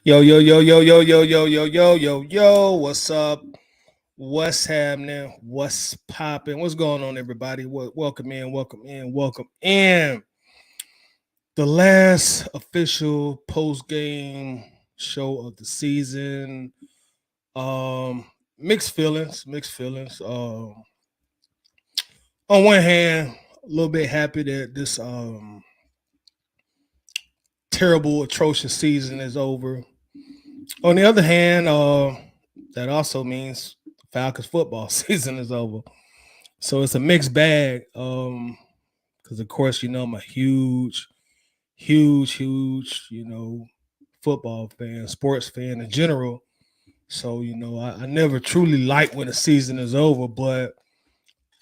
Yo, yo, yo, yo, yo, yo, yo, yo, yo, yo, yo. What's up? What's happening? What's popping? What's going on, everybody? Welcome in, welcome in, welcome in. The last official post game show of the season. Mixed feelings, mixed feelings. On one hand, a little bit happy that this terrible, atrocious season is over. On the other hand, that also means Falcons football season is over. So it's a mixed bag. Because of course, I'm a huge, huge, huge, football fan, sports fan in general. So, I never truly like when the season is over, but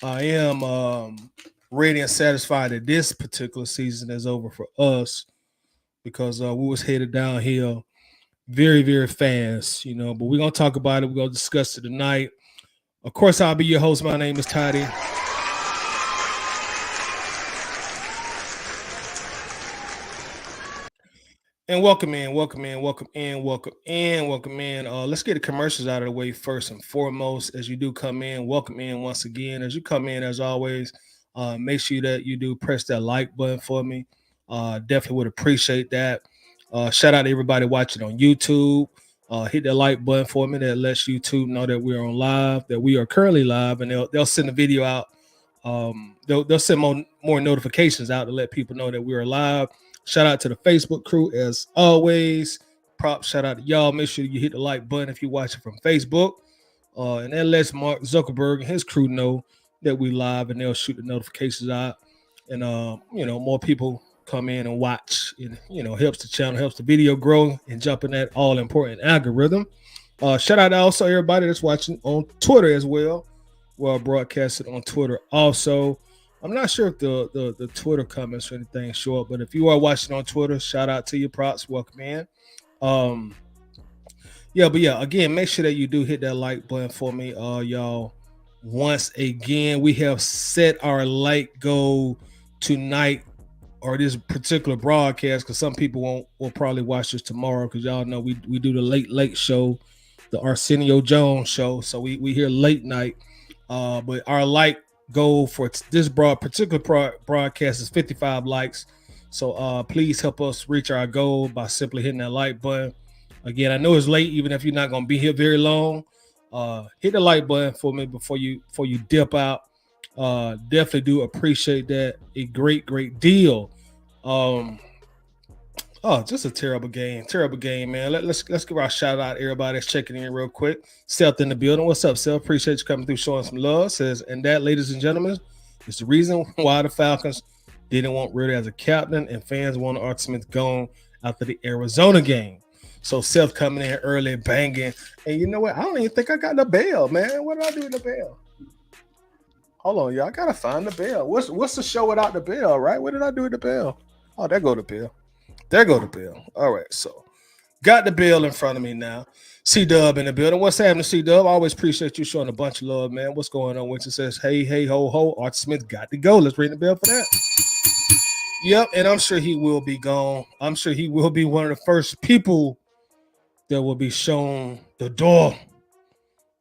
I am ready and satisfied that this particular season is over for us because we was headed downhill very, very fast, but we're gonna talk about it. We're gonna discuss it tonight. Of course, I'll be your host. My name is Toddy. And welcome in, welcome in, welcome in, welcome in, welcome in. Let's get the commercials out of the way first and foremost. As you do come in, welcome in once again. As you come in, as always, make sure that you do press that like button for me. Definitely would appreciate that. Shout out to everybody watching on YouTube. Hit that like button for me. That lets YouTube know that we're on live, that we are currently live, and they'll send the video out. They'll send more notifications out to let people know that we're live. Shout out to the Facebook crew as always. Props, shout out to y'all. Make sure you hit the like button if you're watching from Facebook. And that lets Mark Zuckerberg and his crew know that we live, and they'll shoot the notifications out. And more people come in and watch. It helps the channel, helps the video grow and jump in that all important algorithm. Shout out to also everybody that's watching on Twitter as well. We're broadcasted on Twitter also. I'm not sure if the Twitter comments or anything show up, but if you are watching on Twitter, shout out to you, props, welcome in. Again, make sure that you do hit that like button for me, y'all. Once again, we have set our like goal tonight or this particular broadcast because some people will probably watch this tomorrow because y'all know we do the late show, the Arsenio Jones show. So we hear late night, but our like goal for this particular broadcast is 55 likes. So please help us reach our goal by simply hitting that like button. Again, I know it's late, even if you're not going to be here very long. Hit the like button for me before you dip out. Definitely do appreciate that a great deal. Just a terrible game, man. Let's give our shout out to everybody that's checking in real quick. Seth in the building. What's up, Seth? Appreciate you coming through, showing some love. Says, and that, ladies and gentlemen, is the reason why the Falcons didn't want Ridder as a captain, and fans wanted Art Smith gone after the Arizona game. So Seth coming in early, banging, and you know what? I don't even think I got the bell, man. What did I do with the bell? Hold on, y'all. I gotta find the bell. What's the show without the bell, right? What did I do with the bell? Oh, there go the bell. There go the bill. All right, so got the bill in front of me now. C-Dub in the building. What's happening, C-Dub? I always appreciate you showing a bunch of love, man. What's going on? Winston says, hey, ho, ho. Art Smith got to go. Let's ring the bell for that. Yep, and I'm sure he will be gone. I'm sure he will be one of the first people that will be shown the door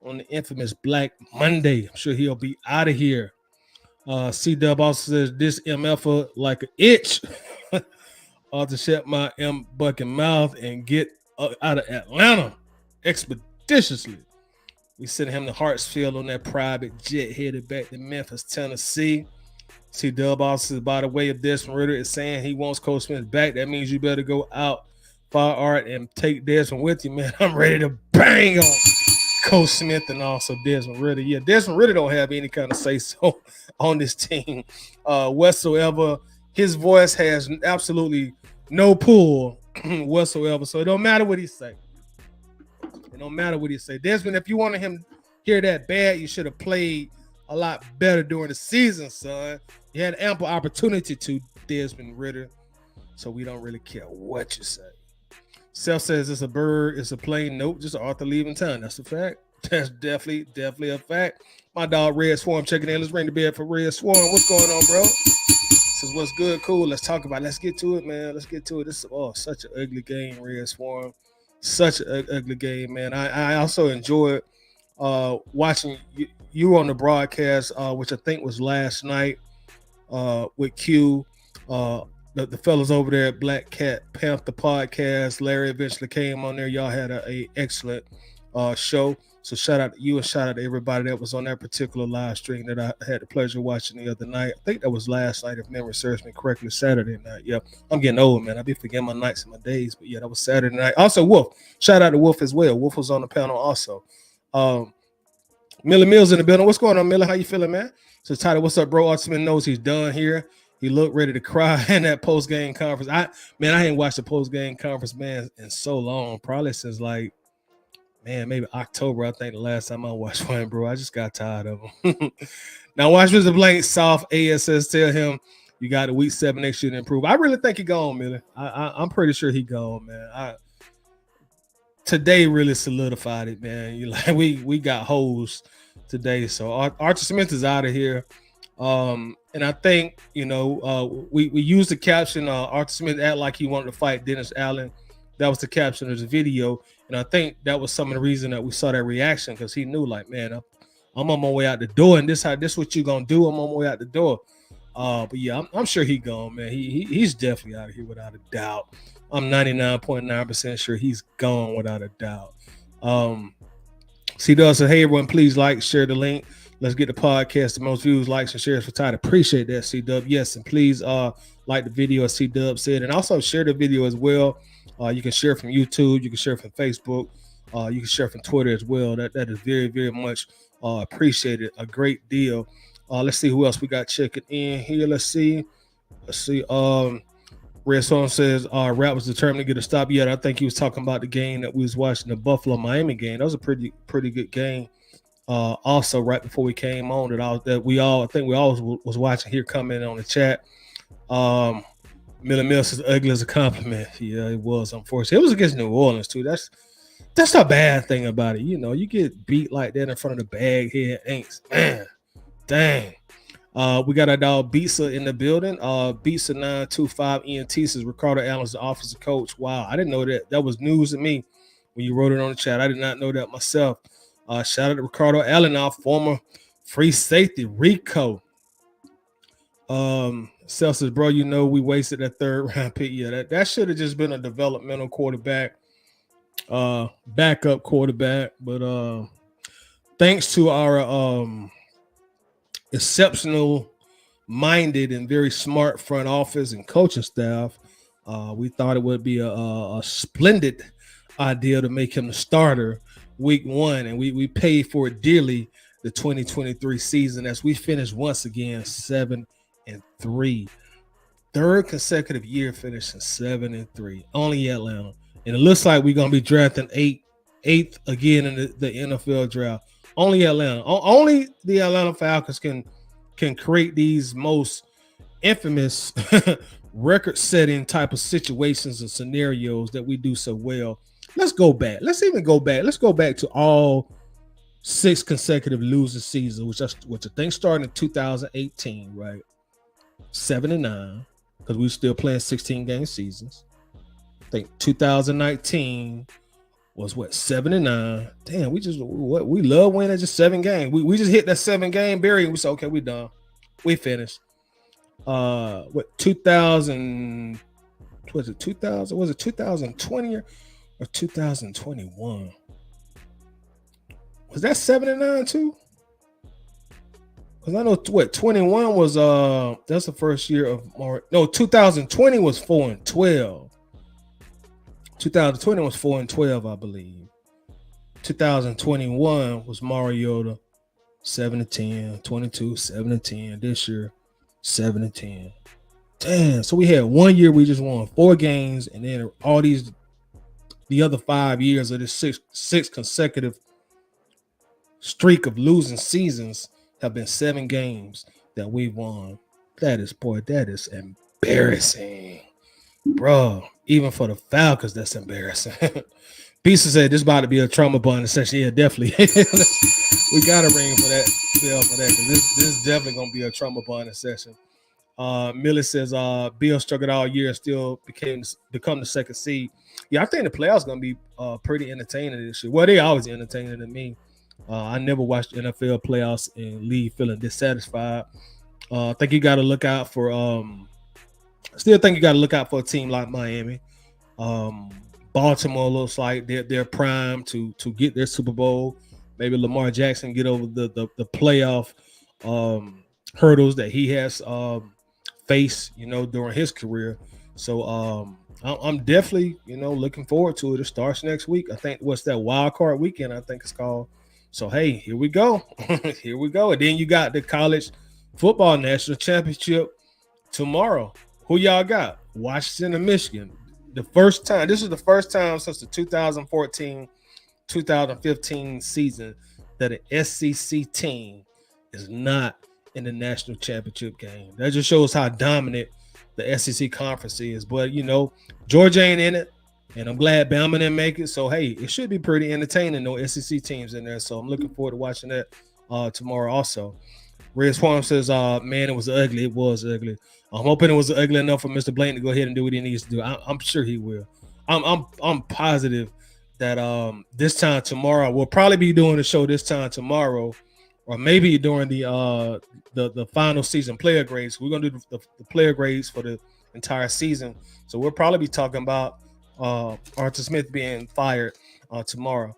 on the infamous Black Monday. I'm sure he'll be out of here. C-Dub also says, this MF like an itch. To shut my bucking mouth and get out of Atlanta expeditiously. We sent him to Hartsfield on that private jet headed back to Memphis, Tennessee. See, Dub also says, by the way, if Desmond Ridder is saying he wants Coach Smith back, that means you better go out, fire Art, and take Desmond with you, man. I'm ready to bang on Coach Smith and also Desmond Ridder. Yeah, Desmond Ridder don't have any kind of say-so on this team whatsoever. His voice has absolutely no pull whatsoever. So it don't matter what he say. It don't matter what he say. Desmond, if you wanted him to hear that bad, you should have played a lot better during the season, son. You had ample opportunity to, Desmond Ridder. So we don't really care what you say. Seth says it's a bird, it's a plane. Nope, just Arthur leaving town. That's a fact. That's definitely a fact. My dog Red Swarm checking in. Let's ring the bell for Red Swarm. What's going on, bro? This is what's good, cool. Let's talk about it. Let's get to it, man. Let's get to it. This is such an ugly game, Red Swarm. Such an ugly game, man. I also enjoyed watching you on the broadcast, which I think was last night with Q. The fellas over there at Black Cat Panther Podcast. Larry eventually came on there. Y'all had a excellent show. So shout out to you and shout out to everybody that was on that particular live stream that I had the pleasure of watching the other night. I think that was last night, if memory serves me correctly, Saturday night. Yeah, I'm getting old, man. I be forgetting my nights and my days, but yeah, that was Saturday night. Also, Wolf. Shout out to Wolf as well. Wolf was on the panel also. Millie Mills in the building. What's going on, Millie? How you feeling, man? So Tyler, what's up, bro? Artsman knows he's done here. He looked ready to cry in that post-game conference. I hadn't watched the post-game conference, man, in so long. Probably since maybe October, I think the last time I watched one, bro. I just got tired of him. Now watch Mr. Blank, soft ASS tell him you got a week 7 next year to improve. I really think he gone, Millie. I'm pretty sure he gone, man. Today really solidified it, man. We got hoes today. So Archie Smith is out of here. And I think, we used the caption, Arthur Smith act like he wanted to fight Dennis Allen. That was the caption of the video. And I think that was some of the reason that we saw that reaction, because he knew, man, I'm on my way out the door, and this what you gonna do. I'm on my way out the door. But yeah, I'm sure he gone, man. He's definitely out of here without a doubt. I'm 99.9% sure he's gone without a doubt. C-Dub said, hey, everyone, please like, share the link. Let's get the podcast the most views, likes, and shares for Todd. Appreciate that, C-Dub. Yes, and please like the video, as C-Dub said, and also share the video as well. You can share from YouTube. You can share from Facebook. You can share from Twitter as well. That is very, very much appreciated. A great deal. Let's see who else we got checking in here. Let's see. Red Song says Rap was determined to get a stop. Yeah, I think he was talking about the game that we was watching, the Buffalo-Miami game. That was a pretty good game. Also, right before we came on, that we all was watching here, coming on the chat. Miller Mills is ugly as a compliment. Yeah, it was, unfortunately. It was against New Orleans too. That's a bad thing about it. You get beat like that in front of the bag head Aints. Man, dang. We got our dog Beatsa in the building. Beatsa 925 ENT says Ricardo Allen's the offensive coach. Wow, I didn't know that. That was news to me when you wrote it on the chat. I did not know that myself. Shout out to Ricardo Allen, our former free safety, Rico. Self says, bro, we wasted that 3rd round pick. Yeah, that should have just been a developmental quarterback, backup quarterback. But thanks to our exceptional minded and very smart front office and coaching staff, we thought it would be a splendid idea to make him the starter week 1, and we paid for it dearly the 2023 season as we finished once again 7-3. 3rd consecutive year finishing 7-3, only Atlanta. And it looks like we're gonna be drafting 8th again in the NFL draft. Only Atlanta. Only the Atlanta Falcons can create these most infamous record-setting type of situations and scenarios that we do so well. Let's go back. Let's even go back. Let's go back to all 6 consecutive losing seasons, which I think started in 2018, right? 7-9, because we were still playing 16-game seasons. I think 2019 was 7-9. Damn, we love winning just 7 games. We just hit that 7-game barrier and we said, okay, we done. We finished. 2000 was it 2020 or 2021? Was that 7-9 too? Because I know 21 was that's the first year of 2020 was 4-12. 2020 was 4-12, I believe. 2021 was Mariota 7-10, 22 7-10. This year 7-10. Damn. So we had 1 year we just won 4 games, and then all the other 5 years of this six consecutive streak of losing seasons have been 7 games that we won. That is embarrassing, bro. Even for the Falcons, that's embarrassing. Pieces said this about to be a trauma bond session. Yeah, definitely. We got to ring for that, because this is definitely gonna be a trauma bond session. Millie says Bill struggled all year and still become the second seed. Yeah, I think the playoffs gonna be pretty entertaining this year. Well, they always entertaining to me. I never watched NFL playoffs and leave feeling dissatisfied. I think you got to look out for. Still think you got to look out for a team like Miami. Baltimore looks like they're primed to get their Super Bowl. Maybe Lamar Jackson get over the playoff hurdles that he has faced, during his career. So I'm definitely, looking forward to it. It starts next week. I think what's that wild card weekend? I think it's called. So hey, here we go. Here we go. And then you got the college football national championship tomorrow. Who y'all got? Washington and Michigan. This is the first time since the 2014-2015 season that an SEC team is not in the national championship game. That just shows how dominant the SEC conference is. But, Georgia ain't in it, and I'm glad Bama didn't make it. So, hey, it should be pretty entertaining. No SEC teams in there. So I'm looking forward to watching that tomorrow also. Red Swarm says, man, it was ugly. It was ugly. I'm hoping it was ugly enough for Mr. Blayton to go ahead and do what he needs to do. I'm sure he will. I'm positive that this time tomorrow, we'll probably be doing the show this time tomorrow, or maybe during the final season player grades. We're gonna do the player grades for the entire season. So we'll probably be talking about Arthur Smith being fired tomorrow.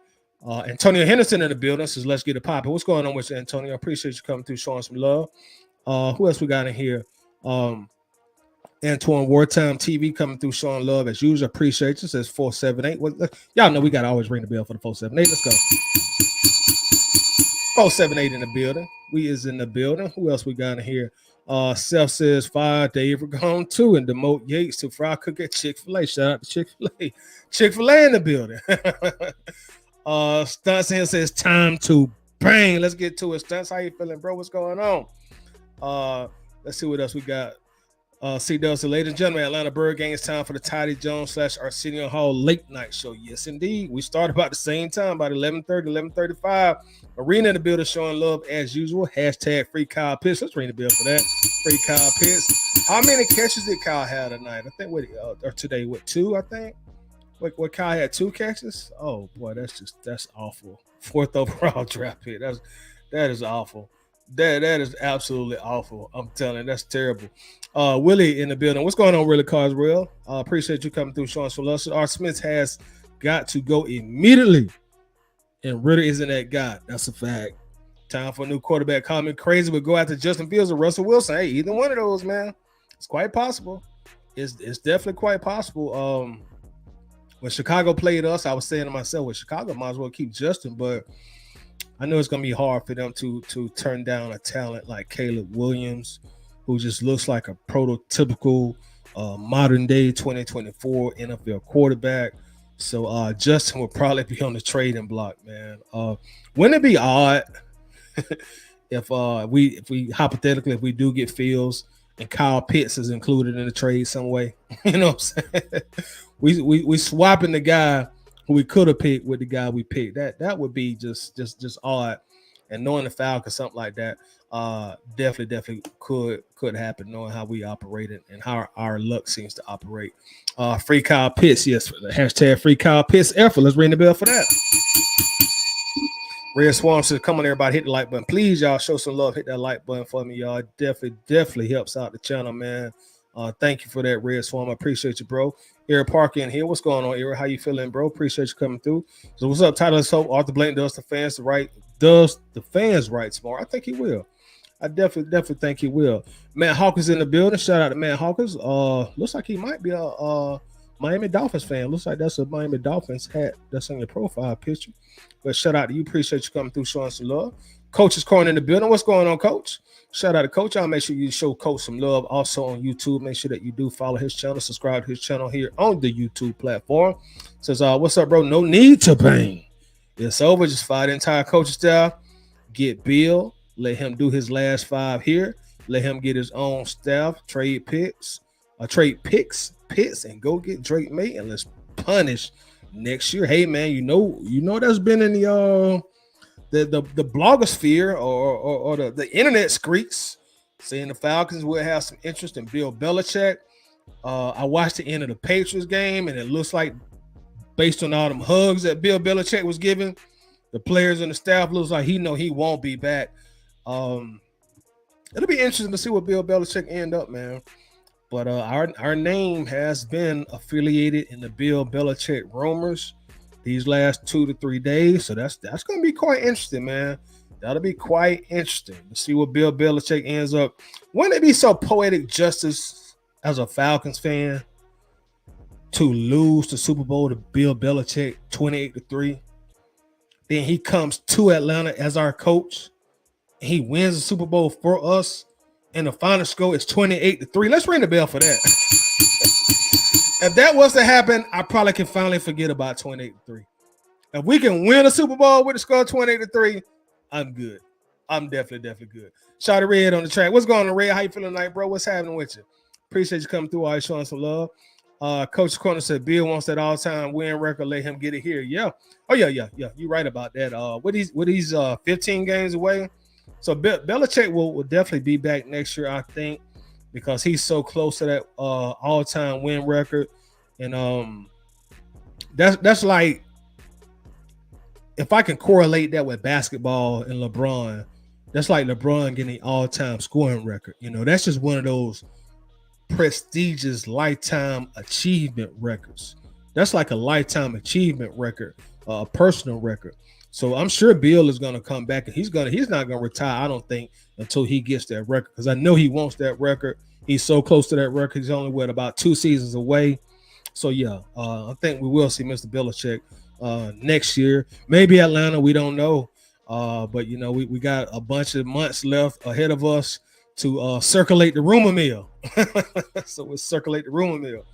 Antonio Henderson in the building says, let's get it popping. What's going on with you, Antonio? I appreciate you coming through, showing some love. Who else we got in here? Antoine Wartime TV coming through, showing love as usual. Appreciate you. Says 478. Well, y'all know we got to always ring the bell for the 478. Let's go. 478 in the building. We is in the building. Who else we got in here? Seth says, fire Dave gone too, and demote Yates to fry cook at Chick-fil-A. Shout out to Chick-fil-A. Chick-fil-A in the building. Stunts here says time to bang. Let's get to it. Stunts, how you feeling, bro? What's going on? Let's see what else we got. C-Dubs, ladies and gentlemen, Atlanta Bird Gang, it's time for the Toddy Jones / Arsenio Hall late night show. Yes, indeed. We start about the same time, about 11:30, 11:35. Arena in the building showing love as usual. Hashtag free Kyle Pitts. Let's ring the bell for that. Free Kyle Pitts. How many catches did Kyle have tonight? I think or today, two, I think. What Kyle had 2 catches? Oh boy, that's awful. 4th overall draft pick. That is awful. That is absolutely awful. I'm telling you, that's terrible. Willie in the building. What's going on, Willie Carswell? Appreciate you coming through, showing some love. Art Smith has got to go immediately, and Ritter isn't that guy. That's a fact. Time for a new quarterback. Call me crazy, but go after Justin Fields or Russell Wilson. Hey, either one of those, man. It's quite possible. It's definitely quite possible. When Chicago played us, I was saying to myself, well, Chicago might as well keep Justin, but I know it's going to be hard for them to turn down a talent like Caleb Williams, who just looks like a prototypical modern-day 2024 NFL quarterback. So Justin will probably be on the trading block, man. Wouldn't it be odd if we hypothetically, if we do get Fields and Kyle Pitts is included in the trade some way? You know what I'm saying? we swapping the guy who we could have picked with the guy we picked. That would be just odd. And knowing the Falcons, something like that, definitely could happen, knowing how we operate and how our luck seems to operate. Free Kyle Pitts, yes. Hashtag free Kyle Pitts effort. Let's ring the bell for that. Red Swarm says, come on, everybody, hit the like button. Please, y'all, show some love. Hit that like button for me, y'all. It definitely helps out the channel, man. Thank you for that, Red Swarm. I appreciate you, bro. Eric Parker in here. What's going on, Eric? How you feeling, bro? Appreciate you coming through. So what's up, Tyler? Let's hope Arthur Blank does the fans right tomorrow. I think he will. I definitely think he will. Matt Hawkins in the building. Shout out to Matt Hawkins. Looks like he might be a Miami Dolphins fan. Looks like that's a Miami Dolphins hat that's on your profile picture. But shout out to you. Appreciate you coming through, showing some love. Coach is Corner in the building. What's going on, Coach? Shout out to Coach. I'll make sure you show Coach some love. Also on YouTube, make sure that you do follow his channel, subscribe to his channel here on the YouTube platform. Says, what's up, bro? No need to bang. It's over. Just fire the entire coaching staff. Get Bill. Let him do his last 5 here. Let him get his own staff. Trade picks, and go get Drake May, and let's punish next year. Hey, man, you know that's been in the blogosphere or the internet streets saying the Falcons will have some interest in Bill Belichick. I watched the end of the Patriots game, and it looks like, based on all them hugs that Bill Belichick was giving, the players and the staff looks like he won't be back. It'll be interesting to see what Bill Belichick end up, man. But our name has been affiliated in the Bill Belichick rumors these last 2 to 3 days. So that's going to be quite interesting, man. That'll be quite interesting to see what Bill Belichick ends up. Wouldn't it be so poetic justice as a Falcons fan to lose the Super Bowl to Bill Belichick 28-3? Then he comes to Atlanta as our coach. And he wins the Super Bowl for us. And the final score is 28-3. Let's ring the bell for that. If that was to happen, I probably can finally forget about 28-3. If we can win a Super Bowl with the score 28-3, I'm good. I'm definitely good. Shout out Red on the track. What's going on, Red? How you feeling tonight, bro? What's happening with you? Appreciate you coming through. Always showing some love. Coach Corner said Bill wants that all-time win record. Let him get it here. Yeah. Oh, yeah. You're right about that. What he's 15 games away. So Belichick will definitely be back next year, I think, because he's so close to that all-time win record. And that's like, if I can correlate that with basketball and LeBron, that's like LeBron getting the all-time scoring record. You know, that's just one of those prestigious lifetime achievement records. That's like a lifetime achievement record, a personal record. So I'm sure Bill is going to come back, and he's not going to retire, I don't think, until he gets that record, because I know he wants that record. He's so close to that record. He's only about 2 seasons away. So yeah, I think we will see Mr. Belichick next year. Maybe Atlanta, we don't know. But you know, we got a bunch of months left ahead of us to circulate the rumor mill. So we'll circulate the rumor mill.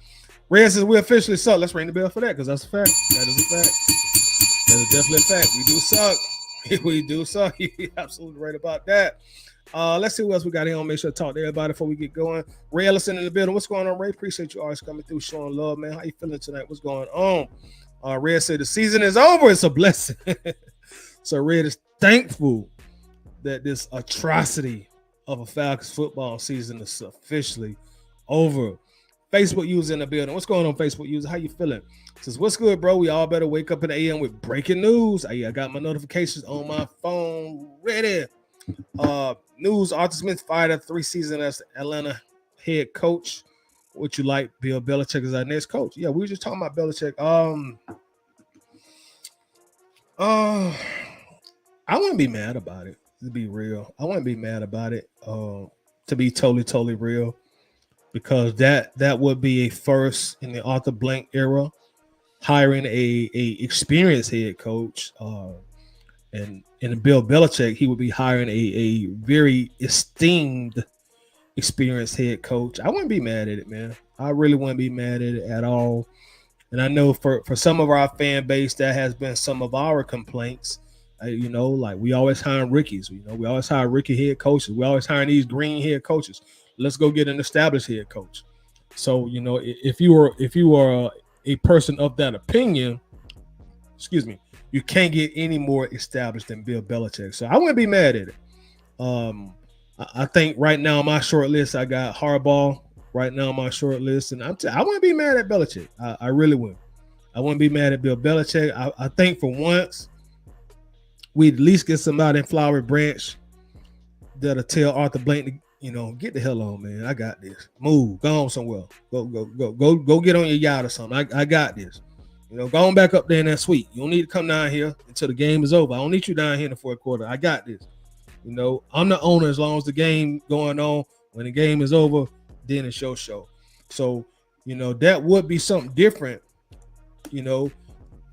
Red says we officially suck. Let's ring the bell for that, because that's a fact. That is a fact. That is definitely a fact. We do suck. We do suck. You're absolutely right about that. Let's see what else we got here. I'll make sure to talk to everybody before we get going. Ray Ellison in the building. What's going on, Ray? Appreciate you always coming through, showing love, man. How you feeling tonight? What's going on? Red said the season is over. It's a blessing. So Red is thankful that this atrocity of a Falcons football season is officially over. Facebook user in the building. What's going on, Facebook user? How you feeling? Says, what's good, bro? We all better wake up in the AM with breaking news. I got my notifications on my phone ready. News: Arthur Smith fired after 3 seasons as Atlanta head coach. Would you like Bill Belichick as our next coach? Yeah, we were just talking about Belichick. I wouldn't be mad about it, to be real. I wouldn't be mad about it, to be totally real, because that would be a first in the Arthur Blank era, hiring a experienced head coach. And in Bill Belichick, he would be hiring a very esteemed, experienced head coach. I wouldn't be mad at it, man. I really wouldn't be mad at it at all. And I know for some of our fan base, that has been some of our complaints. You know, like we always hire rookies. You know, we always hire rookie head coaches. We always hire these green head coaches. Let's go get an established head coach. So, you know, if you are a person of that opinion, you can't get any more established than Bill Belichick. So I wouldn't be mad at it. I think right now on my short list, I got Harbaugh right now on my short list, and I wouldn't be mad at Belichick. I really wouldn't. I wouldn't be mad at Bill Belichick. I think for once, we'd at least get somebody in Flowery Branch that'll tell Arthur Blank to, you know, get the hell on, man. I got this. Move. Go on somewhere. Go get on your yacht or something. I got this. You know, go on back up there in that suite. You don't need to come down here until the game is over. I don't need you down here in the fourth quarter. I got this. You know, I'm the owner as long as the game going on. When the game is over, then it's your show. So, you know, that would be something different. You know,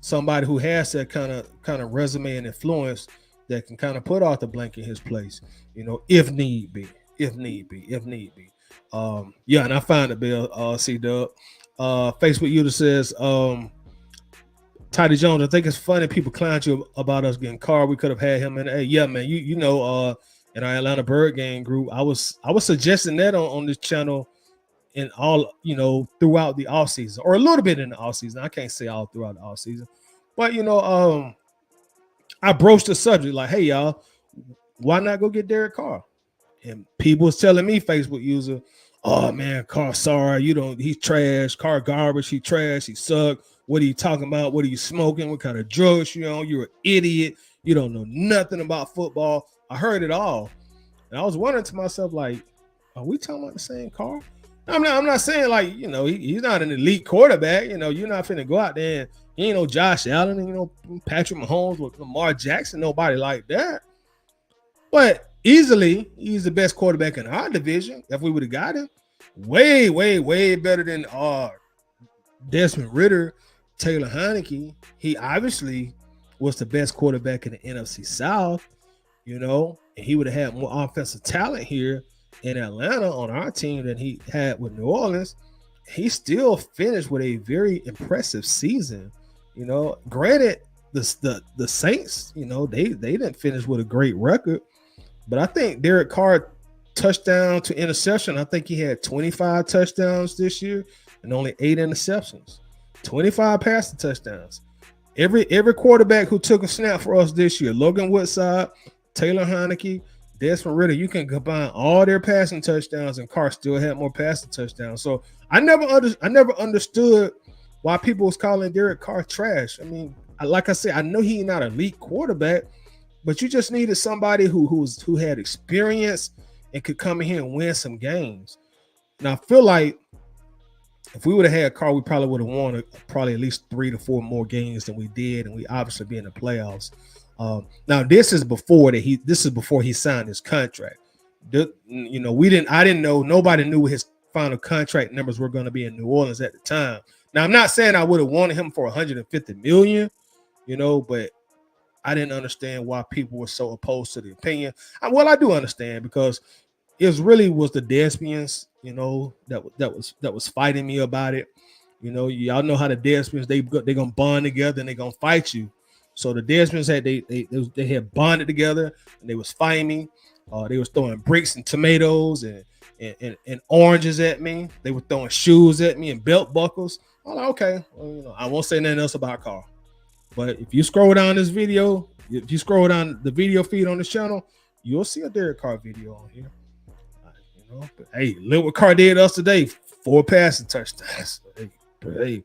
somebody who has that kind of resume and influence that can kind of put Arthur Blank in his place. You know, if need be. Yeah, and I find it, Bill. C-Dub. Facebook user says, Toddy Jones, I think it's funny people clowned you about us getting Carr. We could have had him in. Hey, yeah, man. You know, in our Atlanta Bird Gang group, I was suggesting that on this channel in all, you know, throughout the offseason, or a little bit in the offseason. I can't say all throughout the offseason, but you know, I broached the subject like, hey, y'all, why not go get Derek Carr? And people was telling me, Facebook user, oh man, Carr sorry, he's trash, Carr garbage, he trash, he suck. What are you talking about? What are you smoking? What kind of drugs you on? You're an idiot. You don't know nothing about football. I heard it all. And I was wondering to myself, like, are we talking about the same Carr? I'm not saying like, he's not an elite quarterback. You're not finna go out there and he ain't no Josh Allen, Patrick Mahomes with Lamar Jackson, nobody like that. But easily, he's the best quarterback in our division. If we would have got him, way, way, way better than Desmond Ridder, Taylor Heineke. He obviously was the best quarterback in the NFC South, and he would have had more offensive talent here in Atlanta on our team than he had with New Orleans. He still finished with a very impressive season. Granted, the Saints, they didn't finish with a great record. But I think Derek Carr touchdown to interception, I think he had 25 touchdowns this year and only 8 interceptions. 25 passing touchdowns. Every quarterback who took a snap for us this year, Logan Woodside, Taylor Heineke, Desmond Ridder, you can combine all their passing touchdowns, and Carr still had more passing touchdowns. So I never understood why people was calling Derek Carr trash. I mean, like I said, I know he's not an elite quarterback, but you just needed somebody who had experience and could come in here and win some games. And I feel like if we would have had Carr, we probably would have won at least 3 to 4 more games than we did, and we obviously be in the playoffs. Now this is before he signed his contract. I didn't know, nobody knew what his final contract numbers were going to be in New Orleans at the time. Now I'm not saying I would have wanted him for $150 million, but I didn't understand why people were so opposed to the opinion. Well, I do understand, because it was the Thespians, that was fighting me about it. Y'all know how the Thespians, they're gonna bond together and they're gonna fight you. So the Thespians they had bonded together and they was fighting me. They was throwing bricks and tomatoes and oranges at me. They were throwing shoes at me and belt buckles. I'm like, okay, well, I won't say nothing else about Carr. But if you scroll down this video, if you scroll down the video feed on the channel, you'll see a Derek Carr video on here. But hey, look what Carr did us today: 4 passing touchdowns. Hey,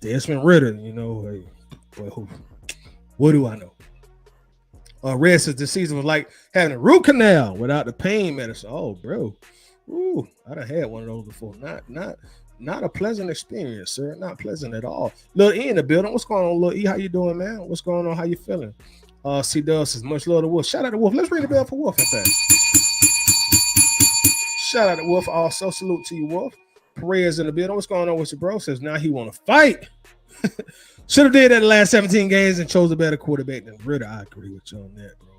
Desmond Ridder, what do I know? Red says the season was like having a root canal without the pain medicine. Oh, bro, I done had one of those before. Not a pleasant experience, sir. Not pleasant at all. Lil E in the building. What's going on, Lil E? How you doing, man? What's going on? How you feeling? C-Dub says, much love to Wolf. Shout out to Wolf. Let's ring the bell for Wolf, in fact. Shout out to Wolf. Also, salute to you, Wolf. Perez in the building. What's going on with your bro? Says, now he want to fight. Should have did that the last 17 games and chose a better quarterback than Ridder. I agree with you on that, bro.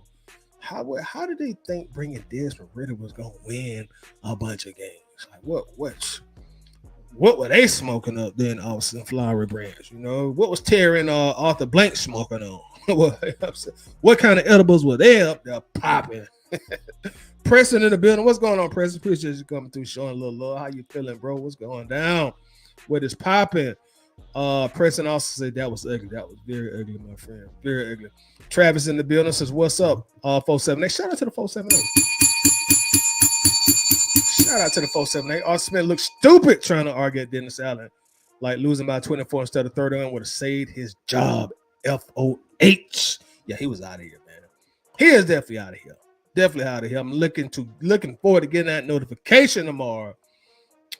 How did they think bringing Desmond Ridder was going to win a bunch of games? Like, what were they smoking up then, Austin Flowery Branch? What was Terry and Arthur Blank smoking on? What kind of edibles were they up there popping? Preston in the building. What's going on, Preston? Appreciate you coming through, showing a little love. How you feeling, bro? What's going down? What is popping? Preston also said that was ugly. That was very ugly, my friend. Very ugly. Travis in the building says, what's up? 478. Shout out to the 478. Shout out to the 478. Austin Smith looks stupid trying to argue at Dennis Allen. Like losing by 24 instead of 31 would have saved his job. FOH. Yeah, he was out of here, man. He is definitely out of here. Definitely out of here. I'm looking forward to getting that notification tomorrow.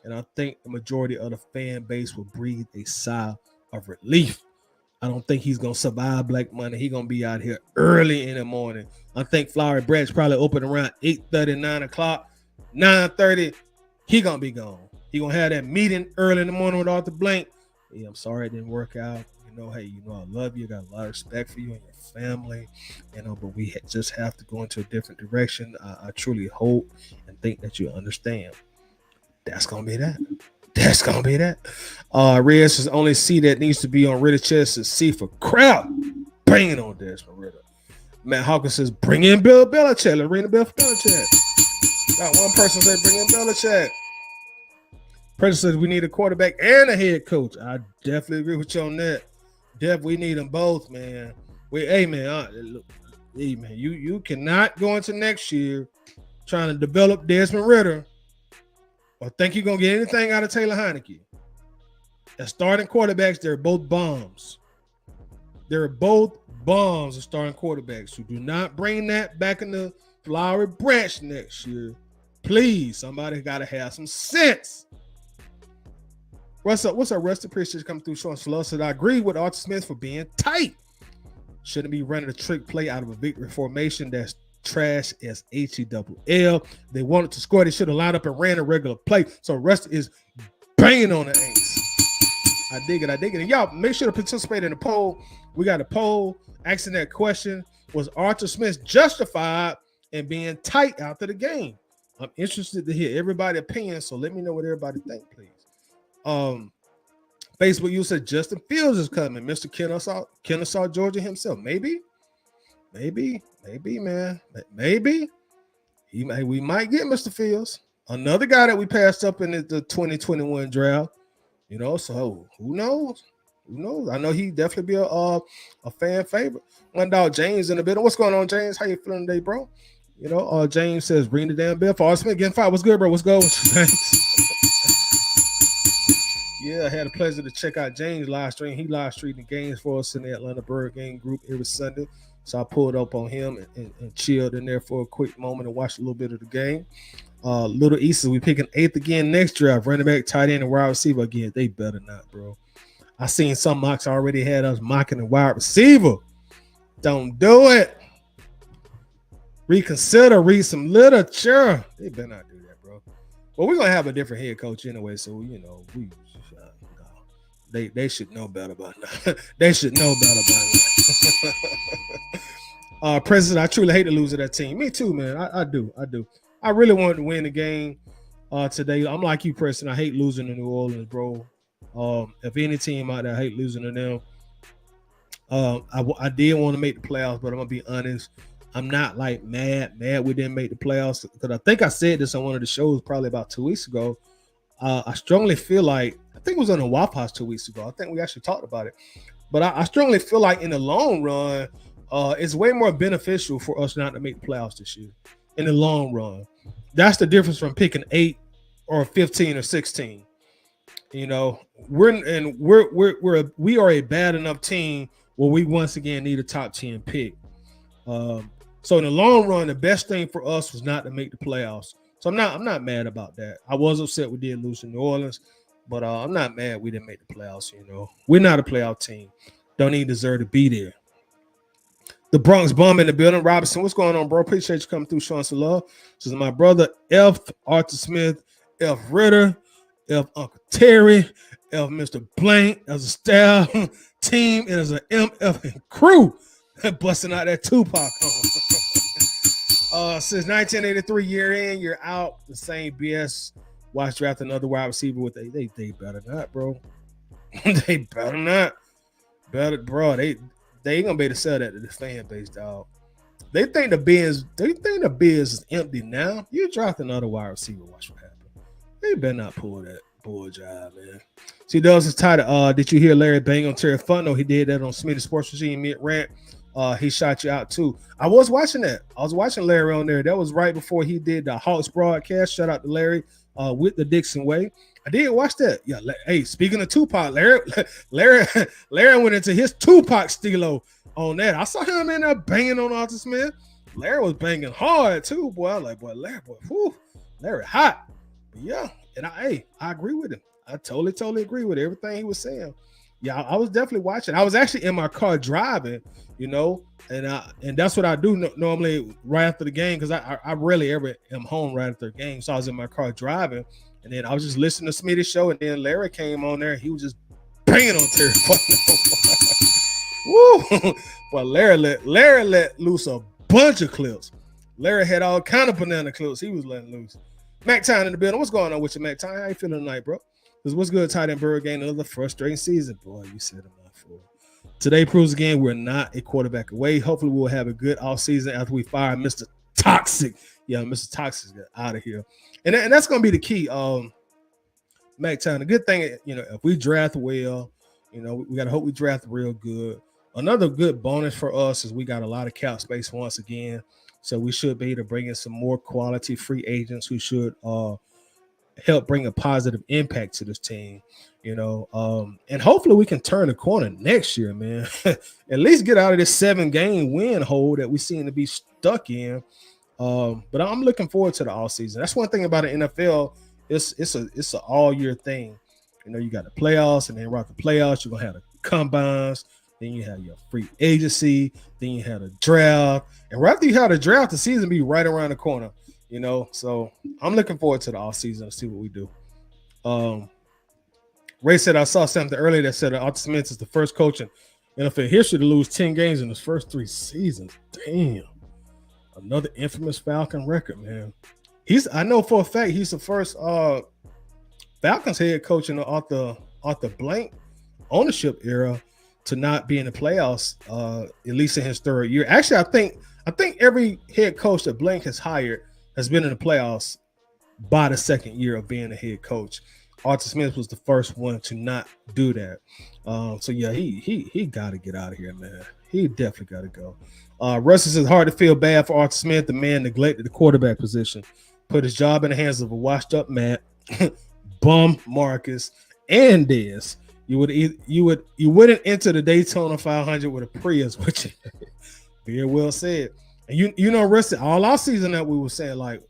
And I think the majority of the fan base will breathe a sigh of relief. I don't think he's going to survive Black Monday. He's going to be out here early in the morning. I think Flowery Branch probably open around 8:30, 9 o'clock. 9:30, he going to be gone. He going to have that meeting early in the morning with Arthur Blank. Yeah, I'm sorry it didn't work out. Hey, I love you. Got a lot of respect for you and your family. But we just have to go into a different direction. I truly hope and think that you understand. That's going to be that. That's going to be that. Red says only C that needs to be on Ridder chest is C for crowd. Banging on Desmond Ridder. Matt Hawkins says bring in Bill Belichick. Let's ring the bell for Belichick. Got one person say bring in Belichick. President says we need a quarterback and a head coach. I definitely agree with you on that. We need them both, man. You cannot go into next year trying to develop Desmond Ridder or think you're going to get anything out of Taylor Heineke. As starting quarterbacks, they're both bombs. They're both bombs as starting quarterbacks. So do not bring that back in the flowery branch next year. Please, somebody got to have some sense. What's up? Rusty? Appreciate you coming through showing some love. Said I agree with Arthur Smith for being tight. Shouldn't be running a trick play out of a victory formation that's trash as HELL. They wanted to score. They should have lined up and ran a regular play. So Rusty is banging on the ace. I dig it. And y'all make sure to participate in the poll. We got a poll asking that question. Was Arthur Smith justified in being tight after the game? I'm interested to hear everybody's opinion. So let me know what everybody think, please. Facebook, you said Justin Fields is coming. Mr. Kennesaw, Georgia himself. Maybe, man. Maybe. We might get Mr. Fields. Another guy that we passed up in the 2021 draft. You know, so who knows? I know he definitely be a fan favorite. One dog James in the middle. What's going on, James? How you feeling today, bro? You know, James says, ring the damn bell for Arthur Smith getting fired. What's good, bro? What's good? Yeah, I had a pleasure to check out James' live stream. He live streamed the games for us in the Atlanta Bird Game group every Sunday. So I pulled up on him and chilled in there for a quick moment and watched a little bit of the game. Little Easter, we picking 8th again next draft. Running back, tight end, and wide receiver again. They better not, bro. I seen some mocks already had us mocking the wide receiver. Don't do it. Reconsider, read some literature. They better not do that, bro. Well, we're gonna have a different head coach anyway, so you know they should know better about that. They should know better about that. President, I truly hate to lose to that team. Me too, man. I do. I really wanted to win the game today. I'm like you, Preston. I hate losing to New Orleans, bro. If any team out there, I hate losing to them. I did want to make the playoffs, but I'm gonna be honest. I'm not like mad we didn't make the playoffs, because I think I said this on one of the shows probably about 2 weeks ago. I strongly feel like, I think it was on the Waffle House 2 weeks ago. I think we actually talked about it. But I strongly feel like in the long run, it's way more beneficial for us not to make the playoffs this year. In the long run, that's the difference from picking 8 or 15 or 16. You know, we are a bad enough team where we once again need a top 10 pick. So in the long run, the best thing for us was not to make the playoffs. So I'm not mad about that. I was upset we did lose to New Orleans, but I'm not mad we didn't make the playoffs. You know, we're not a playoff team. Don't even deserve to be there. The Bronx Bum in the building. Robinson, what's going on, bro? Appreciate you coming through, showing some love. This is my brother, F. Arthur Smith, F. Ritter, F. Uncle Terry, F. Mr. Blank, as a staff, team, and as an MF crew. Busting out that Tupac since 1983, year in, year out, the same BS. Watch draft another wide receiver with they better not, bro. They better not. Bro. They ain't gonna be able to sell that to the fan base, dog. They think the biz is empty now. You draft another wide receiver, watch what happens. They better not pull that bull job, man. See, those is tired. Did you hear Larry bang on Terry Funno? He did that on Smitty Sports Regime mid-rant. He shot you out too. I was watching that. I was watching Larry on there. That was right before he did the Hawks broadcast. Shout out to Larry with the Dixon way. I did watch that. Yeah. Hey, speaking of Tupac, Larry went into his Tupac stilo on that. I saw him in there banging on Arthur Smith. Larry was banging hard too, boy. I was like, boy, Larry hot. But yeah, and I agree with him. I totally agree with everything he was saying. Yeah, I was definitely watching. I was actually in my car driving, you know, and that's what I do normally right after the game, because I rarely ever am home right after the game. So I was in my car driving, and then I was just listening to Smitty's show, and then Larry came on there. And he was just banging on Terry. Woo! But Larry let loose a bunch of clips. Larry had all kind of banana clips he was letting loose. Mac Tyne in the building. What's going on with you, Mac Tyne? How you feeling tonight, bro? What's good, tight end Bird game? Another frustrating season. Boy, you said a mouthful. Today proves again we're not a quarterback away. Hopefully we'll have a good offseason after we fire Mr. Toxic. Yeah, Mr. Toxic get out of here. And that's going to be the key. Mac Tyne, the good thing, you know, if we draft well, you know, we got to hope we draft real good. Another good bonus for us is we got a lot of cap space once again. So we should be able to bring in some more quality free agents who should help bring a positive impact to this team, and hopefully we can turn the corner next year, man. At least get out of this 7-game win hole that we seem to be stuck in. But I'm looking forward to the offseason. That's one thing about the NFL. It's an all year thing. You got the playoffs, and then right after the playoffs, you're gonna have the combines. Then you have your free agency. Then you have the draft, and right after you have the draft, the season be right around the corner. So I'm looking forward to the offseason to see what we do. Ray said I saw something earlier that said Arthur Smith is the first coach in NFL history to lose 10 games in his first 3 seasons. Damn. Another infamous Falcon record, man. I know for a fact he's the first Falcons head coach in the Arthur Blank ownership era to not be in the playoffs, at least in his 3rd year. Actually, I think every head coach that Blank has hired has been in the playoffs by the 2nd year of being a head coach. Arthur Smith was the first one to not do that. So yeah, he got to get out of here, man. He definitely got to go. Russ says it's hard to feel bad for Arthur Smith. The man neglected the quarterback position, put his job in the hands of a washed-up Matt, bum Marcus, and Dez. You wouldn't enter the Daytona 500 with a Prius, which very well said. And Russ, all our season that we were saying, like,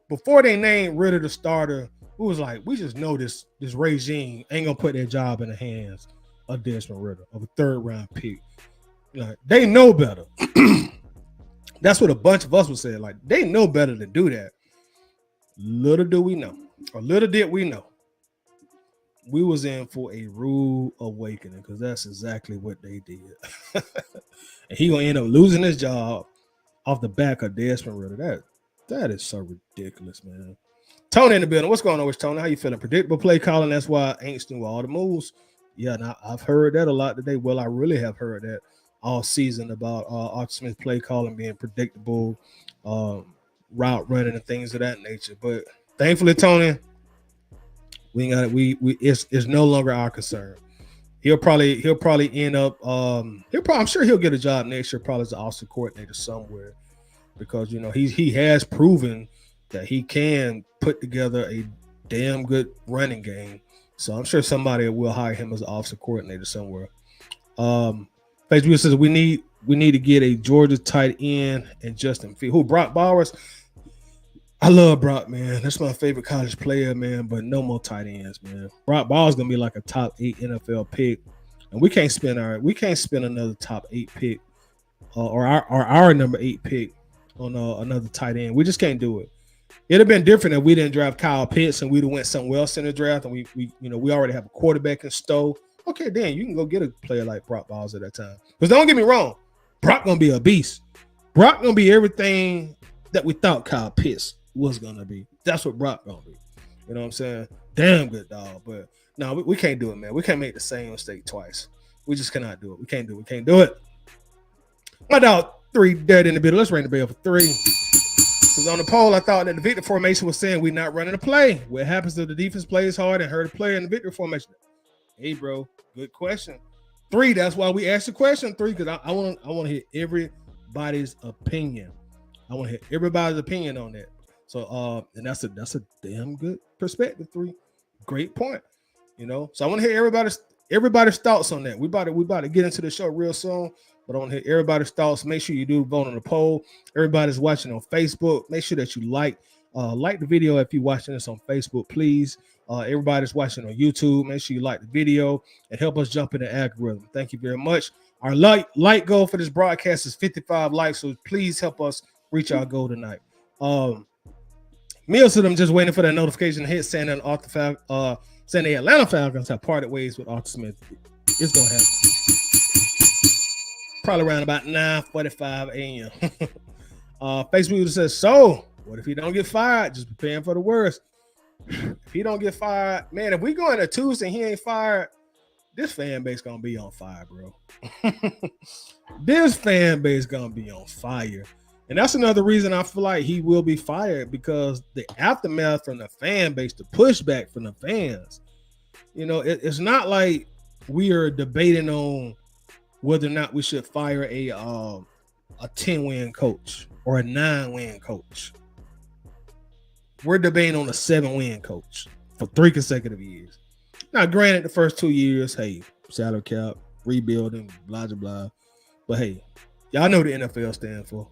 before they named Ritter the starter, we was like, we just know this regime ain't gonna put their job in the hands of Desmond Ritter, of a 3rd-round pick. Like, they know better. That's what a bunch of us would say. Like, they know better to do that. Little do we know, or little did we know, we was in for a rude awakening, because that's exactly what they did. And he gonna end up losing his job off the back of Desmond Ritter. That is so ridiculous, man. Tony in the building. What's going on with Tony? How you feeling? Predictable play calling. That's why Aints do all the moves. Yeah, now I've heard that a lot today. Well, I really have heard that all season about Arthur Smith play calling being predictable, route running and things of that nature. But thankfully, Tony, we got it. It's no longer our concern. He'll probably end up. I'm sure he'll get a job next year, probably as an offensive coordinator somewhere, because he has proven that he can put together a damn good running game. So I'm sure somebody will hire him as an offensive coordinator somewhere. Facebook says we need to get a Georgia tight end and Justin Fields. Who, Brock Bowers? I love Brock, man. That's my favorite college player, man. But no more tight ends, man. Brock Bowers gonna be like a top 8 NFL pick, and we can't spend another top 8 pick or our number 8 pick on another tight end. We just can't do it. It'd have been different if we didn't draft Kyle Pitts and we'd have went somewhere else in the draft, and we already have a quarterback in Stowe. Okay, then you can go get a player like Brock Bowers at that time. Because don't get me wrong, Brock gonna be a beast. Brock gonna be everything that we thought Kyle Pitts was gonna be. That's what Brock gonna be. You know what I'm saying? Damn good dog. But no, we can't do it, man. We can't make the same mistake twice. We just cannot do it. We can't do it. My dog 3 dead in the middle. Let's ring the bell for 3. Because on the poll, I thought that the victory formation was saying we're not running a play. What happens if the defense plays hard and hurt a player in the victory formation? Hey, bro, good question. 3, that's why we asked the question 3, because I want to hear everybody's opinion. I want to hear everybody's opinion on that. So and that's a damn good perspective. 3, great point. So I want to hear everybody's thoughts on that. We about to get into the show real soon, but I want to hear everybody's thoughts. Make sure you do vote on the poll. Everybody's watching on Facebook. Make sure that you like the video if you're watching this on Facebook, please. Everybody's watching on YouTube. Make sure you like the video and help us jump in the algorithm. Thank you very much. Our like goal for this broadcast is 55 likes, so please help us reach our goal tonight. Meals to them just waiting for that notification to hit saying that saying the Atlanta Falcons have parted ways with Arthur Smith. It's gonna happen. Probably around about 9:45 a.m. Facebook says, so what if he don't get fired? Just preparing for the worst. If he don't get fired, man, if we go into Tuesday and he ain't fired, this fan base gonna be on fire, bro. This fan base gonna be on fire. And that's another reason I feel like he will be fired, because the aftermath from the fan base, the pushback from the fans, it's not like we are debating on whether or not we should fire a a 10-win coach or a 9-win coach. We're debating on a 7-win coach for 3 consecutive years. Now, granted, the first 2 years, hey, salary cap, rebuilding, blah, blah, blah. But hey, y'all know what the NFL stands for.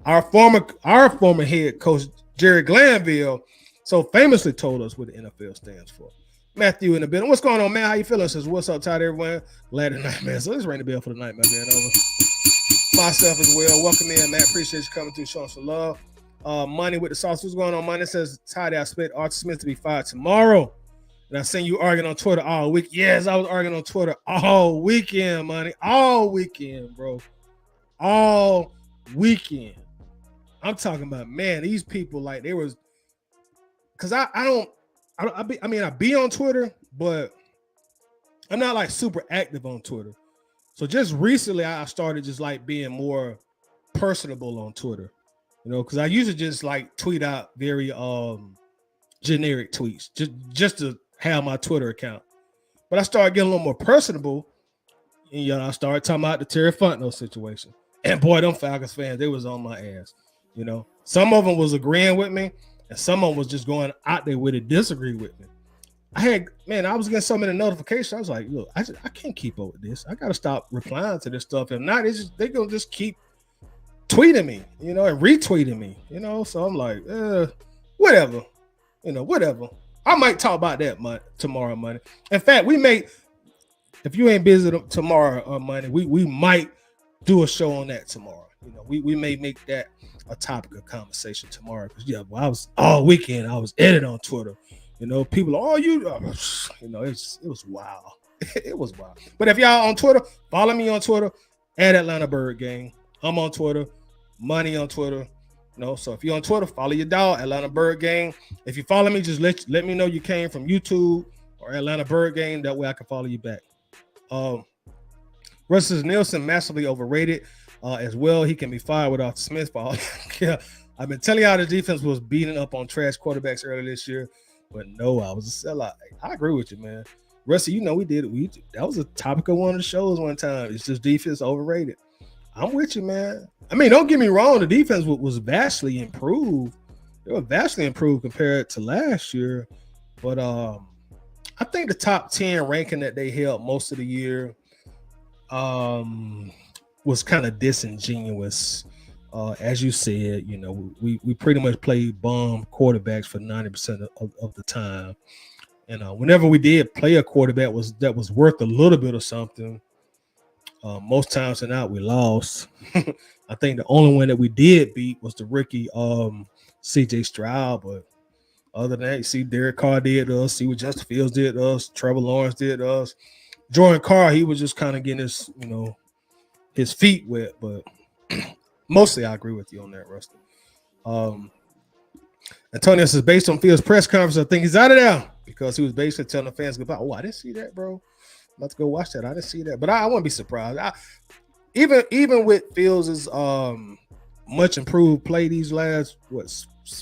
Our former head coach, Jerry Glanville, so famously told us what the NFL stands for. Matthew in the building. What's going on, man? How you feeling? Says, what's up, tight everyone? Glad tonight, man. So let's ring the bell for the night, my man. Over. Myself as well. Welcome in, man. Appreciate you coming through, showing some love. Money with the sauce. What's going on, Money? Says, Ty, I expect Arthur Smith to be fired tomorrow. And I seen you arguing on Twitter all week. Yes, I was arguing on Twitter all weekend, Money. All weekend, bro. All weekend. I'm talking about, man, these people, like, they was, because I be on Twitter, but I'm not like super active on Twitter. So just recently, I started just like being more personable on Twitter, you know, because I usually just like tweet out very generic tweets just to have my Twitter account. But I started getting a little more personable, and you know, I started talking about the Terry Fontenot situation. And boy, them Falcons fans, they was on my ass. You know, some of them was agreeing with me, and some of them was just going out there with it, disagree with me. I was getting so many notifications. I was like, look, I can't keep up with this. I got to stop replying to this stuff. If not, they're going to just keep tweeting me, you know, and retweeting me, you know. So I'm like, whatever, you know, whatever. I might talk about that tomorrow, Money. In fact, if you ain't busy tomorrow, Money, we might do a show on that tomorrow. You know, we may make that a topic of conversation tomorrow. Because I was all weekend. I was editing on Twitter. You know, people, you know, it was wild. It was wild. But if y'all on Twitter, follow me on Twitter at Atlanta Bird Gang. I'm on Twitter, Money on Twitter. You know, so if you're on Twitter, follow your dog, Atlanta Bird Gang. If you follow me, just let me know you came from YouTube or Atlanta Bird Gang. That way I can follow you back. Russell Nielsen massively overrated. As well, he can be fired with Arthur Smith. Yeah, I've been telling y'all the defense was beating up on trash quarterbacks earlier this year, but no, I was a sellout. I agree with you, man. Rusty, you know we did it. That was a topic of one of the shows one time. It's just defense overrated. I'm with you, man. I mean, don't get me wrong. The defense was vastly improved. They were vastly improved compared to last year, but I think the top 10 ranking that they held most of the year was kind of disingenuous. As you said, you know, we pretty much played bum quarterbacks for 90% of the time. And whenever we did play a quarterback that was worth a little bit of something, most times than not, we lost. I think the only one that we did beat was the rookie C.J. Stroud. But other than that, you see Derek Carr did us, see what Justin Fields did us, Trevor Lawrence did us. Jordan Carr, he was just kind of getting his, you know, his feet wet, but mostly I agree with you on that, Rusty. Antonio says, based on Fields' press conference, I think he's out of there because he was basically telling the fans goodbye. Oh, I didn't see that, bro. I'm about to go watch that. I didn't see that, but I wouldn't be surprised. Even with Fields' much improved play these last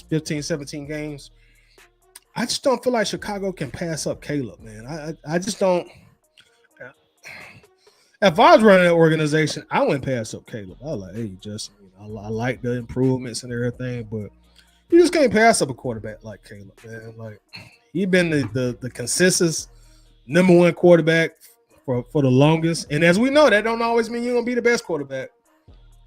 15, 17 games, I just don't feel like Chicago can pass up Caleb, man. I just don't. If I was running that organization, I wouldn't pass up Caleb. I was like, hey, Justin, I like the improvements and everything, but you just can't pass up a quarterback like Caleb, man. Like, he's been the consistent number one quarterback for the longest. And as we know, that don't always mean you're going to be the best quarterback.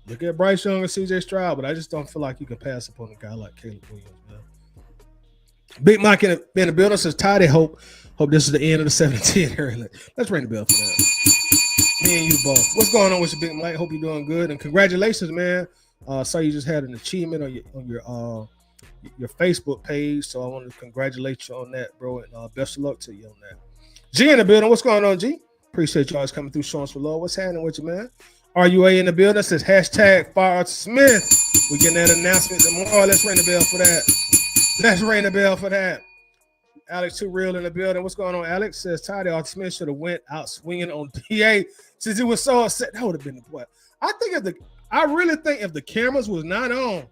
Look at Bryce Young and C.J. Stroud, but I just don't feel like you can pass up on a guy like Caleb Williams, man. Big Mike in the building says, Tidy, hope this is the end of the 17 area. Let's ring the bell for that. Me and you both. What's going on with you, Big Mike? Hope you're doing good. And congratulations, man. Saw you just had an achievement on your Facebook page. So I want to congratulate you on that, bro. And best of luck to you on that. G in the building. What's going on, G? Appreciate you always coming through, showing us for love. What's happening with you, man? RUA in the building. Says hashtag fire Smith. We're getting that announcement tomorrow. Let's ring the bell for that. Let's ring the bell for that. Alex Too Real in the building. What's going on, Alex? Says Tidy Arthur Smith should have went out swinging on DA since he was so upset. That would have been the point. I really think if the cameras was not on,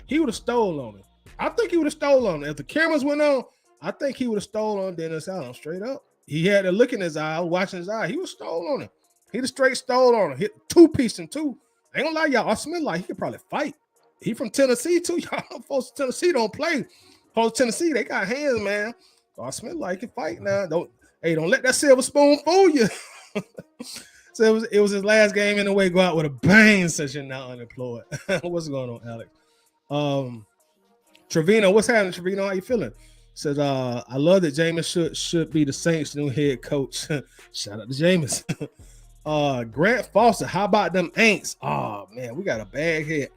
he would have stole on it. I think he would have stole on it. If the cameras went on, I think he would have stole on Dennis Allen straight up. He had a look in his eye, watching his eye. He was stole on him. He just straight stole on him. Hit two-piece and two. I ain't gonna lie, y'all. Arthur Smith, like, he could probably fight. He from Tennessee, too. Y'all know folks from Tennessee don't play. Folks Tennessee, they got hands, man. Arthur Smith, like, he can fight now. Don't let that silver spoon fool you. So it was his last game in the way. Go out with a bang since you're now unemployed. What's going on, Alex? Trevino, what's happening, Trevino? How you feeling? Says, I love that Jameis should be the Saints' new head coach. Shout out to Jameis. Grant Foster, how about them ain'ts? Oh man, we got a bag here.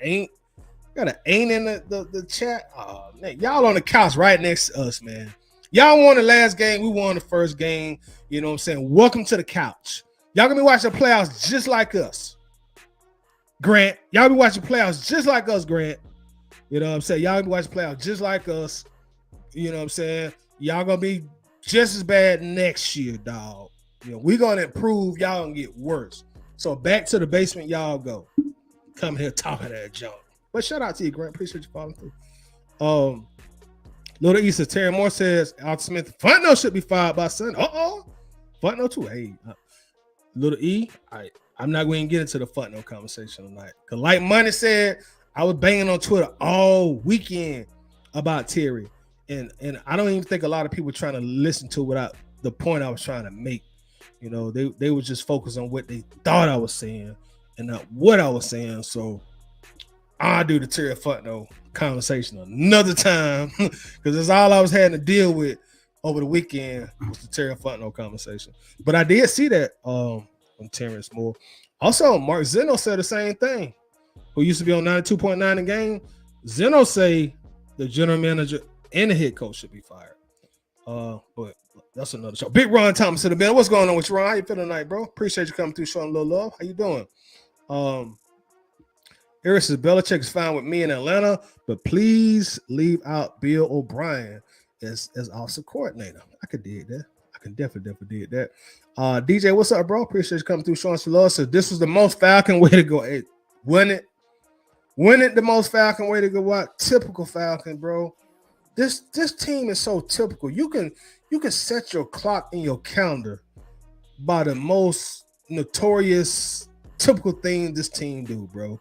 Got an ain't in the chat. Oh man, y'all on the couch right next to us, man. Y'all won the last game, we won the first game. You know what I'm saying? Welcome to the couch. Y'all gonna be watching the playoffs just like us. Grant, y'all be watching playoffs just like us, Grant. You know what I'm saying? Y'all be watching playoffs just like us. You know what I'm saying? Y'all gonna be just as bad next year, dog. You know, we're gonna improve, y'all gonna get worse. So back to the basement, y'all go. Come here talking that junk. But shout out to you, Grant. Appreciate you following through. Little Easter Terry Moore says Arthur Smith Fontenot should be fired by Sunday. Fontenot too. Hey, Little E, I'm not going to get into the Fontenot conversation tonight. Because like Money said, I was banging on Twitter all weekend about Terry. And I don't even think a lot of people trying to listen to without the point I was trying to make. You know, they were just focused on what they thought I was saying and not what I was saying. So I'll do the Terry Fontenot conversation another time because that's all I was having to deal with over the weekend was the Terry Fontenot conversation. But I did see that on Terrence Moore. Also, Mark Zeno said the same thing, who used to be on 92.9 a game. Zeno say the general manager and the head coach should be fired. But that's another show. Big Ron Thomas in the band. What's going on with you, Ron? How you feeling tonight, bro? Appreciate you coming through, showing a little love. How you doing? Eric says Belichick is fine with me in Atlanta, but please leave out Bill O'Brien as offensive coordinator. I could dig that. I can definitely dig that. DJ, what's up, bro? Appreciate you coming through, showing some love. So this was the most Falcon way to go. Hey, wasn't it the most Falcon way to go? What typical Falcon, bro? This team is so typical. You can set your clock in your calendar by the most notorious typical thing this team do, bro.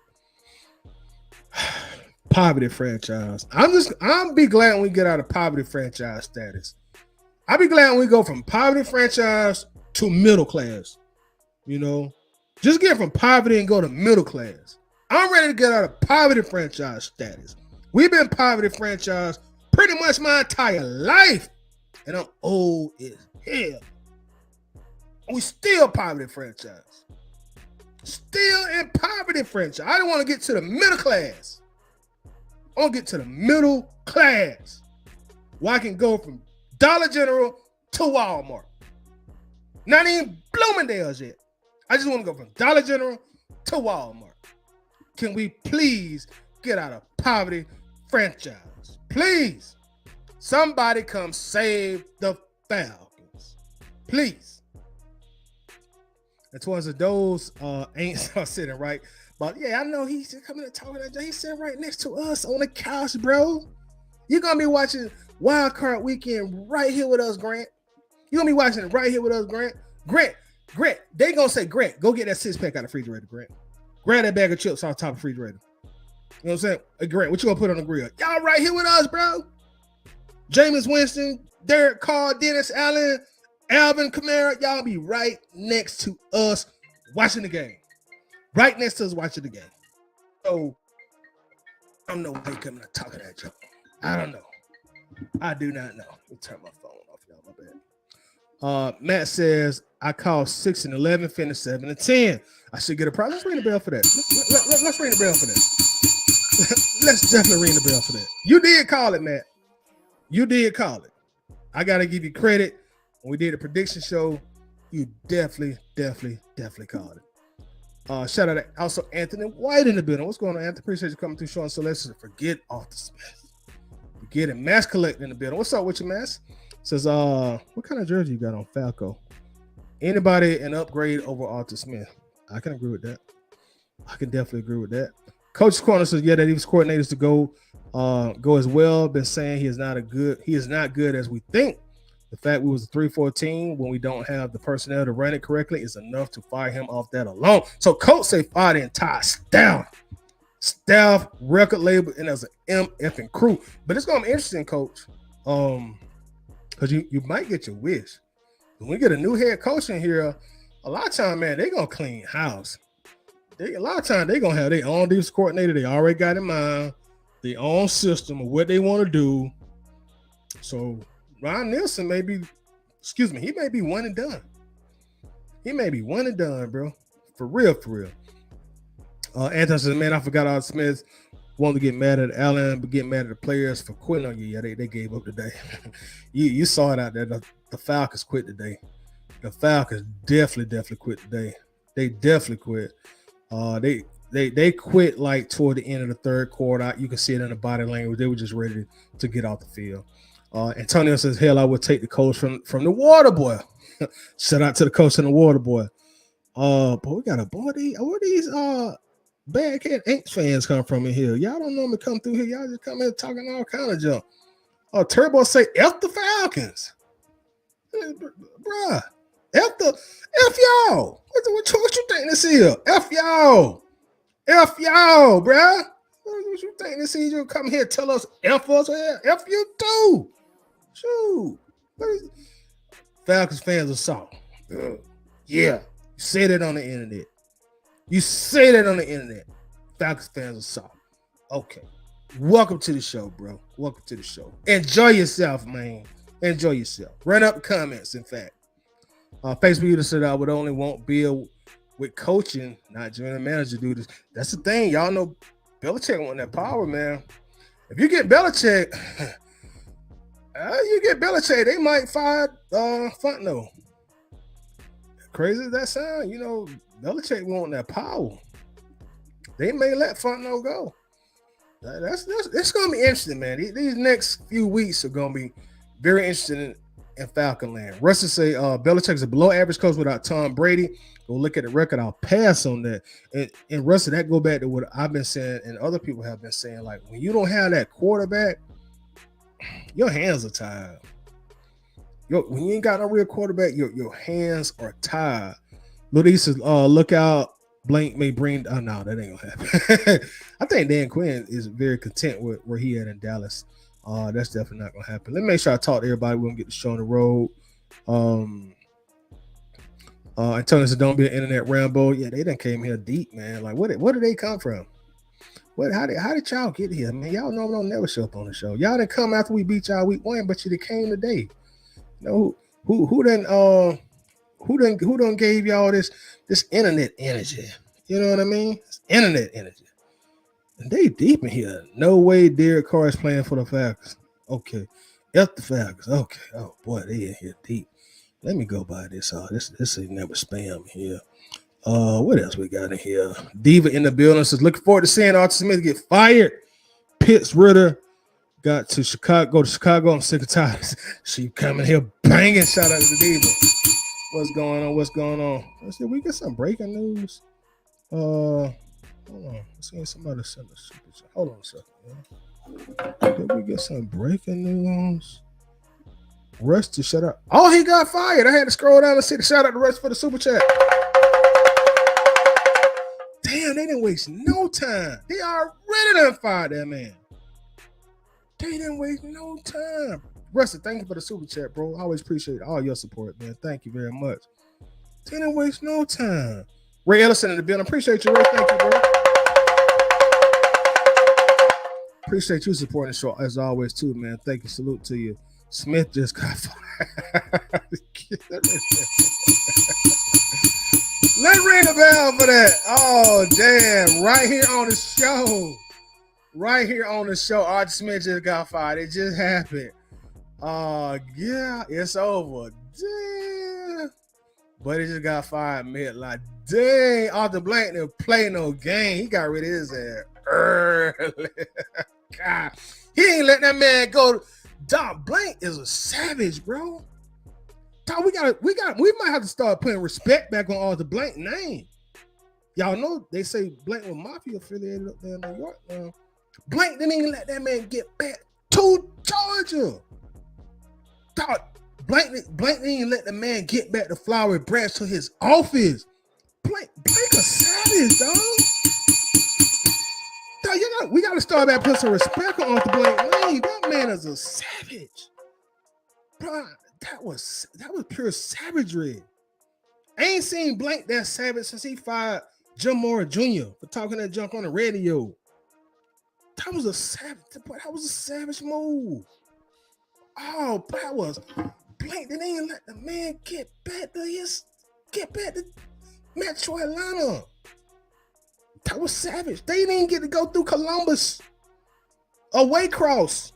Poverty franchise. I'm be glad when we get out of poverty franchise status. I'll be glad when we go from poverty franchise to middle class. You know, just get from poverty and go to middle class. I'm ready to get out of poverty franchise status. We've been poverty franchise pretty much my entire life, and I'm old as hell. We still poverty franchise. Still in poverty franchise. I don't want to get to the middle class. I want to get to the middle class where I can go from Dollar General to Walmart. Not even Bloomingdale's yet. I just want to go from Dollar General to Walmart. Can we please get out of poverty franchise? Please. Somebody come save the Falcons. Please. That's one of those ain't sitting right. But yeah, I know he's coming and talking. He's sitting right next to us on the couch, bro. You're going to be watching Wild Card Weekend right here with us, Grant. You're going to be watching it right here with us, Grant. Grant, they going to say, Grant, go get that six-pack out of the refrigerator, Grant. Grab that bag of chips off the top of the refrigerator. You know what I'm saying? Hey, Grant, what you going to put on the grill? Y'all right here with us, bro. Jameis Winston, Derek Carr, Dennis Allen, Alvin Kamara, y'all be right next to us watching the game. Right next to us watching the game. So, I don't know why they coming to talk that joke. I don't know. I do not know. Let me turn my phone off, y'all. My bad. Matt says, I call 6 and 11, finish 7 and 10. I should get a prize. Let's ring the bell for that. Let's ring the bell for that. Let's definitely ring the bell for that. You did call it, Matt. You did call it. I got to give you credit. When we did a prediction show, you definitely called it. Shout out to also Anthony White in the building. What's going on, Anthony? Appreciate you coming through, showing. So let's forget Arthur Smith. Forget it. Mass collecting in the building. What's up with you, Mass? Says, what kind of jersey you got on Falco? Anybody an upgrade over Arthur Smith? I can agree with that. I can definitely agree with that. Coach's Corner says, yeah, that he was coordinators to go as well. Been saying he is not good as we think. The fact we was a 3-4 team when we don't have the personnel to run it correctly is enough to fire him off that alone. So coach say fire the entire staff, record label, and as an MF crew. But it's gonna be interesting, coach. Because you might get your wish. When we get a new head coach in here, a lot of time, man, they're gonna clean house. A lot of time they're gonna have their own defense coordinator. They already got in mind their own system of what they want to do. So Ron Nielsen he may be one and done. He may be one and done, bro. For real. Anton says, man, I forgot all Smith wanted to get mad at Allen, but get mad at the players for quitting on you. Yeah, they gave up today. you saw it out there. The Falcons quit today. The Falcons definitely quit today. They definitely quit. They quit like toward the end of the third quarter. You can see it in the body language. They were just ready to get off the field. Antonio says, hell, I would take the coach from the water boy. Shout out to the coach and the water boy. But we got a boy. Where these bad cat Aints fans come from in here? Y'all don't normally come through here. Y'all just come in talking all kind of junk. Turbo say F the Falcons. Bruh. F y'all. What you think this is? F y'all, bruh. What you think this is? You come here and tell us F us? F you too. Shoot. Falcons fans are soft. Yeah. You say that on the internet. Falcons fans are soft. Okay. Welcome to the show, bro. Welcome to the show. Enjoy yourself, man. Enjoy yourself. Run up the comments, in fact. Facebook user said I would only want Bill with coaching, not general manager do this. That's the thing. Y'all know Belichick want that power, man. If you get Belichick, they might fire Fontenot. Crazy as that sound, Belichick want that power. They may let Fontenot go. It's gonna be interesting, man. These next few weeks are gonna be very interesting in Falcon land. Russell say Belichick's a below average coach without Tom Brady. Go look at the record. I'll pass on that. And Russell, that go back to what I've been saying and other people have been saying. Like when you don't have that quarterback, your hands are tied. When you ain't got no real quarterback, your hands are tied. Luis says, look out. Blank may bring. Oh no, that ain't gonna happen. I think Dan Quinn is very content with where he at in Dallas. That's definitely not gonna happen. Let me make sure I talk to everybody. We're gonna get the show on the road. Antonio said, "Don't be an internet Rambo." Yeah, they done came here deep, man. Like, where did they come from? How did y'all get here, man? Y'all know we don't never show up on the show. Y'all didn't come after we beat y'all week 1, but you came today. Who done gave y'all this internet energy? You know what I mean? It's internet energy. And they deep in here. No way Derek Carr is playing for the Falcons. Okay. F the Falcons. Okay. Oh boy, they in here deep. Let me go by this. This ain't never spam here. What else we got in here? Diva in the building says, looking forward to seeing Arthur Smith get fired. Pitts Ritter go to Chicago. I'm sick of tired. She coming here banging. Shout out to the Diva. What's going on? Let's see, we get some breaking news. Hold on. I'm seeing somebody send a super chat. Hold on a second. Did we get some breaking news? Russ to shut up. Oh, he got fired. I had to scroll down and see the shout out to Russ for the super chat. Damn, they didn't waste no time. They already done fired that man. They didn't waste no time. Russ, thank you for the super chat, bro. I always appreciate all your support, man. Thank you very much. They didn't waste no time. Ray Ellison in the building. Appreciate you, Ray. Thank you, bro. Appreciate you supporting the show as always, too, man. Thank you. Salute to you. Smith just got fired. Let's ring the bell for that. Oh, damn. Right here on the show, Archie Smith just got fired. It just happened. Yeah, it's over. Damn. But he just got fired mid. Like, dang, Arthur Blank didn't play no game. He got rid of his ass early. God, he ain't let that man go. Dog, Blank is a savage, bro. Dog, we might have to start putting respect back on Arthur Blank name. Y'all know they say Blank was mafia affiliated up there in New York now. Blank didn't even let that man get back to Georgia. Dog, Blank didn't let the man get back the flowery branch to his office. Blank a savage, dog. We gotta start back putting some respect on the Blank name. That man is a savage. Bro, that was pure savagery. I ain't seen Blank that savage since he fired Jim Mora Jr. for talking that junk on the radio. That was a savage move. Oh, that was Blank. They didn't let the man get back to Metro Atlanta. That was savage. They didn't get to go through Columbus or Waycross.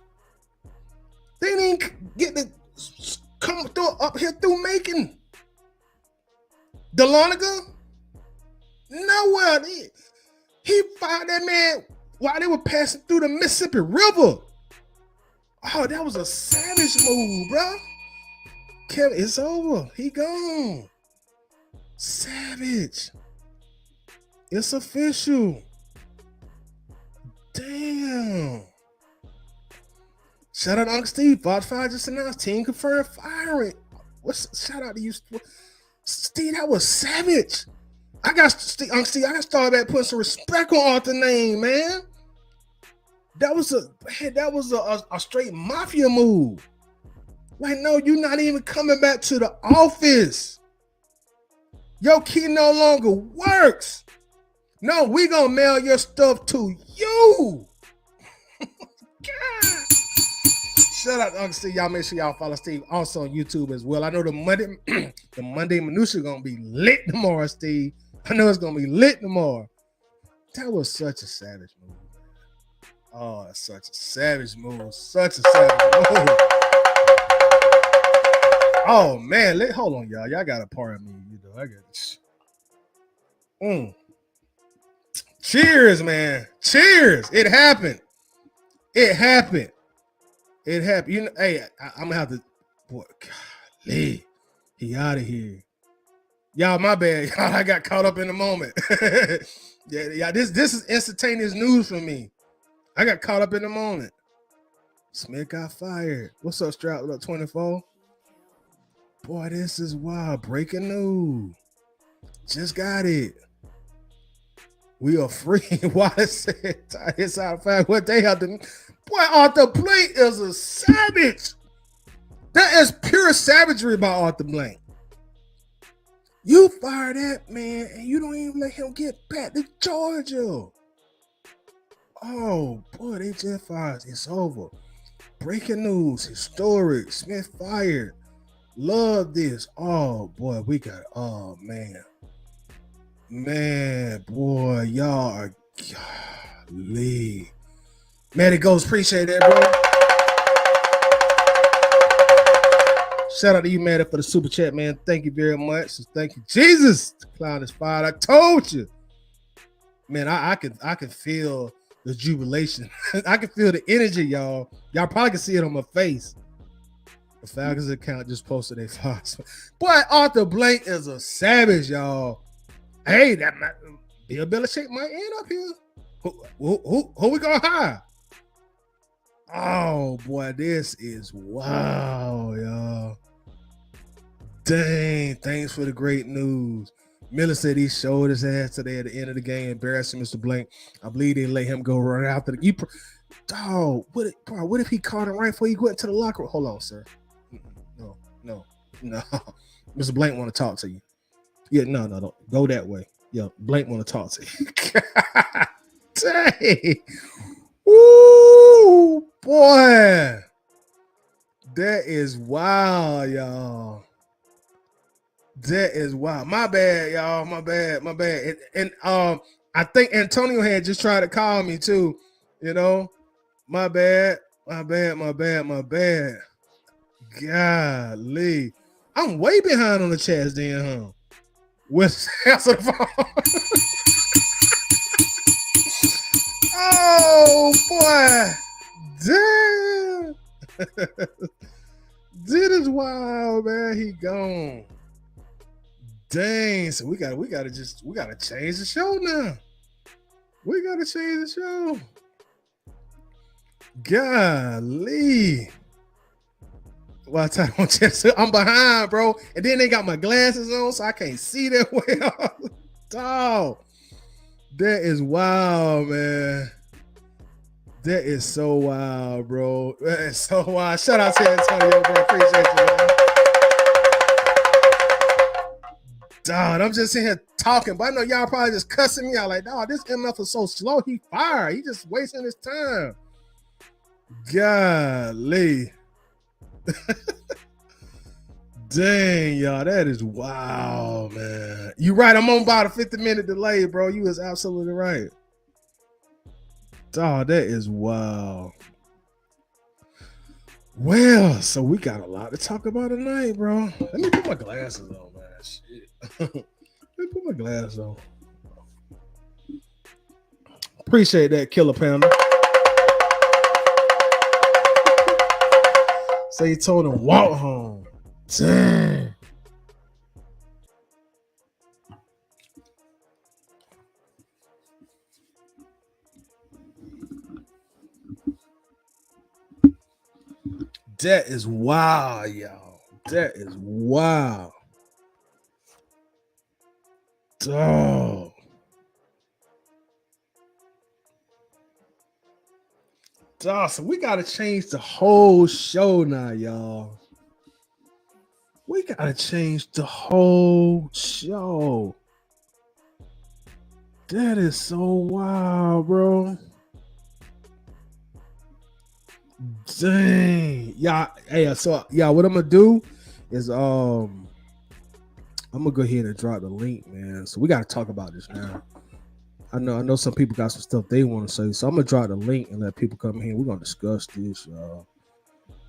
They didn't get to come through up here through Macon. Dahlonega? Nowhere. He fired that man while they were passing through the Mississippi River. Oh, that was a savage move, bro. Kevin, it's over. He gone. Savage. It's official. Damn. Shout out to Uncle Steve. Fox 5 just announced team confirmed firing. Shout out to you, Steve. That was savage. Uncle Steve, I got to start back putting some respect on Arthur's name, man. That was a straight mafia move. Like, no, you're not even coming back to the office. Your key no longer works. No, we gonna mail your stuff to you. God. Shout out to Uncle Steve. Y'all make sure y'all follow Steve also on YouTube as well. I know the Monday minutia gonna be lit tomorrow, Steve. I know it's gonna be lit tomorrow. That was such a savage move. Oh, such a savage move. Such a savage move. Oh man, hold on, y'all. Y'all got a part of me, I got this. Cheers, man. Cheers. It happened. You know, hey, I'm gonna have to. Boy, golly, he out of here. Y'all, my bad. Y'all, I got caught up in the moment. yeah. This is instantaneous news for me. I got caught up in the moment. Smith got fired. What's up, Stroud? What up, 24? Boy, this is wild. Breaking news. Just got it. We are free. Wallace said, it's out of fact what they have to. Boy, Arthur Blank is a savage. That is pure savagery by Arthur Blank. You fire that man and you don't even let him get back to Georgia. Oh, boy, they just fired. It's over. Breaking news. Historic. Smith fired. Love this. Oh, boy, we got, oh, man. Man, boy, y'all are, golly. Man, it goes. Appreciate that, bro. Shout out to you, man, for the super chat, man. Thank you very much. Thank you, Jesus. The clown is fired. I told you, man. I can feel the jubilation. I can feel the energy, y'all. Y'all probably can see it on my face. The Falcons account just posted a Fox. Boy, Arthur Blank is a savage, y'all. Hey, Bill Belichick might end up here. Who we gonna hire? Oh boy, this is wow, y'all. Dang, thanks for the great news. Miller said he showed his ass today at the end of the game, embarrassing Mr. Blank. I believe they let him go right after the. Dog, what if he caught him right before he went to the locker room? Hold on, sir. No. Mr. Blank want to talk to you. Yeah, no, don't go that way. Yo, Blank want to talk to you. Dang. Ooh, boy. That is wild, y'all. That is wild. My bad, y'all. My bad. And I think Antonio had just tried to call me too. You know, my bad. Golly. I'm way behind on the chats then, huh? What's answer the phone? Oh boy. Damn. This is wild, man. He gone. Dang. So we gotta change the show now. We gotta change the show. Golly. Well, I'm behind, bro. And then they got my glasses on, so I can't see that well. Dog. That is wild, man. That is so wild, bro. That is so wild. Shout out to Antonio, bro. Appreciate you, man. Dog, I'm just sitting here talking, but I know y'all probably just cussing me out like, dog, this MF is so slow. He fired. He just wasting his time. Golly. Dang, y'all, that is wow, man. You right, I'm on about a 50-minute delay, bro. You was absolutely right. Dog, that is wow. Well, so we got a lot to talk about tonight, bro. Let me put my glasses on, man. Shit. Let me put my glasses on. Appreciate that, Killer Panda. So you told him walk home. Dang. That is wild, y'all. That is wild. Dog. Dog, so we gotta change the whole show now, y'all. We gotta change the whole show. That is so wild, bro. Dang. Yeah, hey, so yeah, what I'm gonna do is I'm gonna go ahead and drop the link, man. So we gotta talk about this now. I know some people got some stuff they want to say, so I'm gonna drop the link and let people come in here. We're gonna discuss this, y'all.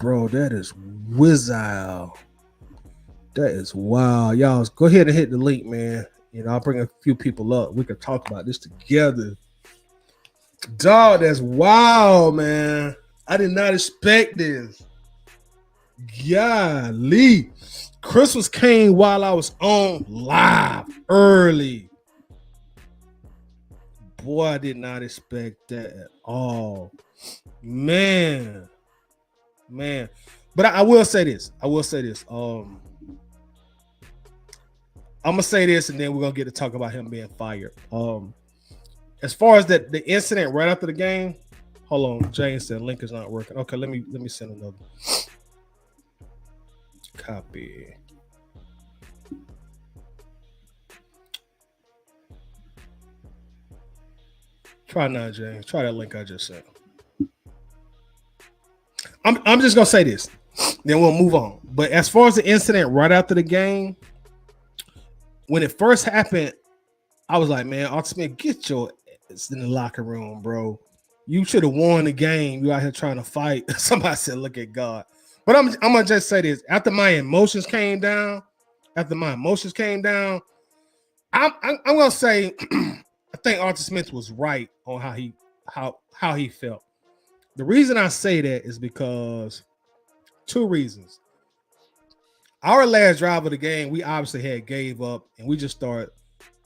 Bro, that is wild. That is wild. Y'all go ahead and hit the link, man. You know, I'll bring a few people up. We can talk about this together. Dog, that's wild, man. I did not expect this. Golly. Christmas came while I was on live early. Boy, I did not expect that at all. Man. But I will say this. I'm going to say this, and then we're going to get to talk about him being fired. As far as the incident right after the game, hold on. Jane said link is not working. Okay, let me send another. Copy. Try now, Jane. Try that link I just sent. I'm just gonna say this, then we'll move on. But as far as the incident right after the game, when it first happened, I was like, man, Arthur Smith, get your ass in the locker room, bro. You should have won the game. You out here trying to fight. Somebody said, look at God. But I'm gonna just say this. After my emotions came down, I'm gonna say I think Arthur Smith was right on how he felt. The reason I say that is because two reasons. Our last drive of the game, we obviously had gave up and we just started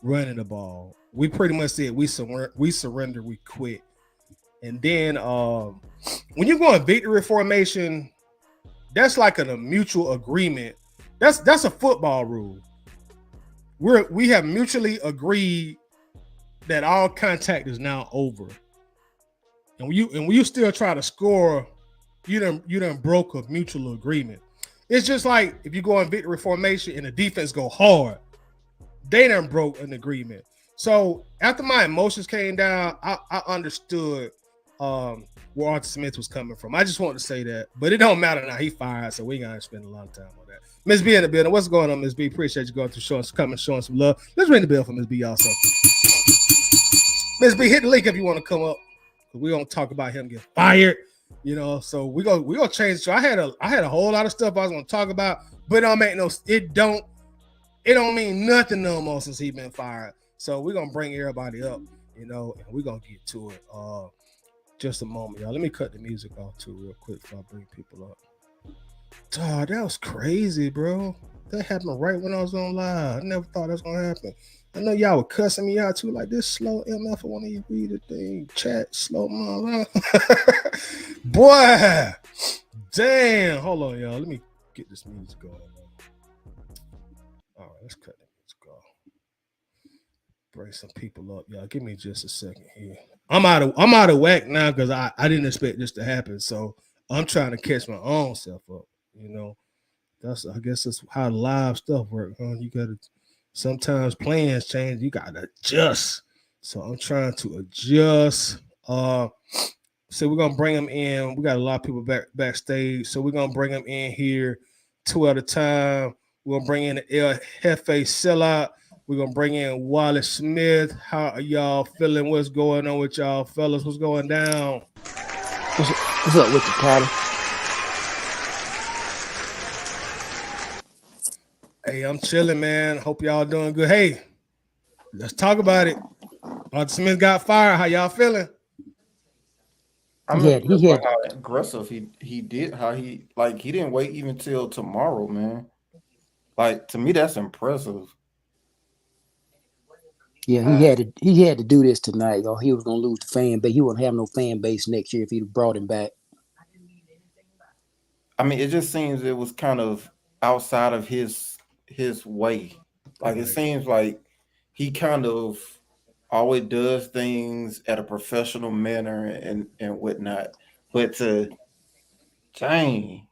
running the ball. We pretty much said we surrender, we quit. And then when you go in victory formation, that's like a mutual agreement. That's a football rule. We have mutually agreed that all contact is now over. And when you still try to score, you done broke a mutual agreement. It's just like if you go in victory formation and the defense go hard, they done broke an agreement. So after my emotions came down, I understood where Arthur Smith was coming from. I just wanted to say that, but it don't matter now. He fired, so we ain't gotta spend a lot of time on that. Miss B in the building. What's going on, Miss B? Appreciate you going through showing some love. Let's ring the bell for Miss B also. Miss B, hit the link if you want to come up. We're gonna talk about him getting fired. You know, so we're gonna change the show. I had a whole lot of stuff I was gonna talk about, but it don't mean nothing no more since he's been fired. So we're gonna bring everybody up, you know, and we're gonna get to it. Just a moment, y'all. Let me cut the music off too real quick before I bring people up. Dog, that was crazy, bro. That happened right when I was on live. I never thought that was gonna happen. I know y'all were cussing me out too, like this slow MF. I want to read the thing, chat slow, mom. Boy, damn. Hold on, y'all. Let me get this music going. All right, let's cut the music off. Bring some people up, y'all. Give me just a second here. I'm out of whack now because I didn't expect this to happen. So I'm trying to catch my own self up. You know, I guess that's how live stuff works. Huh? You gotta sometimes plans change. You gotta adjust. So I'm trying to adjust. So we're gonna bring them in. We got a lot of people backstage. So we're gonna bring them in here 2 at a time. We're gonna bring in the El Jefe Sellout. We're gonna bring in Wallace Smith. How are y'all feeling? What's going on with y'all fellas? What's going down? What's up with the party? Hey, I'm chilling, man. Hope y'all doing good. Hey, let's talk about it. Wallace Smith got fired. How y'all feeling? I'm impressed by how aggressive he did. How he didn't wait even till tomorrow, man. Like, to me, that's impressive. Yeah, he had to do this tonight, or he was gonna lose the fan base. He wouldn't have no fan base next year if he'd brought him back. I mean, it just seems it was kind of outside of his way. Like, it seems like he kind of always does things at a professional manner and whatnot. But dang.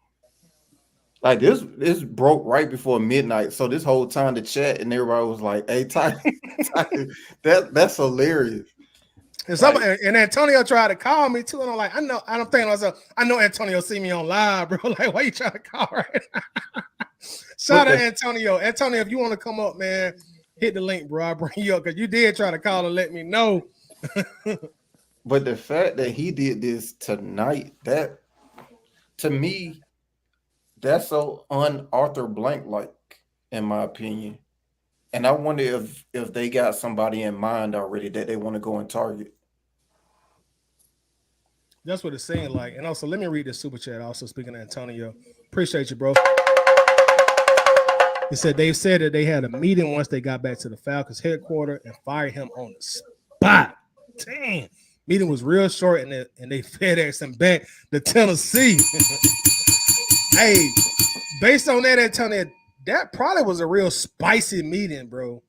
Like, this broke right before midnight. So this whole time the chat and everybody was like, "Hey, Ty, that's hilarious." And Antonio tried to call me too, and I'm like, I don't think myself. I know Antonio see me on live, bro. Like, why you trying to call right now? Shout out Antonio. Antonio, if you want to come up, man, hit the link, bro. I'll bring you up because you did try to call and let me know. But the fact that he did this tonight, that to me, that's so un-Arthur Blank-like, in my opinion. And I wonder if they got somebody in mind already that they want to go and target. That's what it's saying like. And also, let me read this super chat. Also, speaking of Antonio, appreciate you, bro. He said they said that they had a meeting once they got back to the Falcons headquarters and fired him on the spot. Damn. Meeting was real short, and they FedExed him back to Tennessee. Hey, based on that, Antonio, that probably was a real spicy meeting, bro.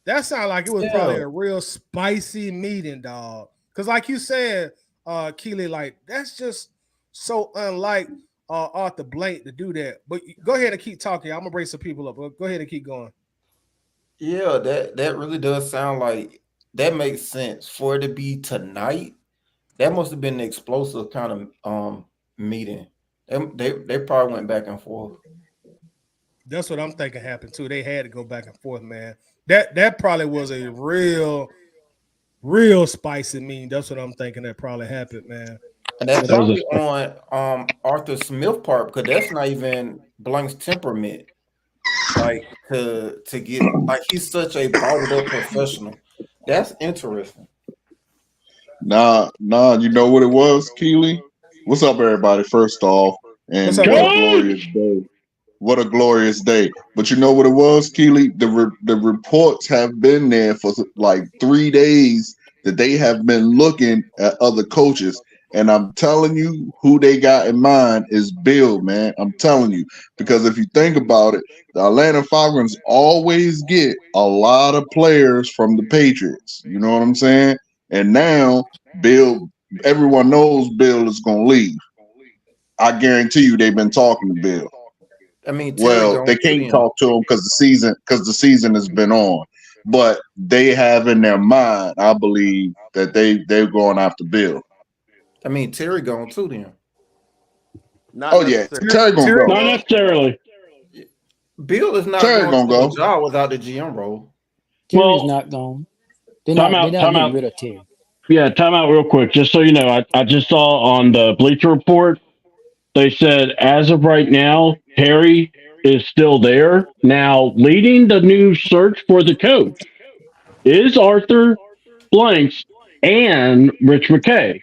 That sounded like it was probably a real spicy meeting, dog. Because like you said, Keely, like that's just so unlike Arthur Blank to do that. But go ahead and keep talking. I'm gonna bring some people up. Go ahead and keep going. Yeah, that really does sound like that makes sense for it to be tonight. That must have been an explosive kind of meeting. They probably went back and forth. That's what I'm thinking happened too. They had to go back and forth, man. That probably was a real spicy mean. That's what I'm thinking that probably happened, man. And that's probably on Arthur Smith part, because that's not even Blank's temperament. Like to get like he's such a bottled up professional. That's interesting. Nah, you know what it was, Keely? What's up, everybody? First off, and what a glorious day. What a glorious day. But you know what it was, Keely? The reports have been there for like 3 days that they have been looking at other coaches. And I'm telling you, who they got in mind is Bill, man. I'm telling you. Because if you think about it, the Atlanta Falcons always get a lot of players from the Patriots. You know what I'm saying? And now, Bill, everyone knows Bill is going to leave. I guarantee you they've been talking to Bill. I mean, well, they can't talk to him because the season has been on, but they have in their mind, I believe, that they're going after Bill. I mean, Terry going too then. Terry gonna go. Not necessarily. Bill is not going to go a job without the GM role. Terry's not going. They're not getting rid of Terry. Yeah, time out real quick. Just so you know, I just saw on the Bleacher Report, they said as of right now, Terry is still there. Now, leading the new search for the coach is Arthur Blanks and Rich McKay.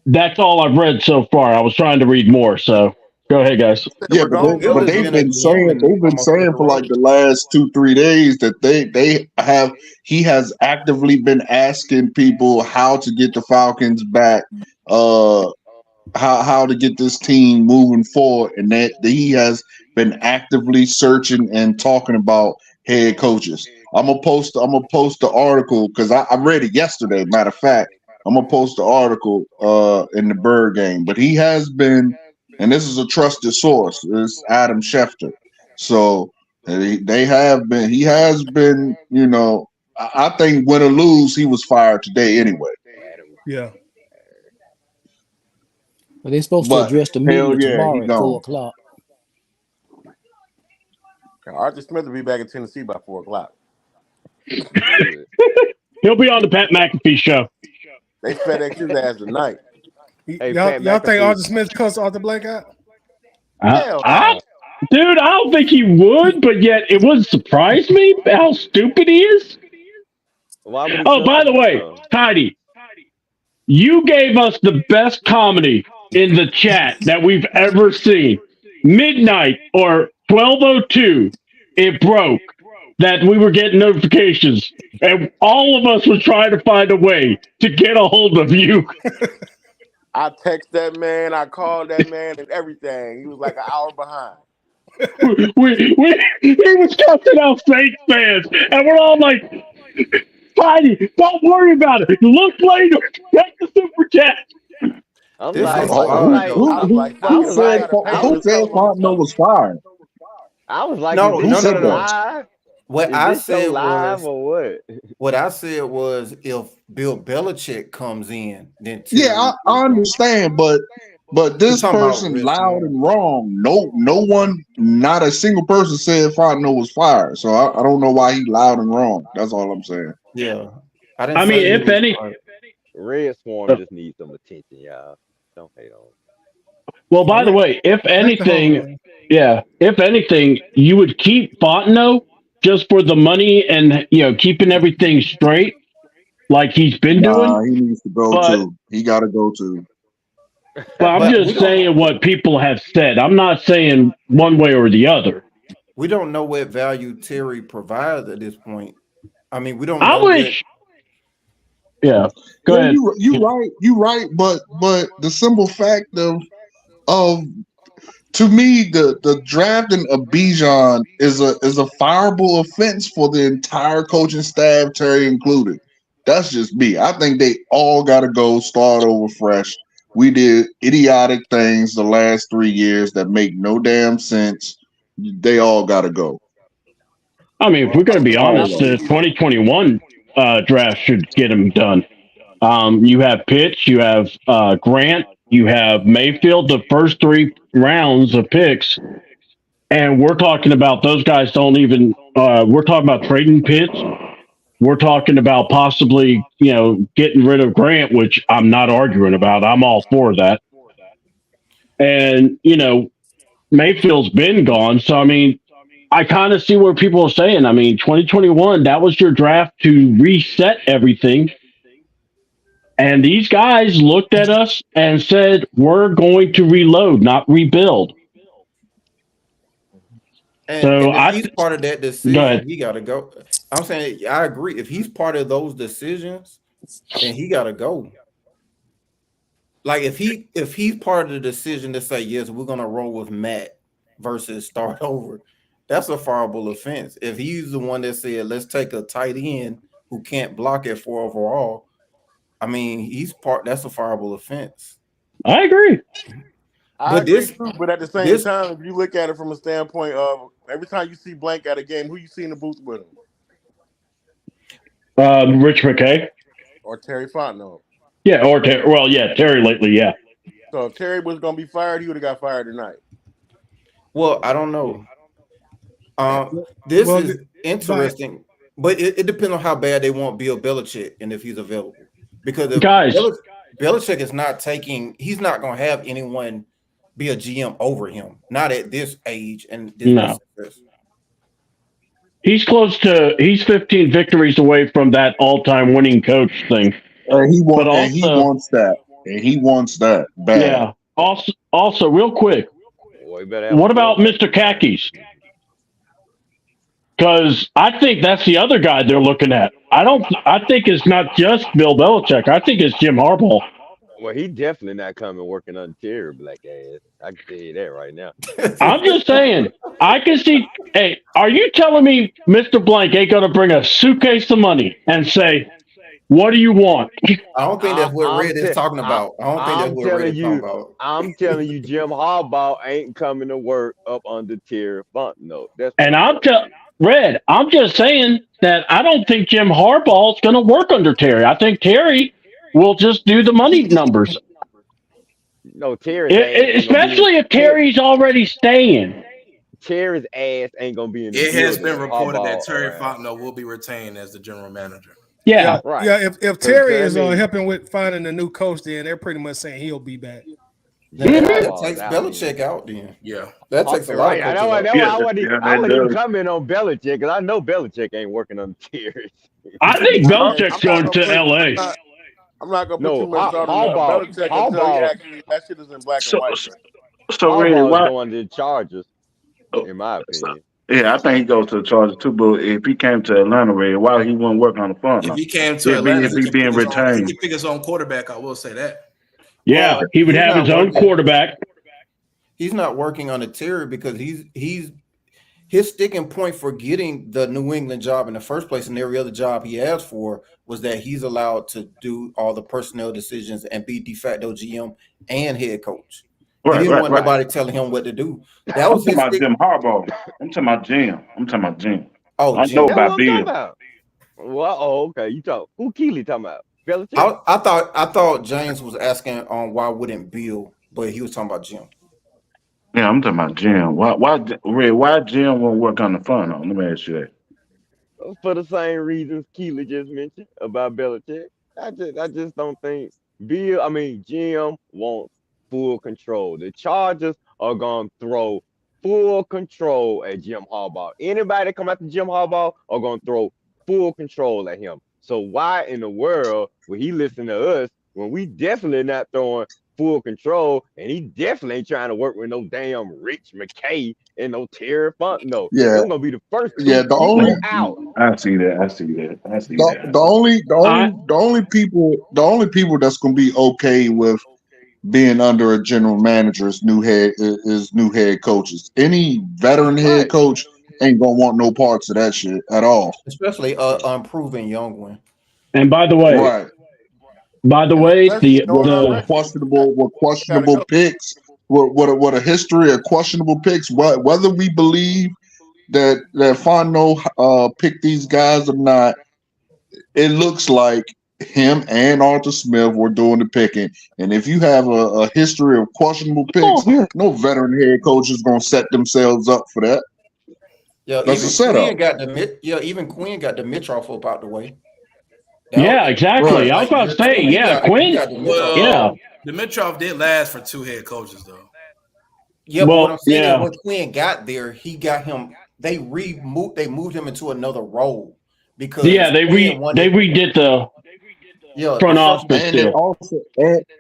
That's all I've read so far. I was trying to read more, so go ahead, guys. Yeah, but they've been saying for like the last 2-3 days that he has actively been asking people how to get the Falcons back how to get this team moving forward, and that he has been actively searching and talking about head coaches. I'm gonna post the article because I read it yesterday. Matter of fact, I'm gonna post the article in the Bird game. But he has been, and this is a trusted source. It's Adam Schefter. So they have been. He has been. You know, I think win or lose, he was fired today anyway. Yeah. But they're supposed to But address the hell media yeah, he tomorrow at 4 gone. o'clock. Arthur Smith will be back in Tennessee by 4 o'clock. He'll be on the Pat McAfee show. They FedEx his ass tonight. y'all Hey, Pat think McAfee. Arthur Smith cussed Arthur Blank out? Hell Dude, I don't think he would, but yet it would surprise me how stupid he is. Why would he Oh, cuss by the him way, out? Tidy, you gave us the best comedy in the chat that we've ever seen. Midnight or 12:02, it broke that we were getting notifications, and all of us were trying to find a way to get a hold of you. I text that man, I called that man, and everything. He was like an hour behind. He was cussing out Saints fans, and we're all like, Tidy, don't worry about it. Look later. Check the super chat. I'm This like, is I'm hard, like, though. I was like, I Who was said like, who said Fontenot was fired? I was like, No, is this no, show no. live? What Is I this show said live was, or what? what I said was, if Bill Belichick comes in, then Yeah, I understand, but this talking about person risk, loud man. and wrong. No one, not a single person said Fontenot was fired. So I don't know why he loud and wrong. That's all I'm saying. Yeah, I didn't. I mean, say he if was any, fired. Red Swarm just needs some attention, y'all. Don't hate on him. well, by the way, if anything, yeah, if anything, you would keep Fontenot just for the money and, keeping everything straight like he's been Nah, doing. he needs to go But- too. He got to go too. But I'm But we just don't- saying what people have said. I'm not saying one way or the other. We don't know what value Terry provides at this point. I mean, we don't I know wish. Yeah, go Yeah, ahead. You right. But the simple fact of to me, the drafting of Bijan is a fireable offense for the entire coaching staff, Terry included. That's just me. I think they all got to go start over fresh. We did idiotic things the last 3 years that make no damn sense. They all got to go. I mean, if we're going to be honest, the 2021 draft should get him done. You have Pitts, you have Grant, you have Mayfield, the first 3 rounds of picks. And we're talking about those guys don't even, we're talking about trading Pitts. We're talking about possibly, getting rid of Grant, which I'm not arguing about. I'm all for that. And, Mayfield's been gone. So, I mean, I kind of see what people are saying. I mean, 2021, that was your draft to reset everything. And these guys looked at us and said, we're going to reload, not rebuild. And if he's part of that Go decision, ahead. he got to go. I'm saying, I agree. If he's part of those decisions, then he got to go. Like if he's part of the decision to say, yes, we're going to roll with Matt versus start over, that's a fireable offense. If he's the one that said, let's take a tight end who can't block at 4 overall, I mean, that's a fireable offense. I agree. I agree too, but at the same time, if you look at it from a standpoint of every time you see Blank at a game, who you see in the booth with him? Rich McKay. Or Terry Fontenot. Yeah, Terry lately, yeah. So if Terry was going to be fired, he would have got fired tonight. Well, I don't know. This is interesting, but it depends on how bad they want Bill Belichick and if he's available. Because if Belichick is not he's not going to have anyone be a GM over him, not at this age and this success. He's 15 victories away from that all-time winning coach thing. He wants that. And he wants that bad. Yeah. Also, real quick, what about Mr. Khakis? Because I think that's the other guy they're looking at. I think it's not just Bill Belichick. I think it's Jim Harbaugh. Well, he definitely not coming working on Terry Black ass. I can tell you that right now. I'm just saying. I can see. Hey, are you telling me Mr. Blank ain't gonna bring a suitcase of money and say, "What do you want?" I don't think that's what I'm Red is talking about. I don't think that's I'm what Red telling is talking you, about. I'm telling you, Jim Harbaugh ain't coming to work up under Terry Funk. No, that's what And I'm I'm telling you. Red. I'm just saying that I don't think Jim Harbaugh's gonna work under Terry. I think Terry will just do the money numbers, No, Terry's ass ain't gonna be in especially if Terry's already staying. Terry's ass ain't gonna be in the It has building been with reported that Harbaugh Terry around. Fontenot will be retained as the general manager. Yeah, Right. If Because Terry I is mean, helping with finding a new coach, then they're pretty much saying he'll be back. Now Jim that Harbaugh's takes out then. Belichick out. Then Yeah. that takes a lot Right. of That's coaches why, out. that's why I that wouldn't even does. come in on Belichick because I know Belichick ain't working on Terry. I think Hey, Belichick's going to L.A. I'm not gonna put No, too much thought into Belichick until he actually that shit is in black and So, white, bro. so really, Harbaugh is why? going to the Chargers, So, in my opinion. yeah, I think he goes to the Chargers too. But if he came to Atlanta, Red, why he wouldn't work on the front? If he came to If Atlanta, he being he retained, can pick his own quarterback. I will say that. Yeah, Well, he would he's have not his own working. quarterback. He's not working on a Terry because he's his sticking point for getting the New England job in the first place and every other job he asked for was that he's allowed to do all the personnel decisions and be de facto GM and head coach. He didn't want nobody telling him what to do. That I'm was talking his about stick. Jim Harbaugh. I'm talking about Jim. Oh, I know Jim. That's what about I'm talking Bill. about. Well, okay. You talk. Who Keely talking about? Belichick? I thought James was asking on why wouldn't Bill, but he was talking about Jim. Yeah, I'm talking about Jim. Why Jim won't work on the front? Let me ask you that. For the same reasons Keely just mentioned about Belichick. I just don't think Jim wants full control. The Chargers are gonna throw full control at Jim Harbaugh. Anybody that come after Jim Harbaugh are gonna throw full control at him. So why in the world would he listen to us when we definitely not throwing full control and he definitely ain't trying to work with no damn Rich McKay and no Terry Fontenot. Yeah, Them gonna be the first yeah. two The only people out. I see that. I The only people that's gonna be okay with being under a general manager's new head coaches. Any veteran head Right. coach ain't gonna want no parts of that shit at all. Especially unproven young one. and by the way, Right. And especially knowing our the record. With Gotta questionable go. picks, what a history of questionable picks. Whether we believe that Fondo picked these guys or not, it looks like him and Arthur Smith were doing the picking. And if you have a history of questionable picks, no veteran head coach is going to set themselves up for that. Yeah, That's a setup. Even Quinn got the Mitroff up out the way. yeah, exactly. Right. I was about to say, He yeah, got Quinn. the Mitroff. Yeah, Well, Dimitrov did last for 2 head coaches though. Yeah, but what I'm well, saying is yeah, when Quinn got there, he got him. They moved him into another role because yeah. They Quinn wanted. redid the The front first office And it deal. also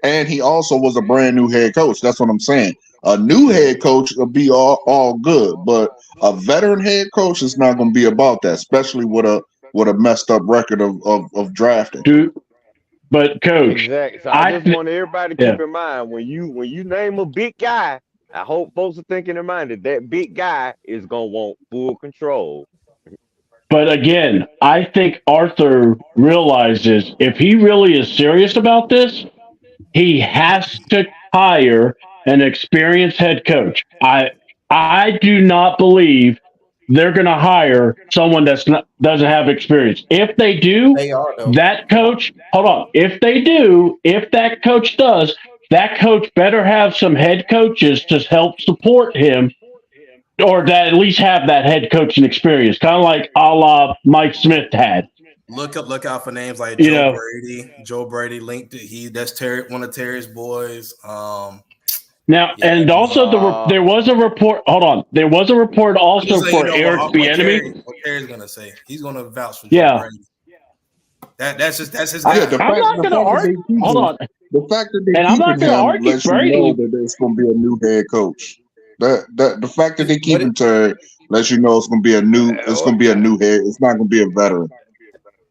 and he also was a brand new head coach. That's what I'm saying. A new head coach will be all good, but a veteran head coach is not going to be about that, especially with a messed up record of drafting. Dude, but coach, Exactly. So I I just th- want everybody to yeah. keep in mind when you name a big guy, I hope folks are thinking in mind that that big guy is gonna want full control. But again, I think Arthur realizes if he really is serious about this, he has to hire an experienced head coach. I do not believe they're going to hire someone doesn't have experience. If they do, they are though. that coach, hold on. If that coach does, that coach better have some head coaches to help support him or that at least have that head coaching experience, kind of like a la Mike Smith had. Look out for names like You Joe know, Brady. Joe Brady linked it. That's Terry, one of Terry's boys. now, Yeah, and also there was a report. Hold on, there was a report I'm just also letting you for know Eric Bieniemy. what Terry's gonna say. He's gonna vouch for Joe Yeah, Brady. That's his Yeah, guy. I'm not the going to fact that argue. they keep Hold him, on, the fact that they and I'm not keeping going to him argue lets you know Brady. that there's going to be a new head coach. That the fact that they keep But him Terry lets you know it's going to be a new head. It's not going to be a veteran.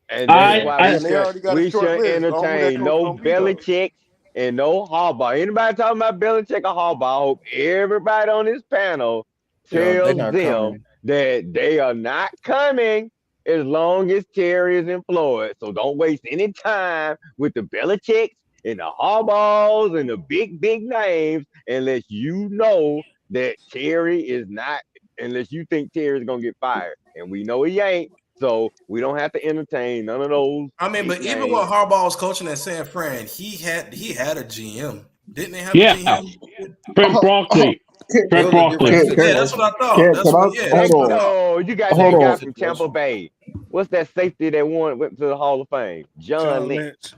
And that's I, why I And they already got a we short shouldn't list on who that entertain coach no gonna be though. Belichick and no Harbaugh. Anybody talking about Belichick or Harbaugh? I hope everybody on this panel Yeah, they tells not them coming. that they are not coming as long as Terry is employed. So don't waste any time with the Belichicks and the Harbaughs and the big names unless you know that Terry is not, unless you think Terry is going to get fired. And we know he ain't. So we don't have to entertain none of those. I mean, but even when names. Harbaugh was coaching at San Fran, he had a GM. Didn't they have a Yeah. GM? Trent Broccoli. It Trent was a Broccoli. different Yeah, that's situation. what I thought. Can That's I what. Yeah, hold that's what I on? thought. No, you got Hold that guy on. from Tampa Bay. What's that safety that went to the Hall of Fame? John Lynch.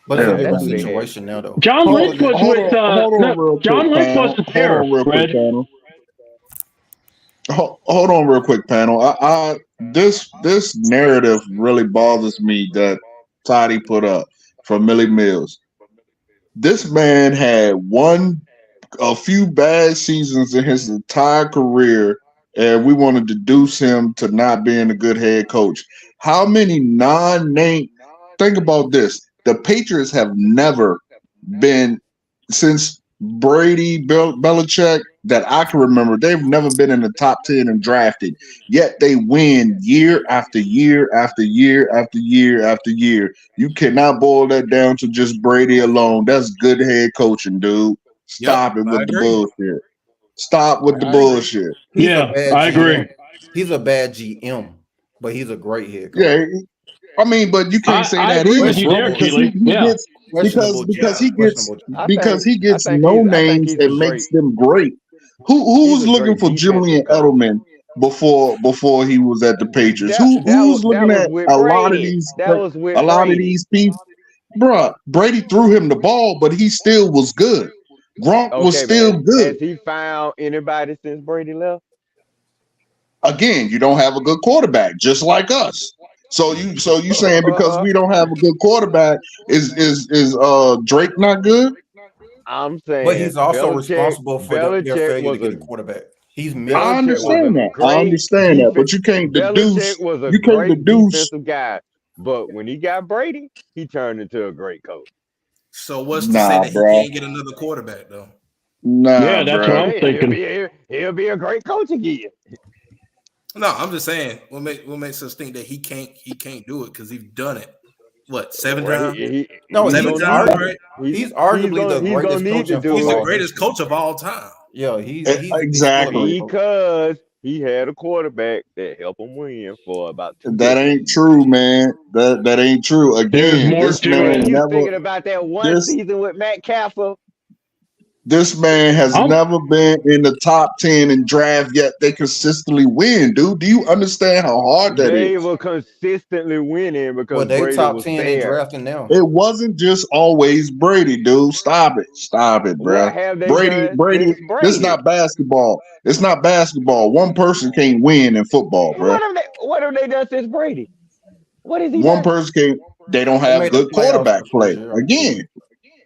But it's a Yeah, different That's who they had. situation now, though. John Hold, Lynch was hold with on, hold on real John quick, Lynch was panel. the Hold terror, on real quick, Fred. panel. Hold on real quick, panel. This narrative really bothers me that Toddy put up from Millie Mills. This man had a few bad seasons in his entire career, and we want to deduce him to not being a good head coach. How many non-name? Think about this: the Patriots have never been, since Brady, Belichick, that I can remember. They've never been in the top 10 and drafted. Yet they win year after year after year after year after year. You cannot boil that down to just Brady alone. That's good head coaching, dude. Stop it I with the agree. bullshit. Stop with the I agree. bullshit. He's Yeah, a bad I agree. GM. He's a bad GM, but he's a great head coach. Yeah, I mean, but you can't say I that agree either, with you bro, there, because Keely. he Yeah. gets Questionable because job. he gets I think no he's names a and great. makes them great. Who He's was a looking great for Julian defensive coach. Edelman before he was at the Patriots? That Who that was that looking was at with a lot of Brady. these That was with a lot of Brady. these people? Bruh, Brady threw him the ball, but he still was good. Gronk was Okay, still but good. has he found anybody since Brady left? Again, you don't have a good quarterback, just like us. So you saying because we don't have a good quarterback, is Drake not good? I'm But saying he's also responsible for their Belichick failure to was get a a quarterback. He's I missed Belichick was a understand that. I great understand that, defense. but you can't Belichick deduce. was a You can't great deduce. defensive guy, but when he got Brady, he turned into a great coach. So what's to say Nah, that he bro. can't get another quarterback though? Yeah, Nah, that's what bro. I'm Hey, thinking. he'll be a great coach again. No, I'm just saying what makes us think that he can't do it because he's done it. What, 7 Well, times? No, he's 7 he's gonna need times, to. right? he's arguably the He's gonna greatest need coach to in He's do the it football greatest history. coach of all time. Yeah, he's still a Exactly. great coach. because he had a quarterback that helped him win for about 2 That ain't decades. true, man. That ain't true. There's Again, more this to Man, it. man you never. thinking about that one This season with Matt Castle? This man has I'm never been in the top 10 in draft, yet they consistently win, dude. Do you understand how hard that They is? were consistently winning Well, because they Brady top was 10 in there. drafting now. It wasn't just always Brady, dude. Stop it. Stop it, What bruh. have they Brady, done since this is Brady? not basketball. It's not basketball. One person can't win in football, bruh. What have they done since Brady? What has he One done? person can't, they don't They have made the good playoffs quarterback the first play. year, I believe. Again,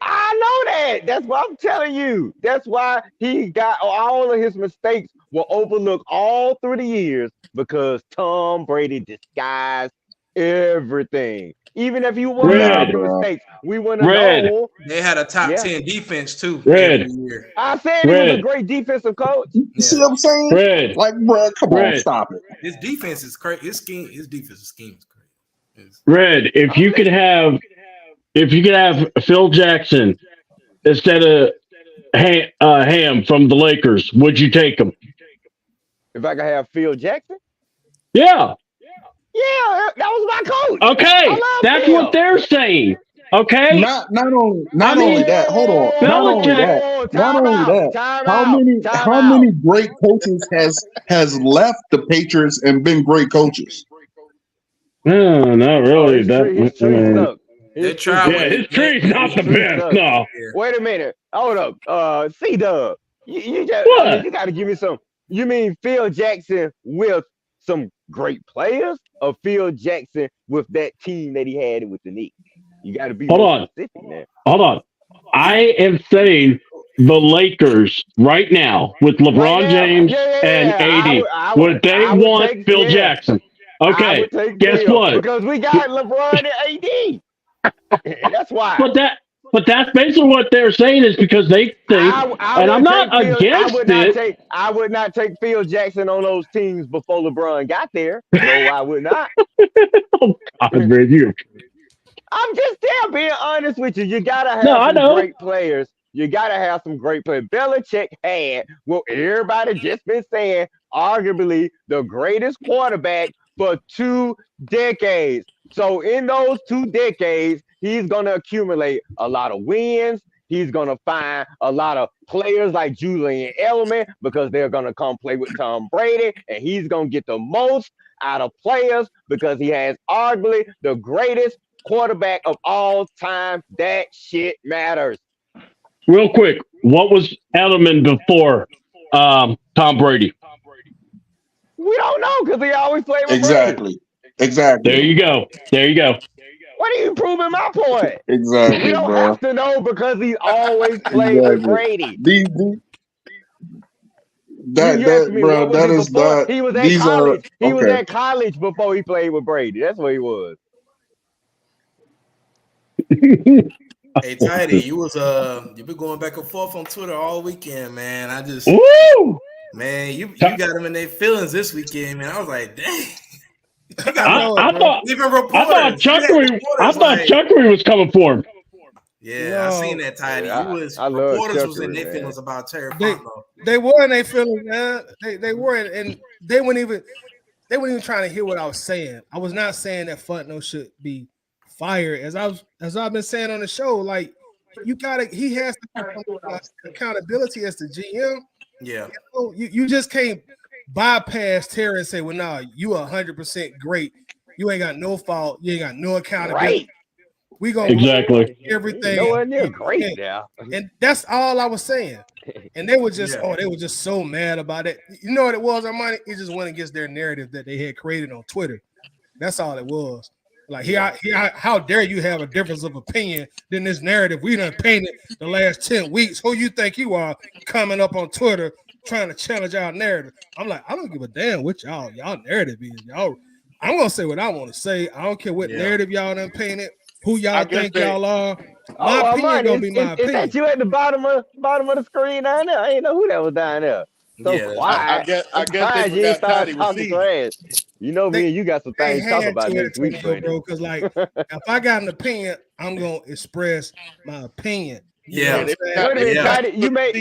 I know that. That's what I'm telling you. That's why he got all of his mistakes were overlooked all through the years because Tom Brady disguised everything. Even if he wasn't nah, Red, making bruh. mistakes, we wouldn't have Red, known. They had a top Yeah. 10 defense too every Red, year. I said he was a Red, great defensive coach. You see Yeah. what I'm saying? Red, Like, bruh, come on, Red, stop it. His defense is crazy. His defensive scheme is crazy. Red. I'm listening. If you could have Phil Jackson instead of Ham from the Lakers, would you take him? If I could have Phil Jackson, Yeah. yeah, that was my coach. Okay. I love That's what Phil. they're saying. Okay. I Not only mean, that. Hold on. Not only that. whoa, Not time only out, that. time How out, many time how out. many great coaches has left the Patriots and been great coaches? No, not Oh, really. his I tree mean, stuck. They His tree tried yeah, with stuck. it. his tree's His not the tree best. stuck. No. Yeah. Wait a minute. Hold up. C-Dub. You just, I mean, What? you got to give me some. You mean Phil Jackson with some great players, or Phil Jackson with that team that he had with the Knicks? You got to be Hold more on. specific now. Hold on. I am saying the Lakers right now with Right LeBron now, James and yeah. AD, would they I would want take, Phil yeah. Jackson? I Okay. would take Guess Phil what? because we got LeBron and AD. That's why. But But that's basically what they're saying is because they think, and I'm not against it. I would not take Phil Jackson on those teams before LeBron got there. No, I would not. Oh, God, man, you. I'm just being honest with you. You gotta have some great players. You gotta have some great players. Belichick had what everybody just been saying, arguably the greatest quarterback for 2 decades. So in those 2 decades, he's gonna accumulate a lot of wins. He's gonna find a lot of players like Julian Edelman because they're gonna come play with Tom Brady, and he's gonna get the most out of players because he has arguably the greatest quarterback of all time. That shit matters. Real quick, what was Edelman before Tom Brady? We don't know because he always played with Exactly. Brady. Exactly. There you go. What are you proving my point? Exactly. We don't bro. have to know because he always played with Brady. That is not. He was at These college. are He was at college before he played with Brady. That's what he was. Hey, Tidy, you've been going back and forth on Twitter all weekend, man. Man, you got them in their feelings this weekend, man. I was like, dang. I thought Chuckery was coming for him. Yeah, I seen that, Tidy. Reporters was in their feelings about Terry Fontenot. They were in their feelings, man. They were, and they weren't even trying to hear what I was saying. I was not saying that Fontenot should be fired, as I've been saying on the show. Like, he has to have accountability as the GM. Yeah, you just can't bypass Terry and say, well, nah, you 100% great. You ain't got no fault. You ain't got no accountability. Right. We gonna exactly everything. No, they're great now. And that's all I was saying. And they were just they were just so mad about it. You know what it was, Armani? It just went against their narrative that they had created on Twitter. That's all it was. Like, how dare you have a difference of opinion than this narrative we done painted the last 10 weeks? Who you think you are coming up on Twitter trying to challenge our narrative? I'm like, I don't give a damn what y'all narrative is. I'm gonna say what I want to say. I don't care what narrative y'all done painted, who y'all think y'all are. My opinion gonna be my opinion. Is that you at the bottom of the screen down there? I ain't know who that was down there. So quiet. I guess they forgot Tidy was seated. You know me and you got some things to talk about next week, bro. Because like, if I got an opinion, I'm gonna express my opinion. Yeah. Wait a minute, Tidy,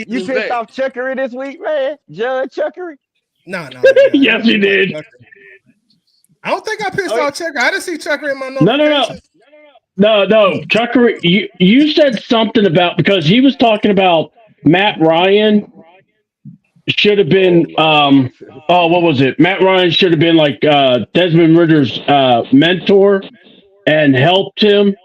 you pissed off Chuckery this week, man? Judge Chuckery? No. Yes, you did. I don't think I pissed off Chuckery. I didn't see Chuckery in my notifications. No. Chuckery, you said something about, because he was talking about Matt Ryan should have been what was it? Matt Ryan should have been like Desmond Ritter's mentor and helped him.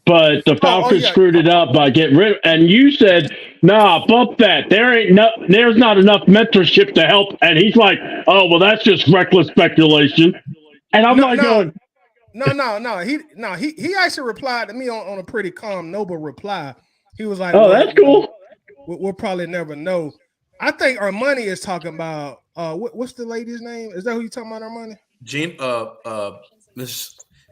But the Falcons screwed it up by getting rid of, and you said, nah, bump that. There's not enough mentorship to help. And he's like, oh, well, that's just reckless speculation. And I'm going, No. He actually replied to me on a pretty calm, noble reply. He was like, oh, that's cool. We'll probably never know. I think Armani is talking about what's the lady's name? Is that who you talking about, Armani?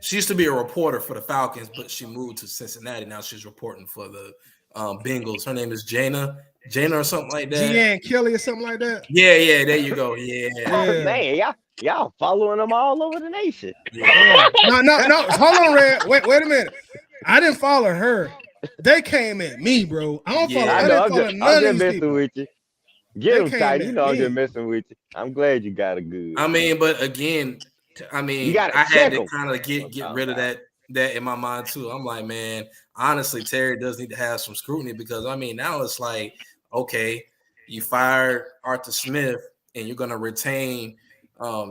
She used to be a reporter for the Falcons, but she moved to Cincinnati. Now she's reporting for the Bengals. Her name is Jana or something like that. Jeanne Kelly or something like that. Yeah, there you go. Yeah. Man, y'all following them all over the nation. Yeah. No. Hold on, Red. Wait a minute. I didn't follow her. They came at me, bro. I don't follow. I didn't follow none of these people. With you. Get him tight. You know I'm just messing with you. I'm glad you got a good. I mean, but again, I had to kind of get rid of that in my mind too. I'm like, man, honestly, Terry does need to have some scrutiny because I mean, now it's like, okay, you fired Arthur Smith and you're gonna retain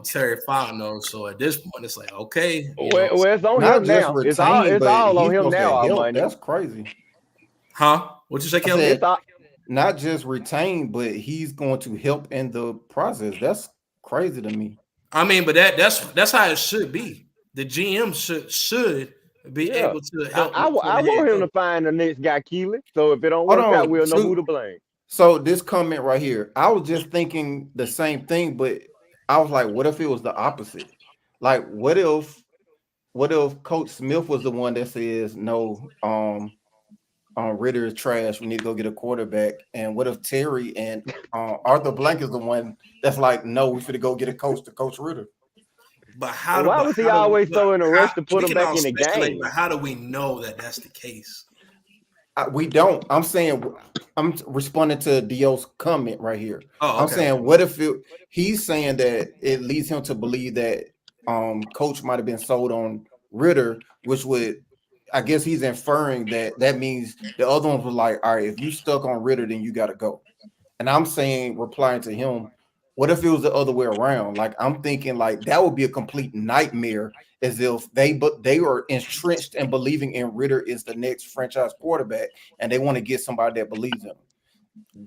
Terry Fontenot. So at this point, it's like, okay, well, it's on him now. It's all on him now. That's crazy. Huh? What you say, Kelly? Not just retain, but he's going to help in the process. That's crazy to me. I mean, but that's how it should be. The GM should be able to help. I want him to find the next guy, Keely. So if it don't work out, we'll know who to blame. So this comment right here, I was just thinking the same thing, but I was like, what if it was the opposite? Like, what if Coach Smith was the one that says no? Ritter is trash. We need to go get a quarterback. And what if Terry and Arthur Blank is the one that's like, no, we finna go get a coach to coach Ritter? But how? Why was he always so in a rush to put him back in the game? But how do we know that that's the case? We don't. I'm saying, I'm responding to Dio's comment right here. Oh, okay. I'm saying, what if he's saying that it leads him to believe that coach might have been sold on Ritter, which would, I guess he's inferring that means the other ones were like, all right, if you stuck on Ritter, then you got to go. And I'm saying, replying to him, what if it was the other way around? Like, I'm thinking like that would be a complete nightmare, as if they were entrenched and believing in Ritter is the next franchise quarterback, and they want to get somebody that believes in him.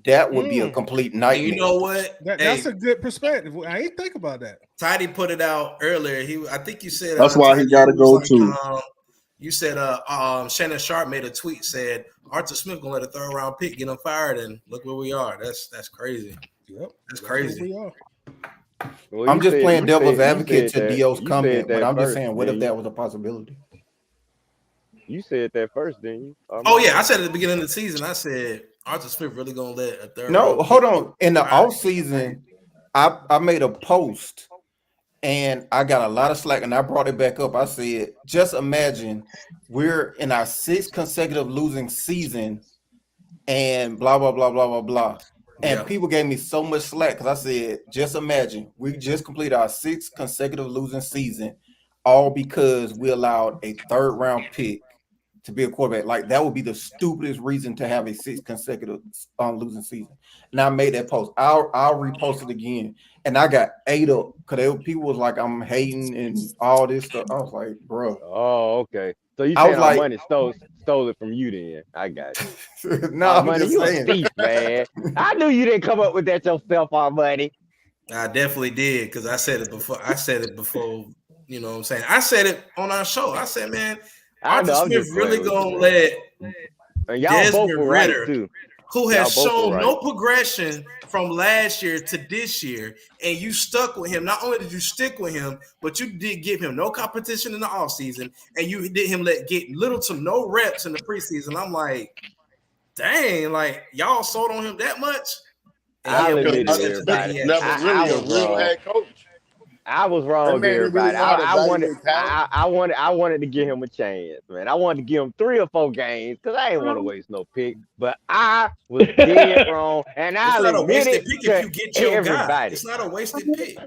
That would be a complete nightmare. You know what? That's a good perspective. I ain't think about that. Tidy put it out earlier. I think you said that's why he got to go too. You said Shannon Sharp made a tweet, said Arthur Smith gonna let a third round pick get him fired, and look where we are. That's crazy. Yep, that's crazy. Well, I'm just playing devil's advocate to Dio's comment, but I'm just saying, what if that was a possibility? You said that first, didn't you? Oh yeah, I said at the beginning of the season, I said Arthur Smith really gonna let a third. No, hold on. In the offseason, I made a post. And I got a lot of slack, and I brought it back up. I said, just imagine we're in our 6th consecutive losing season and blah, blah, blah, blah, blah, blah. And people gave me so much slack because I said, just imagine we just completed our 6th consecutive losing season, all because we allowed a 3rd round pick to be a quarterback. Like, that would be the stupidest reason to have a 6th consecutive losing season. And I made that post. I'll repost it again. And I got ate up because people was like, I'm hating and all this stuff. I was like, bro. Oh, okay. So you saying our money stole it from you then? I got you. No, I'm money, just you saying. a thief, man. I knew you didn't come up with that yourself, our money. I definitely did, because I said it before. You know what I'm saying? I said it on our show. I said, man, Arthur Smith really gonna let Desmond Ritter, too, who has shown no progression from last year to this year, and you stuck with him. Not only did you stick with him, but you did give him no competition in the offseason, and you did him get little to no reps in the preseason. I'm like, dang, like y'all sold on him that much? I'll admit it, everybody. Never really a real head coach. I was wrong, everybody. I wanted to give him a chance, man. I wanted to give him 3 or 4 games because I didn't want to waste no pick. But I was dead wrong, and I'll admit it if you get your everybody. Guy. It's not a wasted pick.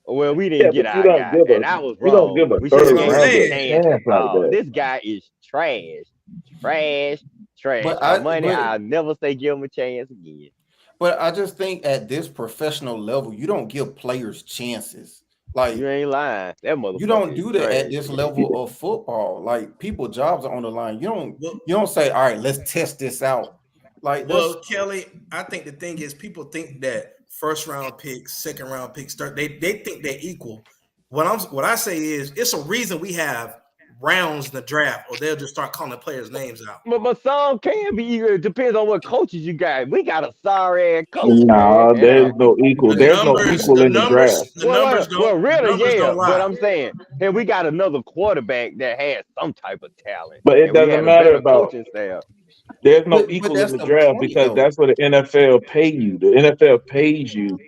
Well, we didn't get our guy, and I was wrong. Don't give a we should have chance like that. This guy is trash. But I'll never say give him a chance again. But I just think at this professional level, you don't give players chances. Like, you ain't lying. That motherfucker. You don't do that at this level of football. Like, people's jobs are on the line. You don't say, all right, let's test this out. Like, well, Kelly, I think the thing is people think that 1st round picks, 2nd round picks, they think they're equal. What I say is it's a reason we have rounds in the draft, or they'll just start calling players' names out. But some can be. It depends on what coaches you got. We got a sorry ass coach. No, there's no equal. There's no equal in the draft. But I'm saying, and we got another quarterback that has some type of talent. But it doesn't matter about coaching staff. There's no equal in the draft because that's what the NFL pay you. The NFL pays you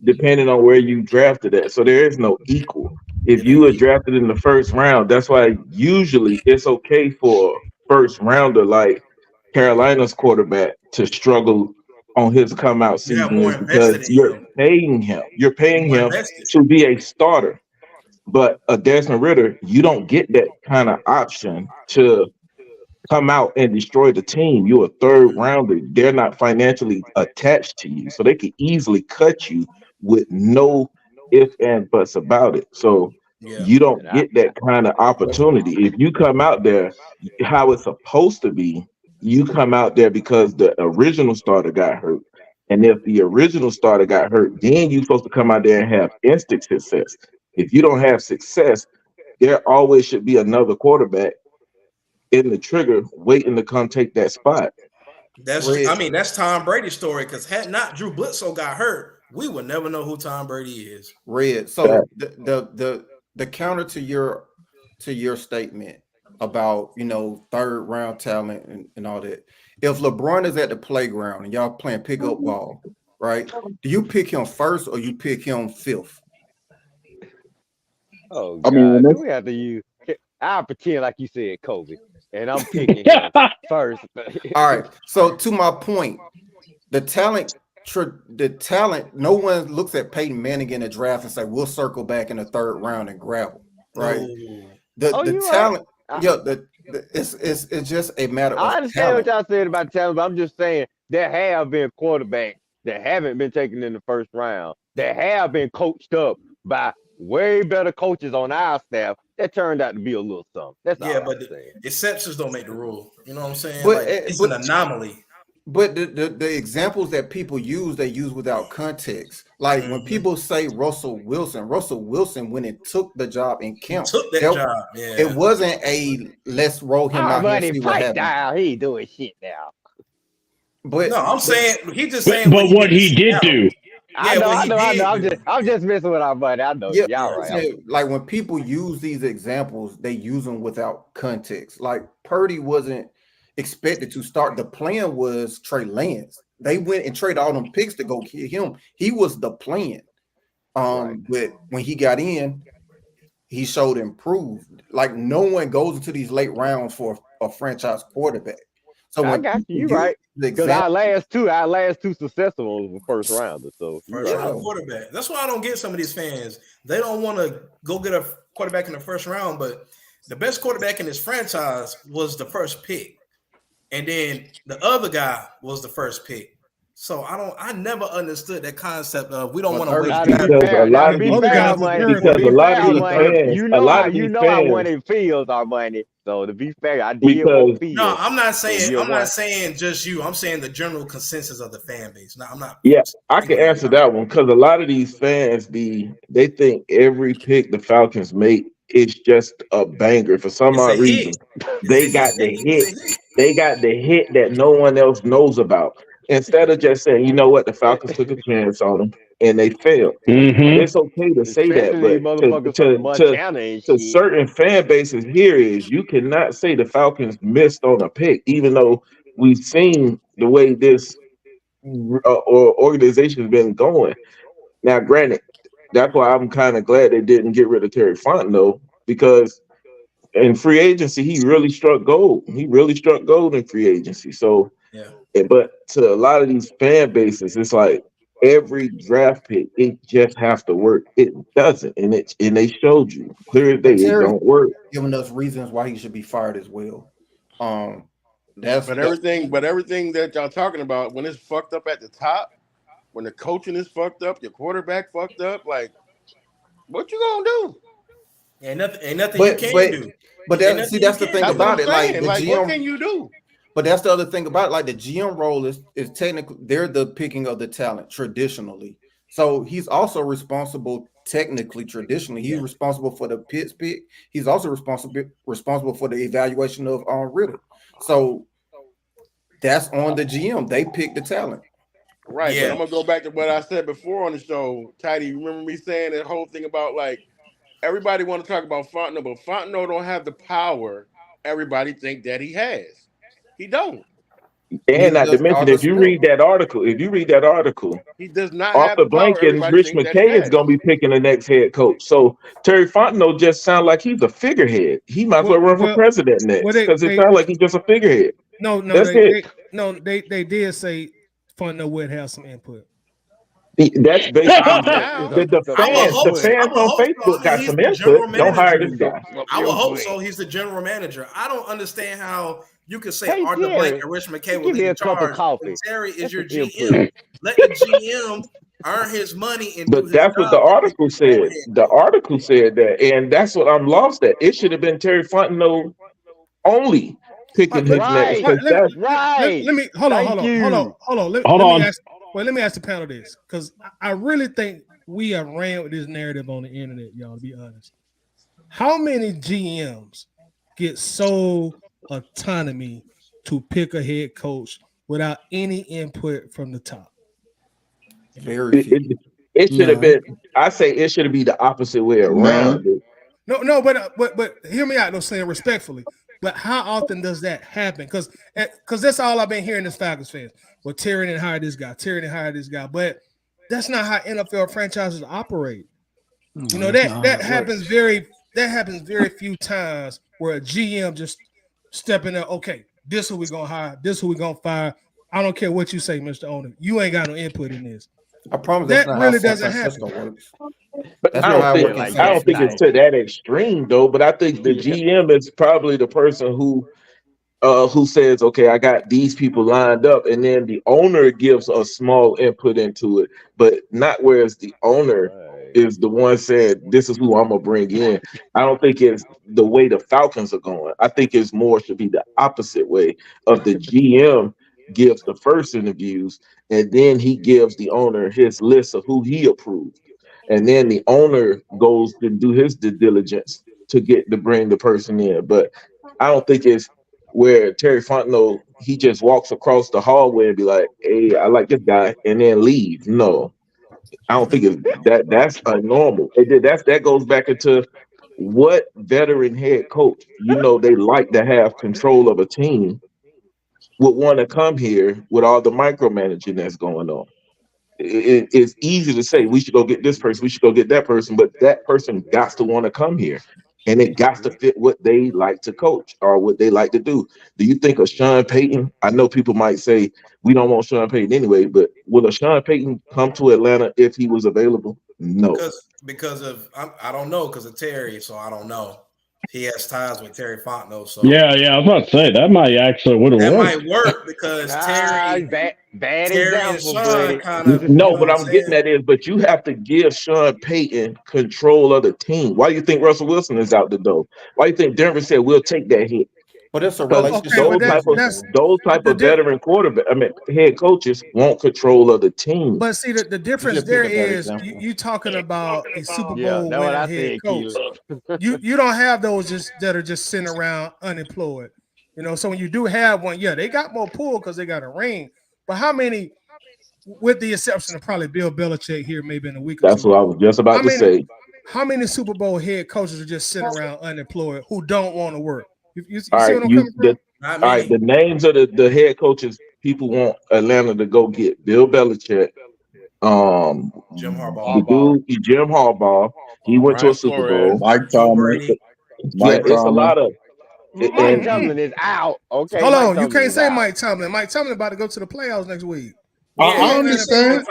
depending on where you drafted at. So there is no equal. If you were drafted in the 1st round, that's why usually it's okay for a 1st rounder like Carolina's quarterback to struggle on his come out season because you're paying him. You're paying him to be a starter. But a Desmond Ritter, you don't get that kind of option to come out and destroy the team. You're a 3rd rounder. They're not financially attached to you, so they could easily cut you with no ifs and buts about it. So you don't get that kind of opportunity. If you come out there how it's supposed to be, you come out there because the original starter got hurt. And if the original starter got hurt, then you're supposed to come out there and have instant success. If you don't have success, there always should be another quarterback in the trigger waiting to come take that spot. That's Tom Brady's story, because had not Drew Bledsoe got hurt, we would never know who Tom Brady is. So the counter to to your statement about, third round talent and all that. If LeBron is at the playground and y'all playing pickup ball, right? Do you pick him first or you pick him fifth? Oh God, do we have to use? I'll pretend like you said Kobe, and I'm picking him first. All right. So to my point, the talent. No one looks at Peyton Manning in the draft and say we'll circle back in the third round and grab him, right? The talent, it's just a matter of I understand talent. what y'all said about talent, but I'm just saying there have been quarterbacks that haven't been taken in the first round that have been coached up by way better coaches on our staff that turned out to be a little something. That's all I'm saying. Exceptions don't make the rule. You know what I'm saying? But it's an anomaly. But the examples that people use, they use without context. Like when people say Russell Wilson went and took the job in camp. It wasn't a let's roll him out here and see what happens. He doing shit now. But no, I'm saying he just saying. But what he did do. I know. I'm just messing with our buddy. I know. Y'all right. Like when people use these examples, they use them without context. Like Purdy wasn't expected to start. The plan was Trey Lance. They went and traded all them picks to go kill him. He was the plan. But when he got in, he showed improved. Like no one goes into these late rounds for a franchise quarterback. So I got you right. Because our last two successful ones were first rounders. So first round quarterback. That's why I don't get some of these fans. They don't want to go get a quarterback in the first round, but the best quarterback in this franchise was the first pick. And then the other guy was the first pick. So I never understood that concept of we don't want to waste because a lot of these fans, I wanted Fields our money. So to be fair, I did want Fields. No, I'm not saying just you. I'm saying the general consensus of the fan base. No, I'm not. Yeah, I can answer that one because a lot of these fans they think every pick the Falcons make is just a banger for some odd reason. They got the hit. They got the hit that no one else knows about. Instead of just saying, you know what, the Falcons took a chance on them and they failed. It's okay to say that, but to certain fan bases here is you cannot say the Falcons missed on a pick, even though we've seen the way this organization has been going. Now, granted, that's why I'm kind of glad they didn't get rid of Terry Fontenot, because in free agency, he really struck gold. He really struck gold in free agency. So, but to a lot of these fan bases, it's like every draft pick, it just has to work. It doesn't, and they showed you clear as day it don't work. Giving us reasons why he should be fired as well. Everything that y'all talking about, when it's fucked up at the top, when the coaching is fucked up, your quarterback fucked up, like what you gonna do? Ain't nothing you can do. But that's the thing about it. Like the GM, what can you do? But that's the other thing about it. Like the GM role is technically they're the picking of the talent traditionally. So he's also responsible traditionally. He's responsible for the Pitts pick. He's also responsible for the evaluation of Ritter. So that's on the GM. They pick the talent. Right. Yeah. But I'm gonna go back to what I said before on the show. Tidy, you remember me saying that whole thing about like everybody want to talk about Fontenot, but Fontenot don't have the power everybody think that he has. He don't. And not to mention, if you read that article, he does not off have the blanket, Rich McKay is going to be picking the next head coach. So Terry Fontenot just sounds like he's a figurehead. He might as well run for president next because it sounds like he's just a figurehead. No, they did say Fontenot would have some input. That's basically the fans on Facebook got some input. Don't hire this guy. I would hope so. He's the general manager. I don't understand how you could say Arthur Blank and Rich McKay will be in charge. Terry is your GM. Let the GM earn his money and but that's what the article said. The article said that, and that's what I'm lost at. It should have been Terry Fontenot only picking his next. Let me hold on. Let me ask the panel this, because I really think we have ran with this narrative on the internet, y'all, to be honest. How many GMs get sole autonomy to pick a head coach without any input from the top? Very few. It should have been, I say it should have been the opposite way around. No, but hear me out. No, saying respectfully. But how often does that happen? Because that's all I've been hearing as Falcons fans. Well, Terry didn't hire this guy. Terry didn't hire this guy. But that's not how NFL franchises operate. You know that happens very few times where a GM just stepping up. Okay, this who we gonna hire. This who we gonna fire. I don't care what you say, Mr. Owner. You ain't got no input in this. I promise that that's not really how San doesn't Francisco happen. works. But That's I not don't how it think works in like I San don't think it's Francisco. to that extreme though. But I think the GM is probably the person who says, okay, I got these people lined up, and then the owner gives a small input into it, but not whereas the owner is the one saying, this is who I'm gonna bring in. I don't think it's the way the Falcons are going. I think it's more should be the opposite way of the GM gives the first interviews, and then he gives the owner his list of who he approved. And then the owner goes to do his due diligence to bring the person in. But I don't think it's where Terry Fontenot he just walks across the hallway and be like, "Hey, I like this guy," and then leave. No, I don't think it's that's normal. That goes back into what veteran head coach they like to have control of a team would want to come here with all the micromanaging that's going on. It's easy to say we should go get this person, we should go get that person, but that person got to want to come here, and it got to fit what they like to coach or what they like to do. Do you think of Sean Payton? I know people might say we don't want Sean Payton anyway, but will a Sean Payton come to Atlanta if he was available? No. Because of I don't know because of Terry, so I don't know. He has ties with Terry Fontenot, so yeah. I was about to say that might actually would have worked. Might work because Terry bad and example, Sean buddy. kind of No, what I'm getting at is, but you have to give Sean Payton control of the team. Why do you think Russell Wilson is out the door? Why do you think Denver said we'll take that hit? But it's a Because relationship but those type of veteran head coaches want control of the team. But see, the You difference just picked there a bad is example. you talking about a Super Yeah, Bowl that's what winning I head said, coach. Keelan. You don't have those that are just sitting around unemployed. So when you do have one, yeah, they got more pull because they got a ring. But how many, with the exception of probably Bill Belichick here, maybe in a week or That's two, what I was just about to say. how many Super Bowl head coaches are just sitting around unemployed who don't want to work? You see All right, what I'm coming from? not all many. right. The names of the head coaches people want Atlanta to go get: Bill Belichick, Jim the Harbaugh, Jim Harbaugh. He went to a Brian Super Flores. Bowl. Mike Joe Tomlin. Brady. Yeah, Mike it's a Tomlin. lot of Mike and Tomlin is out. Okay, Hold Mike on, you Tomlin can't is say out. Mike Tomlin. Mike Tomlin about to go to the playoffs next week. I understand.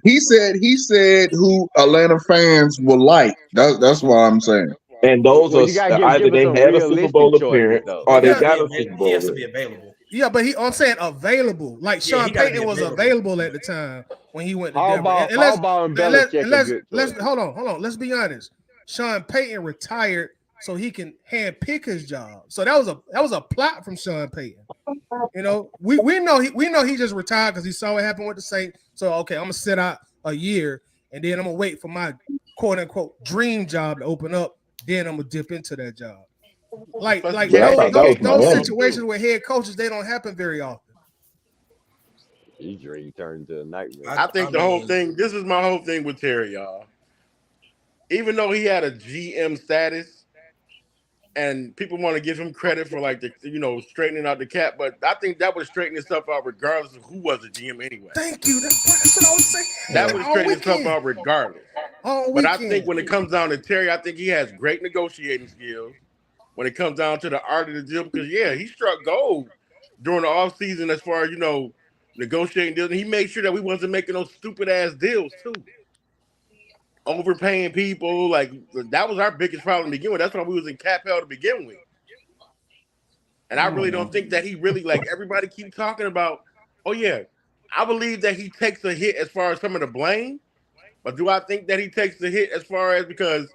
He said who Atlanta fans will like. That's what I'm saying. and those Well, you gotta are either give us they some had a Super realistic Bowl choices, appearance though. or He they has to got be a Super available. He Bowl has to ring. be available. Yeah, but I'm saying available. Like Yeah, Sean he gotta be Payton was available at the time when he went to Denver. Harbaugh and Belichick are good Let's choices. hold on. Let's be honest. Sean Payton retired so he can hand pick his job. So that was a plot from Sean Payton. We know he just retired because he saw what happened with the Saints. So okay, I'm gonna sit out a year and then I'm gonna wait for my quote unquote dream job to open up. Then I'm gonna dip into that job. Like Plus, like he Yeah, I had thought that that those was kid those coming Miami. up, situations too. with head coaches, they don't happen very often. His dream turned into a nightmare. I think the whole thing, this is my whole thing with Terry, y'all. Even though he had a GM status and people want to give him credit for like straightening out the cap, but I think that would straighten itself out regardless of who was the GM anyway. Thank you. That's what I was saying. That would All straighten itself weekend. out regardless. All But I think weekend. when it comes down to Terry, I think he has great negotiating skills. When it comes down to the art of the deal, because he struck gold during the offseason as far as negotiating deals. And he made sure that we wasn't making those stupid ass deals too. Overpaying people, like that was our biggest problem to begin with. That's why we was in cap hell to begin with. And I really don't think that he really, like everybody keep talking about, oh yeah, I believe that he takes a hit as far as some of the blame, but do I think that he takes the hit as far as, because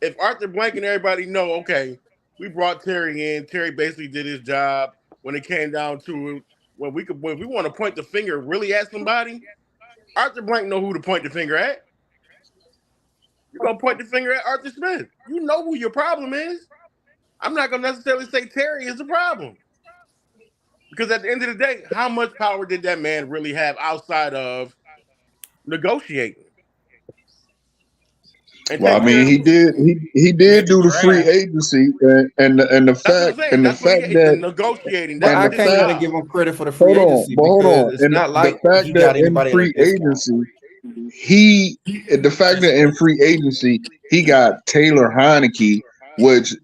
if Arthur Blank and everybody know, okay, we brought Terry in, Terry basically did his job when it came down to it, when we want to point the finger really at somebody, Arthur Blank know who to point the finger at. You're gonna point the finger at Arthur Smith. You know who your problem is. I'm not gonna necessarily say Terry is the problem. Because at the end of the day, how much power did that man really have outside of negotiating? Well, I mean, he did do the free agency, and the fact the that negotiating. But I That's can't his even job. give him credit for the free agency hold because on, it's and not the like fact he that got in anybody at a free discount. agency, the fact that in free agency he got Taylor Heineke, which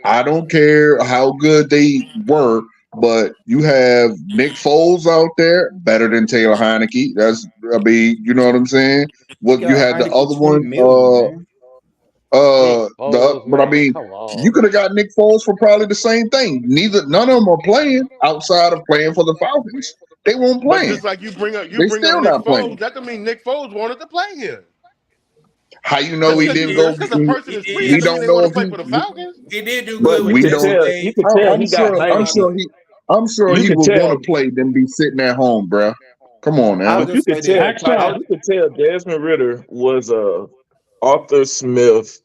I don't care how good they were, but you have Nick Foles out there better than Taylor Heineke. I mean, you know what I'm saying? He What you got had the Heineke other 20 one, million, man. Nick Foles, but I man, mean, come you on. could have got Nick Foles for probably the same thing. None of them are playing outside of playing for the Falcons. They won't But play. just like you bring up They still Nick not Foles, playing. that doesn't mean Nick Foles wanted to play here. How you know Just he He didn't go? did. because a person He is free, did. that We doesn't mean don't they know want to if play for the Falcons. He did do But good with we Texas don't. you State. could tell he got I'm Heineke. sure You he could would want tell, to play than be sitting at home, bruh. Come on I'll now. but you just could say this. tell, Ask Tyler. that. You could tell Desmond Ritter was a Arthur Smith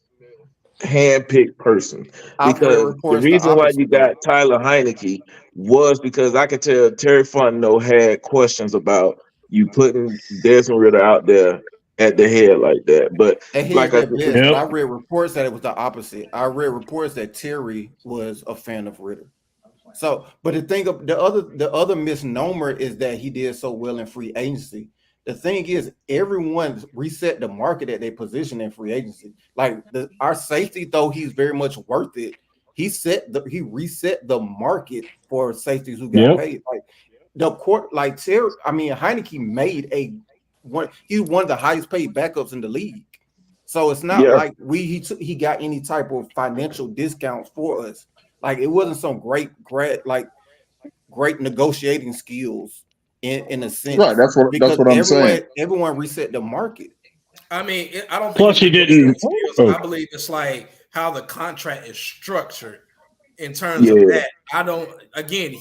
handpicked person I've read because the reports the reason why you opposite, though. got Tyler Heineke was because I could tell Terry Fontenot had questions about you putting Desmond Ritter out there at the head like that. But And he like is I at best, but I Yep. read reports that it was the opposite. I read reports that Terry was a fan of Ritter. So, but the other misnomer is that he did so well in free agency. The thing is, everyone reset the market at their position in free agency. Like our safety, though he's very much worth it. He reset the market for safeties who got Yep. paid. Like the court, like Terry. I mean, Heineke made he's one of the highest paid backups in the league. So it's not yeah, like he got any type of financial discounts for us. Like it wasn't some great negotiating skills in a Right. sense That's because what I'm saying. everyone reset the market. I mean, I don't think Plus, it's he negotiating didn't. skills. Oh, I believe it's like how the contract is structured in terms of yeah. that. I don't. Again,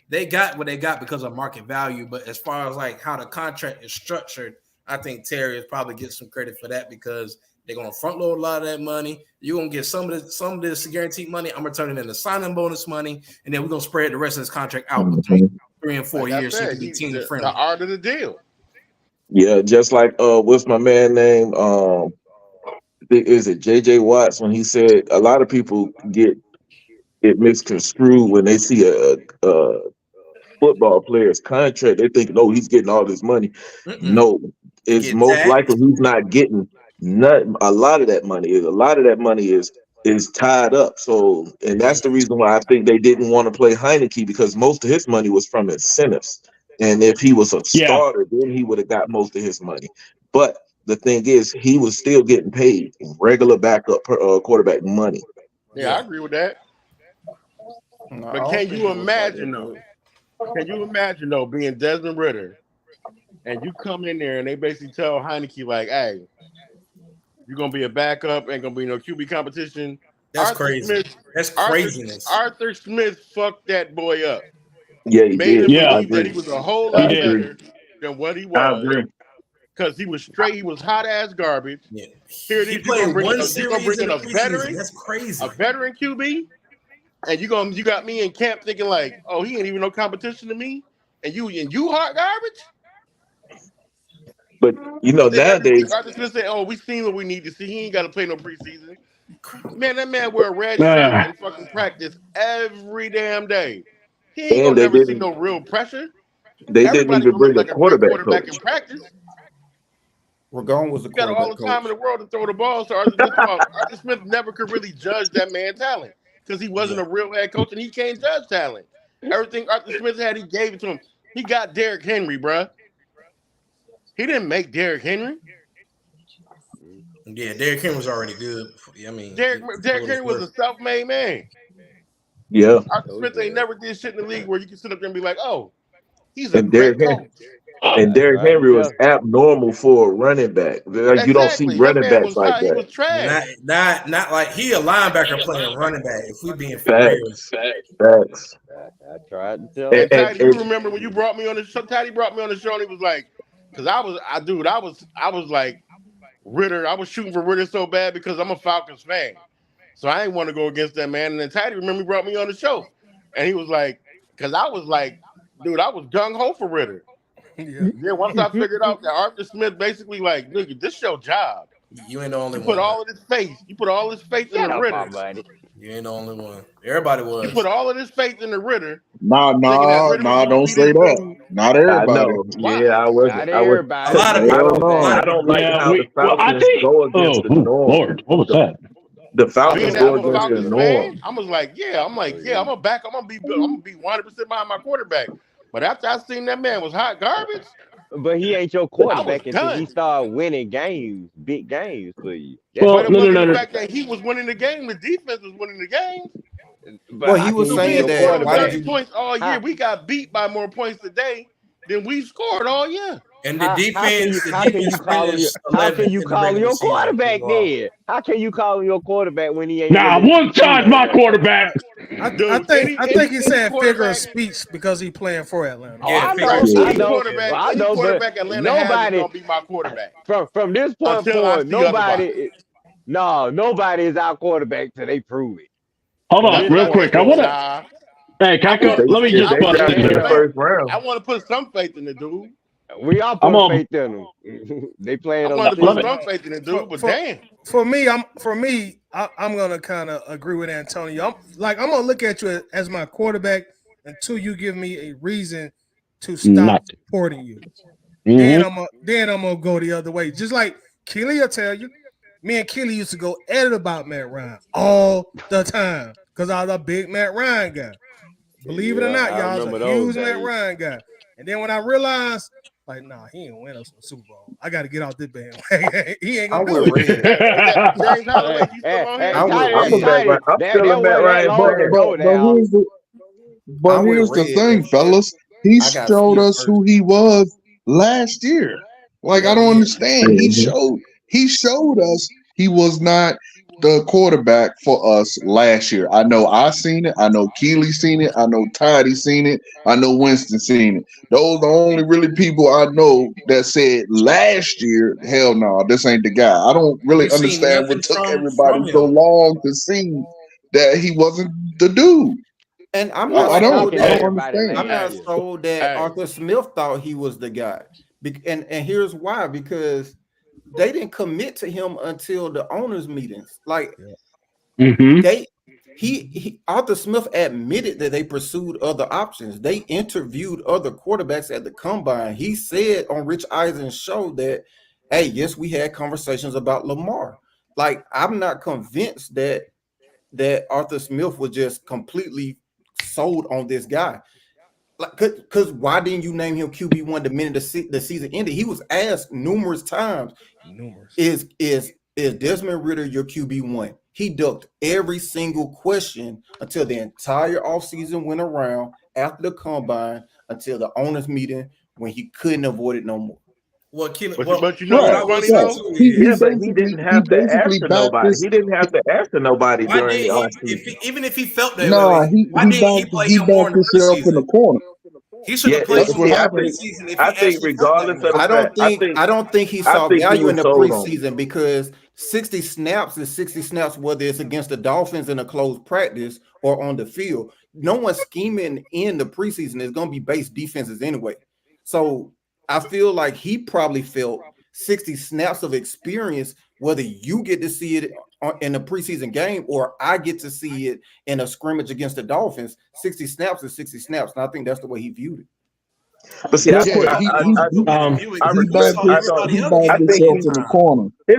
they got what they got because of market value. But as far as like how the contract is structured, I think Terry is probably get some credit for that because they're gonna front load a lot of that money. You're gonna get some of this guaranteed money. I'm returning in the signing bonus money, and then we're gonna spread the rest of this contract out between Mhm. 3 and 4 Like I years so it said, can be team the friendly. art of the deal. Yeah, just like what's my man name? Is it JJ Watts when he said a lot of people get it misconstrued when they see a football player's contract. They think, no, he's getting all this money. Mm-mm. No, They it's get most likely taxed. he's not getting nothing. A lot of that money is tied up. So, and that's the reason why I think they didn't want to play Heineke because most of his money was from incentives. And if he was a yeah. starter, then he would have got most of his money. But the thing is, he was still getting paid regular backup quarterback money. Yeah, I agree with that. No, I But don't think it was like that, though. Can you imagine though being Desmond Ritter and you come in there and they basically tell Heineke like, "Hey, you're gonna be a backup, ain't gonna be no QB competition." That's crazy. That's craziness. Arthur Smith fucked that boy up. Yeah, he Made did. him Yeah. I believe that agree. he was a whole He I lot did. agree. better than what he I was agree. because he was straight. He was hot ass garbage. Yeah. Here it He is. You're gonna played bring in one series in the a preseason. That's crazy. veteran QB, and you got me in camp thinking like, oh, he ain't even no competition to me, and you hot garbage. But And then every week nowadays, Arthur Smith say, oh, we seen what we need to see. He ain't got to play no preseason. Man, that man wear a red shirt Uh, and fucking practice every damn day. He ain't and gonna never see no real pressure. they didn't Everybody even gonna look bring a like a great quarterback quarterback in coach. practice. Ragon was a You got all quarterback the time in coach. the world to throw the ball. So Arthur Smith never could really judge that man talent because he wasn't a real head coach and he can't judge talent. Everything Arthur Smith had, he gave it to him. He got Derrick Henry, bruh. He didn't make Derrick Henry. Yeah, Derrick Henry was already good. I mean, Derrick for what Henry it's was worth. a self-made man. Yeah, Arthur Oh Smith ain't yeah. never did shit in the league where you can sit up there and be like, oh, he's a and great coach. Derrick Right Henry was there. abnormal for a running back. Like you don't see Exactly. That running man backs was like hot. He that. was trash. Not like he a linebacker playing running back. If we being for real, Facts, facts. I tried to tell And, And him. and, Taddy, you and remember when you brought me on the show? Taddy brought me on the show and he was like, because I was like Ritter. I was shooting for Ritter so bad because I'm a Falcons fan. So I didn't want to go against that man. And then Taddy, remember, he brought me on the show. And he was like, because I was like, dude, I was gung ho for Ritter. Yeah. Then once I figured out that Arthur Smith basically like, look, this your job. You ain't the only You one. put all of this faith. You put all this faith in the Ritter. You ain't the only one. Everybody was. You put all of this faith in the Ritter. Nah, don't say that. Not I everybody. know. Why? Yeah, I was. Not I was. everybody. A lot of I people. don't. I don't like how the Falcons go against the norm. Lord, what was that? The Falcons Being go that I'm a against the Falcons norm. fan, I was like, I'm gonna back. I'm gonna be 100% behind my quarterback. But after I seen that man was hot garbage, But he ain't your I was quarterback until he done. started winning games, big games for you. But it wasn't the fact that he was winning the game. The defense was winning the game. But Well, how he can was you be saying your that. Scored Why did 30 you? points all year. We got beat by more points today than we scored all year. And the defense, How can you call him your quarterback then? How can you call him your quarterback when he ain't Nah, winning? one side's my quarterback. I Dude, think he's saying figure of quarterback. speech because he's playing for Atlanta. Oh, I know, Any I know, quarterback but Atlanta has is nobody gonna be my quarterback. from this point Until I forward, see otherwise. nobody is our quarterback till they prove it. Hold From on, this real point quick. I forward, want to. Hey, let me If just they bust draft in in the here. first round, I want to put some faith in the dude. We all I'm put on. faith in them. They playing I on want to the put field. some faith in the dude, but damn. For me, I'm gonna kind of agree with Antonio. I'm gonna look at you as my quarterback until you give me a reason to stop supporting you. Mm-hmm. Then I'm gonna go the other way. Just like Keely will tell you, me and Keely used to go at it about Matt Ryan all the time because I was a big Matt Ryan guy. Believe it or not, I y'all, I was remember a those huge Matt days. Ryan guy. And then when I realized, like, nah, he ain't win us a Super Bowl. I got to get out this band. He ain't gonna do it. Is that James Holloway? You still on here? I'm still a Matt Ryan fan. But here's the thing, fellas. He showed us who he was last year. Like, I don't understand. He showed us he was not the quarterback for us last year. I know I seen it. I know Keely seen it. I know Toddy seen it. I know Winston seen it. Those are the only really people I know that said last year, hell no, this ain't the guy. I don't really understand what took everybody so long to see that he wasn't the dude. And I'm I not don't understand. I'm not year. sold that Arthur Smith thought he was the guy. And here's why, because they didn't commit to him until the owners' meetings. Like Arthur Smith admitted that they pursued other options. They interviewed other quarterbacks at the combine. He said on Rich Eisen's show that, hey, yes, we had conversations about Lamar. Like, I'm not convinced that Arthur Smith was just completely sold on this guy. Like, because why didn't you name him QB1 the minute the season ended? He was asked numerous times, is Desmond Ridder your QB1? He ducked every single question until the entire offseason went around, after the combine, until the owners' meeting, when he couldn't avoid it no more. But you know what's funny though? But he didn't have to answer nobody. He didn't have to answer nobody during the offseason. Even if he felt that way, why didn't he play him more in the himself in the corner. He should have played him more in the preseason. I think regardless of the I don't think he saw value in the preseason preseason because 60 snaps is 60 snaps, whether it's against the Dolphins in a closed practice or on the field. No one's scheming in the preseason is going to be base defenses anyway. So I feel like he probably felt 60 snaps of experience, whether you get to see it in a preseason game or I get to see it in a scrimmage against the Dolphins. 60 snaps is 60 snaps, and I think that's the way he viewed it. But see, I think here's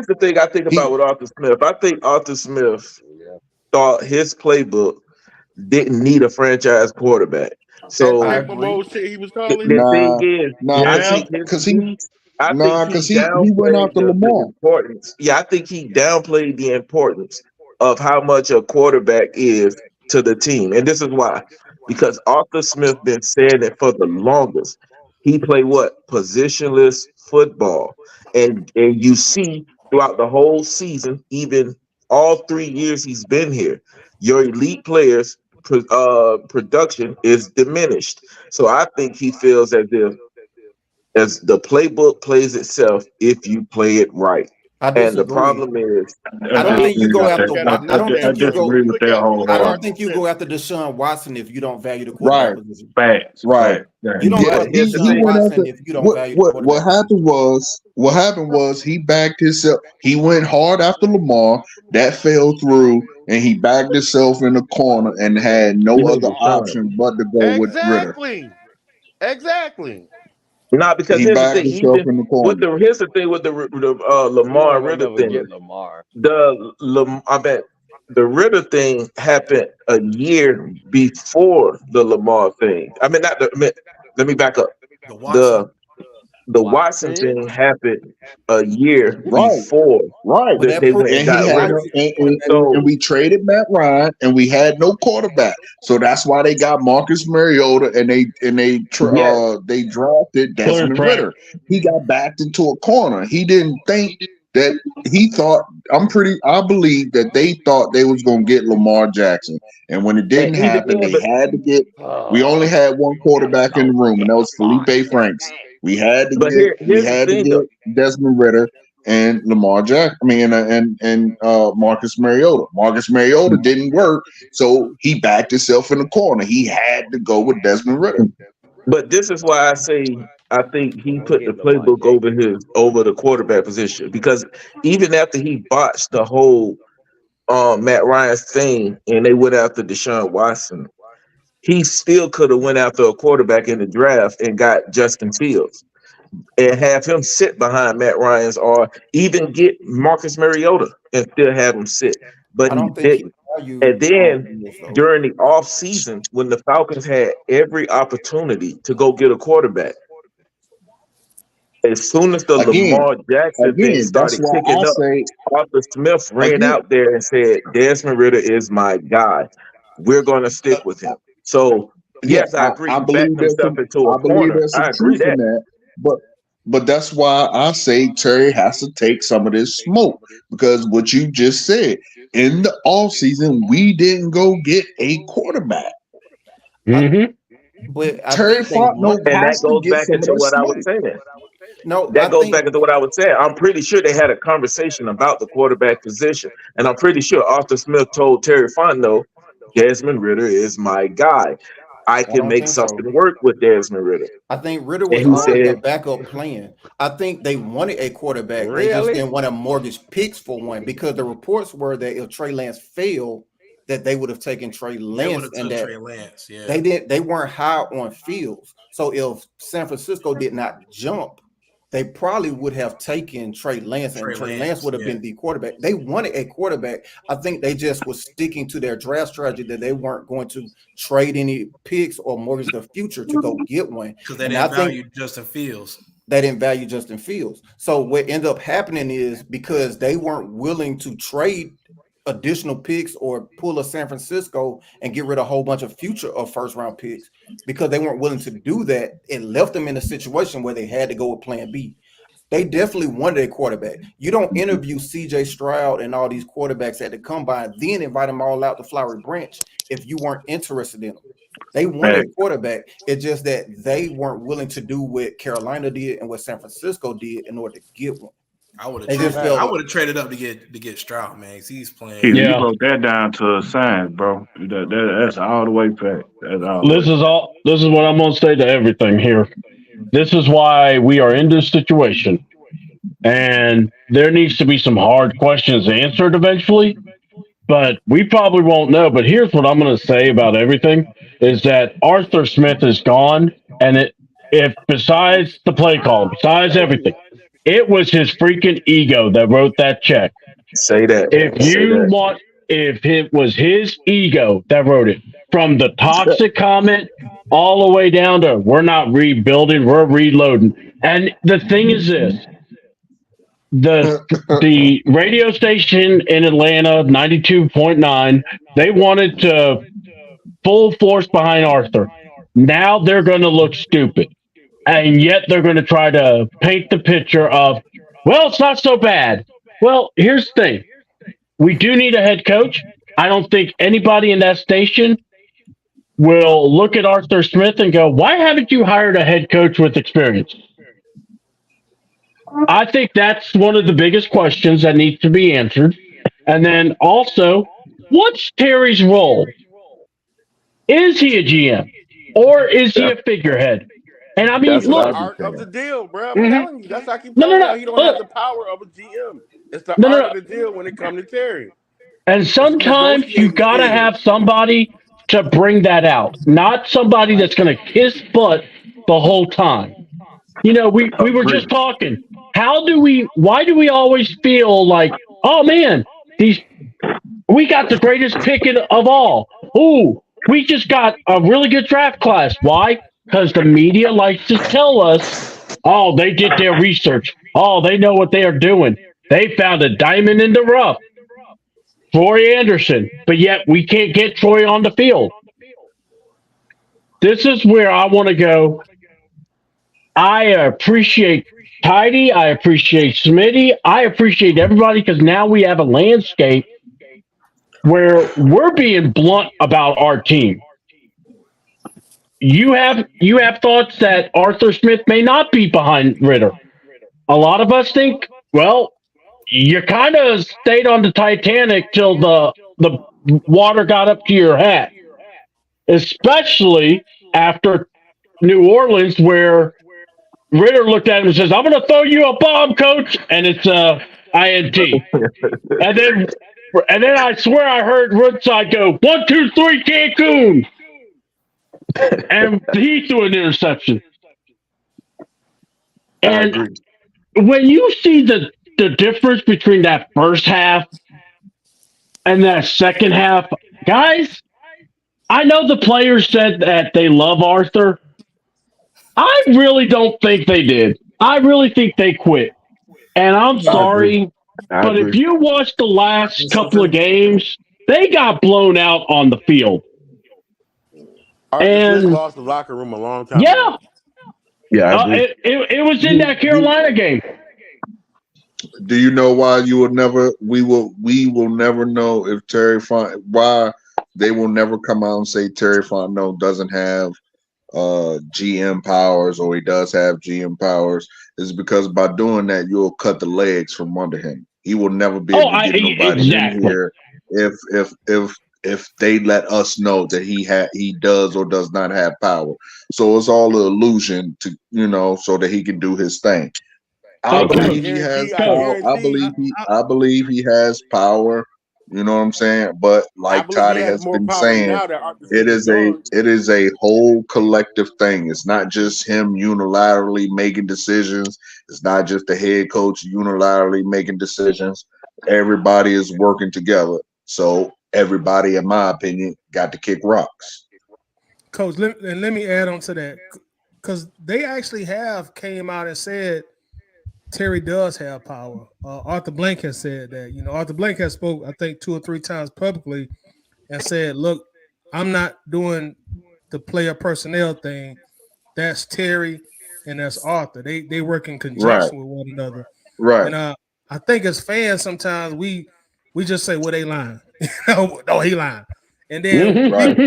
the thing I think about with Arthur Smith. I think Arthur Smith thought his playbook didn't need a franchise quarterback. So that type of bullshit he was calling. The thing is, I think he went after Lamar. Importance. Yeah, I think he downplayed the importance of how much a quarterback is to the team, and this is why. Because Arthur Smith been saying it for the longest. He played positionless football, and you see throughout the whole season, even all 3 years he's been here, your elite players' production is diminished. So I think he feels as the playbook plays itself if you play it right. I And the disagree. problem is, I don't think you go after. I don't I think you go. disagree with that I don't wholeheartedly. think you go after Deshaun Watson if you don't value the Right, quarterback position. Facts, right. facts. You don't go Yeah, after But here's the he Deshaun thing. went after Watson if you don't value the what quarterback position. happened was he backed himself. He went hard after Lamar. That fell through, and he backed himself in the corner and had no You made other your son. option but to go with Ritter. Exactly. Not because He here's the backed thing. himself in the corner. Here's the thing with the He Lamar wasn't gonna Ritter never thing. get Lamar. I bet the Ritter thing happened a year before the Lamar thing. I mean, not the. I mean, let me back up. The Watson. The Watson thing happened a year Right, before right. But that they went proves and And he he got had Ritter. values the quarterback. and So we traded Matt Ryan, and we had no quarterback. So that's why they got Marcus Mariota, and yes, they drafted Clear Desmond track. Ritter. He got backed into a corner. He didn't think that he thought. I believe that they thought they was gonna get Lamar Jackson, and when it and didn't even happen, then, they but had to get. We only had one quarterback in the room, and that was Felipe Franks. We had to get here's the thing though. Desmond Ritter and Lamar Jackson. I mean, and Marcus Mariota. Marcus Mariota didn't work, so he backed himself in the corner. He had to go with Desmond Ritter. But this is why I say I think he Don't put the get Lamar playbook Jackson. over the quarterback position because even after he botched the whole Matt Ryan's thing and they went after Deshaun Watson, he still could have went after a quarterback in the draft and got Justin Fields and have him sit behind Matt Ryan's or even get Marcus Mariota and still have him sit. But I he don't think he didn't. valued And then Fields though. during the off season, when the Falcons had every opportunity to go get a quarterback, as soon as the Again, Lamar Jackson thing that's started why I kicking up, say Arthur Smith ran again. out there and said, Desmond Ritter is my guy. We're going to stick with him. So, Yeah, yes, I agree. I He backed believe himself into a corner. there's some I agree truth in that. that, but that's why I say Terry has to take some of this smoke because what you just said in the offseason, we didn't go get a quarterback. But I Terry think they Fontenot wanted. And that has to goes get back some of into that what I was smoke. saying. No, I That goes back think into what I was saying. I'm pretty sure they had a conversation about the quarterback position. And I'm pretty sure Arthur Smith told Terry Fontenot, Desmond Ritter is my guy. I I can don't make think so. something work with Desmond Ritter. I think Ritter And was he already a said, backup plan. I think they wanted a quarterback. They just Really? didn't want to mortgage picks for one because the reports were that if Trey Lance failed, that they would have taken Trey They would Lance have and took that Trey Lance. Yeah. they weren't high on Fields. So if San Francisco did not jump, they probably would have taken Trey Lance, and Trey Lance would have been the quarterback. They wanted a quarterback. I think they just was sticking to their draft strategy that they weren't going to trade any picks or mortgage the future to go get one. Because they didn't value Justin Fields. They didn't value Justin Fields. So what ended up happening is because they weren't willing to trade additional picks or pull a San Francisco and get rid of a whole bunch of future of first round picks, because they weren't willing to do that, it left them in a situation where they had to go with plan B. They definitely wanted a quarterback. You don't interview CJ Stroud and all these quarterbacks at the combine, then invite them all out to Flowery Branch if you weren't interested in them. They wanted a quarterback. It's just that they weren't willing to do what Carolina did and what San Francisco did in order to get one. I would have traded up to get Stroud, man. He's playing. You broke that down to a science, bro. That's all the way fact. This is what I'm gonna say to everything here. This is why we are in this situation. And there needs to be some hard questions answered eventually. But we probably won't know. But here's what I'm going to say about everything is that Arthur Smith is gone. And if besides the play call, besides everything, it was his freaking ego that wrote that check. Say that. If it was his ego that wrote it, from the toxic comment all the way down to we're not rebuilding, we're reloading. And the thing is this. The radio station in Atlanta, 92.9, they wanted to full force behind Arthur. Now they're going to look stupid. And yet they're going to try to paint the picture of, well, it's not so bad. Well, here's the thing. We do need a head coach. I don't think anybody in that station will look at Arthur Smith and go, why haven't you hired a head coach with experience? I think that's one of the biggest questions that needs to be answered. And then also, what's Terry's role? Is he a GM or is he a figurehead? And I mean, That's what It's the I look. be art of the saying. deal, bro. I'm Mhm. telling you. That's why I keep No, no, telling no. y'all he don't have Look. the power of a GM. It's the No, no, art no. of the deal when it comes to Terry. And It's a sometimes you negotiating got to skill. have somebody to bring that out, not somebody Like that's going to kiss butt the whole time. We were just Agreed. talking. Why do we always feel like, oh man, we got the greatest pick of all? Ooh, we just got a really good draft class. Why? Because the media likes to tell us, oh, they did their research. Oh, they know what they are doing. They found a diamond in the rough. Troy Anderson, but yet we can't get Troy on the field. This is where I want to go. I appreciate Tidy. I appreciate Smitty. I appreciate everybody because now we have a landscape where we're being blunt about our team. You have thoughts that Arthur Smith may not be behind Ritter. A lot of us think, well, you kind of stayed on the Titanic till the water got up to your hat, especially after New Orleans, where Ritter looked at him and says, "I'm going to throw you a bomb, coach," and it's INT. And then I swear I heard Woodside go 1, 2, 3, Cancun, and he threw an interception. I And agree. when you see the difference between that first half and that second half, guys, I know the players said that they love Arthur. I really don't think they did. I really think they quit. And I'm I agree. sorry, I but if agree. you watch the last couple of games, they got blown out on the field. Arthur Smith And lost the locker room a long time yeah, ago. Yeah, I agree. it was in that Carolina game. Do you know why we will never know if why they will never come out and say Terry Fontenot doesn't have GM powers or he does have GM powers is because by doing that you'll cut the legs from under him. He will never be able to get nobody in Exactly. here if they let us know that he does or does not have power. So it's all an illusion to so that he can do his thing. I Hey, I believe he coach, has guarantee. I power. guarantee. I believe he has power. You know what I'm saying? But I like believe he Toddy has has more been power saying, now that Arthur it Smith is is a gone. it is a whole collective thing. It's not just him unilaterally making decisions. It's not just the head coach unilaterally making decisions. Everybody is working together. So everybody, in my opinion, got to kick rocks. Coach, let me add on to that because they actually have came out and said Terry does have power. Arthur Blank has said that. Arthur Blank has spoke, I think, 2 or 3 times publicly and said, look, I'm not doing the player personnel thing. That's Terry and that's Arthur. They work in Right, conjunction with one another. right, And I think as fans, sometimes we just say, well, they lying. No, he lying. And then right.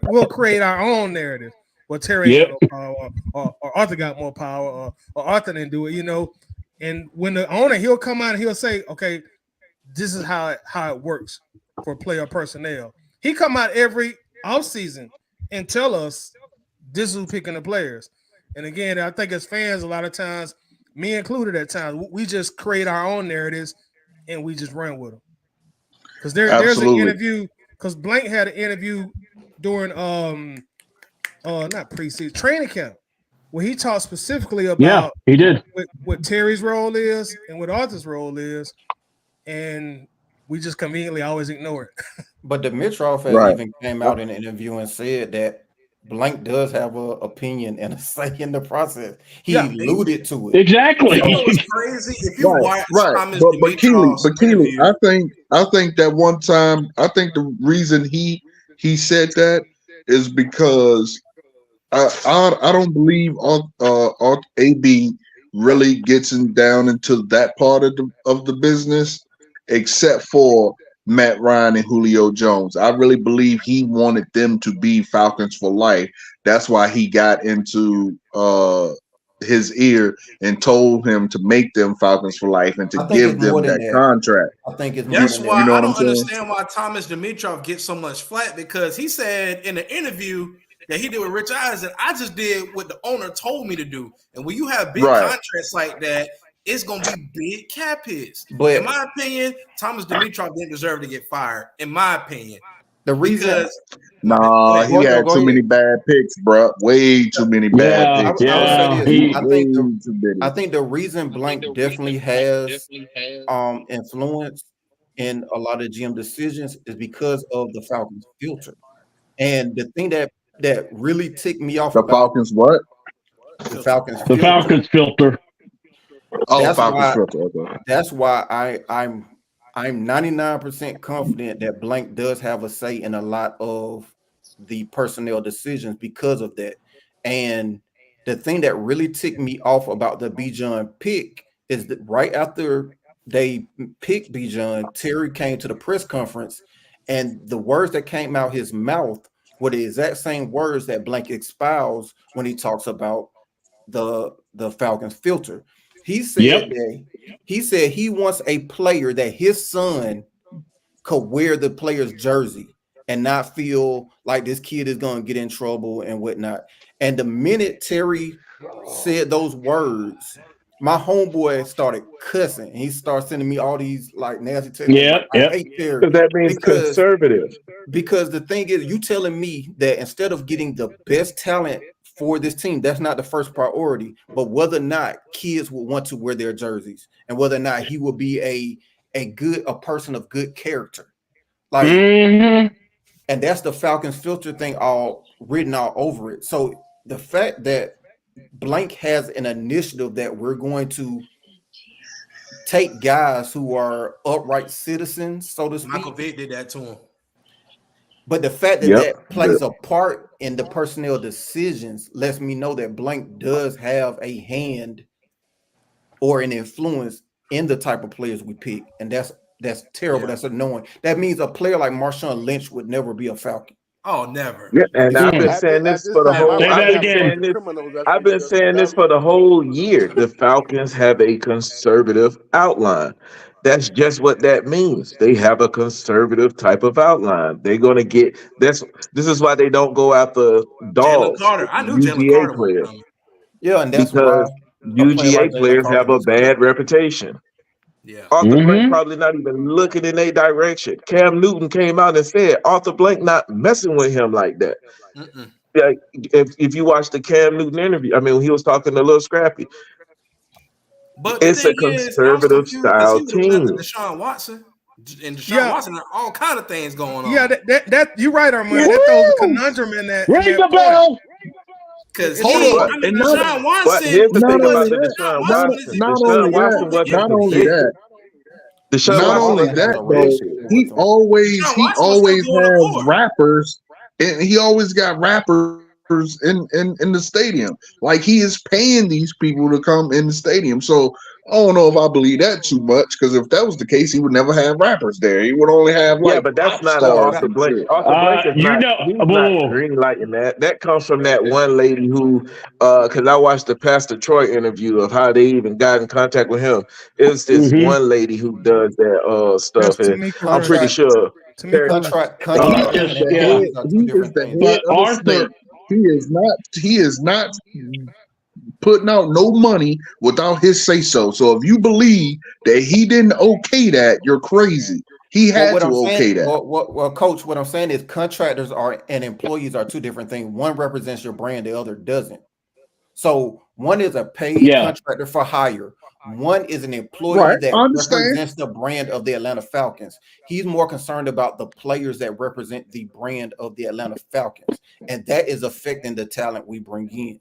we'll create our own narrative. Well, Terry ain't got yep. no power, or Arthur got more power, or Arthur didn't do it. And when the owner, he'll come out and he'll say, okay, this is how it works for player personnel. He come out every offseason and tell us this is who picking the players. And again, I think as fans, a lot of times, me included at times, we just create our own narratives and we just run with them. Because there's an Absolutely. interview, because Blank had an interview during not preseason, training camp, where he talked specifically Yeah, about he did. what Terry's role is and what Arthur's role is, and we just conveniently always ignore it. But Dimitrov has Right. even came out in an interview and said that Blank does have an opinion and a say in the process. He Yeah. alluded to it. You Exactly. know what's crazy? If you Right, watch right. Thomas But Dimitrov's Keely, interview, I think that one time, I think the reason he said that is because I don't believe AB really gets down into that part of the business, except for Matt Ryan and Julio Jones. I really believe he wanted them to be Falcons for life. That's why he got into his ear and told him to make them Falcons for life and to give them that contract. I think it's That's more why you know I what I'm don't saying? understand why Thomas Dimitrov gets so much flack, because he said in the interview that he did with Rich Eisen, I just did what the owner told me to do. And when you have big contracts like that, it's gonna be big cap hits. But in my opinion, Thomas Dimitrov didn't deserve to get fired. In my opinion, the reason. He had too many bad picks, bro. Way too many bad picks. I think the reason Blank definitely has influence in a lot of GM decisions is because of the Falcons filter. And the thing that really ticked me off about Falcons what? The Falcons the filter. Falcons filter. Oh, Falcons filter. Okay. That's why I'm 99% confident that Blank does have a say in a lot of the personnel decisions because of that. And the thing that really ticked me off about the Bijan pick is that right after they picked Bijan, Terry came to the press conference, and the words that came out his mouth were the exact same words that Blank espoused when he talks about the Falcons filter. He said he wants a player that his son could wear the player's jersey and not feel like this kid is going to get in trouble and whatnot. And the minute Terry said those words, my homeboy started cussing. He started sending me all these like nasty texts. I hate Terry. So that means conservative. Because the thing is, you telling me that instead of getting the best talent for this team, that's not the first priority, but whether or not kids will want to wear their jerseys and whether or not he will be a person of good character. Like, and that's the Falcons filter thing all written all over it. So the fact that Blank has an initiative that we're going to take guys who are upright citizens, so to speak. Michael Vick did that to him. But the fact that that plays a part in the personnel decisions lets me know that Blank does have a hand or an influence in the type of players we pick. And that's terrible. That's annoying. That means a player like Marshawn Lynch would never be a Falcon. Oh, never. Yeah, and I've been saying this for the whole. I've been saying this for the whole year. The Falcons have a conservative outline. That's just what that means. They have a conservative type of outline. They're gonna get this. This is why they don't go after dogs. Jalen Carter. I knew Jalen Carter players. Yeah, and that's because UGA players have a bad reputation. Yeah, Arthur Blank probably not even looking in their direction. Cam Newton came out and said Arthur Blank not messing with him like that. Like if you watch the Cam Newton interview, I mean, when he was talking to Lil Scrappy. But it's a conservative style team. Deshaun Watson and Deshaun Watson have all kind of things going on. Yeah, that you're right, Armand. That throws a conundrum in that. Ring the bell. Because Deshaun Watson. Here's the thing about the Deshaun Watson. Not only that, he always has rappers, and he always got rappers in the stadium. Like, he is paying these people to come in the stadium. So I don't know if I believe that too much, because if that was the case, he would never have rappers there. He would only have but that's not Arthur Blank. Arthur Blank is not green lighting that. That comes from that one lady who, because I watched the Pastor Troy interview of how they even got in contact with him. It's this one lady who does that stuff, and I'm pretty sure. He is not putting out no money without his say so. So if you believe that he didn't okay that, you're crazy. He had to okay that. Well, Coach, what I'm saying is contractors and employees are two different things. One represents your brand, the other doesn't. So one is a paid contractor for hire. One is an employee that represents the brand of the Atlanta Falcons. He's more concerned about the players that represent the brand of the Atlanta Falcons, and that is affecting the talent we bring in.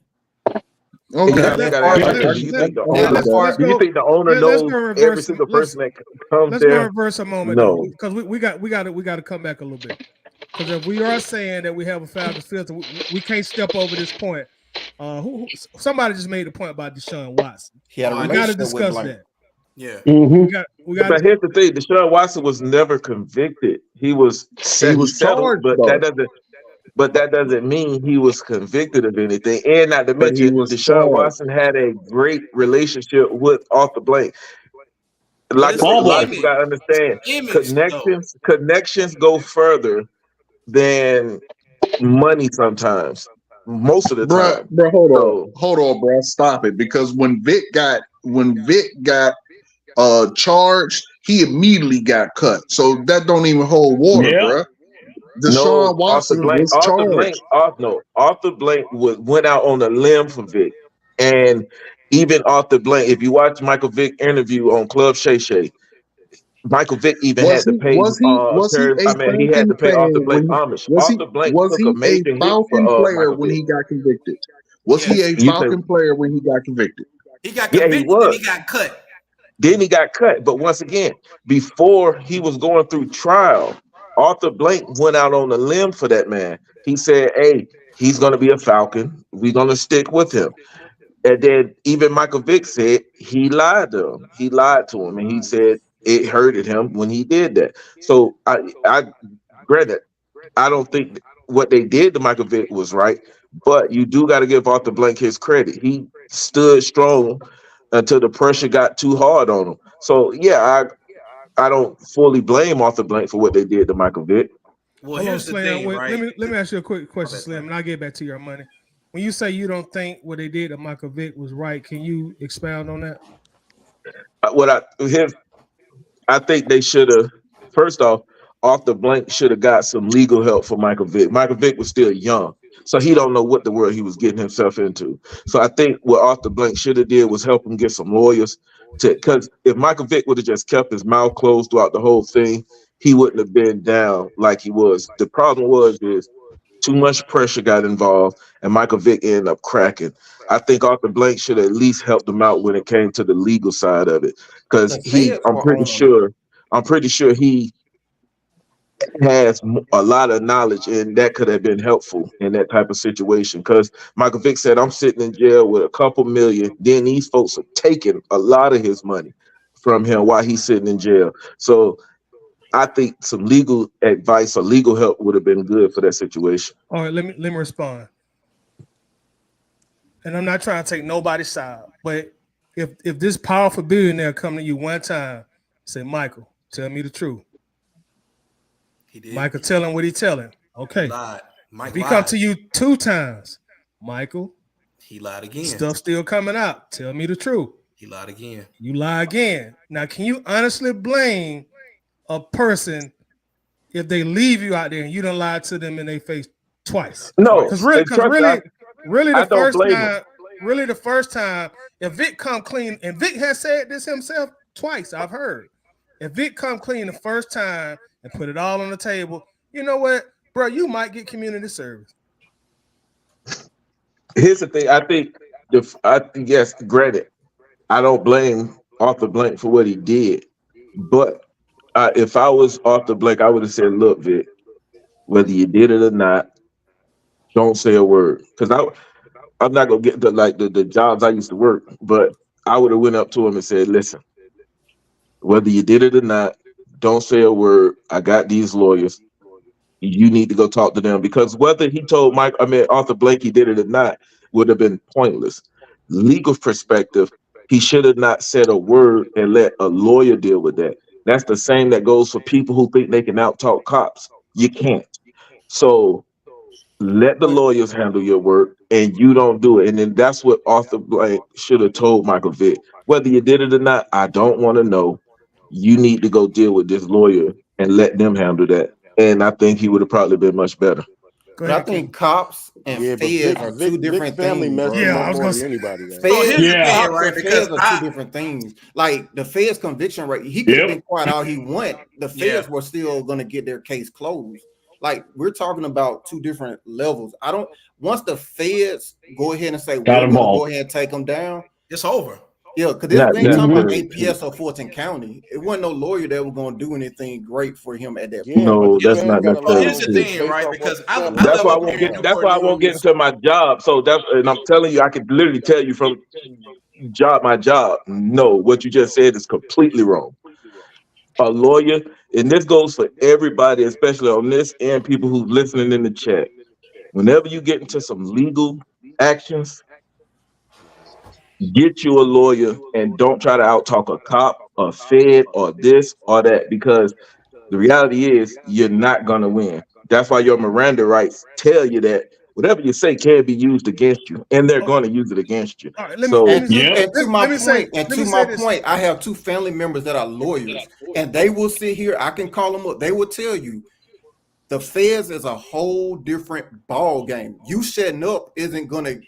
Okay. Do you think the owner knows every single person that comes there? Let's reverse a moment, because we got to come back a little bit. Because if we are saying that we have a Falcons filter, we can't step over this point. Somebody just made a point about Deshaun Watson. We got to discuss that. Yeah. But here's the thing: Deshaun Watson was never convicted. He was settled, but but that doesn't mean he was convicted of anything. And not to But he mention, was Deshaun charged. Watson had a great relationship with Arthur Blank. But it's A the lot of people image. gotta understand, Image, though. connections go further than money sometimes, most of the time. Bro, hold on, bro. Stop it. Because when Vic got charged, he immediately got cut. So that don't even hold water, bro. Deshaun Watson was charged. Arthur Blank went out on a limb for Vic. And even Arthur Blank, if you watch Michael Vick interview on Club Shay Shay, Michael Vick even had to pay he had to pay Arthur Blank homage. Arthur Blank took a major hit Falcon for player Michael when Vick. he got convicted? Was he a Falcon player when he got convicted? He got convicted and he got cut. Then he got cut. But once again, before he was going through trial, Arthur Blank went out on a limb for that man. He said, hey, he's going to be a Falcon. We're going to stick with him. And then even Michael Vick said he lied to him. He lied to him. And he said it hurted him when he did that. So granted, I don't think what they did to Michael Vick was right. But you do got to give Arthur Blank his credit. He stood strong until the pressure got too hard on him. So yeah, I don't fully blame Arthur Blank for what they did to Michael Vick. Well, here's the thing, right? Let me ask you a quick question, Slim, and I'll get back to your money. When you say you don't think what they did to Michael Vick was right, can you expound on that? I think they should have. First off, Arthur Blank should have got some legal help for Michael Vick. Michael Vick was still young, so he don't know what the world he was getting himself into. So I think what Arthur Blank should have did was help him get some lawyers. Because if Michael Vick would have just kept his mouth closed throughout the whole thing, he wouldn't have been down like he was. The problem is too much pressure got involved, and Michael Vick ended up cracking. I think Arthur Blank should have at least helped him out when it came to the legal side of it, because I'm pretty sure he has a lot of knowledge, and that could have been helpful in that type of situation. Because Michael Vick said, I'm sitting in jail with a couple million. Then these folks are taking a lot of his money from him while he's sitting in jail. So I think some legal advice or legal help would have been good for that situation. All right, let me respond. And I'm not trying to take nobody's side, but if this powerful billionaire come to you one time, say, Michael, tell me the truth. He did. Michael, tell him what he telling. Okay. He lied. If he come to you 2 times, Michael, he lied again. Stuff still coming out. Tell me the truth. He lied again. You lie again. Now, can you honestly blame a person if they leave you out there and you done lied to them in their face twice? No, because really the first time, if Vic come clean, and Vic has said this himself twice, I've heard. If Vic come clean the first time and put it all on the table, you know what, bro, you might get community service. Here's the thing. I think yes, granted, I don't blame Arthur Blank for what he did, but if I was Arthur Blank, I would have said, look, Vic, whether you did it or not, don't say a word. Because I'm not gonna get the jobs I used to work, but I would have went up to him and said, listen, whether you did it or not, don't say a word. I got these lawyers. You need to go talk to them, because whether he told Arthur Blank he did it or not would have been pointless. Legal perspective, he should have not said a word and let a lawyer deal with that. That's the same that goes for people who think they can out-talk cops. You can't. So let the lawyers handle your work, and you don't do it. And then that's what Arthur Blank should have told Michael Vick. Whether you did it or not, I don't want to know. You need to go deal with this lawyer and let them handle that. And I think he would have probably been much better. But I think cops and feds are two different things. Yeah, I was going to say anybody. Feds are two different things. Like the feds conviction rate, he could have been quiet all he want. The feds were still going to get their case closed. Like we're talking about two different levels. Once the feds go ahead and say, we're going to go ahead and take them down, it's over. Yeah, because this ain't talking about APS or Fulton County. It wasn't no lawyer that was going to do anything great for him at that point. No, that's not necessarily. Here's the thing, right? Because that's why I won't get into my job. So and I'm telling you, I could literally tell you from my job. No, what you just said is completely wrong. A lawyer, and this goes for everybody, especially on this and people who's listening in the chat. whenever you get into some legal actions, get you a lawyer and don't try to out-talk a cop, a fed, or this or that, because the reality is you're not going to win. That's why your Miranda rights tell you that whatever you say can be used against you, and they're going to use it against you. All right, And to my say point, I have 2 family members that are lawyers, and they will sit here. I can call them up. They will tell you the feds is a whole different ball game. You setting up isn't gonna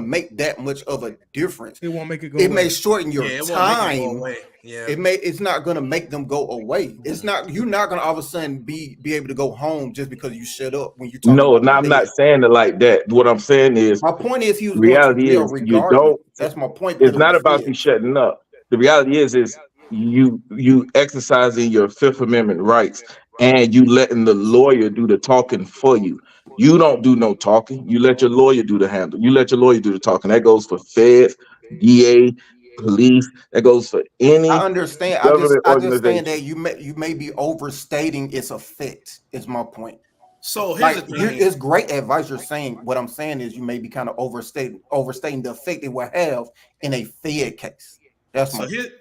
make that much of a difference. It won't make it go. It may shorten your time. Yeah, It's not gonna make them go away. It's not. You're not gonna all of a sudden be able to go home just because you shut up when you talk. No, I'm not saying it like that. What I'm saying is, my point is, he was reality is you don't. That's my point. It's not about you shutting up. The reality is you exercising your Fifth Amendment rights, and you letting the lawyer do the talking for you. You don't do no talking. You let your lawyer do the handle. You let your lawyer do the talking. That goes for feds, DA, police. That goes for any. I understand. I just understand that you may be overstating its effect. Is my point. So here's the thing. It's great advice you're saying. What I'm saying is you may be kind of overstating the effect it will have in a Fed case.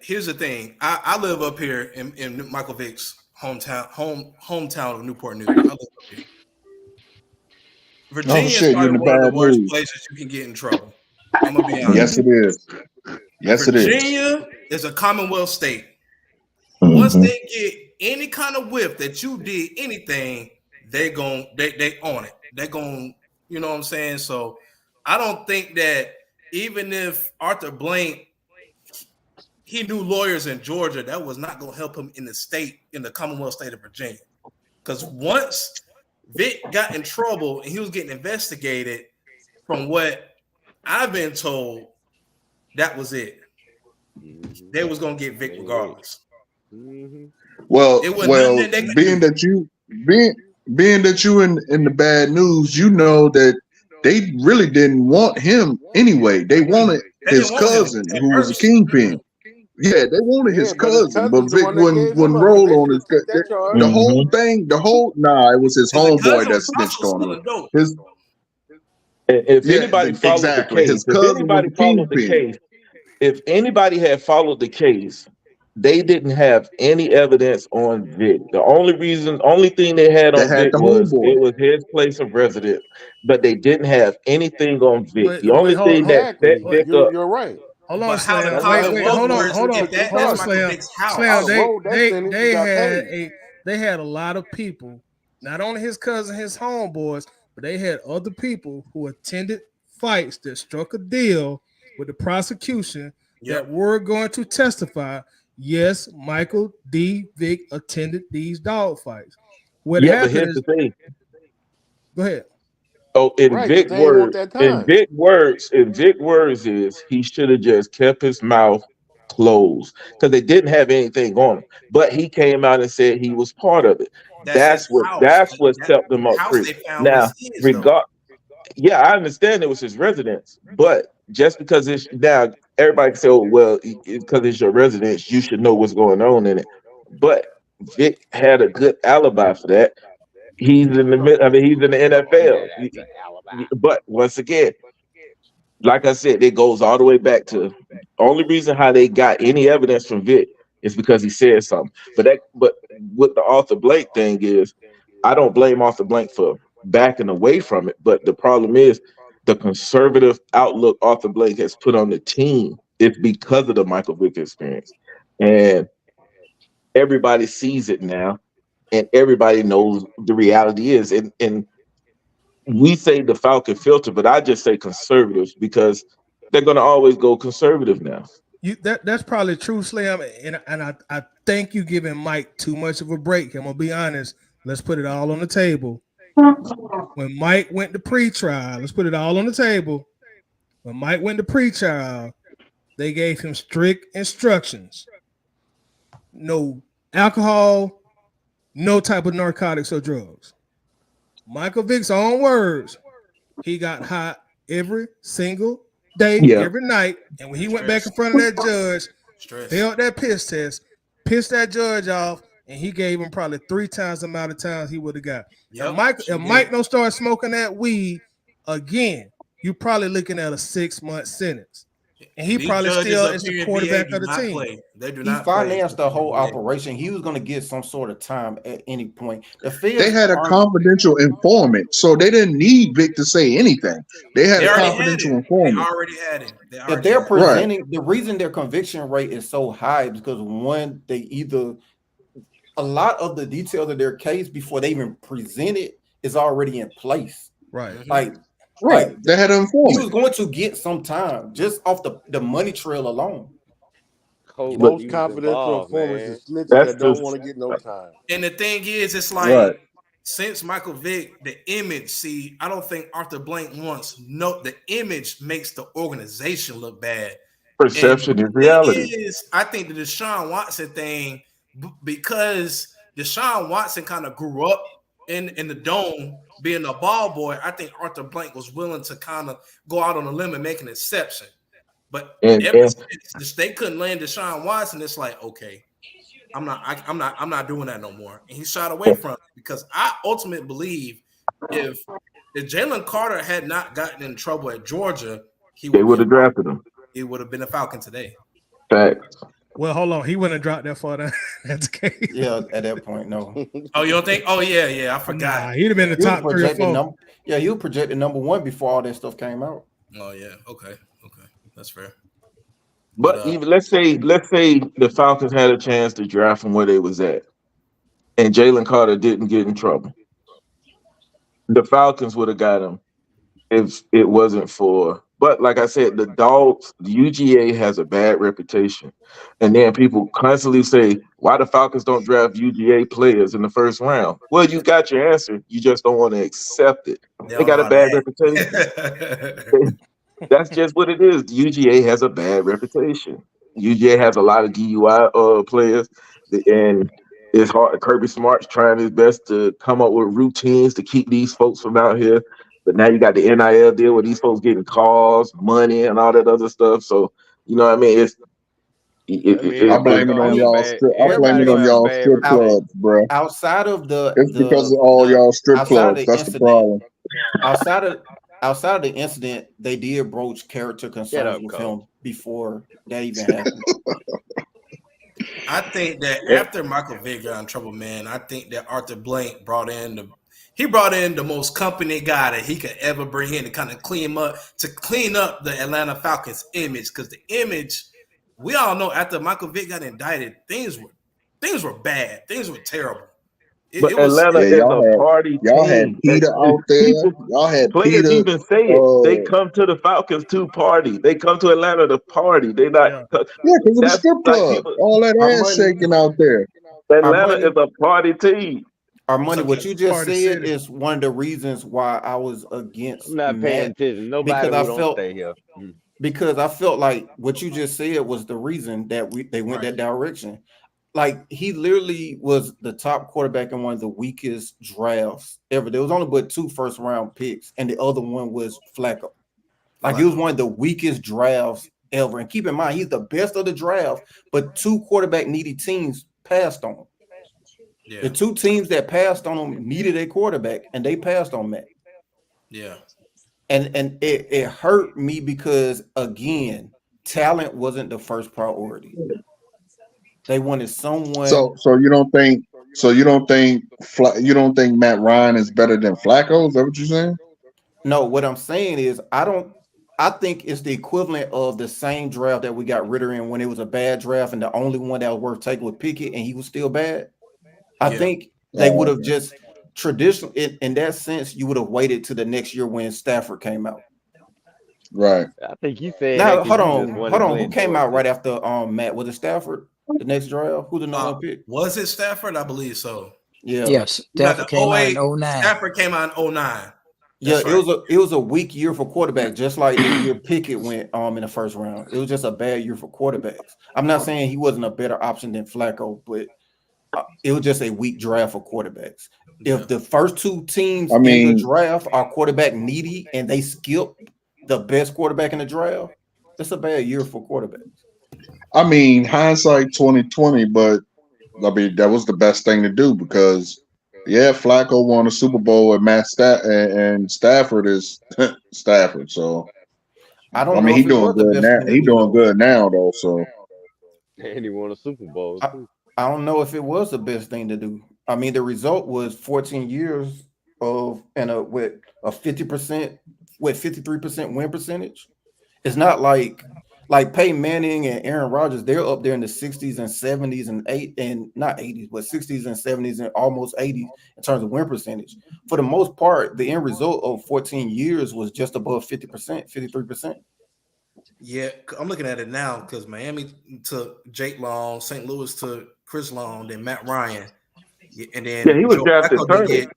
Here's the thing. I live up here in Michael Vick's hometown of Newport News. I live up here. Virginia is probably one of the worst places you can get in trouble. I'm gonna be honest. Yes, it is. Yes, it is. Virginia is a Commonwealth state. Once they get any kind of whip that you did anything, they own it. They're going, you know what I'm saying? So I don't think that even if Arthur Blank, he knew lawyers in Georgia, that was not going to help him in the Commonwealth state of Virginia. Because once Vic got in trouble and he was getting investigated, from what I've been told, that was it. They was going to get Vic regardless. Well, being that you in the bad news, you know that they really didn't want him anyway. They wanted his cousin, who was a kingpin. Yeah, they wanted his cousin, but Vic wouldn't roll on his cousin. The whole thing, it was his homeboy that snitched on him. If anybody followed the case, if anybody had followed the case, they didn't have any evidence on Vic. The only thing they had on Vic was it was his place of residence, but they didn't have anything on Vic. The only thing that set Vic up. You're right. Hold on, Slam. Hold on, Slam. They had a lot of people, not only his cousin, his homeboys, but they had other people who attended fights that struck a deal with the prosecution that were going to testify. Yes, Michael D. Vick attended these dog fights. What happened is, the thing. Go ahead. Oh, in Vic words is he should have just kept his mouth closed because they didn't have anything on him. But he came out and said he was part of it. That's what kept them up free. Now, I understand it was his residence, but just because it's now everybody can say, oh, well, because it's your residence, you should know what's going on in it. But Vic had a good alibi for that. He's in the NFL. But once again, like I said, it goes all the way back to the only reason how they got any evidence from Vic is because he said something. But with the Arthur Blank thing is, I don't blame Arthur Blank for backing away from it. But the problem is the conservative outlook Arthur Blank has put on the team is because of the Michael Vick experience. And everybody sees it now. And everybody knows the reality is. And we say the Falcon filter, but I just say conservatives because they're going to always go conservative now. That's probably true, Slam. And I think you're giving Mike too much of a break. I'm going to be honest. Let's put it all on the table. When Mike went to pre-trial, let's put it all on the table. When Mike went to pre-trial, they gave him strict instructions. No alcohol, no type of narcotics or drugs. Michael Vick's own words, he got hot every single day, every night. And when he went back in front of that judge, failed that piss test, pissed that judge off, and he gave him probably 3 times the amount of times he would have got. Yep, If Mike don't start smoking that weed again, you're probably looking at a 6-month sentence. And he probably still is the quarterback of the team. They do He not financed the whole operation. He was going to get some sort of time at any point. They had a confidential informant, so they didn't need Vic to say anything. They had a confidential informant. They already had him. If they're presenting, the reason their conviction rate is so high is because one, they either a lot of the details of their case before they even present it is already in place. Right. Like they had an informant. He was going to get some time just off the money trail alone. Most confidential informants is snitches that don't want to get no time. And the thing is, it's like since Michael Vick, the image. See, I don't think Arthur Blank wants the image makes the organization look bad. Perception is reality. I think the Deshaun Watson thing, because Deshaun Watson kind of grew up in the dome being a ball boy. I think Arthur Blank was willing to kind of go out on a limb and make an exception. But ever since they couldn't land Deshaun Watson, it's like, okay, I'm not doing that no more. And he shot away from it because I ultimately believe if Jalen Carter had not gotten in trouble at Georgia, they would have drafted him. He would have been a Falcon today. Facts. Well, hold on. He wouldn't have dropped that far. That's the case. Yeah, at that point, no. Oh, you don't think? Oh, yeah. I forgot. Nah, he'd have been the top 3 or 4. He was projected number 1 before all that stuff came out. Oh, yeah. Okay. That's fair. But even let's say the Falcons had a chance to draft him where they was at, and Jalen Carter didn't get in trouble. The Falcons would have got him if it wasn't for. But like I said, the UGA has a bad reputation, and then people constantly say, "Why the Falcons don't draft UGA players in the first round?" Well, you got your answer. You just don't want to accept it. They got a bad reputation. That's just what it is. The UGA has a bad reputation. UGA has a lot of DUI players, and it's hard. Kirby Smart's trying his best to come up with routines to keep these folks from out here. But now you got the NIL deal where these folks getting calls, money, and all that other stuff. So you know what I mean? I blame it on y'all. I blame it on y'all strip clubs, bro. Outside of it's because of all y'all strip clubs. That's the problem. Outside of the incident, they did broach character concerns with him before that even happened. I think that after Michael Vick got in trouble, man, I think that Arthur Blank brought in the most company guy that he could ever bring in to kind of clean up the Atlanta Falcons image. Because the image, we all know after Michael Vick got indicted, things were bad. Things were terrible. But Atlanta is a party y'all team. Had Peter out there. Y'all had players Peter. Even say it. They come to the Falcons to party. They come to Atlanta to party. They not. Because of the strip club. All that ass shaking out there. Atlanta is a party team. Armani, what you just said is one of the reasons why I was against. I'm not paying attention. Nobody don't stay here. Because I felt like what you just said was the reason that they went that direction. Like, he literally was the top quarterback in one of the weakest drafts ever. There was only but 2 first-round picks, and the other one was Flacco. Like, it was one of the weakest drafts ever. And keep in mind, he's the best of the draft, but 2 quarterback-needy teams passed on him. Yeah. The 2 teams that passed on him needed a quarterback, and they passed on Matt. Yeah. And it hurt me because, again, talent wasn't the first priority. They wanted someone. So you don't think Matt Ryan is better than Flacco? Is that what you're saying? No, what I'm saying is I think it's the equivalent of the same draft that we got Ritter in when it was a bad draft and the only one that was worth taking was Pickett and he was still bad. I think they would have just traditionally in that sense, you would have waited to the next year when Stafford came out. Right. I think you said now hold on. Who came out right after Matt? Was it Stafford? The next draft? Who the number 1 pick? Was it Stafford? I believe so. Yeah. Yes. Stafford came out in 09. Stafford came out in 09. Yeah, it was a weak year for quarterback, just like the year Pickett went in the first round. It was just a bad year for quarterbacks. I'm not saying he wasn't a better option than Flacco, but it was just a weak draft for quarterbacks. If the first 2 teams in the draft are quarterback needy and they skip the best quarterback in the draft, that's a bad year for quarterbacks. I mean, hindsight 2020, but I mean, that was the best thing to do because, yeah, Flacco won a Super Bowl and and Stafford is Stafford. So, I I don't mean, know he if it doing was the good best now. thing to He do doing though. good now, though. So, And he won a Super Bowl too. I don't know if it was the best thing to do. I mean, the result was 14 years of and with a 50% with 53% win percentage. It's not like Peyton Manning and Aaron Rodgers. They're up there in the 60s and 70s and not 80s, but 60s and 70s and almost 80s in terms of win percentage. For the most part, the end result of 14 years was just above 50%, 53%. Yeah, I'm looking at it now because Miami took Jake Long, St. Louis took Chris Long, then Matt Ryan, and Yeah, then he was drafted 30.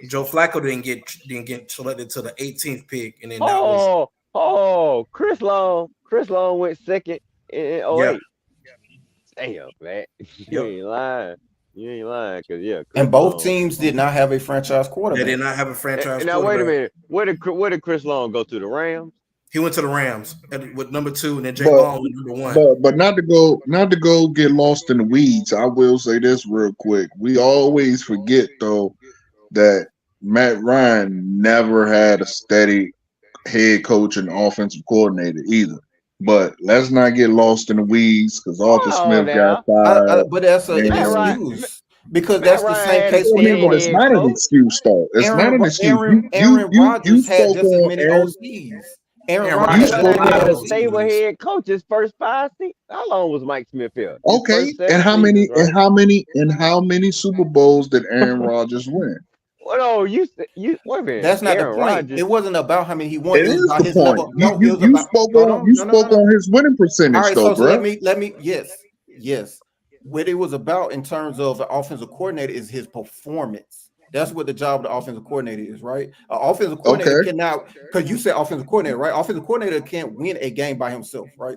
Joe Flacco didn't get selected to the 18th pick, and then that was Chris Long went second in yeah, 08. Damn, man. You yep. ain't lying. You ain't lying, because Chris And both Long. teams did not have a franchise They quarterback. did not have a franchise Now wait a quarterback. minute. Where did Chris Long go to? The Rams? He went to the Rams with number 2, and then Jake but Long with number 1. but not to go get lost in the weeds. I will say this real quick. We always forget though that Matt Ryan never had a steady head coach and offensive coordinator either. But let's not get lost in the weeds because Arthur Hold on Smith got now. fired. But that's an Matt Ryan, excuse because Matt that's the Ryan same had a case I with mean, but steady it's head not an coach. excuse though. It's not an excuse. Aaron You Rodgers had spoke just as on many Aaron. OCs. Aaron Aaron Rodgers You had Rodgers a spoke lot He of had on. a had stable OCs. head coach his first 5 seasons. How long was Mike Smith here? His Okay, first 7 and seasons, right? how many Super Bowls did Aaron Rodgers win? Well, no, you wait a minute. That's not the Aaron point. Rodgers. It wasn't about how many he won. It It was is about the his point. level. No, it was You about. spoke Hold on on. No, no, no, no. his winning All percentage right. though, So bro. let me. Yes. What it was about in terms of the offensive coordinator is his performance. That's what the job of the offensive coordinator is, right? An offensive coordinator Okay, cannot, because you said offensive coordinator, right? Offensive coordinator can't win a game by himself, right?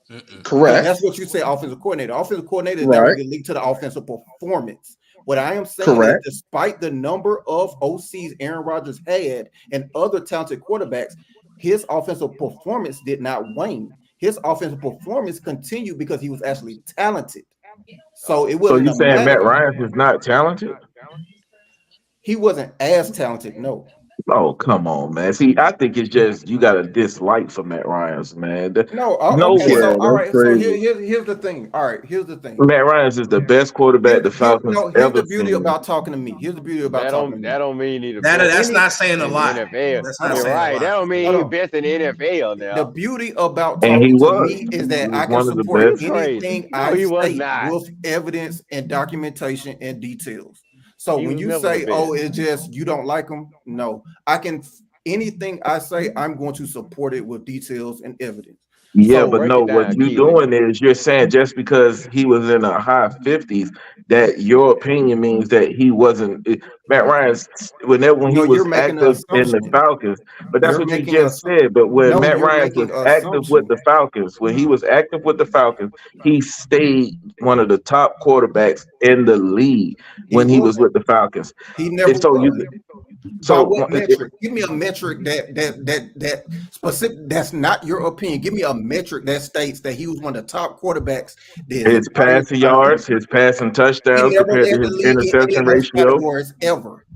Because correct, that's what you say, offensive coordinator. Offensive coordinator is that right, would get linked to the offensive performance. What I am saying is, correct. despite the number of OCs Aaron Rodgers had and other talented quarterbacks, his offensive performance did not wane. His offensive performance continued because he was actually talented. So it So wasn't you a saying matter. Matt Ryan is not talented? He wasn't as talented, no. Oh, come on, man. See, I think it's just you got a dislike for Matt Ryan's, man. No, No okay. one. So Yeah, all that's right. So crazy. here's the thing. All right, here's the thing. Matt Ryan's is the best quarterback the Falcons Here's ever the beauty seen. about talking to me. Here's the beauty about That talking to don't me. that don't mean he the That best that's Any not saying a in the lot. NFL. That's hold not You're on, saying a right. lot. That don't mean hold he on. best in the NFL The now. beauty about And he talking to was. me is He that was I can one of the support You best. crazy. anything No, I he was state not. with evidence and documentation and details. So He when was you never the say, "Oh, best. it's just you don't like them," no, I can. Anything I say, I'm going to support it with details and evidence. Yeah, but So Break no, it what down, you Keely. doing is you're saying just because he was in the high 50s, that your opinion means that he wasn't. Matt Ryan's whenever when he no, you're was making an active in the assumption. Falcons, but that's You're what you making a just said. But when no, Matt you're Ryan was making an active with assumption. the Falcons, when he was active with the Falcons, he stayed one of the top quarterbacks in the league He when he was wasn't. with the Falcons. He never And so you, was. By so what metric? Give me a metric that specific. That's not your opinion. Give me a metric that states that he was one of the top quarterbacks his his entire passing time. yards, his passing He touchdowns never compared to led the his league in any interception of those ratio. categories ever.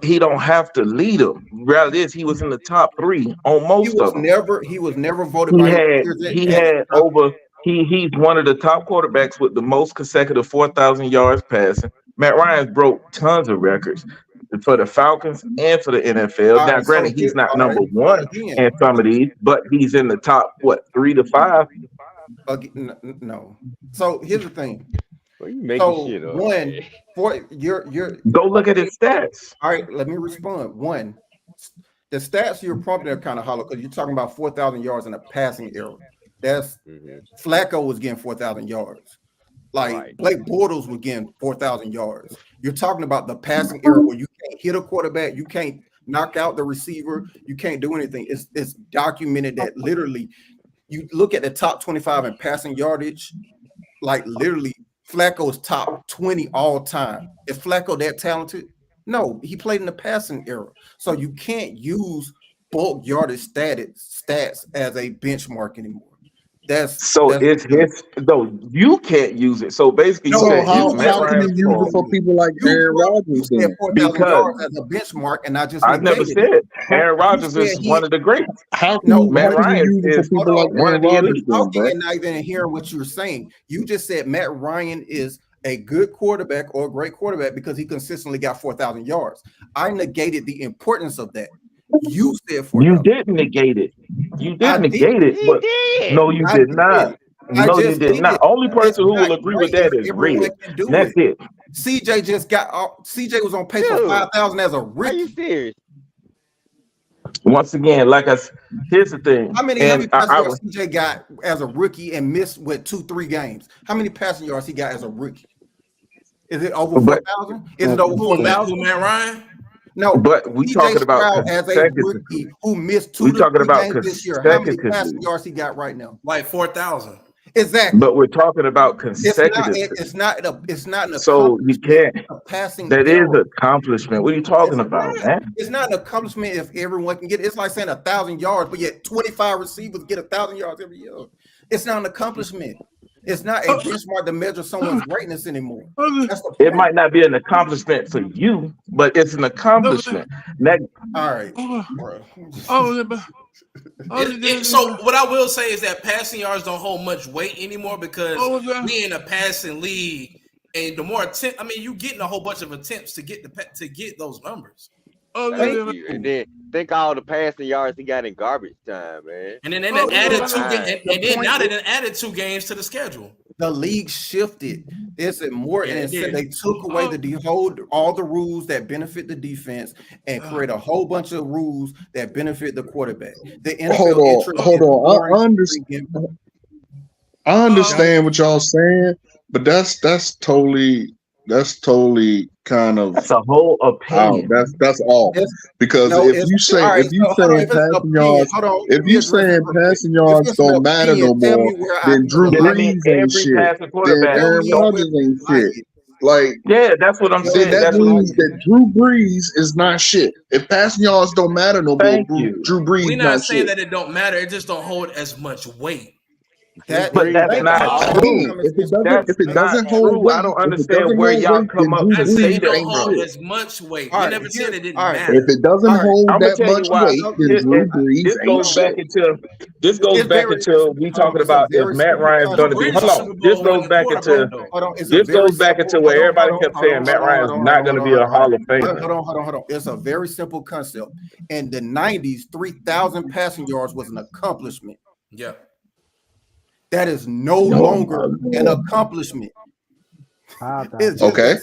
He don't have to lead them. Rather is he was in the top 3 on most of them. He was never voted by his peers He as had top. over he's one of the top quarterbacks with the most consecutive 4,000 yards passing. Matt Ryan's broke tons of records for the Falcons and for the NFL. All Now, right, so granted, he's here, not all right, number one again, in some of these, but he's in the top 3 to 5. no. So here's the thing. Well, you making So shit up, one man. for your Go look at his stats. all right, let me respond. One, the stats you're prompting are kind of hollow because you're talking about 4,000 yards in a passing era. That's Flacco was getting 4,000 yards. Like Right. Blake Bortles was getting 4,000 yards. You're talking about the passing era where you can't hit a quarterback, you can't knock out the receiver, you can't do anything. It's documented that literally you look at the top 25 in passing yardage, like literally Flacco's top 20 all time. Is Flacco that talented? No, he played in the passing era. So you can't use bulk yardage stats as a benchmark anymore. It's his though. You can't use it. So basically, No, So you said how it's Matt can you Ryan's use it fault for people like you Aaron Rodgers said then? 4,000 because yards as a benchmark, and I just I never negated it. said Aaron Rodgers said is one of the greats. How No, can Matt you Ryan use it for is people like one Aaron of the Rodgers elite. then, talking bro? and not even hearing what you're saying. You just said Matt Ryan is a good quarterback or a great quarterback because he consistently got 4,000 yards. I negated the importance of that. You said 4,000. You didn't negate it. You I did negate did. it, but no, you I did did. not. I No, you just did did. not. Only It's person who not will agree great with that if is everyone Red. can do That's it. it. CJ just got CJ was on pace for 5,000 as a Are you rookie. serious? Once again, here's the thing. How many And passing yards CJ got as a rookie and missed with 2-3 games? How many passing yards he got as a rookie? Is it over 4,000? Is it over 4,000? Matt Ryan? No, but we CJ talking about Stroud as a rookie who missed 2 we to talking 3 about games this year. How many consecutively. passing yards he got right now? Like 4,000. Exactly. But we're talking about consecutively. It's not an So you can't. passing. That is error. an accomplishment. What are you talking about, man? It's not an accomplishment if everyone can get it. It's like saying 1,000 yards, but yet 25 receivers get 1,000 yards every year. It's not an accomplishment. It's not a benchmark to measure someone's greatness anymore. That's the point. It might not be an accomplishment for you, but it's an accomplishment. All right. So what I will say is that passing yards don't hold much weight anymore because we in a passing league, and the more attempt, you getting a whole bunch of attempts to get those numbers. Thank you. And then think all the passing yards he got in garbage time, man. And then they added 2 games, and then now they added 2 games to the schedule. The league shifted. It's more, and they took away all the rules that benefit the defense and create a whole bunch of rules that benefit the quarterback. The NFL hold on. I understand what y'all saying, but that's totally kind of that's a whole opinion. That's all. Because if you saying passing yards don't matter no more, then Drew Brees ain't shit. Then Aaron Rodgers ain't shit. That's what I'm saying. That means that Drew Brees is not shit. If passing yards don't matter no more, Drew Brees We're not saying shit. that it don't matter. It just don't hold as much weight. But that's not true. If it doesn't hold weight, I don't understand where y'all come up to say that. It don't hold as much weight. We never said it didn't matter. If it doesn't hold that much weight, then Drew Brees this goes back until we talking about if Matt Ryan's going to be. Hold on. This goes back into where everybody kept saying Matt Ryan's not going to be a Hall of Famer. Hold on. It's a very simple concept. In the 90s, 3,000 passing yards was an accomplishment. Yeah. That is no longer an accomplishment. Okay.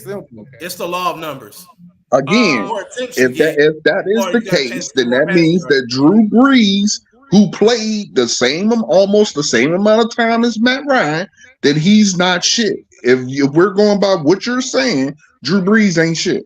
It's the law of numbers. Again, if that is the case, then that means that Drew Brees, who played almost the same amount of time as Matt Ryan, then he's not shit. If we're going by what you're saying, Drew Brees ain't shit.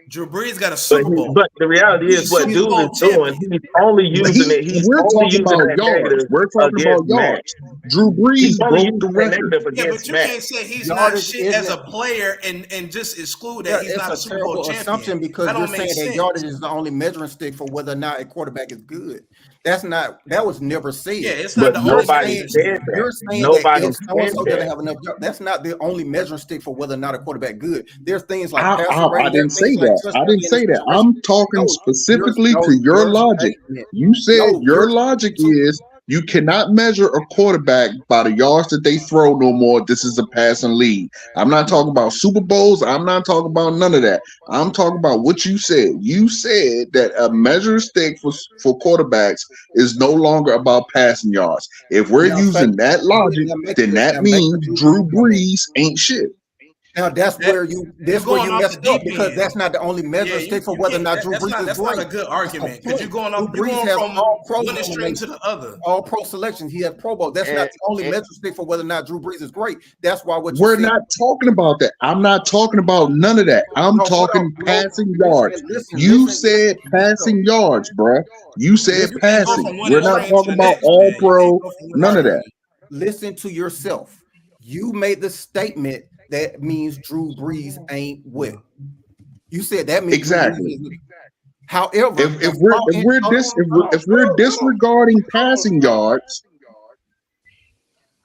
Drew Brees got a Super Bowl. But the reality is what dude is doing, he's only using it. We're talking about yards. We're talking about yards. Drew Brees broke the record. Yeah, but you can't say he's not shit as a player and just exclude that he's not a Super Bowl champion. Assumption because you're saying that yardage is the only measuring stick for whether or not a quarterback is good. That was never said. Yeah, it's not the only nobody said that. You're saying Nobody that someone doesn't have enough. That's not the only measuring stick for whether or not a quarterback good. There's things like I didn't say that. I didn't say that. I'm talking specifically to your logic. You said your logic is you cannot measure a quarterback by the yards that they throw no more. This is a passing league. I'm not talking about Super Bowls. I'm not talking about none of that. I'm talking about what you said. You said that a measure stick for quarterbacks is no longer about passing yards. If we're using that logic, then that means Drew Brees ain't shit. Now that's where you messed up because that's not the only measure stick for whether or not Drew Brees is great. That's not a good argument because you're going from one extreme to the other. All pro selections, he has Pro Bowl. That's not the only measure stick for whether or not Drew Brees is great. That's why we're not talking about that. I'm not talking about none of that. I'm talking passing yards. You said passing yards, bruh. You said passing. We're not talking about all pro. None of that. Listen to yourself. You made the statement. That means Drew Brees ain't what you said. That means exactly. However, if we're disregarding passing yards,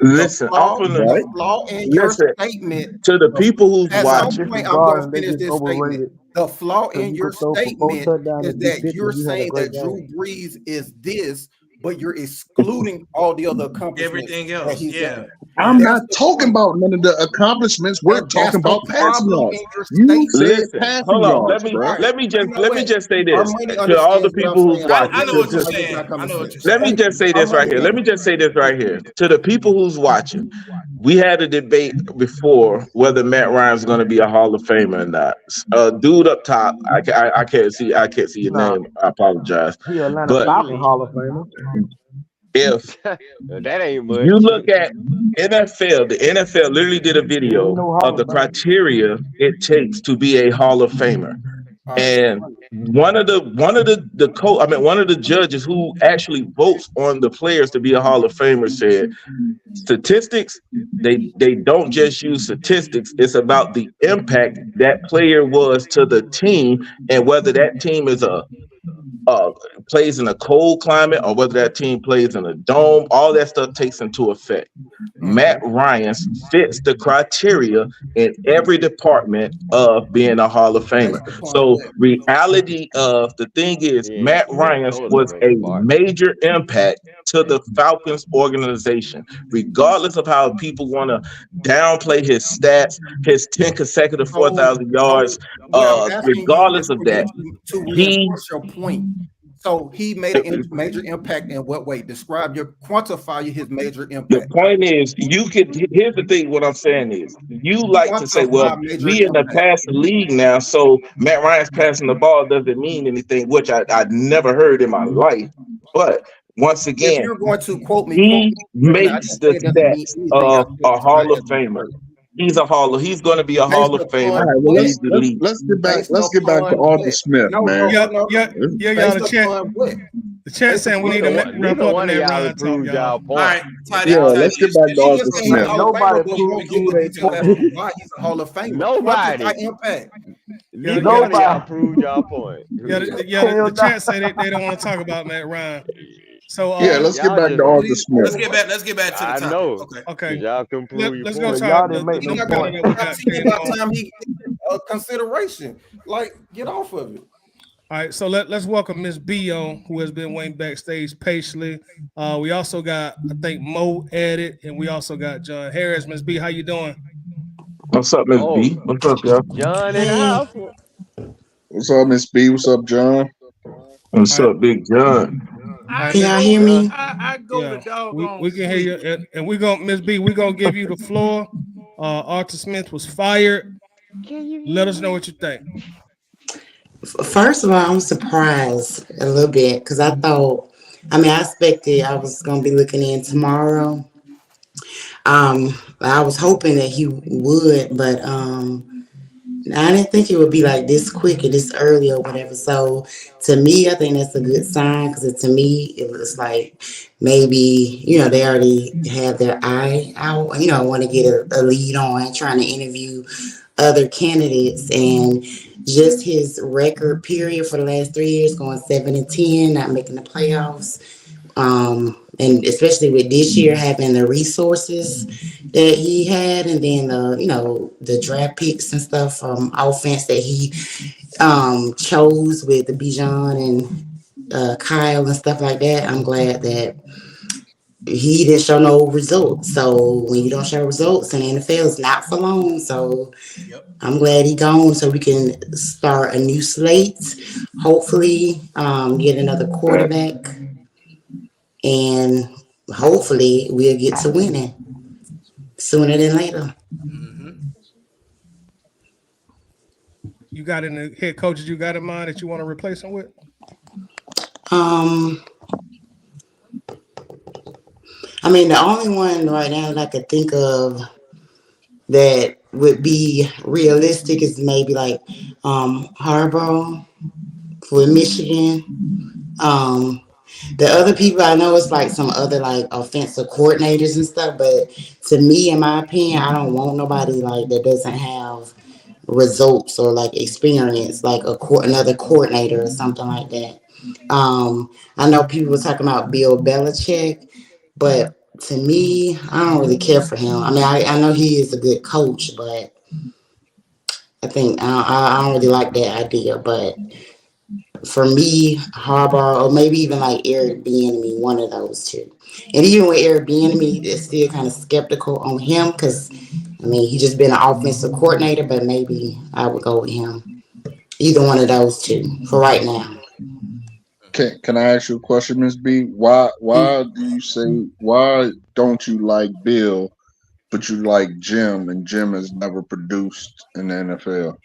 Listen, the flaw in your statement. To the people who's At watching, some point, I'm going to finish this statement. The flaw in your statement is that you're saying that Drew Brees is this, but you're excluding all the other accomplishments. Everything else, done. I'm not talking about none of the accomplishments. We're talking about passing yards. You said passing hold on. yards, Let me just say this to all the people who's watching. I know what you're saying. I know what you're saying. Let me just say this right here. To the people who's watching. We had a debate before whether Matt Ryan's going to be a Hall of Famer or not. Dude up top, I can't see your name. I apologize. He Atlanta Falcons Hall of Famer. If that ain't much. You look at NFL, the NFL literally did a video of the criteria it takes to be a Hall of Famer. And one of the judges who actually votes on the players to be a Hall of Famer said statistics, they don't just use statistics, it's about the impact that player was to the team and whether that team is plays in a cold climate or whether that team plays in a dome. All that stuff takes into effect. Matt Ryan fits the criteria in every department of being a Hall of Famer. So reality of the thing is Matt Ryan was a major impact to the Falcons organization, regardless of how people want to downplay his stats, his 10 consecutive 4,000 yards, regardless of that. To reinforce your point. So he made a major impact in what way? Quantify his major impact. The point is, here's the thing, what I'm saying is, you like to say, well, we in the passing league now, so Matt Ryan's passing the ball doesn't mean anything, which I never heard in my life. But once again, if you're going to quote me, he makes the stats of a Hall of Famer. He's going to be a Hall of Famer. All right, well, let's get back to Arthur Smith, man. The chat saying we need to wrap up on that Ryan talk, y'all. All right, let's get back to Arthur Smith. Nobody proved why he's a Hall of Famer. Nobody. Nobody proved y'all point. The chat say they don't want to talk about Matt Ryan. So let's get back to Arthur Smith. Let's get back to the topic. I know. Okay. Y'all can prove your let's point. go Y'all talk. didn't make no point. About time he consideration. Like, get off of it. All right, so let's welcome Miss B on, who has been waiting backstage patiently. We also got, I think, Mo added, and we also got John Harris. Miss B, how you doing? What's up, Miss B? What's up, y'all? John in the house. What's up, Miss B? What's up, John? What's up, Big John? Can y'all hear me? I go to dog. We can hear you, and we're gonna, Miss B, we're gonna give you the floor. Arthur Smith was fired. Let us know what you think. First of all, I'm surprised a little bit because I expected I was gonna be looking in tomorrow. I was hoping that he would, but I didn't think it would be like this quick or this early or whatever. So to me, I think that's a good sign because to me, it looks like maybe, they already have their eye out, want to get a lead on trying to interview other candidates. And just his record period for the last 3 years, going 7-10, not making the playoffs. And especially with this year having the resources that he had, and then the draft picks and stuff from offense that he chose with the Bijan and Kyle and stuff like that. I'm glad that he didn't show no results. So when you don't show results in the NFL, it's not for long. So I'm glad he gone so we can start a new slate. Hopefully, get another quarterback. And hopefully we'll get to winning sooner than later. You got any head coaches you got in mind that you want to replace him with? The only one right now that I could think of that would be realistic is maybe like Harbaugh for Michigan. The other people I know is like some other like offensive coordinators and stuff, but to me, in my opinion, I don't want nobody like that doesn't have results or like experience, like another coordinator or something like that. I know people were talking about Bill Belichick, but to me, I don't really care for him. I mean, I know he is a good coach, but I think I don't really like that idea. But for me, Harbaugh, or maybe even like Eric Bieniemy, one of those two. And even with Eric Bieniemy, it's still kind of skeptical on him because, I mean, he just been an offensive coordinator, but maybe I would go with him. Either one of those two for right now. Can I ask you a question, Ms. B? Why don't you like Bill, but you like Jim, and Jim has never produced in the NFL?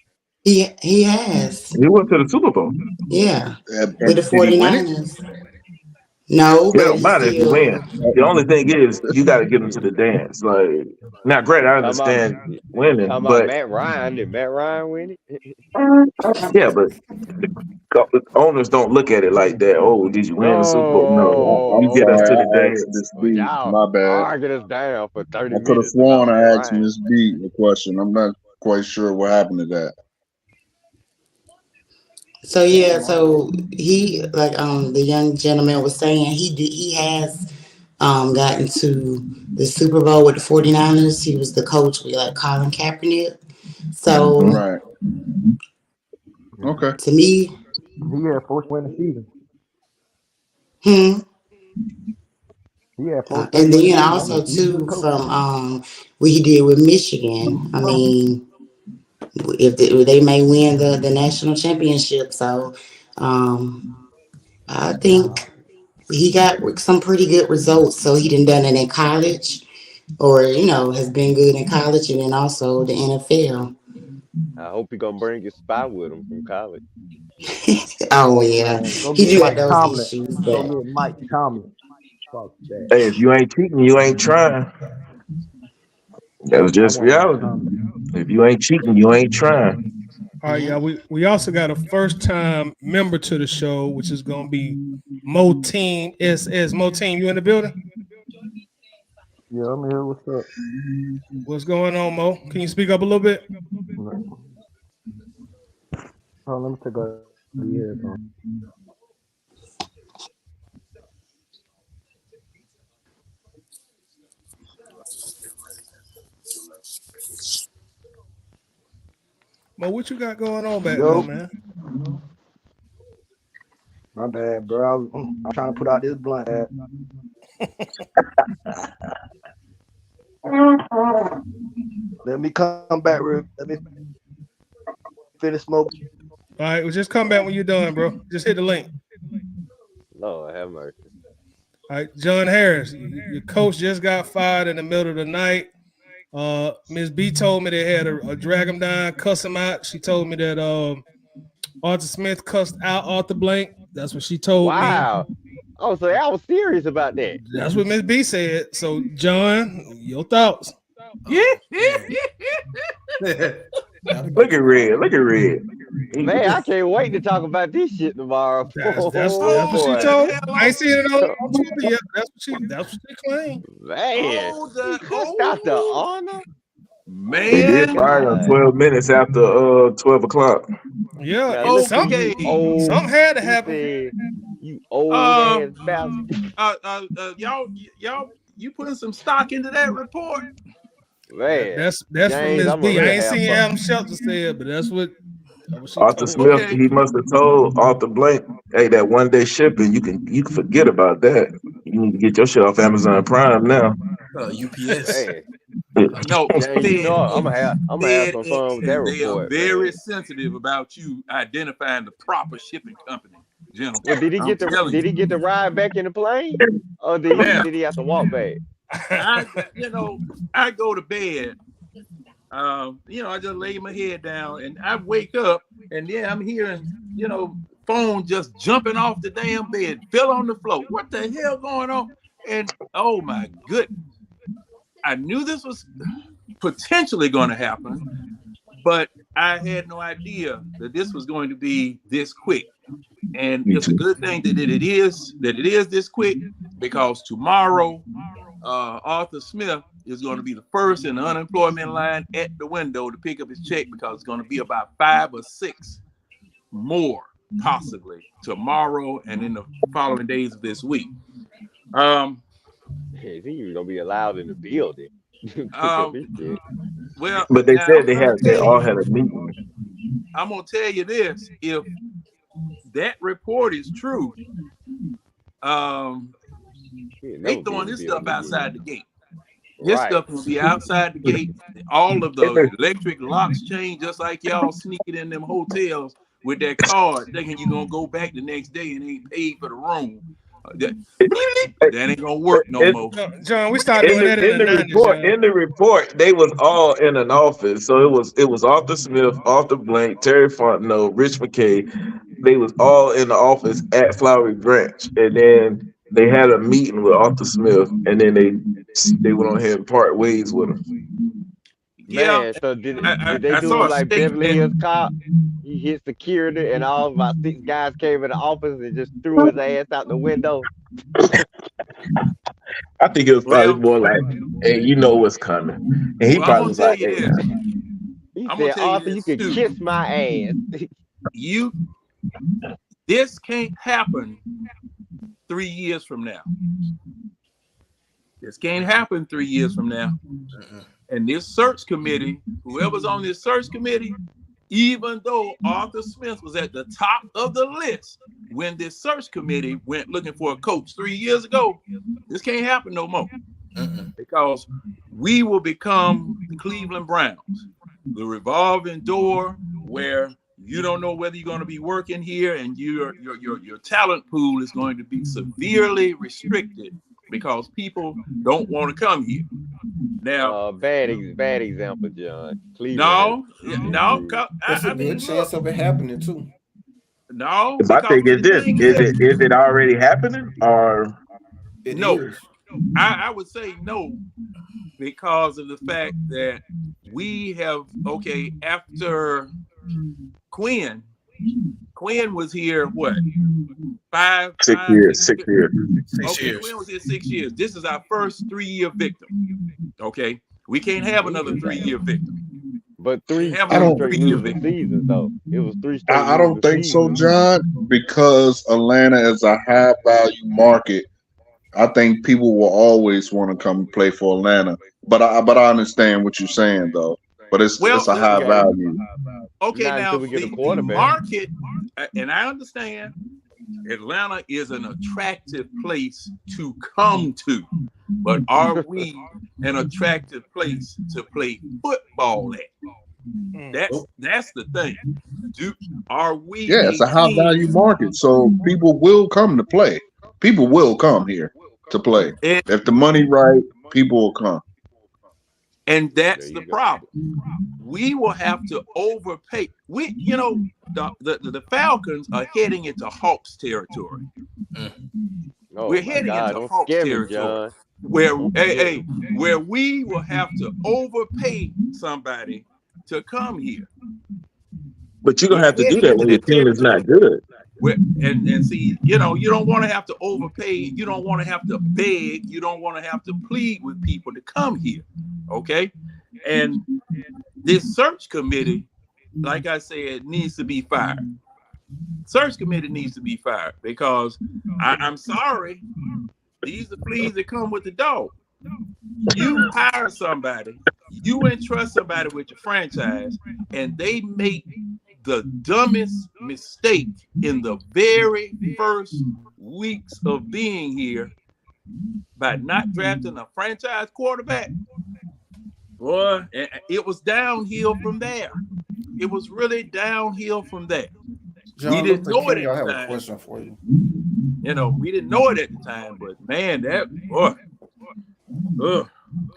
He has. He went to the Super Bowl. Yeah. And With the did he win it? 49ers. No, It but don't he matter if you still. win. The only thing is you got to get them to the dance. Like, now, granted, I understand winning, Talking about but Matt Ryan. Did Matt Ryan win it? yeah, but the owners don't look at it like that. Oh, did you win the Super Bowl? No, you I'm get us sorry, to the I asked dance. Miss But B. y'all My bad. arguing us down for 30 I could have minutes sworn about Matt I asked Ryan. Miss B a question. I'm not quite sure what happened to that. So yeah, so he like the young gentleman was saying he has gotten to the Super Bowl with the 49ers. He was the coach with like Colin Kaepernick. So Right. Okay. to me, He had 4 win the season. hmm. He had 4 And win the then season. also He's a good too coach. from what he did with Michigan. I mean, if they may win the national championship, so I think he got some pretty good results. So he done it in college, or has been good in college, and then also the NFL. I hope he gonna bring his spy with him from college. Oh yeah, Man, go he get do have Mike those Tomlin. issues, Go but get Mike Tomlin. Fuck that. Hey, if you ain't cheating, you ain't trying. That was I just want Mike reality. Tomlin. If you ain't cheating, you ain't trying. All right, yeah. We also got a first time member to the show, which is gonna be Mo Team SS. Mo Team, you in the building? Yeah, I'm here. What's up? What's going on, Mo? Can you speak up a little bit? Oh, let me take a earphone. Mo, what you got going on back Yo. there, man? My bad, bro. I'm trying to put out this blunt ad. Let me come back, Rick. Let me finish smoking. All right, well, just come back when you're done, bro. Just hit the link. Lord have mercy. All right, John Harris, your coach just got fired in the middle of the night. Ms. B told me they had to drag him down, cuss him out. She told me that Arthur Smith cussed out Arthur Blank. That's what she told me. Wow. Oh, so I was serious about that. That's what Ms. B said. So, John, your thoughts? Yeah. Look at Red. Look at Red. Man, I can't wait to talk about this shit tomorrow. That's what she told. I ain't seen it on Twitter yet. That's what she claimed. Man, he cussed out the honor. They did Man. fire him 12 minutes after 12 o'clock. Yeah, Now, something had to happen. Said, you old ass bastard. Y'all, you putting some stock into that report? Man, That's James, from Ms. I'm B. a I real ain't seen half-fuck. Adam Shelter say it, but that's what she Arthur told Smith, Okay. he must have told Arthur Blank, hey, that 1 day shipping, you can forget about that. You need to get your shit off Amazon Prime now. UPS. Man, No, James, you know I'm gonna have some fun with that they are report. very Man. sensitive about you identifying the proper shipping company, gentlemen. Well, did he get the ride back in the plane, or did he have to walk back? I go to bed. I just lay my head down and I wake up and then I'm hearing, phone just jumping off the damn bed, fell on the floor. What the hell going on? And oh my goodness, I knew this was potentially going to happen, but I had no idea that this was going to be this quick. And it's a good thing that it is this quick, because tomorrow Arthur Smith is going to be the first in the unemployment line at the window to pick up his check, because it's going to be about 5 or 6 more possibly tomorrow and in the following days of this week. He ain't gonna be allowed in the building. Well, But they now said they all had a meeting. I'm gonna tell you this: if that report is true, they throwing this stuff outside the gate. This stuff will be outside the gate. All of the electric locks change, just like y'all sneaking in them hotels with that card, thinking you're gonna go back the next day and ain't paid for the room. That ain't gonna work no more. John, we started doing that in the 90s, report. In the report, they was all in an office. So it was Arthur Smith, Arthur Blank, Terry Fontenot, Rich McKay. They was all in the office at Flowery Branch, and then they had a meeting with Arthur Smith, and then they went on ahead and part ways with him. Man, so did they do it like Beverly Hills Cop? He hit security, and all about 6 guys came in the office and just threw his ass out the window. I think it was probably more like, "Hey, you know what's coming," and he probably was like, "Hey." He said, "Arthur, you can kiss my ass." This can't happen 3 years from now. This can't happen 3 years from now. And this search committee, whoever's on this search committee, even though Arthur Smith was at the top of the list when this search committee went looking for a coach 3 years ago, this can't happen no more. Because we will become the Cleveland Browns, the revolving door where you don't know whether you're going to be working here, and your talent pool is going to be severely restricted because people don't want to come here. Now, bad example, John. Cleveland. No. There's a good chance of it happening too. No, my thing is this: is it already happening, or no? I would say no, because of the fact that we have after Quinn was here, what, 6 years? 6 years. Quinn was here 6 years. This is our first 3-year victim. Okay, we can't have another 3-year victim. But three straight losing seasons, though. It was 3 straight. I don't think so, John, because Atlanta is a high value market. I think people will always want to come play for Atlanta. But I understand what you're saying, though. But it's a high value. Okay, now the market, and I understand Atlanta is an attractive place to come to, but are we an attractive place to play football at? That's the thing. Are we? Yeah, it's a high value market, so people will come to play. People will come here to play. If the money right, people will come. And that's the problem. We will have to overpay. The Falcons are heading into Hawks territory. We're heading into Hawks territory, where we will have to overpay somebody to come here. But you're gonna have to do that when your team is not good. And see, you don't want to have to overpay. You don't want to have to beg. You don't want to have to plead with people to come here. Okay. And this search committee, like I said, needs to be fired. Search committee needs to be fired because I'm sorry. These are fleas that come with the dog. You hire somebody, you entrust somebody with your franchise, and they make the dumbest mistake in the very first weeks of being here by not drafting a franchise quarterback. Boy, it was downhill from there. It was really downhill from there. John, we didn't know it at the time. I have a question for you. We didn't know it at the time, but man, that boy.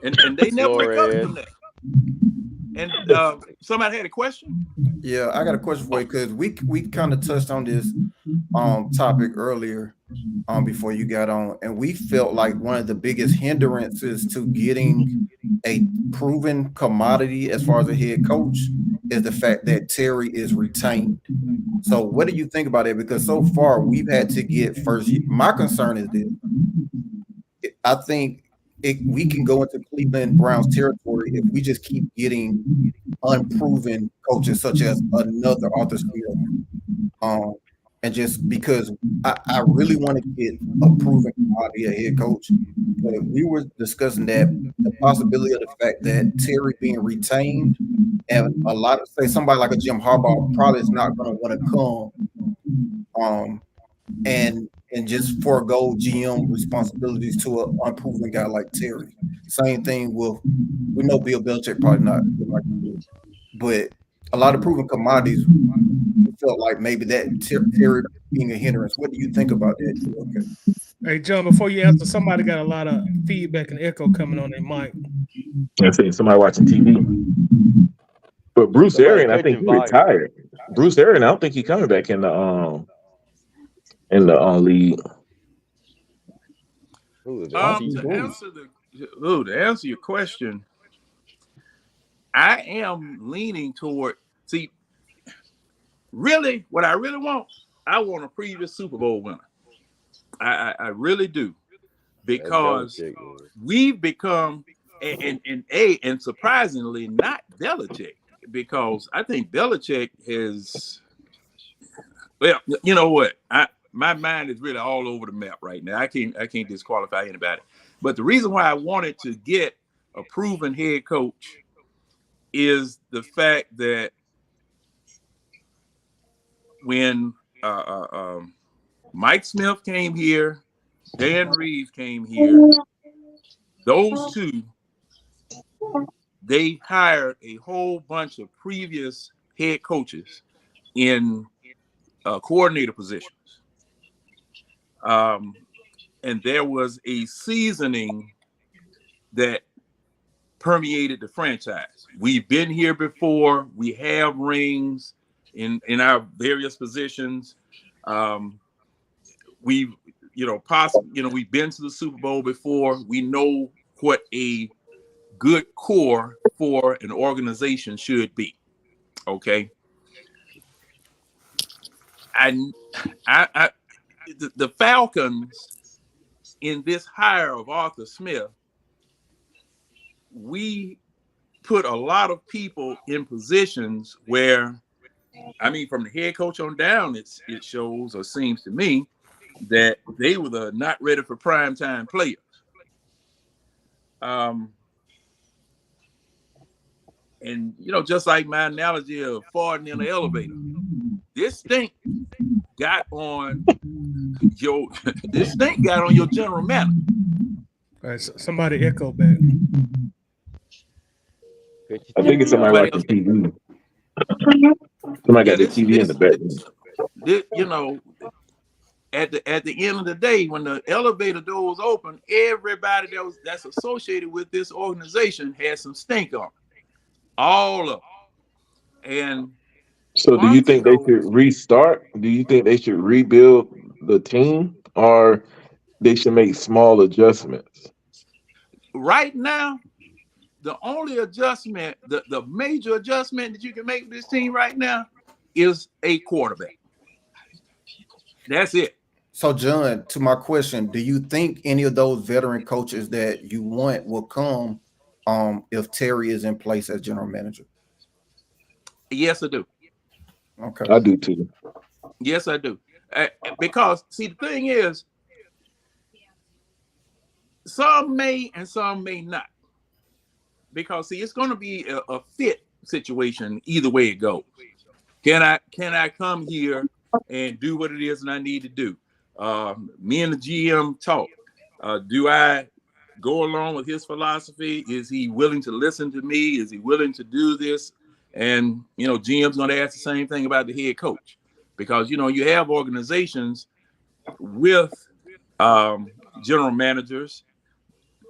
And they never recovered from that. And somebody had a question? Yeah, I got a question for you because we kind of touched on this topic earlier before you got on, and we felt like one of the biggest hindrances to getting a proven commodity as far as a head coach is the fact that Terry is retained. So what do you think about it? Because so far we've had to get first year. My concern is this. I think we can go into Cleveland Browns territory if we just keep getting unproven coaches such as another Arthur Smith and just because I really want to get a proven commodity a head coach, but we were discussing that the possibility of the fact that Terry being retained and a lot of say somebody like a Jim Harbaugh probably is not going to want to come and just forego GM responsibilities to an unproven guy like Terry. Same thing with we know Bill Belichick probably not like to do, but a lot of proven commodities felt like maybe that Terry being a hindrance. What do you think about that? Okay. Hey, John, before you answer, somebody got a lot of feedback and echo coming on their mic. I think somebody watching TV. But Bruce Arians, I think he retired. Bruce Arians, I don't think he's coming back in the league. To answer your question, I am leaning toward really what I really want. I want a previous Super Bowl winner. I really do, because we've become and surprisingly not Belichick, because I think Belichick has. Well, you know what? My mind is really all over the map right now. I can't disqualify anybody. But the reason why I wanted to get a proven head coach is the fact that when Mike Smith came here, Dan Reeves came here, those two, they hired a whole bunch of previous head coaches in coordinator positions. And there was a seasoning that permeated the franchise. We've been here before. We have rings in our various positions. We've we've been to the Super Bowl before. We know what a good core for an organization should be. Okay. The Falcons, in this hire of Arthur Smith, we put a lot of people in positions where, I mean, from the head coach on down, it shows or seems to me that they were the not ready for primetime players. And just like my analogy of farting in the elevator, this stink got on your general manager. All right, so somebody echo back. I think it's somebody watching TV. Somebody got the TV in the background. At the end of the day, when the elevator doors open, everybody that's associated with this organization has some stink on it. All of them. And so do you think they should restart? Do you think they should rebuild the team, or they should make small adjustments? Right now, the only adjustment, the major adjustment that you can make with this team right now is a quarterback. That's it. So, John, to my question, do you think any of those veteran coaches that you want will come if Terry is in place as general manager? Yes, I do. Okay. I do too. Yes, I do. Because, see, the thing is, some may and some may not. Because, see, it's going to be a fit situation either way it goes. Can I come here and do what it is that I need to do? Me and the GM talk. Do I go along with his philosophy? Is he willing to listen to me? Is he willing to do this? And, GM's going to ask the same thing about the head coach. Because, you have organizations with general managers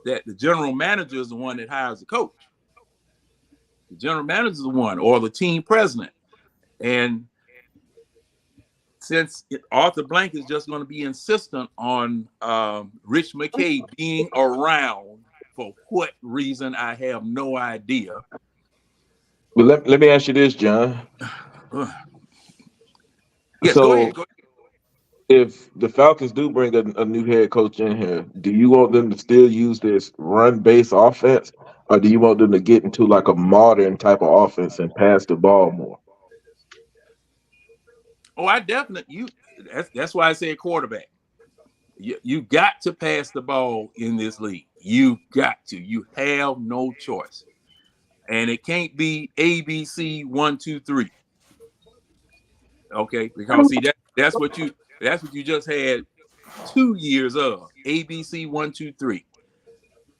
that the general manager is the one that hires the coach. The general manager is the one, or the team president. And since Arthur Blank is just going to be insistent on Rich McKay being around for what reason, I have no idea. Well, let me ask you this, John. Yes, so go ahead. if the Falcons do bring a new head coach in here, do you want them to still use this run-based offense, or do you want them to get into like a modern type of offense and pass the ball more? Oh, I definitely that's why I said quarterback. You got to pass the ball in this league. You got to. You have no choice. And it can't be ABC 1, 2, 3. Okay, because see that's what you just had 2 years of. ABC 1, 2, 3.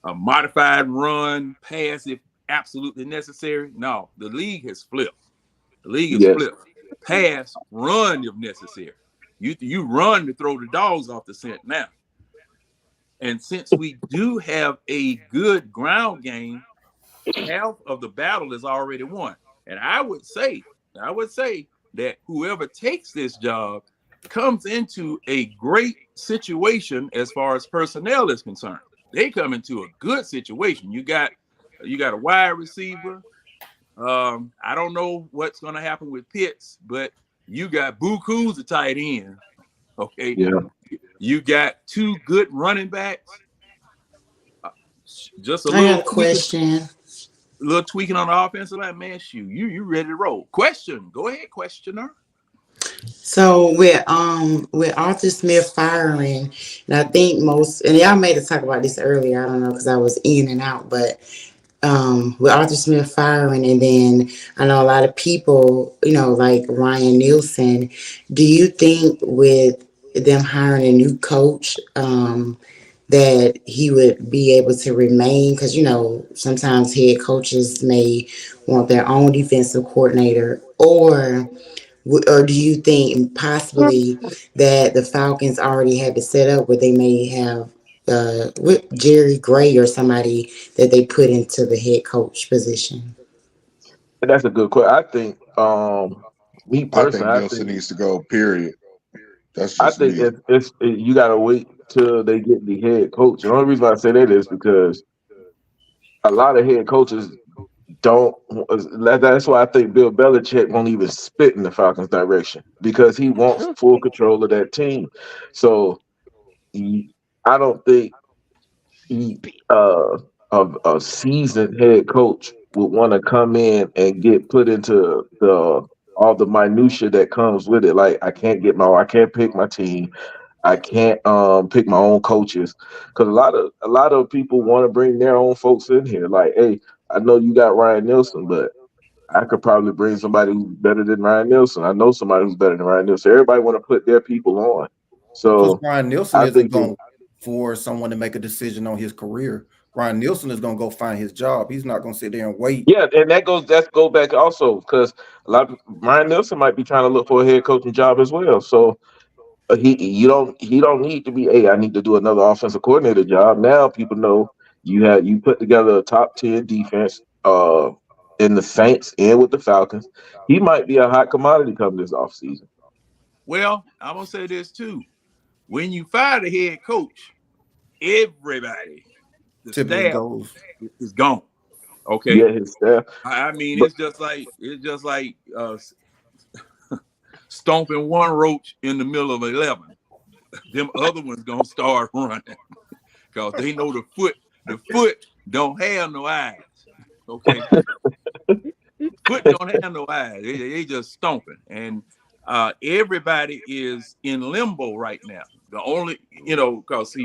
A modified run, pass if absolutely necessary. No, the league has flipped. The league is Yes. flipped. Pass, run if necessary. You run to throw the dogs off the scent now. And since we do have a good ground game, half of the battle is already won. And I would say that whoever takes this job comes into a great situation as far as personnel is concerned. They come into a good situation. You got a wide receiver. I don't know what's going to happen with Pitts, but you got Buku's a tight end. Okay. Yeah. You got 2 good running backs. Just a I little got a question. little tweaking on the offensive line, man. Shoot, you ready to roll? Question. Go ahead, questioner. So with Arthur Smith firing, and I think and y'all made us talk about this earlier. I don't know because I was in and out, but with Arthur Smith firing, and then I know a lot of people, like Ryan Nielsen. Do you think with them hiring a new coach, that he would be able to remain? Because sometimes head coaches may want their own defensive coordinator, or do you think possibly that the Falcons already have it set up where they may have with Jerry Gray or somebody that they put into the head coach position? That's a good question. I think, me I think personally, Nielsen needs to go. Period. That's I just think me. you got to wait till they get the head coach. The only reason I say that is because a lot of head coaches don't. That's why I think Bill Belichick won't even spit in the Falcons' direction, because he wants full control of that team. So I don't think a seasoned head coach would want to come in and get put into all the minutia that comes with it. Like, I can't pick my team. I can't pick my own coaches, because a lot of people want to bring their own folks in here. Like, hey, I know you got Ryan Nielsen, but I could probably bring somebody who's better than Ryan Nielsen. I know somebody who's better than Ryan Nielsen. Everybody want to put their people on. Plus, So Ryan Nielsen I isn't think going for someone to make a decision on his career. Ryan Nielsen is going to go find his job. He's not going to sit there and wait. yeah, and that goes back also, because Ryan Nielsen might be trying to look for a head coaching job as well. So he don't need to be, hey, I need to do another offensive coordinator job. Now people know you put together a top 10 defense in the Saints and with the Falcons. He might be a hot commodity coming this offseason. Well, I'm gonna say this too. When you fire the head coach, everybody, the Typically staff goes. is gone. Okay. Yeah, his staff. I mean, it's just like stomping one roach in the middle of 11. Them other ones gonna start running because they know the foot don't have no eyes. Okay. Foot don't have no eyes. They just stomping. And everybody is in limbo right now. The only, because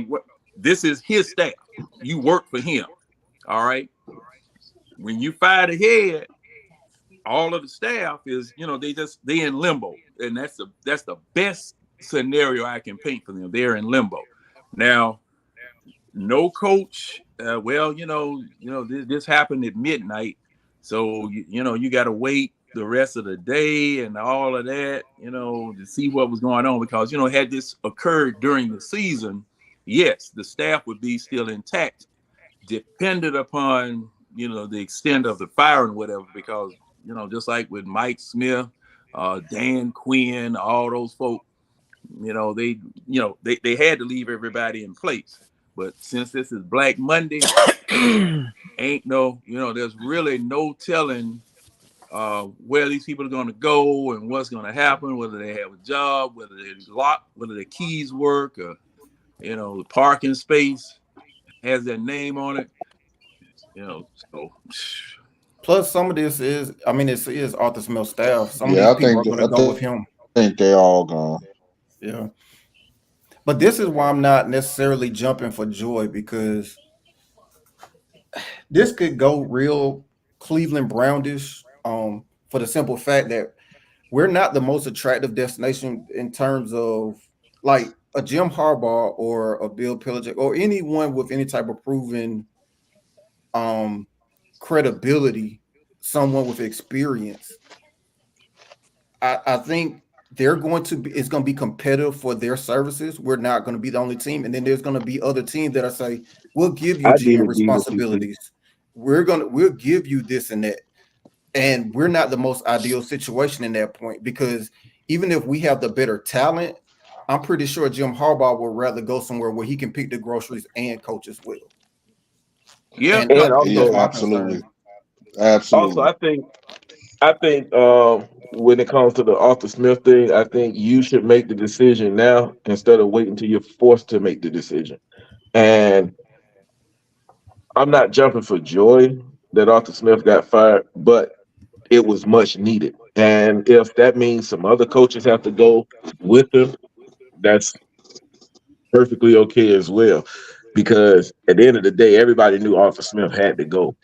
this is his staff. You work for him. All right. When you fire the head, all of the staff is, they in limbo. And that's the best scenario I can paint for them. They're in limbo. Now, no coach. This happened at midnight. So, you got to wait the rest of the day and all of that, to see what was going on. Because, had this occurred during the season, yes, the staff would be still intact, dependent upon, the extent of the fire and whatever. Because, just like with Mike Smith, Dan Quinn, all those folk, they had to leave everybody in place. But since this is Black Monday, ain't no, there's really no telling where these people are going to go and what's going to happen, whether they have a job, whether they're locked, whether their keys work, or, the parking space has their name on it, so. Plus, some of this is, it is Arthur Smith's staff. Some of Yeah, these people are going to go with him. think they all gone. Yeah. But this is why I'm not necessarily jumping for joy, because this could go real Cleveland Brownish, for the simple fact that we're not the most attractive destination in terms of like a Jim Harbaugh or a Bill Belichick or anyone with any type of proven credibility, someone with experience. I think they're going to be, it's going to be competitive for their services. We're not going to be the only team. And then there's going to be other teams that are say, we'll give you I did GM agree with you, too. responsibilities. We'll give you this and that. And we're not the most ideal situation in that point, because even if we have the better talent, I'm pretty sure Jim Harbaugh would rather go somewhere where he can pick the groceries and coach as well. Yeah, And also, Yeah, absolutely. Absolutely. Also, I think when it comes to the Arthur Smith thing, I think you should make the decision now instead of waiting until you're forced to make the decision. And I'm not jumping for joy that Arthur Smith got fired, but it was much needed. And if that means some other coaches have to go with him, that's perfectly okay as well. Because at the end of the day, everybody knew Arthur Smith had to go.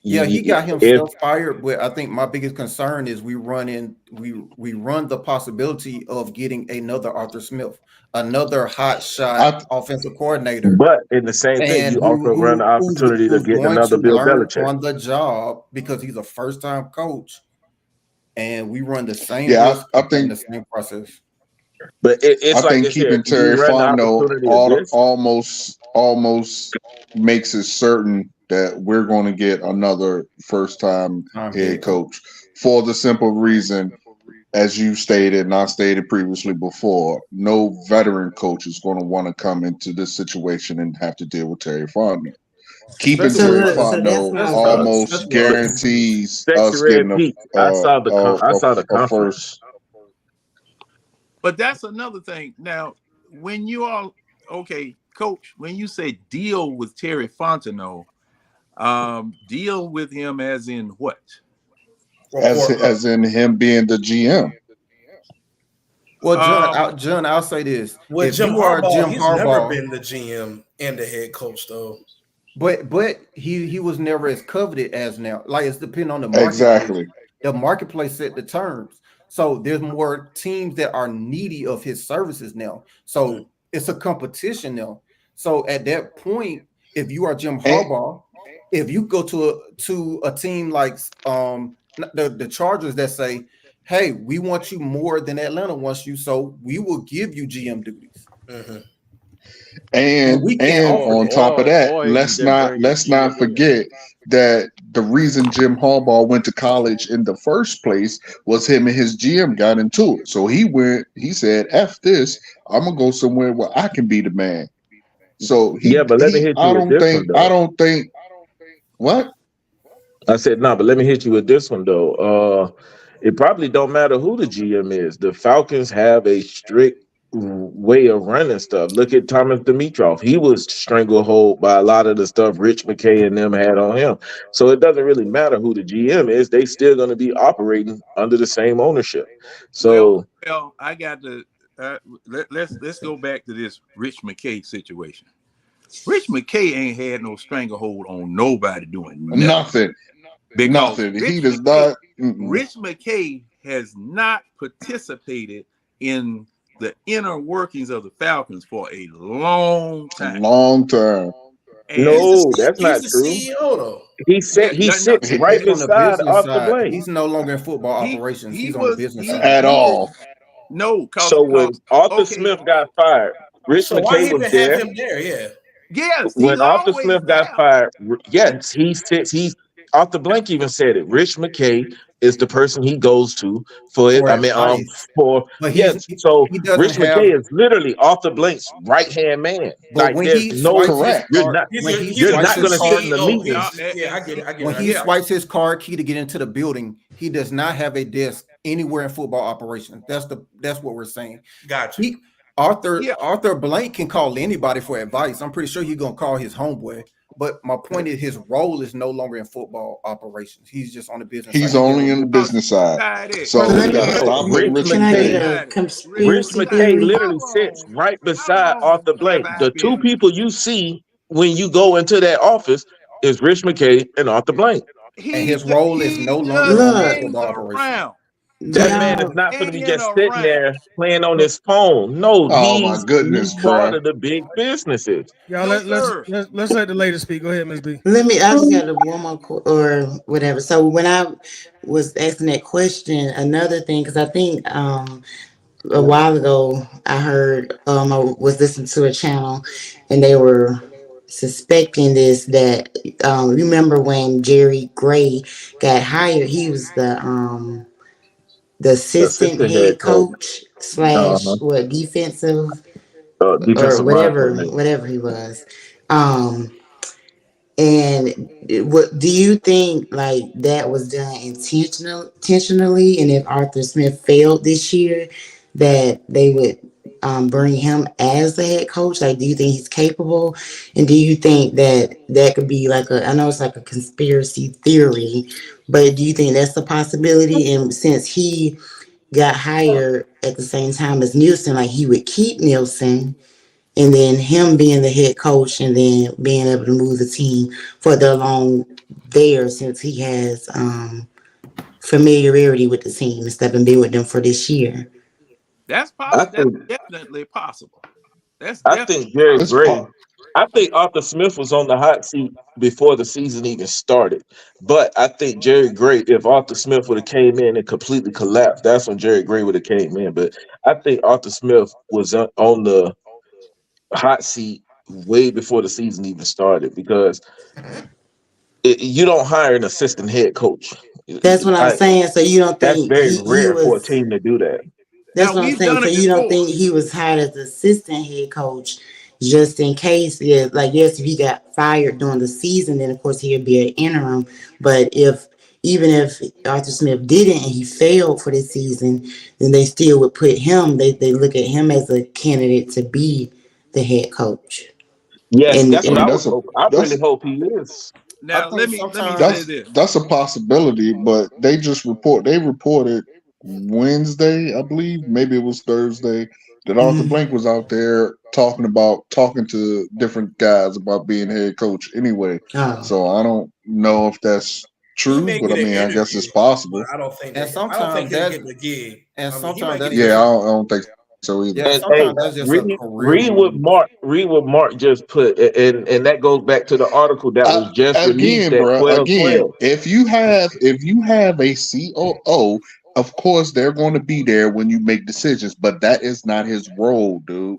yeah, he got himself fired, but I think my biggest concern is we run the possibility of getting another Arthur Smith, another hot shot offensive coordinator. But in the same thing, you also run the opportunity to get another Bill Belichick on the job because he's a first-time coach, and we run the same risk I think in the same process. But it's I think keeping Terry Fontenot almost makes it certain that we're going to get another first-time head coach, for the simple reason, as you stated and I stated previously before, no veteran coach is going to want to come into this situation and have to deal with Terry Fontenot. Keeping Terry Fontenot almost guarantees us getting a first. But that's another thing. Now, when you all, okay, coach, when you say deal with Terry Fontenot, deal with him as in what? As in him being the GM. Well, John, I'll say this. With if Jim you are Harbaugh, Jim he's Harbaugh, never been the GM and the head coach, though. But he was never as coveted as now. Like, it's depending on the market. Exactly. The marketplace set the terms. So there's more teams that are needy of his services now. So it's a competition now. So at that point, if you are Jim Harbaugh, if you go to a team like the Chargers that say, hey, we want you more than Atlanta wants you, so we will give you GM duties. Mm-hmm. And on top of that, let's not forget that the reason Jim Harbaugh went to college in the first place was him and his GM got into it. So he said, F this, I'm gonna go somewhere where I can be the man. So but let me hit you with this one, though. I don't think what? I said, no, but let me hit you with this one though. It probably don't matter who the GM is. The Falcons have a strict way of running stuff. Look at Thomas Dimitroff. He was stranglehold by a lot of the stuff Rich McKay and them had on him. So it doesn't really matter who the GM is. They still going to be operating under the same ownership. So well I got to let's go back to this Rich McKay situation. Rich McKay ain't had no stranglehold on nobody doing nothing. Nothing. He does not. Rich McKay has not participated in the inner workings of the Falcons for a long time. And no, that's not the true. CEO, though. He sits right beside Arthur Blank. He's no longer in football operations. He's on the business side. At all. No. So when Arthur Smith got fired, Rich McKay was there. Have him there? Yeah. Yes. When Arthur Smith got fired, yes, he sits. Arthur Blank even said it. Rich McKay is the person he goes to for it. So Rich McKay is literally Arthur Blank's right hand man. But when he swipes you're not going to sit in the meeting. Yeah, I get it. When he swipes his card key to get into the building, he does not have a desk anywhere in football operations. That's what we're saying. Gotcha. Arthur Blank can call anybody for advice. I'm pretty sure he's gonna call his homeboy. But my point is, his role is no longer in football operations. He's just on the business He's side. only in the business side. So Let we me got to stop Rich putting Rich can I get McKay. a McKay. Rich conspiracy McKay theory? literally sits right beside Arthur Blank. The Have two been people you see when you go into that office is Rich McKay and Arthur Blank. And his role is no he longer just on the Look, hangs football operations. around. do That Just man is y'all not going to be hanging just sitting around. there playing on his phone. No, Oh my he's goodness, part bro. of the big businesses. Y'all No, let's sir. let's let the lady speak. Go ahead, Miss B. I just got a one more or whatever. So when I was asking that question, another thing, because I think a while ago I heard I was listening to a channel and they were suspecting this that remember when Jerry Gray got hired, he was the assistant Assistant head head coach, coach uh-huh. slash what defensive or Defensive line coordinator. whatever he was. Um And what do you think like that was done intentionally? And if Arthur Smith failed this year, that they would bring him as the head coach? Like, do you think he's capable? And do you think that that could be like I know it's like a conspiracy theory, but do you think that's a possibility? And since he got hired at the same time as Nielsen, like he would keep Nielsen and then him being the head coach and then being able to move the team further along there since he has familiarity with the team instead of being with them for this year. That's I possible. That's think definitely possible. That's I definitely think Jerry It's Gray. pop. I think Arthur Smith was on the hot seat before the season even started. But I think Jerry Gray, if Arthur Smith would have came in and completely collapsed, that's when Jerry Gray would have came in. But I think Arthur Smith was on the hot seat way before the season even started because you don't hire an assistant head coach. That's what I'm I, saying. So you don't that's think very he rare for a was team to do that. that's now what I'm we've saying. done So it you don't before. think he was hired as the assistant head coach just in case? Yeah, like yes, if he got fired during the season, then of course he'd be an interim. But even if Arthur Smith didn't and he failed for this season, then they still would put him, they look at him as a candidate to be the head coach. Yes, And that's I what mean, I and would hope. I really hope he is. I Now think let me say sometimes this. that's a possibility, but they reported Wednesday, I believe, maybe it was Thursday, that Arthur mhm. Blank was out there talking to different guys about being head coach anyway. Oh. So I don't know if that's He true, may but I get an mean, I guess it's interview, possible. but and I don't think sometimes he'll that's get the gig. and I mean, he sometimes might get that's an Yeah, just interview. I don't think so either. yeah, And hey, sometimes that's just a career move. read what Mark just put, and that goes back to the article that was just released Again, at bro. Again, 12:12. if you have a COO, of course they're going to be there when you make decisions, but that is not his role, dude.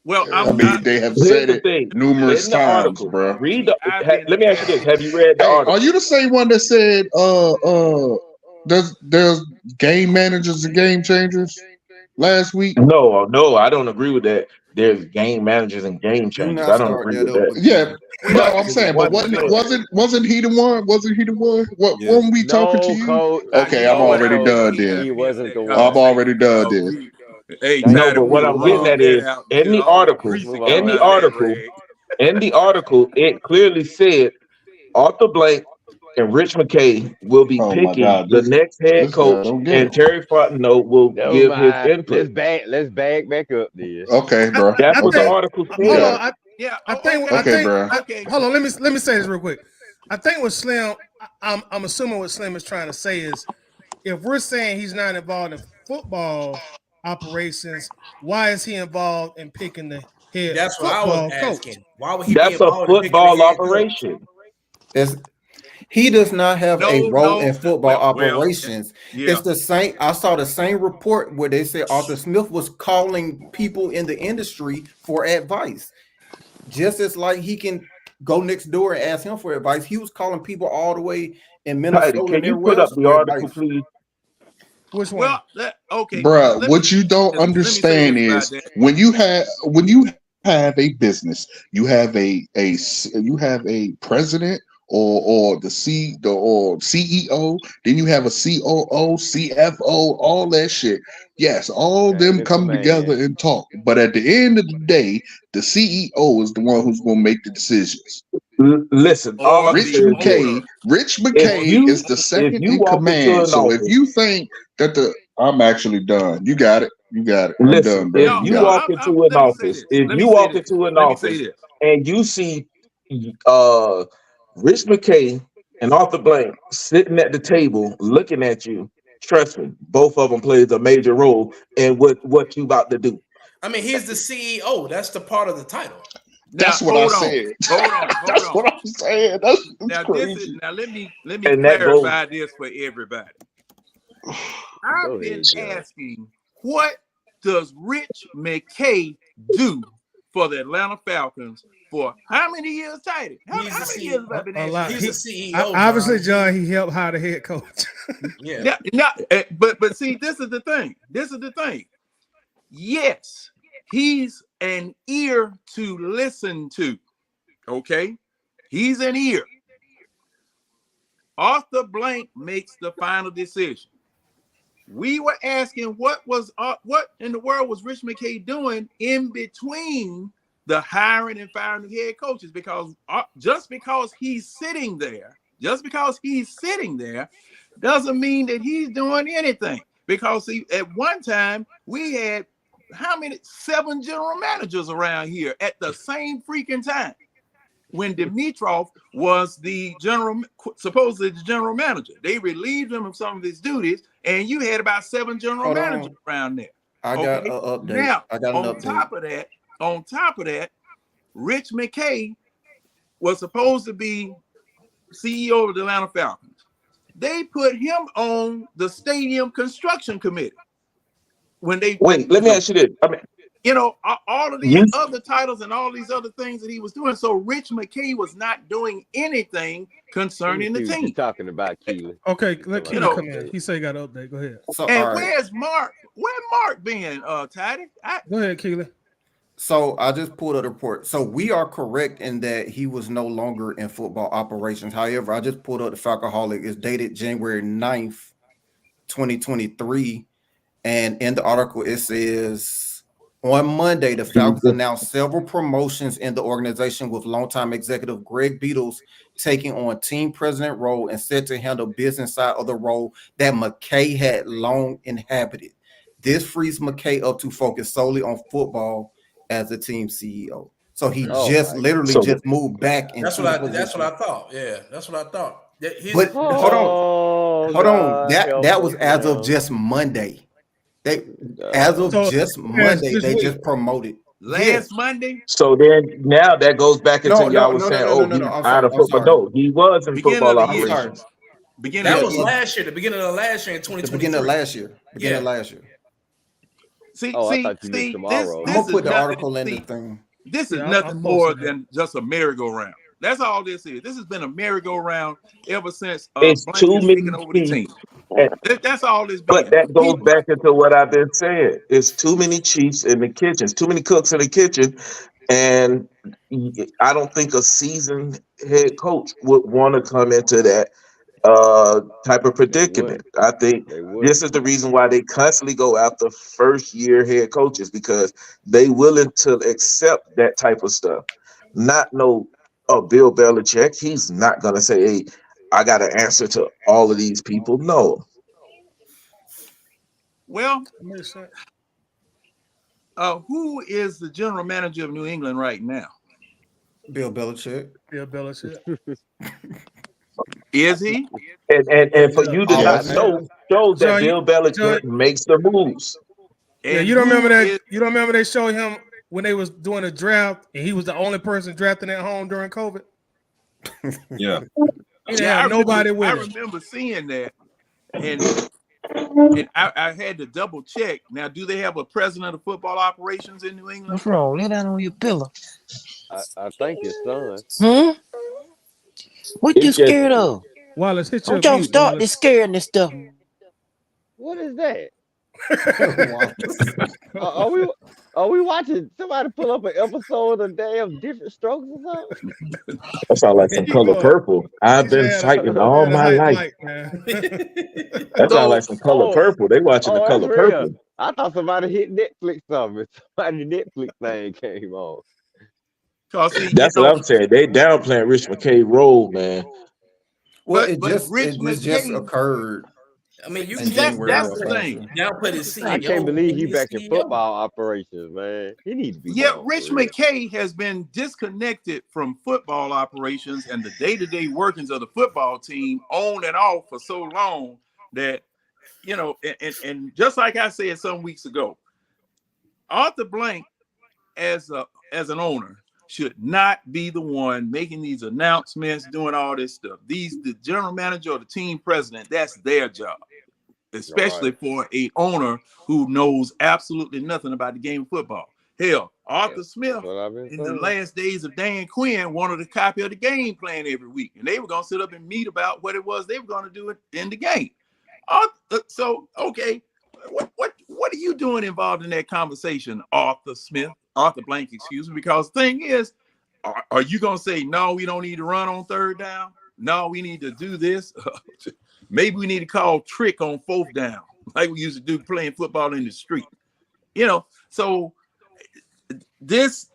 Well, I mean, they have Here's said the it thing: numerous in the times, article, bro. let me ask you this: have you read the Hey, are you article? the same one that said there's game managers and game changers last week? No, no, I don't agree with that. There's game managers and game Do changers. not I don't start agree that with up that. Yeah. again. wait, No, But I'm wait, it's saying, but one wait a thing. minute. wasn't he the one? Wasn't he the one? What Yeah. when we talking to No, you? coach. I Okay, I'm know, No, and I already coach. done appreciate then. us He being wasn't in the that I'm one. already conversation done because then. hey, Thank No, Tyler, but we what can I'm move getting run on. at that is out till Let's grease move it come in on. the out of that article, rag. it clearly said Arthur Blank and Rich McKay will be Oh my picking God, the next head this guy coach, don't get and it. Terry Fontenot will Never give his mind. input. Let's back up there. Okay, bro. That's I what the think. Okay, article we Hold got said. it. on. Yeah. I Oh, think. I okay. Okay, think. bro. Okay. Hold on. Let me say this real quick. I think what Slim. I'm assuming what Slim is trying to say is, if we're saying he's not involved in football operations, why is he involved in picking the head That's what I was football coach? asking. Why would he be That's a involved in picking the football head coach? operation. It's, he does not have a role in football Yeah. operations. Yeah. It's the same. I saw the same report where they said Arthur Smith was calling people in the industry for advice. Just as like he can go next door and ask him for advice, he was calling people all the way in Heidi, Minnesota can and you put everywhere up else the for article, advice. please? Which one? Well, okay. Bruh, what you don't Let me say understand this about is that. when you have a business, you have you have a president or or CEO, then you have a COO, CFO, all that shit. Yes, all Chain them of come together command. and talk. But at the end of the day, the CEO is the one who's gonna make the decisions. Listen, all I'm Rich saying McKay is the second in command. So if you think that I'm actually done. You got it. I'm done, bro. If you walk into an office, and you see Rich McKay and Arthur Blank sitting at the table looking at you, trust me, both of them plays a major role in what you about to do. I mean, he's the CEO. That's the part of the title. That's what I said. Hold on. That's what I'm saying. That's crazy. Let me clarify this for everybody. I've been asking, what does Rich McKay do for the Atlanta Falcons for how many years, Tidy? How many years have I been asking? He's the CEO. Obviously, John, he helped hire the head coach. Yeah. But see, this is the thing. Yes, he's an ear to listen to. Okay, he's an ear. Arthur Blank makes the final decision. We were asking what in the world was Rich McKay doing in between the hiring and firing of head coaches? Because just because he's sitting there doesn't mean that he's doing anything. Because at one time we had 7 general managers around here at the same freaking time when Dimitrov was supposedly the general manager. They relieved him of some of his duties, and you had about 7 general managers around there. I got an update. Now, I got an update. On top of that, Rich McKay was supposed to be CEO of the Atlanta Falcons. They put him on the stadium construction committee. Let me ask you this. I mean, all of these other titles and all these other things that he was doing. So Rich McKay was not doing anything concerning the team. Talking about Keely. Okay, let Keely come in. He said he got an update. Go ahead. Where's Mark? Where Mark been, Taddy? Go ahead, Keely. So I just pulled up the report. So we are correct in that he was no longer in football operations. However, I just pulled up the Falcoholic. It's dated January 9th, 2023. And in the article, it says, on Monday, the Falcons announced several promotions in the organization, with longtime executive Greg Beatles taking on team president role and set to handle business side of the role that McKay had long inhabited. This frees McKay up to focus solely on football as a team CEO. So he just moved back. That's what I thought. Yeah, that's what I thought. But hold on. That was as of just Monday. They just promoted last Monday. So then now that goes back into y'all was saying, he's out of football. No, he was in football operations. That was last year, the beginning of last year in 2023. The beginning of last year. See, I'm gonna put the article in the thing. This is nothing more than just a merry-go-round. That's all this is. This has been a merry-go-round ever since it's too many over the team. That's all this. But that goes back into what I've been saying. It's too many chiefs in the kitchen. It's too many cooks in the kitchen, and I don't think a seasoned head coach would want to come into that type of predicament. I think this is the reason why they constantly go after first-year head coaches, because they willing to accept that type of stuff. Not no. Bill Belichick, he's not going to say, hey, I got to answer to all of these people. No. Well, who is the general manager of New England right now? Bill Belichick. Is he? And for you to not know, shows that Bill Belichick makes the moves. Yeah, you don't remember that? You don't remember they showed him when they was doing a draft, and he was the only person drafting at home during COVID? Yeah. Nobody with I remember seeing that, and I had to double check. Now, do they have a president of football operations in New England? What's wrong? Lay down on your pillow. I think his son. What you scared of? Wallace, hit your Don't y'all start this scaring this stuff. What is that? Are we watching somebody pull up an episode of damn Different Strokes or something? That sounds like some Color Purple. I've been fighting all my life. That sounds like some Color Purple. They watching the Color Purple. I thought somebody hit Netflix something. Somebody Netflix thing came on. Cause see, That's what I'm saying. They downplaying Rich McKay role, man. Well, but Rich just McKay, occurred. I mean, you in can't January that's of the last thing. year. downplay his I CEO. can't believe he He's back in CEO. football operations, man. He need to be Yeah, gone. Rich for real. McKay has been disconnected from football operations and the day-to-day workings of the football team on and off for so long that, you know, and just like I said some weeks ago, Arthur Blank as an owner should not be the one making these announcements, doing all this stuff. The general manager or the team president, that's their job, especially for a owner who knows absolutely nothing about the game of football. Hell, Arthur Smith in the last days of Dan Quinn wanted a copy of the game plan every week, and they were going to sit up and meet about what it was they were going to do in the game. So, okay, what are you doing involved in that conversation, Arthur Blank, excuse me? Because the thing is, are you going to say, no, we don't need to run on third down? No, we need to do this. Maybe we need to call trick on fourth down, like we used to do playing football in the street. You know, so this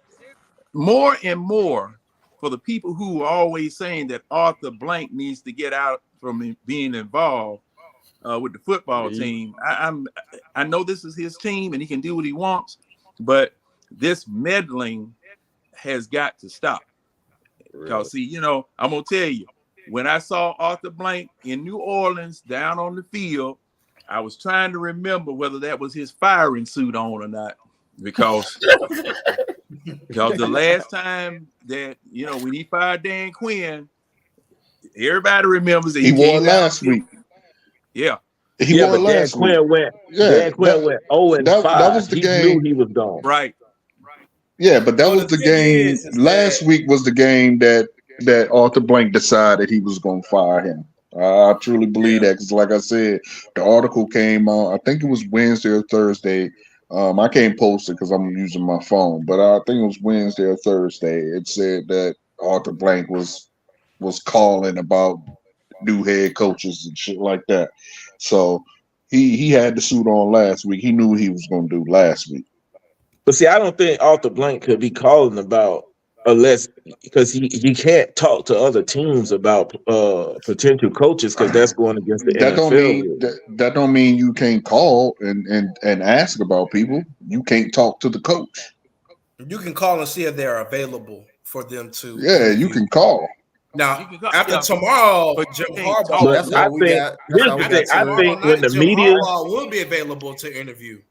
more and more for the people who are always saying that Arthur Blank needs to get out from being involved with the football team. I know this is his team and he can do what he wants, but this meddling has got to stop. Because see, you know, I'm gonna tell you, when I saw Arthur Blank in New Orleans down on the field, I was trying to remember whether that was his firing suit on or not, because the last time that, you know, when he fired Dan Quinn, everybody remembers that he wore last week. Yeah. He won last week. Dan Quinn went 0-5. That was the game. Knew he was gone. Right. Yeah, but that was the game. Last week was the game that Arthur Blank decided he was going to fire him. I truly believe that, because like I said, the article came out, I think it was Wednesday or Thursday. I can't post it because I'm using my phone, but I think it was Wednesday or Thursday. It said that Arthur Blank was calling about new head coaches and shit like that. So he had the suit on last week. He knew what he was going to do last week. But see, I don't think Arthur Blank could be calling about, unless, because he can't talk to other teams about potential coaches, because that's going against the NFL. That don't mean you can't call and ask about people. You can't talk to the coach. You can call and see if they're available for them to. Yeah, you can call. Now, after tomorrow, Jim Harbaugh. I think when the media will be available to interview.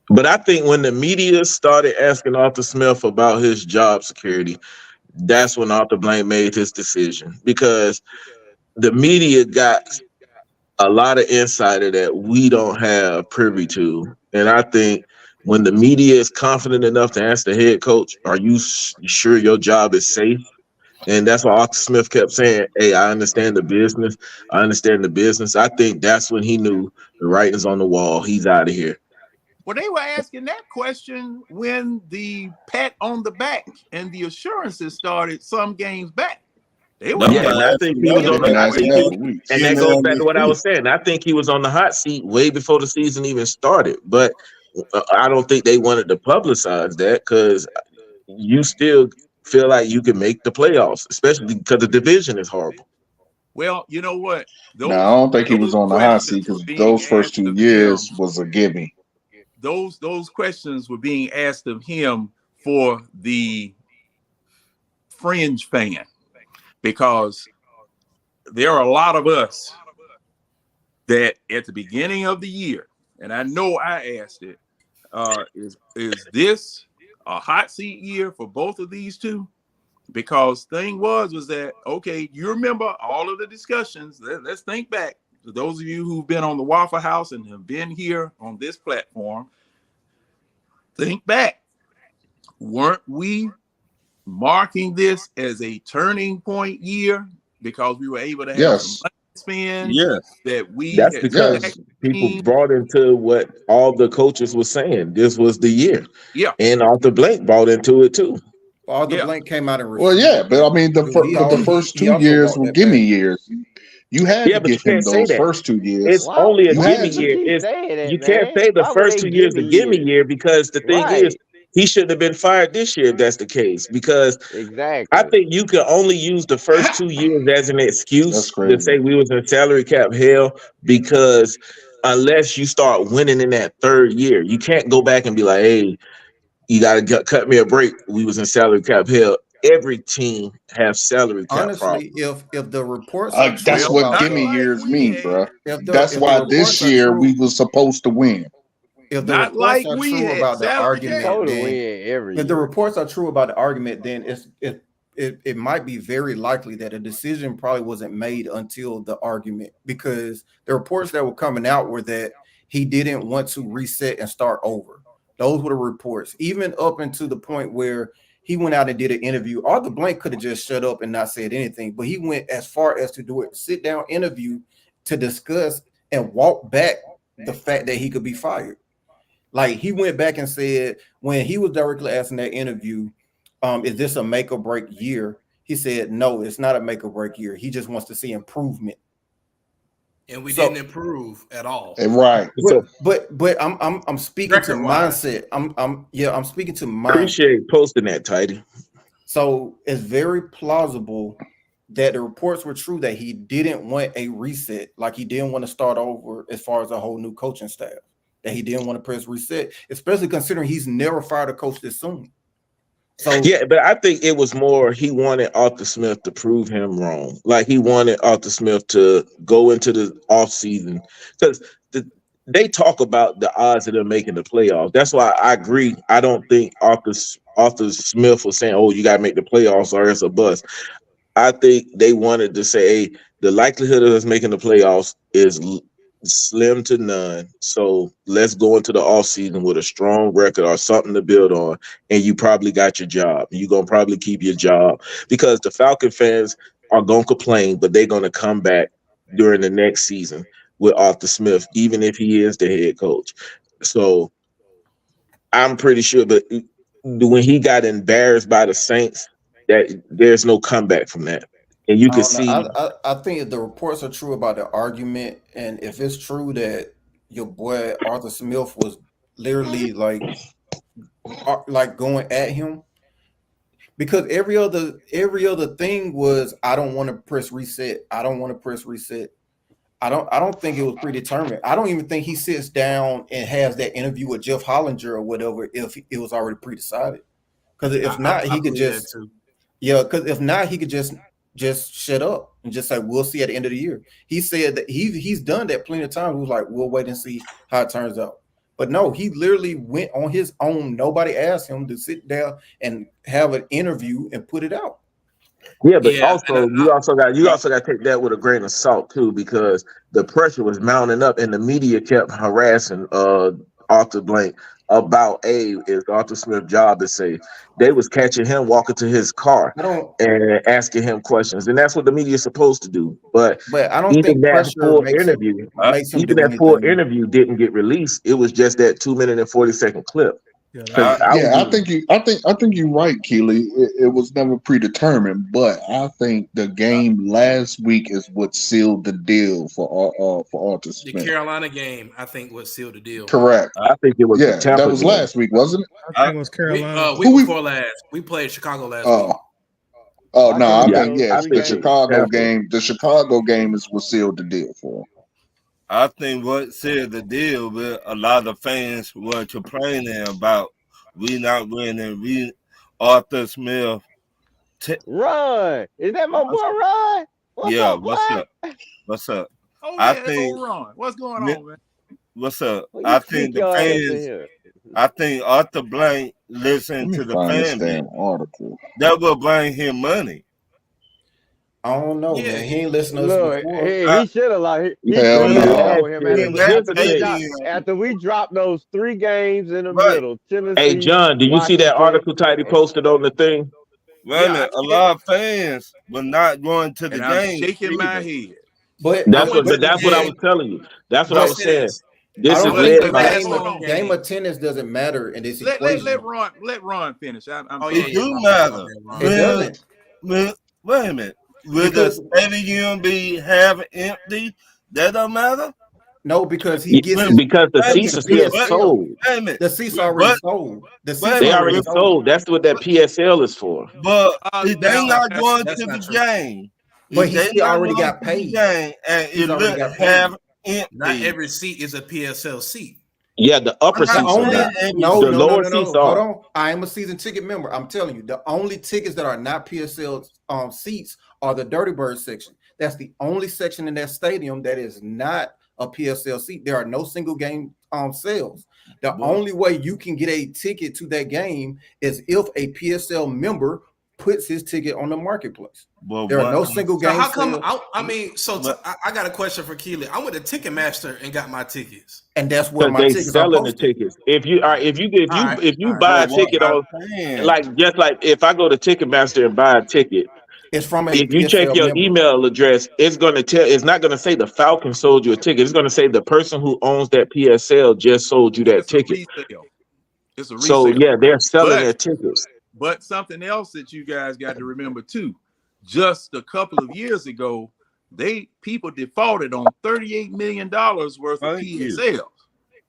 But I think when the media started asking Arthur Smith about his job security, that's when Arthur Blank made his decision, because the media got a lot of insider that we don't have privy to. And I think when the media is confident enough to ask the head coach, are you sure your job is safe? And that's why Arthur Smith kept saying, hey, I understand the business. I understand the business. I think that's when he knew the writing's on the wall. He's out of here. Well, they were asking that question when the pat on the back and the assurances started some games back. They were I think he was on the hot seat. And that goes back to what I was saying. I think he was on the hot seat way before the season even started. But I don't think they wanted to publicize that, because you still feel like you can make the playoffs, especially because the division is horrible. Well, you know what? I don't think he was on the hot seat, because those first 2 years was a gimme. Those questions were being asked of him for the fringe fan, because there are a lot of us that at the beginning of the year, and I know I asked it, is this a hot seat year for both of these two? Because thing was that, okay, you remember all of the discussions. Let's think back. To those of you who've been on the Waffle House and have been here on this platform, think back. Weren't we marking this as a turning point year because we were able to have some money to spend? That's because people brought into what all the coaches were saying. This was the year. Yeah. And Arthur Blank brought into it too. Arthur Blank came out and but I mean the first 2 years were gimme years. You had to give him those first 2 years. It's only a gimme year. You can't say the first 2 years a gimme year, because the thing is, he shouldn't have been fired this year if that's the case, because Exactly. I think you can only use the first 2 years as an excuse to say we was in salary cap hell, because unless you start winning in that third year, you can't go back and be like, hey, you got to cut me a break. We was in salary cap hell. Every team has salary cap Honestly, problems. if the reports are true That's what about gimme years mean, bro. That's if the why this reports are year true, we was supposed to win. if the Not reports like are we true had about the salary argument, cap. Supposed to then win every if the year. reports are true about the argument, then it might be very likely that a decision probably wasn't made until the argument, because the reports that were coming out were that he didn't want to reset and start over. Those were the reports, even up until the point where he went out and did an interview. Arthur Blank could have just shut up and not said anything, but he went as far as to do a sit-down interview to discuss and walk back the fact that he could be fired. Like, he went back and said, when he was directly asked in that interview, is this a make or break year? He said, no, it's not a make or break year. He just wants to see improvement. And we didn't improve at all. Right. But I'm speaking to mindset. I'm speaking to mindset. Appreciate posting that, Tidy. So it's very plausible that the reports were true that he didn't want a reset, like he didn't want to start over as far as a whole new coaching staff, that he didn't want to press reset, especially considering he's never fired a coach this soon. So yeah, but I think it was more he wanted Arthur Smith to prove him wrong. Like, he wanted Arthur Smith to go into the offseason, because they talk about the odds of them making the playoffs. That's why I agree. I don't think Arthur Smith was saying, oh, you got to make the playoffs or it's a bust. I think they wanted to say, hey, the likelihood of us making the playoffs is slim to none. So let's go into the offseason with a strong record or something to build on, and you probably got your job. You're going to probably keep your job, because the Falcon fans are going to complain, but they're going to come back during the next season with Arthur Smith, even if he is the head coach. So I'm pretty sure, but when he got embarrassed by the Saints, that there's no comeback from that. And you can see. I think if the reports are true about the argument, and if it's true that your boy Arthur Smith was literally like going at him, because every other thing was, I don't want to press reset. I don't want to press reset. I don't think it was predetermined. I don't even think he sits down and has that interview with Jeff Hollinger or whatever if it was already pre-decided. Because if not, he could just just shut up and just say, we'll see at the end of the year. He said that he's done that plenty of times. He was like, we'll wait and see how it turns out. But no, he literally went on his own. Nobody asked him to sit down and have an interview and put it out. Yeah, but you also got to take that with a grain of salt too, because the pressure was mounting up and the media kept harassing Arthur Blank about, is Arthur Smith's job is safe. They was catching him walking to his car and asking him questions, and that's what the media is supposed to do. But I don't think that full interview didn't get released. It was just that 2 minute and 40-second clip. I think you're right, Keely. It was never predetermined, but I think the game last week is what sealed the deal for Arthur Smith. The Carolina game, I think, what sealed the deal. Correct. I think it was. Yeah, that was last week, wasn't it? I think it was Carolina. Week before last, we played Chicago last week. The Chicago game. The Chicago game is what sealed the deal for him. I think what sealed the deal with a lot of fans were complaining about we not winning. Arthur Smith. Ron, is that my boy Ron? What's up? Oh, yeah, I think Ron. What's going on, man? What's up? I think the fans. I think Arthur Blank listened to the fans. That will bring him money. I don't know, man. He ain't listening to us before. He should have after we dropped those 3 games in the middle. Tennessee, hey, John, did you see that article Tidy posted on the thing? Well, a lot of fans were not going to the game. I'm shaking my head. But that's what I was telling you. That's what I was saying. This is game of tennis doesn't matter in this equation. Let Ron finish. It do matter. It doesn't. Wait a minute. Will the stadium be half empty? That don't matter? No, because he gets because the seats are still sold. The seats already sold. The seats They already sold. That's what that PSL is for. But if they not going to the game, but he already got paid. And it look half empty. Not every seat is a PSL seat. Yeah, the upper seats. No, lower seats are. Hold on. I am a season ticket member. I'm telling you, the only tickets that are not PSL seats are the Dirty Bird section. That's the only section in that stadium that is not a PSL seat. There are no single game sales. The only way you can get a ticket to that game is if a PSL member puts his ticket on the marketplace. There are no single game. So how come? I got a question for Keely. I went to Ticketmaster and got my tickets, and that's where my tickets selling the tickets. If you buy a ticket on, just like if I go to Ticketmaster and buy a ticket, it's from if you check your email address, it's going to tell. It's not going to say the Falcons sold you a ticket. It's going to say the person who owns that PSL just sold you that ticket. It's a resale. So yeah, they're selling their tickets. But something else that you guys got to remember too, just a couple of years ago, people defaulted on $38 million worth of PSLs.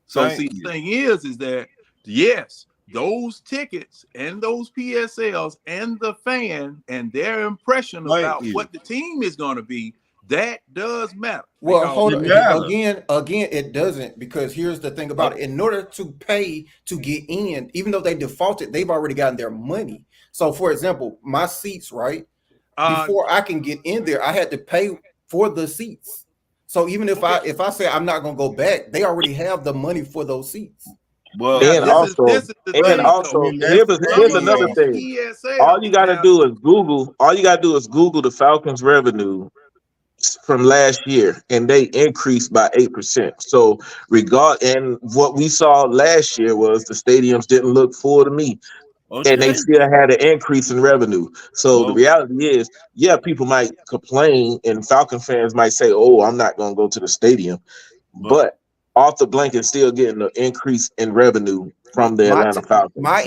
So the thing is that yes, those tickets and those PSLs and the fan and their impression about what the team is going to be, that does matter. Well, hold on. Again, it doesn't, because here's the thing about it. In order to pay to get in, even though they defaulted, they've already gotten their money. So, for example, my seats, right? Before I can get in there, I had to pay for the seats. So even if I say I'm not going to go back, they already have the money for those seats. Well, here's another thing. All you got to do is Google. All you got to do is Google the Falcons' revenue from last year, and they increased by 8%. So and what we saw last year was the stadiums didn't look full to me. Okay. And they still had an increase in revenue. So the reality is, people might complain, and Falcon fans might say, "Oh, I'm not going to go to the stadium," but Arthur Blank is still getting an increase in revenue from the Atlanta Falcons. My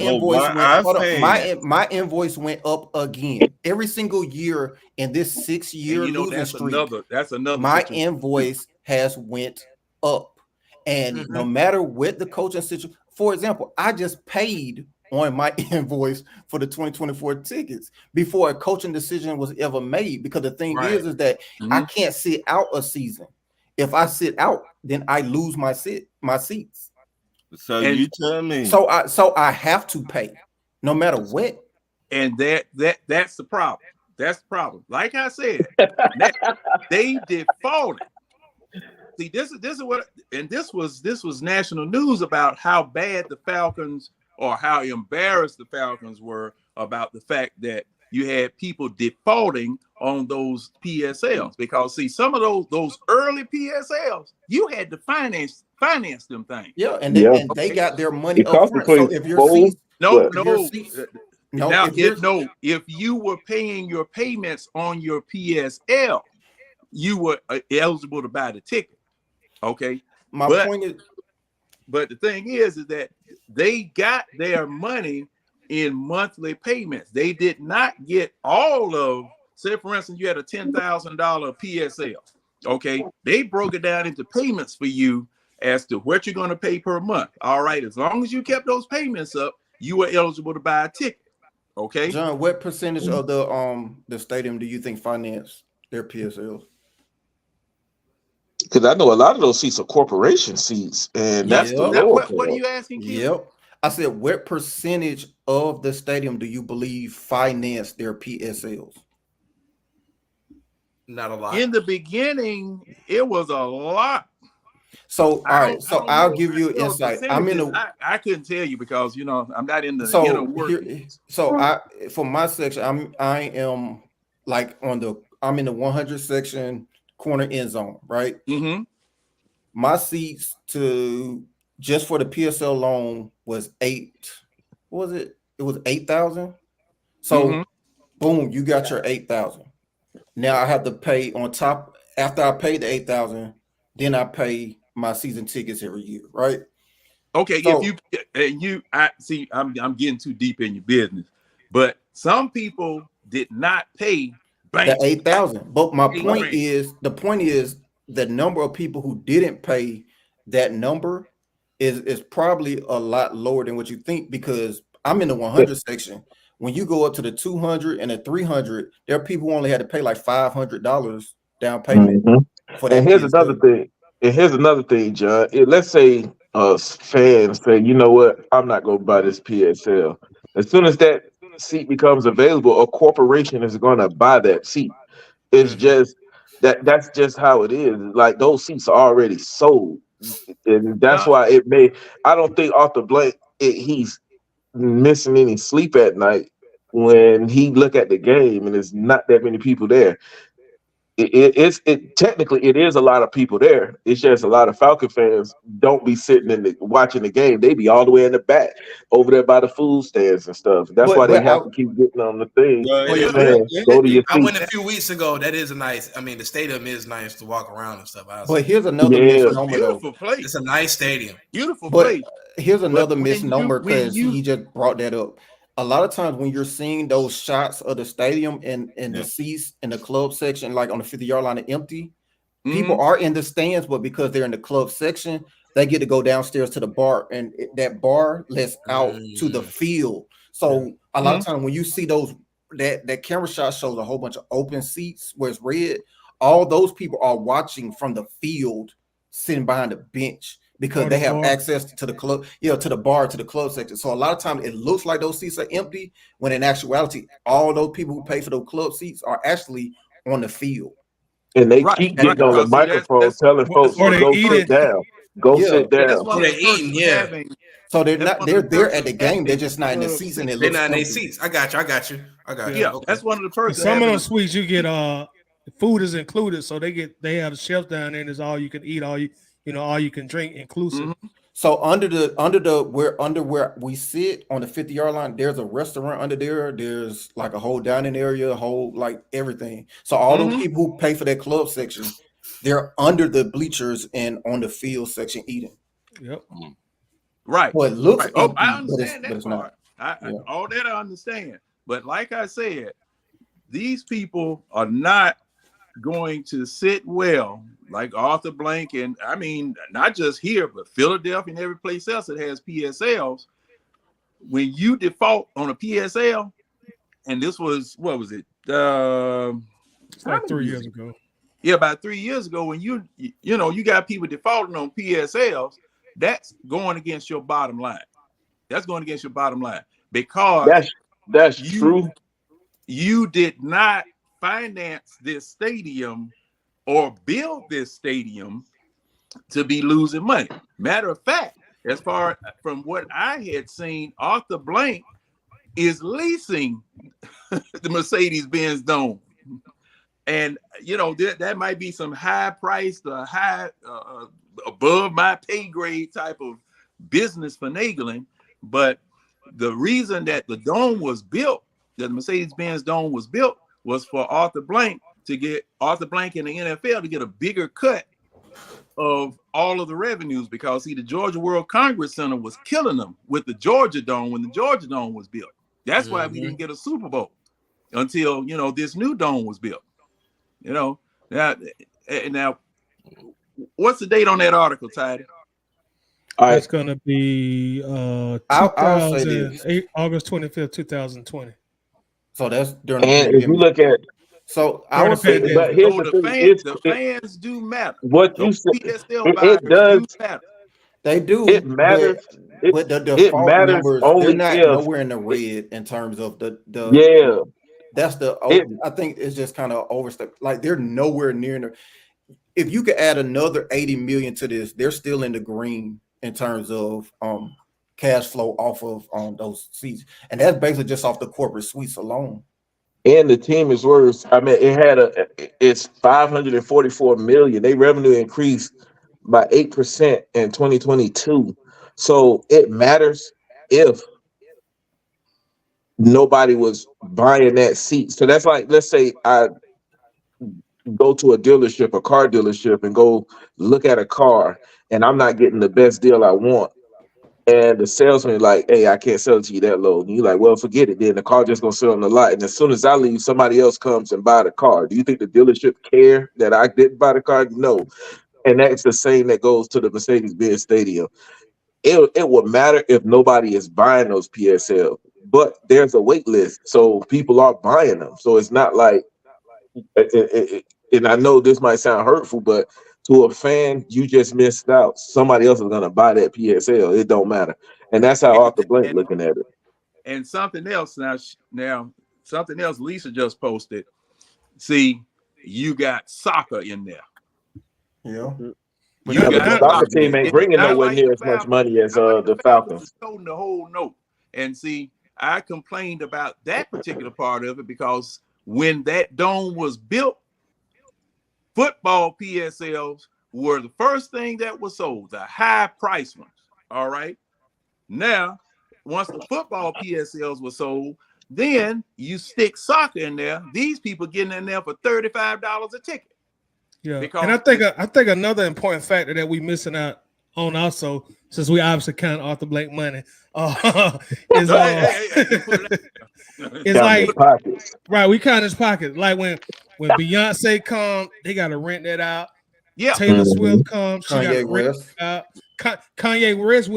invoice went up again every single year in this 6-year losing streak. That's another. My invoice has went up, and no matter what the coaching situation. For example, I just paid on my invoice for the 2024 tickets before a coaching decision was ever made, because the thing is that I can't sit out a season. If I sit out, then I lose my seats. So you tell me. So I have to pay no matter what. And that's the problem. That's the problem. Like I said, they defaulted. See, this is what, and this was national news about how bad the Falcons, or how embarrassed the Falcons were about the fact that you had people defaulting on those PSLs, because see, some of those early PSLs, you had to finance them things. Yeah, and they got their money up front. So if your seats, if you were paying your payments on your PSL, you were eligible to buy the ticket. Okay, point is, but the thing is that they got their money in monthly payments. They did not get all of. Say, for instance, you had a $10,000 PSL. Okay, they broke it down into payments for you as to what you're going to pay per month. All right, as long as you kept those payments up, you were eligible to buy a ticket. Okay, John, what percentage of the stadium do you think finance their PSLs? Because I know a lot of those seats are corporation seats, and that's the lower. What are you asking, Keith? Yep. I said, what percentage of the stadium do you believe finance their PSLs? Not a lot. In the beginning, it was a lot. So, all right. So I'll give you insight. I couldn't tell you because I'm not in the inner workings. For my section, I'm in the 100 section, corner end zone, right? Mm-hmm. My seats just for the PSL loan was $8,000. What was it? It was 8,000. So, boom, you got your 8,000. Now I have to pay on top. After I pay the 8,000, then I pay my season tickets every year, right? Okay, so, I'm getting too deep in your business, but some people did not pay the 8,000. But the point is, the number of people who didn't pay that number is probably a lot lower than what you think, because I'm in the 100 section. When you go up to the 200 and the 300, there are people who only had to pay like $500 down payment for that. And here's another thing, John. Let's say fans say, you know what, I'm not going to buy this PSL. As soon as that seat becomes available, a corporation is going to buy that seat. It's just that's just how it is. Like, those seats are already sold, and that's why I don't think Arthur Blank he's missing any sleep at night when he look at the game and there's not that many people there. Technically it is a lot of people there. It's just a lot of Falcon fans don't be sitting watching the game. They be all the way in the back over there by the food stands and stuff. That's why they have to keep getting on the thing. Go to your seat. I went a few weeks ago. That is a nice. I mean, the stadium is nice to walk around and stuff. But here's another misnomer. Beautiful place. It's a nice stadium. Beautiful place. Here's another misnomer, because he just brought that up. A lot of times when you're seeing those shots of the stadium and the seats in the club section, like on the 50-yard line, are empty, people are in the stands, but because they're in the club section, they get to go downstairs to the bar, and that bar lets out to the field. So a lot of times when you see those, that camera shot shows a whole bunch of open seats where it's red, all those people are watching from the field, sitting behind the bench, because they have access to the club, to the bar, to the club section. So a lot of times it looks like those seats are empty, when in actuality, all those people who pay for those club seats are actually on the field. And they keep getting on the microphone telling folks to go sit down. Go sit down. They're eating, So they're there at the game. They're just not in the seats, and they're not in their seats. I got you. Yeah, okay. That's one of the perks. Some of those suites you get food is included, so they have the shelf down there, and it's all you can eat, all you can drink inclusive. So under where we sit on the 50-yard line, there's a restaurant under there. There's like a whole dining area, like everything. So all those people who pay for that club section, they're under the bleachers and on the field section eating. Yep. Right. Well, it looks. Right. Oh, I understand that part. All that I understand. But like I said, these people are not going to sit well, like Arthur Blank, and I mean, not just here, but Philadelphia and every place else that has PSLs. When you default on a PSL, and this was, what was it? It's like 3 years ago. Yeah, about 3 years ago, when you got people defaulting on PSLs, that's going against your bottom line. That's going against your bottom line, because that's true. You did not finance this stadium or build this stadium to be losing money. Matter of fact, as far from what I had seen, Arthur Blank is leasing the Mercedes-Benz Dome. And, that might be some high-priced, above my pay grade type of business finagling. But the reason that the dome was built, that the Mercedes-Benz Dome was built, was for Arthur Blank in the NFL to get a bigger cut of all of the revenues, because the Georgia World Congress Center was killing them with the Georgia Dome when the Georgia Dome was built. That's why we didn't get a Super Bowl until this new dome was built. Now what's the date on that article, Tidy? It's gonna be August 25th, 2020. So that's during. And if you look at, I would say, but here's the fans do matter. What you said, it does matter. They do. It matters. But the default numbers, they're not nowhere in the red in terms of the. That's I think it's just kind of overstepped. Like, they're nowhere near. If you could add another 80 million to this, they're still in the green in terms of cash flow off of those seats, and that's basically just off the corporate suites alone. And the team is worse. I mean, it's 544 million. They revenue increased by 8% in 2022. So it matters if nobody was buying that seat. So that's like, let's say I go to a car dealership, and go look at a car, and I'm not getting the best deal I want. And the salesman like, hey, I can't sell it to you that low. And you're like, well, forget it. Then the car just gonna sit on the lot. And as soon as I leave, somebody else comes and buy the car. Do you think the dealership care that I didn't buy the car? No. And that's the same that goes to the Mercedes-Benz Stadium. It would matter if nobody is buying those PSL, but there's a wait list, so people are buying them. So it's not like, and I know this might sound hurtful, but to a fan, you just missed out. Somebody else is gonna buy that PSL. It don't matter, and that's how Arthur Blank looking at it. And something else now, something else Lisa just posted. See, you got soccer in there. Yeah. But the soccer team ain't bringing nowhere near as much money as the Falcons. Holding the whole note. And see, I complained about that particular part of it because when that dome was built, football PSLs were the first thing that was sold, the high price ones. All right. Now, once the football PSLs were sold, then you stick soccer in there. These people getting in there for $35 a ticket. Yeah, and I think another important factor that we missing out on also, since we obviously count Arthur Blank money, is it's like right, we count his pockets. Like when Beyonce come, they gotta rent that out. Yeah, Taylor Swift comes, she Kanye gotta rent it out. Kanye West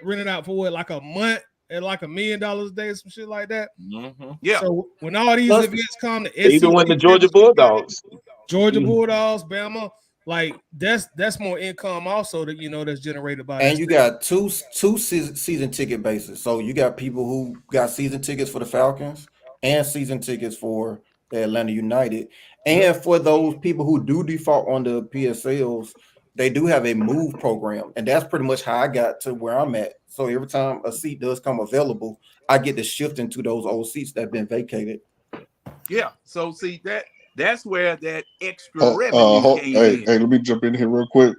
rented out for what, like a month at like $1 million a day, some shit like that. Mm-hmm. Yeah. So when all these events come, the even when the Georgia Bulldogs, Bulldogs, Bama, like that's more income also that that's generated by. And you got two season ticket bases. So you got people who got season tickets for the Falcons and season tickets for the Atlanta United. And for those people who do default on the PSLs, they do have a move program, and that's pretty much how I got to where I'm at. So every time a seat does come available, I get to shift into those old seats that have been vacated. Yeah. So see that's where that extra revenue came in. Hey, let me jump in here real quick.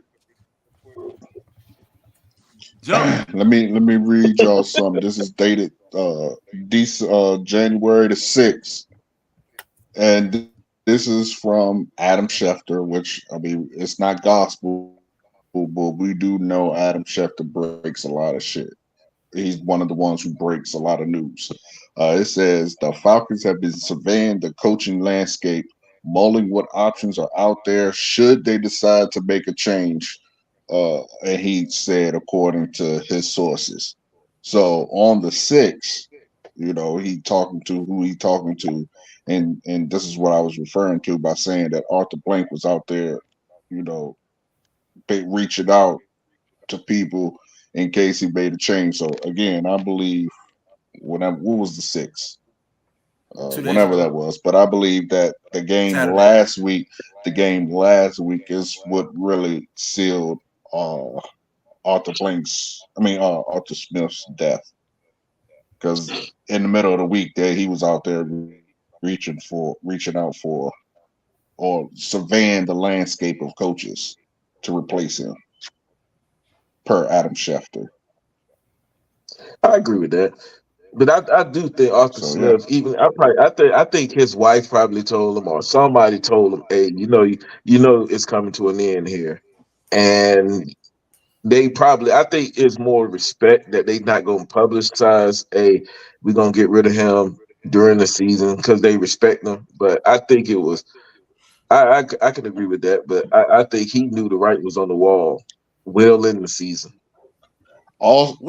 Let me read y'all something. This is dated January the 6th. And this is from Adam Schefter, which, I mean, it's not gospel, but we do know Adam Schefter breaks a lot of shit. He's one of the ones who breaks a lot of news. It says the Falcons have been surveying the coaching landscape, mulling what options are out there should they decide to make a change. And he said, according to his sources. So on the 6th, he talking to who he talking to. And this is what I was referring to by saying that Arthur Blank was out there, reaching out to people in case he made a change. So again, I believe what was the 6th? Whenever that was, but I believe that the game last week is what really sealed Arthur Smith's death, because in the middle of the week there he was out there reaching out for or surveying the landscape of coaches to replace him, per Adam Schefter. I agree with that. But I do think Arthur Smith, I think his wife probably told him, or somebody told him, hey, it's coming to an end here. And they probably, I think it's more respect that they not going to publicize, hey, we're going to get rid of him during the season, because they respect him. But I think it was, I can agree with that, but I think he knew the writing was on the wall well in the season. Also,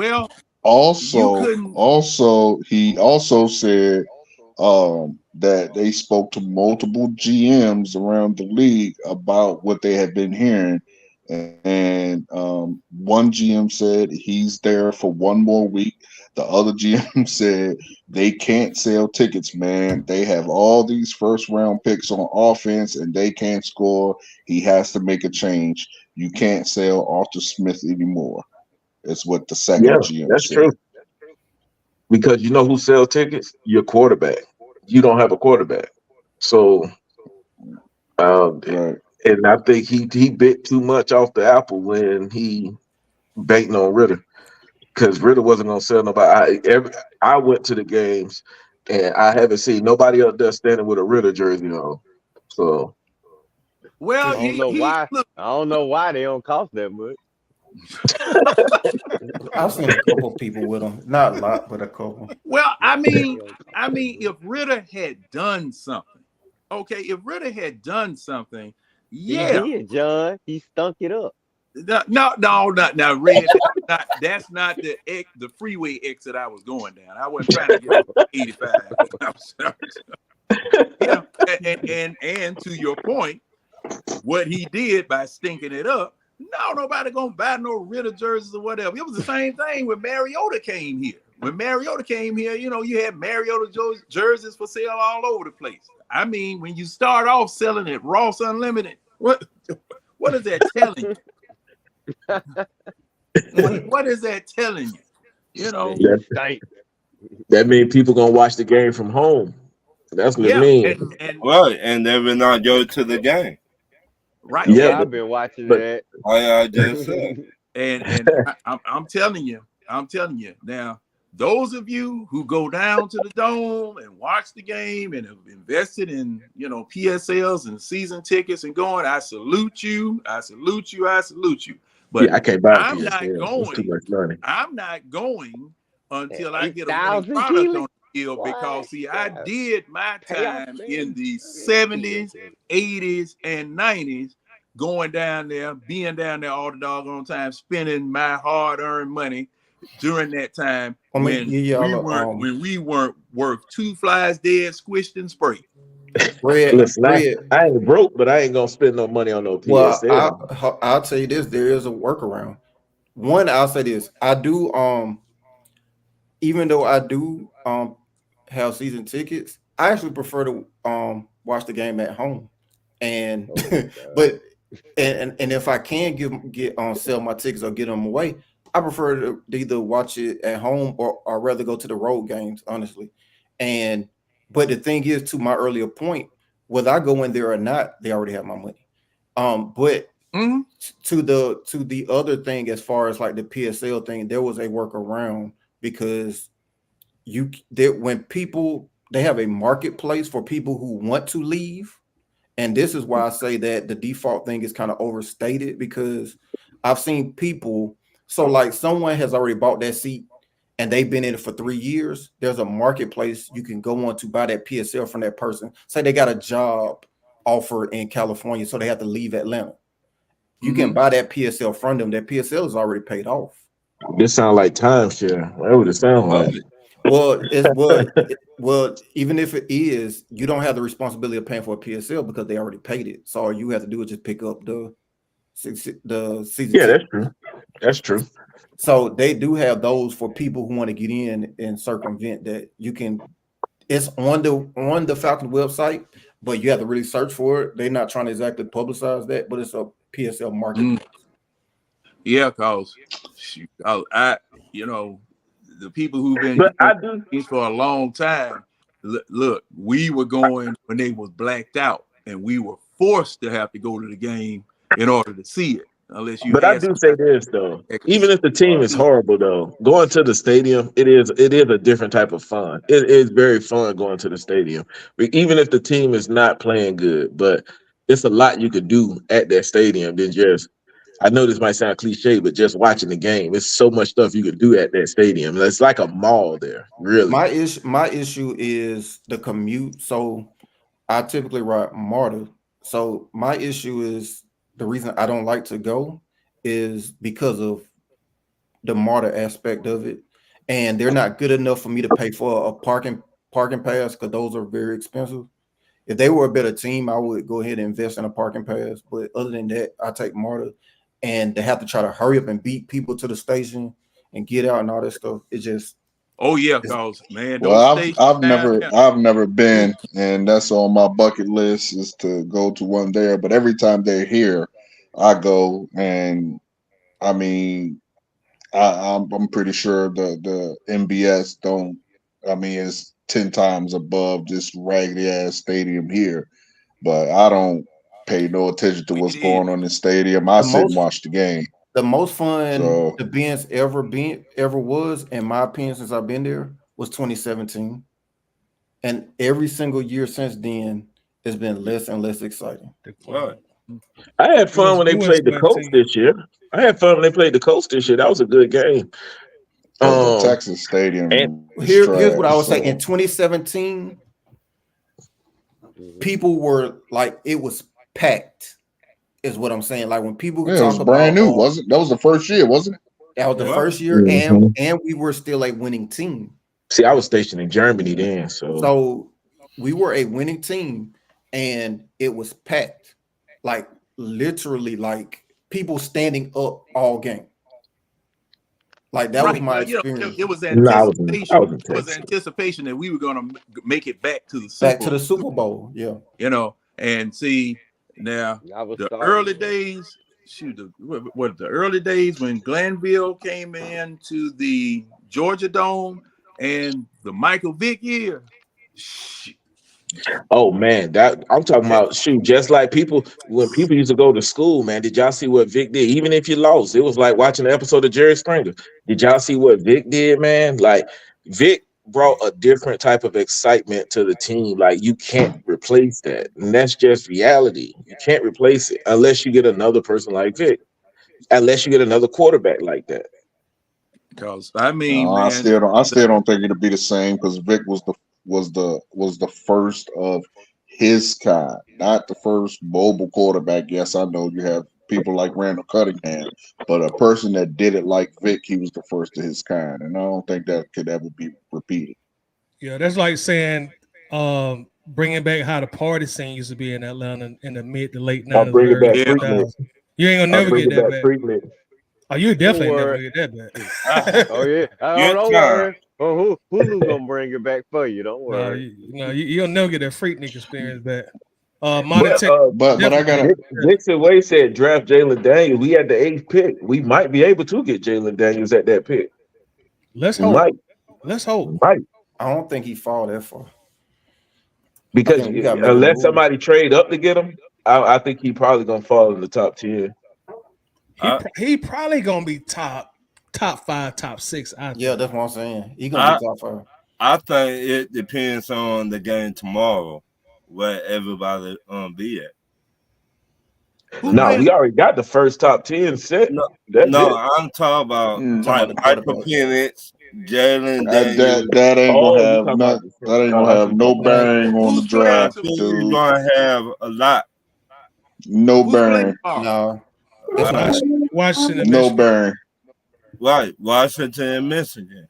he also said that they spoke to multiple GMs around the league about what they had been hearing. And one GM said he's there for one more week. The other GM said they can't sell tickets, man. They have all these first round picks on offense and they can't score. He has to make a change. You can't sell Arthur Smith anymore. It's what the second GM that's said. True. Because you know who sells tickets? Your quarterback. You don't have a quarterback. So right. And I think he bit too much off the apple when he banked on Ritter, because Ritter wasn't gonna sell nobody. I went to the games and I haven't seen nobody up there standing with a Ritter jersey on. So I don't know why they don't cost that much. I've seen a couple people with them, not a lot, but a couple. Well, I mean, if Ritter had done something, okay, if Ritter had done something, yeah, he did, John. He stunk it up. No, not now, Red. That's not the freeway exit I was going down. I wasn't trying to get up 85. I'm sorry. Yeah, and to your point, what he did by stinking it up, no, nobody gonna buy no Ritter jerseys or whatever. It was the same thing when Mariota came here. When Mariota came here, you had Mariota jerseys for sale all over the place. I mean, when you start off selling at Ross Unlimited, what is that telling you? What is that telling you? That means people gonna watch the game from home. That's what it means. And they will not go to the game. Right. Yeah, I've been watching that. I just said. And I'm telling you. Now, those of you who go down to the dome and watch the game and have invested in, PSLs and season tickets and going, I salute you. But I can't buy I'm not going. It's too much money. I'm not going until I get a winning product on the field because, see, I did my time in the 70s, 80s, and 90s going down there, being down there all the doggone time, spending my hard-earned money during that time when we weren't worth 2 flies dead, squished, and sprayed. Listen, I ain't broke, but I ain't gonna spend no money on no PSL. Well, I'll tell you this: there is a workaround. One, I'll say this: I do, even though I do have season tickets, I actually prefer to watch the game at home. And but if I can get sell my tickets or get them away, I prefer to either watch it at home or rather go to the road games, honestly. But the thing is, to my earlier point, whether I go in there or not, they already have my money. But to the other thing, as far as like the PSL thing, there was a workaround because when people, they have a marketplace for people who want to leave. And this is why I say that the default thing is kind of overstated, because I've seen people, so like someone has already bought that seat and they've been in it for 3 years. There's a marketplace you can go on to buy that PSL from that person. Say they got a job offer in California, so they have to leave Atlanta. You can buy that PSL from them. That PSL is already paid off. This sounds like timeshare. That would it sound like. Well, even if it is, you don't have the responsibility of paying for a PSL because they already paid it. So all you have to do is just pick up the season. Yeah, that's true. That's true. So they do have those for people who want to get in and circumvent that. You can. It's on the Falcon website, but you have to really search for it. They're not trying to exactly publicize that, but it's a PSL market. Yeah, cause the people who've been for a long time. Look, we were going when they was blacked out, and we were forced to have to go to the game in order to see it. Unless you. But I do say this though, even if the team is horrible though, going to the stadium, it is a different type of fun. It is very fun going to the stadium, even if the team is not playing good. But it's a lot you could do at that stadium than just. I know this might sound cliche, but just watching the game, it's so much stuff you could do at that stadium. It's like a mall there, really. My issue is the commute. So I typically ride MARTA. So my issue is the reason I don't like to go is because of the MARTA aspect of it. And they're not good enough for me to pay for a parking pass because those are very expensive. If they were a better team, I would go ahead and invest in a parking pass. But other than that, I take MARTA. And they have to try to hurry up and beat people to the station and get out and all that stuff. It just cause man. Well, I've never been, and that's on my bucket list is to go to one there. But every time they're here, I go, and I mean, I'm pretty sure the MBS don't. I mean, it's 10 times above this raggedy ass stadium here, but I don't pay no attention to what's going on in the stadium. I sit and watch the game. The most fun the Benz ever was, in my opinion, since I've been there, was 2017. And every single year since then, it's been less and less exciting. I had fun when they played the Colts this year. I had fun when they played the Colts this year. That was a good game. The Texas Stadium. And here's what I would say. In 2017, people were like, it was packed, is what I'm saying. Like when people it was brand new, wasn't that was the first year, wasn't it? That was the first year, and we were still a winning team. See, I was stationed in Germany then, so we were a winning team, and it was packed, like literally, like people standing up all game. Like that was my experience. It was anticipation. It was anticipation that we were going to make it back to the Super Bowl. Yeah, and see now the early days. The early days when Glanville came in to the Georgia Dome and the Michael Vick year. Oh man, that I'm talking about. Just like when people used to go to school, man. Did y'all see what Vic did? Even if you lost, it was like watching an episode of Jerry Springer. Did y'all see what Vic did, man? Like Vic brought a different type of excitement to the team. Like you can't replace that, and that's just reality. You can't replace it unless you get another person like Vic, unless you get another quarterback like that. Because I mean, I still don't think it'll be the same because Vic was the first of his kind, not the first mobile quarterback. Yes, I know you have people like Randall Cunningham, but a person that did it like Vic, he was the first of his kind, and I don't think that could ever be repeated. Yeah, that's like saying bringing back how the party scene used to be in Atlanta in the mid to late 90s. Bring it back frequently. You ain't gonna never get that back. Frequently. Oh, you definitely never get that back. Oh yeah, don't worry. Oh, who's gonna bring it back for you? Don't worry. You'll never get that Freaknik experience back. But I got Dixon Way said draft Jalen Daniels. We had the 8th pick. We might be able to get Jalen Daniels at that pick. Let's hope. Let's hope. Right. I don't think he fall that far. Because unless somebody trade up to get him, I think he probably gonna fall in the top 10. He probably gonna be top 5, top 6. Yeah, that's what I'm saying. He gonna be top 5. I think it depends on the game tomorrow, where everybody be at. No, we already got the first top 10 set. No, I'm talking about like Michael Penix, Jalen Daniels. That ain't gonna have no bearing on the draft. You're gonna have a lot. No bearing. No. Washington. No bearing. Right, Washington and Michigan.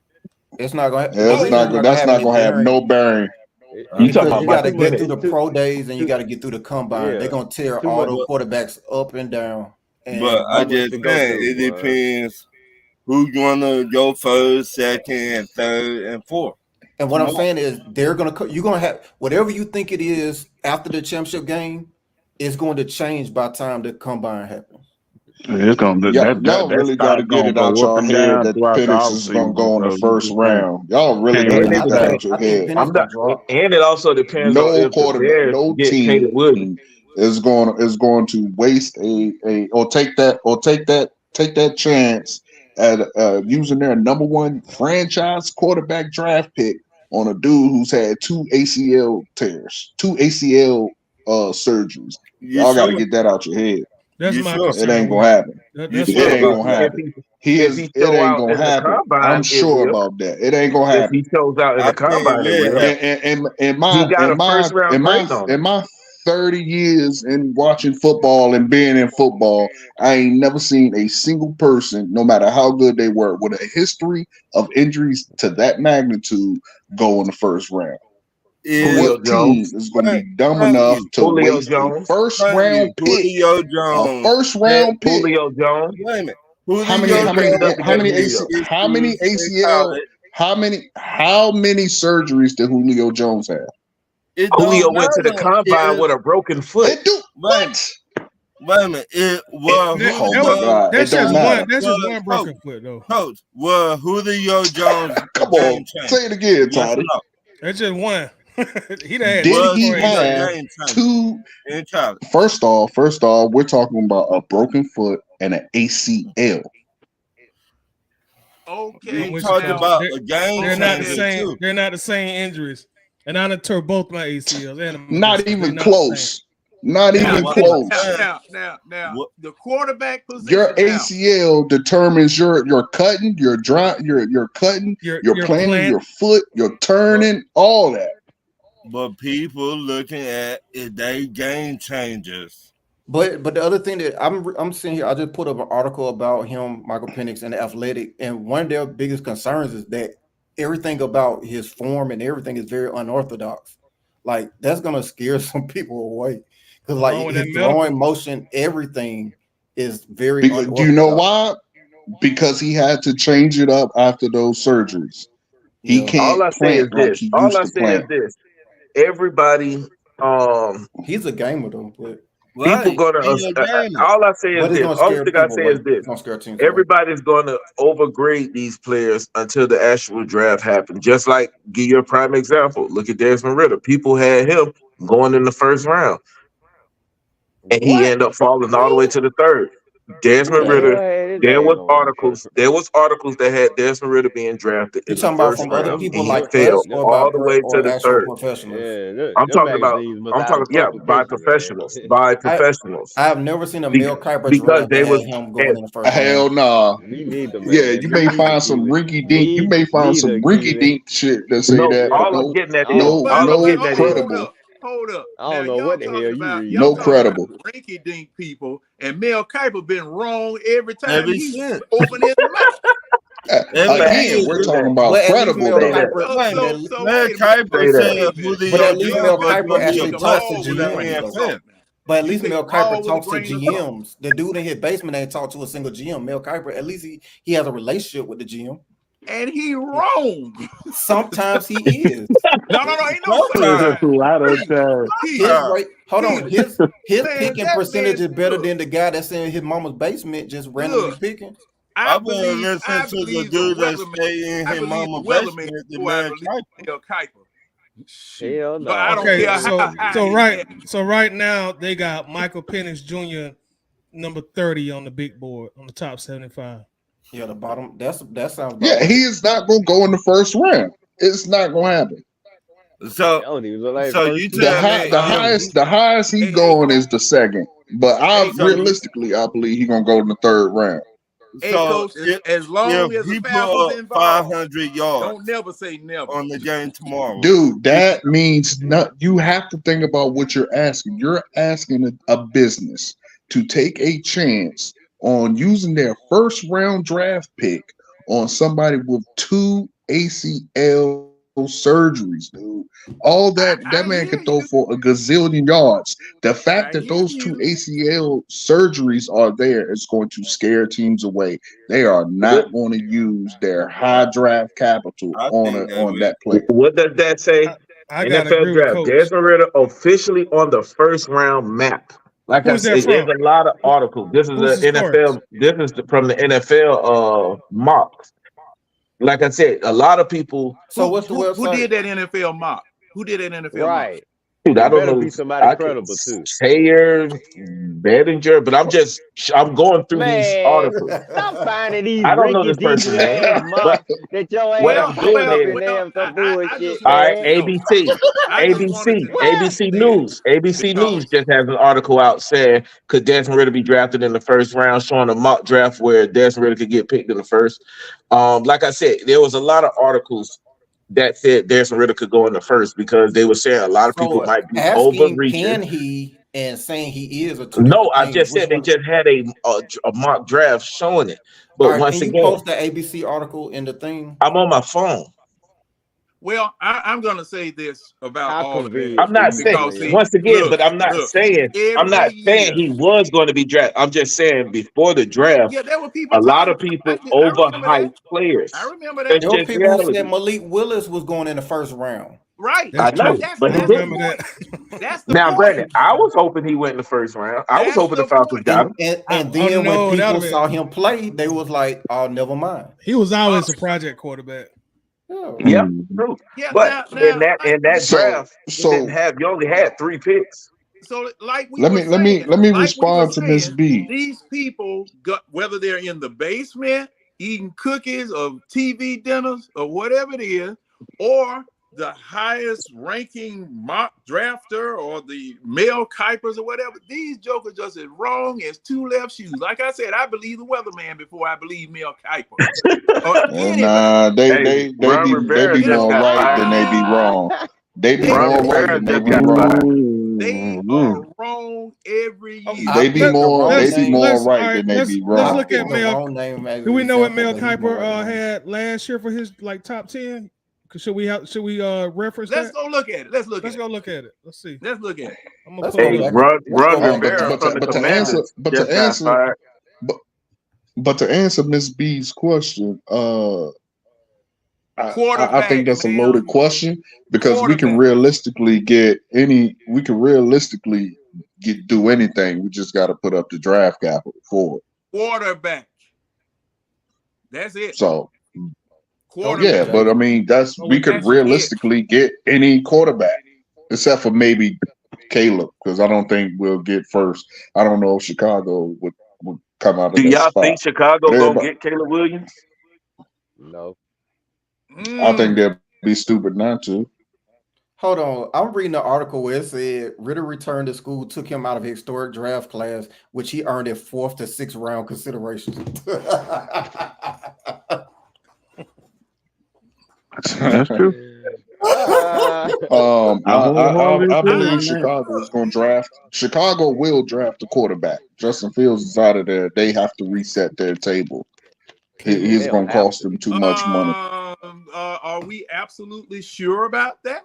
It's not gonna. That's not gonna have no bearing. You got to get through the pro days and you got to get through the combine. Yeah. They're gonna tear all those quarterbacks up and down. But I just think it depends who's gonna go first, second, third, and fourth. And what I'm saying is, you're gonna have whatever you think it is after the championship game is going to change by the time the combine happens. It's gonna y'all really got to get it out y'all head that Penix is gonna go in the first round. Y'all really got to get that out your head. And it also depends on if quarterback, no team is going to waste take that chance at using their number one franchise quarterback draft pick on a dude who's had 2 ACL tears, 2 ACL surgeries. Y'all got to get that out your head. It ain't gonna happen. It ain't gonna happen. It ain't gonna happen. I'm sure about that. It ain't gonna happen. If he shows out in the combine, in my 30 years in watching football and being in football, I ain't never seen a single person, no matter how good they were, with a history of injuries to that magnitude go in the first round. What team is going to be dumb enough to waste a first round pick? Julio Jones. A first round pick. Julio Jones. Wait a minute. How many surgeries did Julio Jones have? Julio went to the combine with a broken foot. What? Wait a minute. That's just one broken foot, though. Coach, well, Julio Jones. Come on, say it again, Toddy. That's just one. He had two. First off, we're talking about a broken foot and an ACL. Okay, we talking about a game. They're not the same. They're not the same injuries. And I done tore both my ACLs. Not even close. Not Now, even close. now, the quarterback position. Your ACL determines your cutting, your dry, your cutting, your planning, your foot, your turning, all that. But people looking at it, they game changers. But the other thing that I'm seeing here, I just put up an article about him, Michael Penix, and the Athletic, and one of their biggest concerns is that everything about his form and everything is very unorthodox. Like that's gonna scare some people away because like his throwing motion, everything is very unorthodox. Do you know why? Because he had to change it up after those surgeries. He can't plant like he used to plant. Everybody, he's a gamer though, but people gonna. All I say is this. All thing I say is this. Everybody's gonna overgrade these players until the actual draft happens. Just like, give you a prime example. Look at Desmond Ridder. People had him going in the first round, and he ended up falling all the way to the third. Desmond Ridder. There was articles that had Desmond Ridder being drafted in the first round. Other people and like he fell all the way to the third. I'm talking about by professionals. By professionals. I have never seen a Mel Kiper because they was him going in the first hell round. nah. Yeah, you may find some rinky dink. You may find some rinky dink shit that say that. All I'm getting at no credible. Hold up. I don't know what the hell you read. No credible. Rinky dink people, and Mel Kiper been wrong every time he opened his mouth. Again, we're talking about credible. Mel Kiper said but at least Mel Kiper actually talks to GMs. But at least Mel Kiper talks to GMs. The dude in his basement ain't talked to a single GM. Mel Kiper, at least he has a relationship with the GM. And he wrong. Sometimes he is. No, ain't no sometimes. Hold on. His picking percentage is better than the guy that's in his mama's basement just randomly picking. I believe listen to the dude that stay in his mama's basement. The man Kiper. Hell no. I don't care so right now they got Michael Penix Jr. number 30 on the big board on the top 75. Yeah, the bottom. That sounds. Yeah, he is not going to go in the first round. It's not going to happen. So you the highest he's going is the second, but realistically I believe he's going to go in the third round. So as long as he the Falcons involved 500 yards, don't never say never on the game tomorrow, dude. That means you have to think about what you're asking. You're asking a business to take a chance on using their first round draft pick on somebody with 2 ACL surgeries, dude. All that man can throw for a gazillion yards. The fact that those 2 ACL surgeries are there is going to scare teams away. They are not going to use their high draft capital on that player. What does that say? NFL draft. Desmond Ridder officially on the first round map. Like I said, there's a lot of articles. This is NFL. This is from the NFL mocks. Like I said, a lot of people. So what's the website? Who did that NFL mock? Who did that NFL mock? Dude, I don't know. Be somebody credible too. Sayer, Bettinger, but I'm going through these articles. Stop finding these. I don't know this person name, but what I'm doing is all right. ABC News just has an article out saying could Desmond Ridder be drafted in the first round, showing a mock draft where Desmond Ridder could get picked in the first. Like I said, there was a lot of articles that said Desmond Ridder could go in the first because they were saying a lot of people might be overreaching. Can he and saying he is a no? I just said they just had a mock draft showing it. But once again, you post the ABC article in the thing. I'm on my phone. Well, I'm going to say this about all of it. I'm not saying once again, but I'm not saying he was going to be drafted. I'm just saying before the draft, there were people. A lot of people overhyped players. I remember that. There were people who said Malik Willis was going in the first round. Right. I know, but he didn't. Now, granted, I was hoping he went in the first round. I was hoping the Falcons got him. And then when people saw him play, they was like, "Oh, never mind." He was always a project quarterback. Yeah, true. But in that draft, you only had 3 picks. So, like let me respond to Miss B. These people got, whether they're in the basement eating cookies or TV dinners or whatever it is, or the highest ranking mock drafter or the Mel Kipers or whatever, these jokers just as wrong as two left shoes. Like I said, I believe the weatherman before I believe Mel Kiper. Nah, they be more right than they be wrong. They be more right than they be wrong. They are wrong every year. They be more right than they be wrong. Let's look at Mel. Do we know what Mel Kiper had last year for his like top 10? Should we reference that? Let's go look at it. Let's go look at it. Let's see. Let's look at it. I'm gonna put it up. But to answer Miss B's question, I think that's a loaded question because we can realistically do anything. We just got to put up the draft capital for it. Quarterback. That's it. So, yeah, but I mean, we could realistically get any quarterback except for maybe Caleb because I don't think we'll get first. I don't know if Chicago would come out of that spot. Do y'all think Chicago gonna get Caleb Williams? No. I think they'd be stupid not to. Hold on. I'm reading an article where it said Ritter returned to school, took him out of historic draft class, which he earned a 4th to 6th round consideration. That's true. I believe Chicago is going to draft. Chicago will draft a quarterback. Justin Fields is out of there. They have to reset their table. He's going to cost them too much money. Are we absolutely sure about that?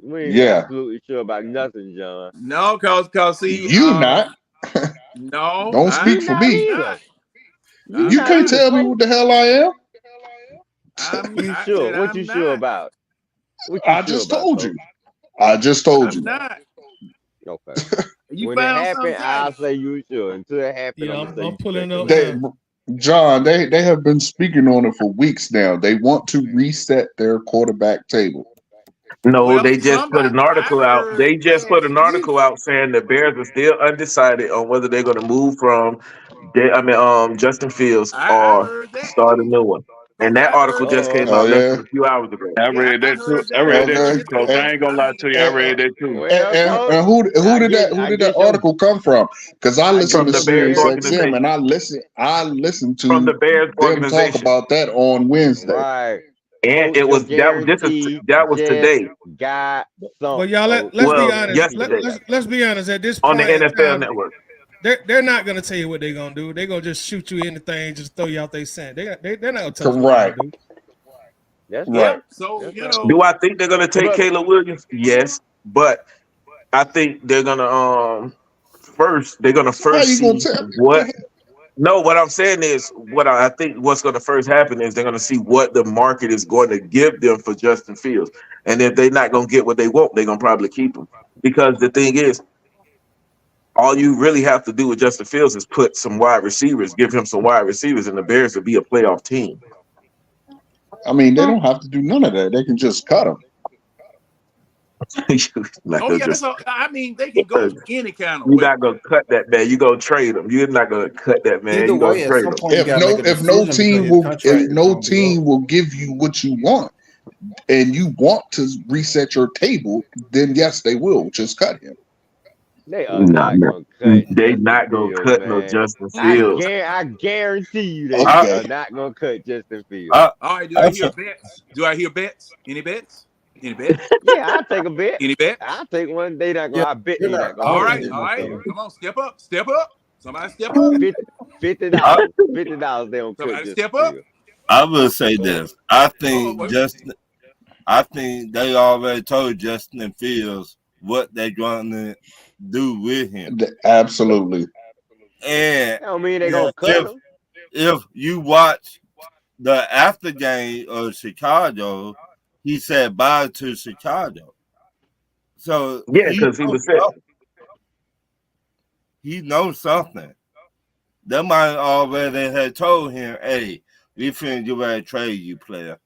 We ain't absolutely sure about nothing, John. No, cause see, you not. No, don't speak for me. You can't tell me what the hell I am. You sure? What you sure about? I just told you. I just told you. Not. Okay. When it happens, I'll say you sure. Until it happens, I'm pulling up. John, they have been speaking on it for weeks now. They want to reset their quarterback table. No, they just put an article out. They just put an article out saying the Bears are still undecided on whether they're going to move from, Justin Fields or start a new one. And that article just came out less than a few hours ago. I read that too. Coach. I ain't gonna lie to you. I read that too. And who did that article come from? Because I listen to Sirius XM and I listen to from the Bears them talk about that on Wednesday. Right. And it was that was today. But y'all, let's be honest. Let's be honest. At this point, on the NFL Network, they're not gonna tell you what they're gonna do. They're gonna just shoot you anything, just throw you out they sand. They're not gonna tell you what to do. That's right. So do I think they're gonna take Caleb Williams? Yes, but I think they're gonna first see what. No, what I'm saying is I think what's going to first happen is they're going to see what the market is going to give them for Justin Fields. And if they're not going to get what they want, they're going to probably keep him. Because the thing is, all you really have to do with Justin Fields is put some wide receivers, give him some wide receivers, and the Bears will be a playoff team. I mean, they don't have to do none of that. They can just cut him. So, I mean, they can go any kind of way. You're not gonna cut that man. You gonna trade him. You're not gonna cut that man. You gonna trade him. If no team will give you what you want, and you want to reset your table, then yes, they will just cut him. They are not gonna cut. They not gonna cut no Justin Fields. I guarantee you they are not gonna cut Justin Fields. All right, do I hear bets? Do I hear bets? Any bets? Any bet? Yeah, I'll take a bet. Any bet? I'll take one. They not gonna. I bet they're not gonna. All right. Come on, step up. Somebody step up. $50. $50. They don't somebody step up. I will say this. I think they already told Justin Fields what they're going to do with him. Absolutely. And I don't mean they're gonna cut him. If you watch the after game of Chicago, he said bye to Chicago. So yeah, because he was sick. He knows something. They might already have told him, "Hey, we finna get ready to trade you, player."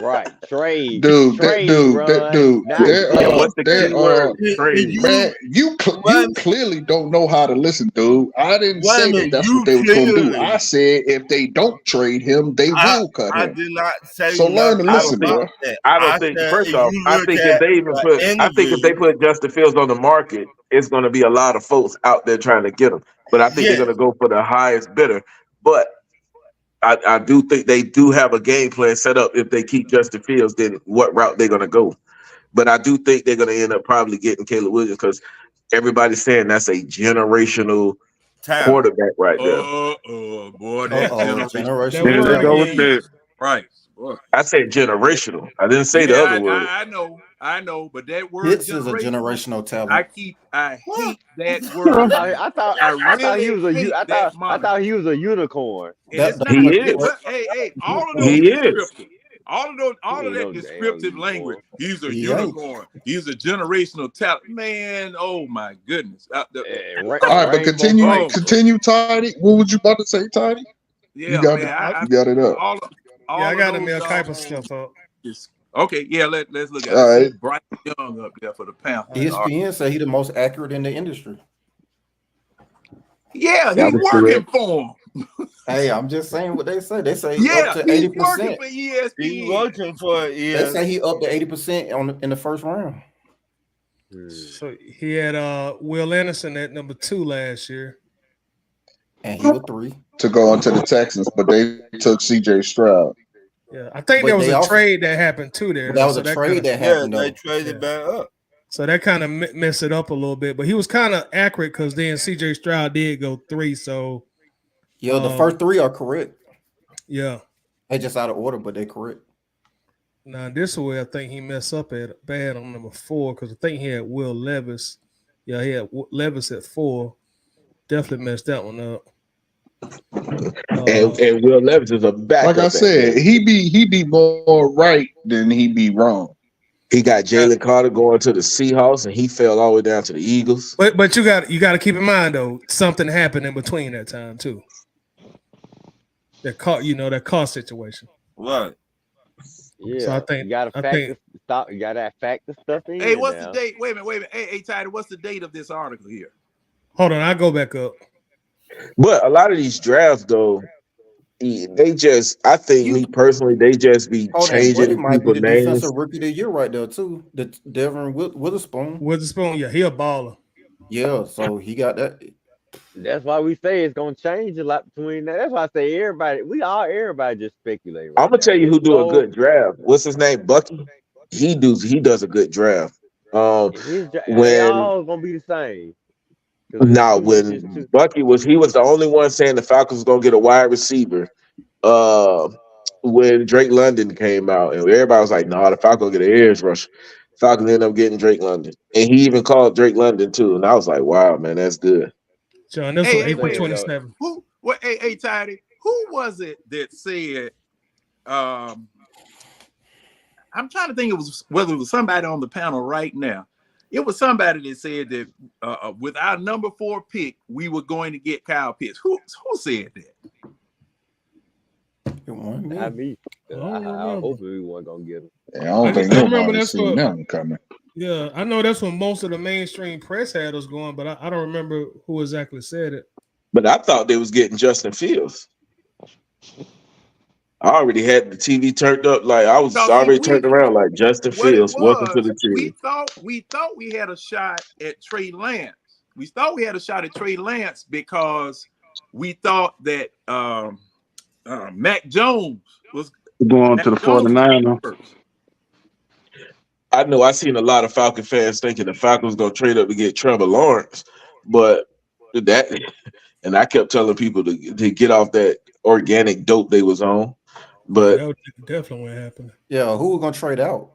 Right. Trade. Dude, Trade, What's the key word? Trade. Man, you clearly don't know how to listen, dude. I didn't say that that's what they was going to do. I said if they don't trade him, they will cut I him. did not say So learn to listen, about bro. that. I don't think. said First if off, you I look think at if they even the put, I think if they individual, put Justin Fields on the market, it's going to be a lot of folks out there trying to get him. But I think they're yes, going to go for the highest bidder. But I do think they do have a game plan set up. If they keep Justin Fields, then what route they're going to go. But I do think they're going to end up probably getting Caleb Williams because everybody's saying that's a generational talent. quarterback right there. Boy, that generational. There they go with that. Right. Boy. I said generational. I didn't say the other word. I know, but that word Hits is a generational talent. I hate that word. I thought he was a unicorn. He is. Hey, all of those descriptive. All of that descriptive language. He's a unicorn. He's a generational talent. Man, oh my goodness. All right, but continue, Tidy. What was you about to say, Tidy? Yeah, you got it up. I got Mel Kiper stuff up. Okay, yeah, let's look at it. See Bryce Young up there for the Panthers. ESPN said he's the most accurate in the industry. Yeah, he's working for him. Hey, I'm just saying what they say. They say yeah, up to 80%. He's working for ESPN. He's working for They say he up to 80% in the first round. So he had Will Anderson at number 2 last year. And he was 3. To go into the Texans, but they took CJ Stroud. Yeah, I think there was a trade that happened too there. That was a trade that happened. Yeah, they traded back up. So that kind of messed it up a little bit. But he was kind of accurate because then CJ Stroud did go 3. So yeah, the first 3 are correct. Yeah. They're just out of order, but they're correct. Now this way, I think he messed up at bad on number 4 because I think he had Will Levis. Yeah, he had Levis at 4. Definitely messed that one up. And Will Levis is a backup. Like I said, he be more right than he be wrong. He got Jalen Carter going to the Seahawks, and he fell all the way down to the Eagles. But you got to keep in mind though, something happened in between that time too. That cost situation. What? Yeah, so I think you gotta factor stuff in. Hey, what's the date? Wait a minute. Hey, Tidy, what's the date of this article here? Hold on, I'll go back up. But a lot of these drafts, though, they just, I think, me personally, they just be changing people's names. Defensive rookie of the year right there, too. The Devin Witherspoon. Yeah, he a baller. Yeah, so he got that. That's why we say it's gonna change a lot between that. That's why I say everybody just speculate. I'm gonna tell you who do a good draft. What's his name? Bucky. He does a good draft. They all gonna be the same. Now, when Bucky was the only one saying the Falcons was gonna get a wide receiver. When Drake London came out, and everybody was like, "No, the Falcons get an edge rusher." Falcons ended up getting Drake London, and he even called Drake London too. And I was like, "Wow, man, that's good." John, this was April 27th. Hey, Tidy, who was it that said? I'm trying to think whether it was somebody on the panel right now. It was somebody that said that with our number 4 pick, we were going to get Kyle Pitts. Who said that? Not me. I hope we weren't gonna get him. Yeah, I don't think nobody seen them coming. Yeah, I know that's when most of the mainstream press had us going, but I don't remember who exactly said it. But I thought they was getting Justin Fields. I already had the TV turned up, like I was already turned around, like Justin Fields. Welcome to the team. We thought we had a shot at Trey Lance. We thought we had a shot at Trey Lance because we thought that Mac Jones was going to the 49ers. I know I seen a lot of Falcon fans thinking the Falcons gonna trade up to get Trevor Lawrence, but and I kept telling people to get off that organic dope they was on. But that definitely won't happen. Yeah, who was gonna trade out?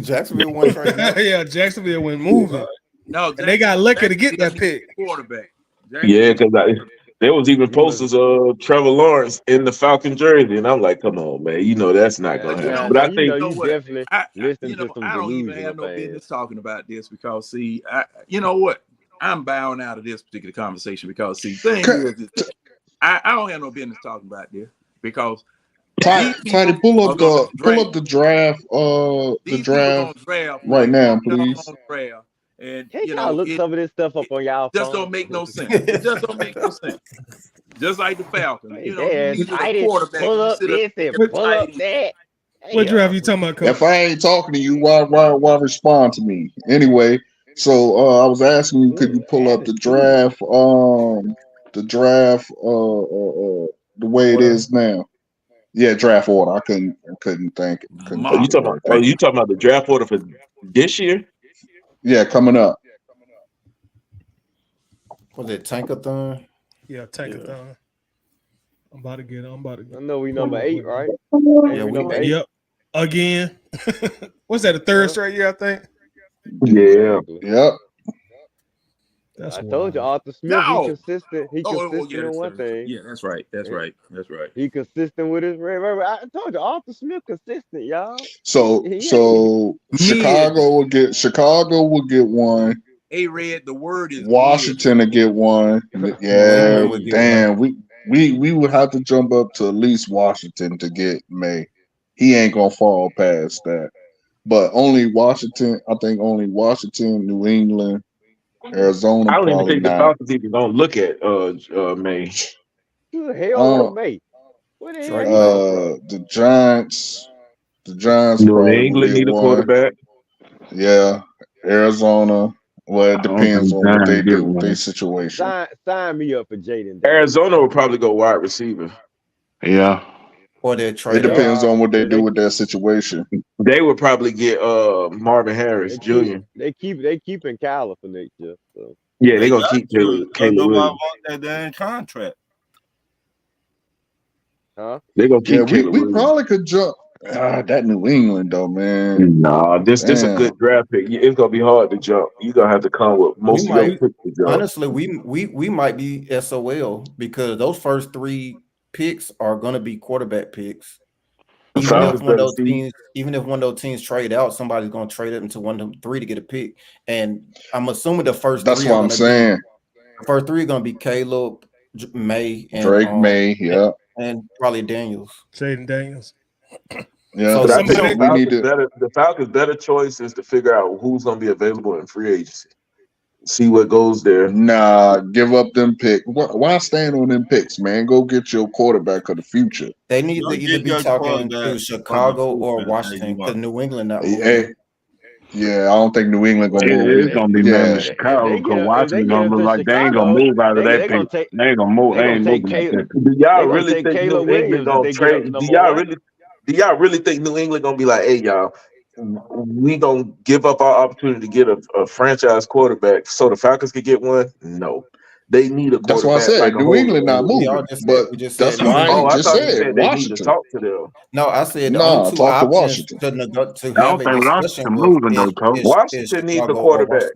Jacksonville went trading out. Yeah, Jacksonville went moving. No, and they got lucky to get that pick. Quarterback. Yeah, because there was even posters of Trevor Lawrence in the Falcon jersey, and I'm like, come on, man, that's not gonna happen. But I think I don't even have no business talking about this because you know what? I'm bowing out of this particular conversation because thing is, I don't have no business talking about this because Tidy, pull up the draft. The draft right now, please. Draft. And Can't y'all look some of this stuff up on y'all just phone? don't make no sense. It just don't make no sense. Just like the Falcons, you need a quarterback. Pull up this and pull up that. What draft you talking about, Coach? If I ain't talking to you, why respond to me? Anyway, so I was asking you, could you pull up the draft? The way it is now. Yeah, draft order. I couldn't think. Are you talking about the draft order for this year? Yeah, coming up. Was it Tankathon? Yeah, Tankathon. I'm about to get. I know we number 8, right? Yeah, we number 8. Yep. Again. What's that? The third straight year, I think. Yeah. Yep. I told you, Arthur Smith. He consistent. He consistent in one thing. Yeah, that's right. That's right. He consistent with his. I told you, Arthur Smith consistent, y'all. So Chicago will get one. Irate, the word is Washington to get one. Yeah, damn. We would have to jump up to at least Washington to get May. He ain't gonna fall past that. But only Washington. I think only Washington, New England, Arizona. I don't even think not. the Falcons even gonna look at May. Who the hell is May? What the hell? The Giants. The Giants. New England need a quarterback. Yeah, Arizona. Well, it depends on what they do with their situation. Sign me up for Jaden. Arizona will probably go wide receiver. Yeah. Or they trade. It depends on what they do with their situation. They would probably get Marvin Harris Jr. They keeping Kyler for next year. So. Yeah, they're gonna keep Caleb Williams. That damn contract. Huh? They're gonna keep Caleb we probably could jump. That New England though, man. Nah, this a good draft pick. It's gonna be hard to jump. You're gonna have to come with most of your picks to jump. Honestly, we might be SOL because those first 3 picks are gonna be quarterback picks. Even if one of those teams trade out, somebody's gonna trade it into one of them 3 to get a pick. And I'm assuming the first. That's what I'm saying. The first 3 are gonna be Caleb, May, and Drake May, and probably Daniels. Jaden Daniels. Yeah, so I think the Falcons' better choice is to figure out who's going to be available in free agency. See what goes there. Nah, give up them picks. Why stand on them picks, man? Go get your quarterback of the future. They need to either be talking to Chicago or Washington because New England not moving. Yeah, I don't think New England gonna move. It's gonna be moving to Chicago because Washington gonna look like they ain't gonna move out of that pick. They ain't gonna move. They ain't moving. Do y'all really think New England gonna trade? Do y'all really think New England gonna be like, hey, y'all, we gonna give up our opportunity to get a franchise quarterback so the Falcons could get one? No. They need a quarterback. That's why I said like New England not moving. But that's why I just said they need to talk to them. No, I said talk to Washington. To I don't think Washington moving though, Coach. Washington needs a quarterback.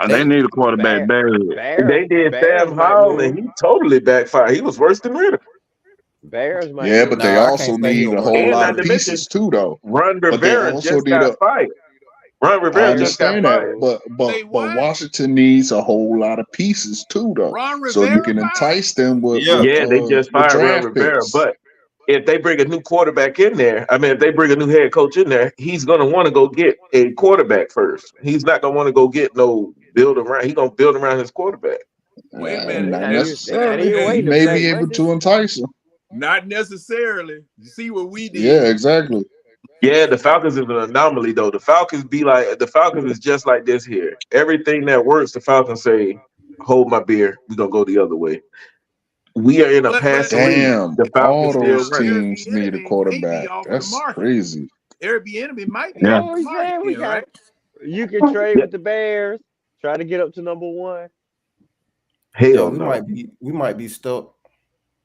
They need a quarterback badly. They did Sam Howell and he totally backfired. He was worse than Ritter. Bears might. Yeah, but they also need a whole lot of pieces too, though. Ron Rivera just got fired. Ron Rivera just got fired. But Washington needs a whole lot of pieces too, though. So you can entice them with they just fired Ron Rivera. But if they bring a new quarterback in there, if they bring a new head coach in there, he's gonna want to go get a quarterback first. He's not gonna want to go get no build around. He's gonna build around his quarterback. Wait a minute. Not necessarily. He may be able to entice him. Not necessarily. You see what we did? Yeah, exactly. Yeah, the Falcons is an anomaly though. The Falcons is just like this here. Everything that works, the Falcons say, "Hold my beer. We're gonna go the other way." We are in a passing league. The Falcons all those teams need a quarterback. That's crazy. Airbnb might be off the market, right? You can trade with the Bears. Try to get up to number 1. Hell no. We might be stuck.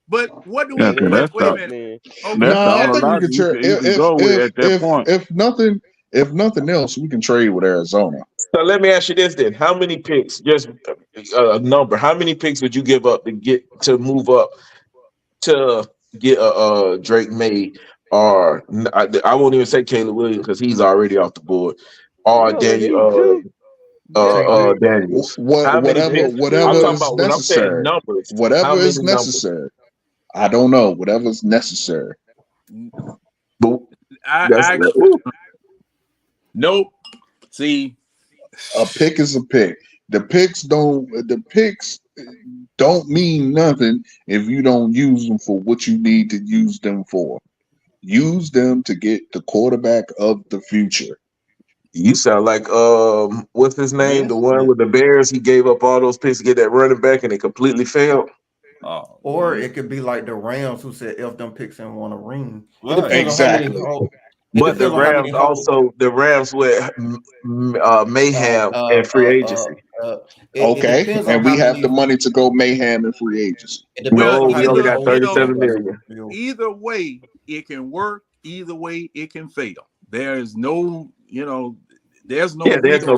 But what do we? Wait a minute. I think we can trade. If nothing else, we can trade with Arizona. So let me ask you this then: how many picks? Just a number. How many picks would you give up to move up to get a Drake May, or I won't even say Caleb Williams because he's already off the board, or Daniel. Daniels. Whatever is necessary. Whatever is necessary. I don't know. Whatever's necessary. Nope. See, a pick is a pick. The picks don't mean nothing if you don't use them for what you need to use them for. Use them to get the quarterback of the future. You sound like what's his name? Yeah. The one with the Bears. He gave up all those picks to get that running back, and it completely failed. Or it could be like the Rams who said F them picks and want a ring. It Right. depends Exactly. on how many. But the Rams also with mayhem and free agency. Okay, and we have the money to go mayhem and free agency. No, we only got 37 million. Either way, it can work. Either way, it can fail. There is no, there's no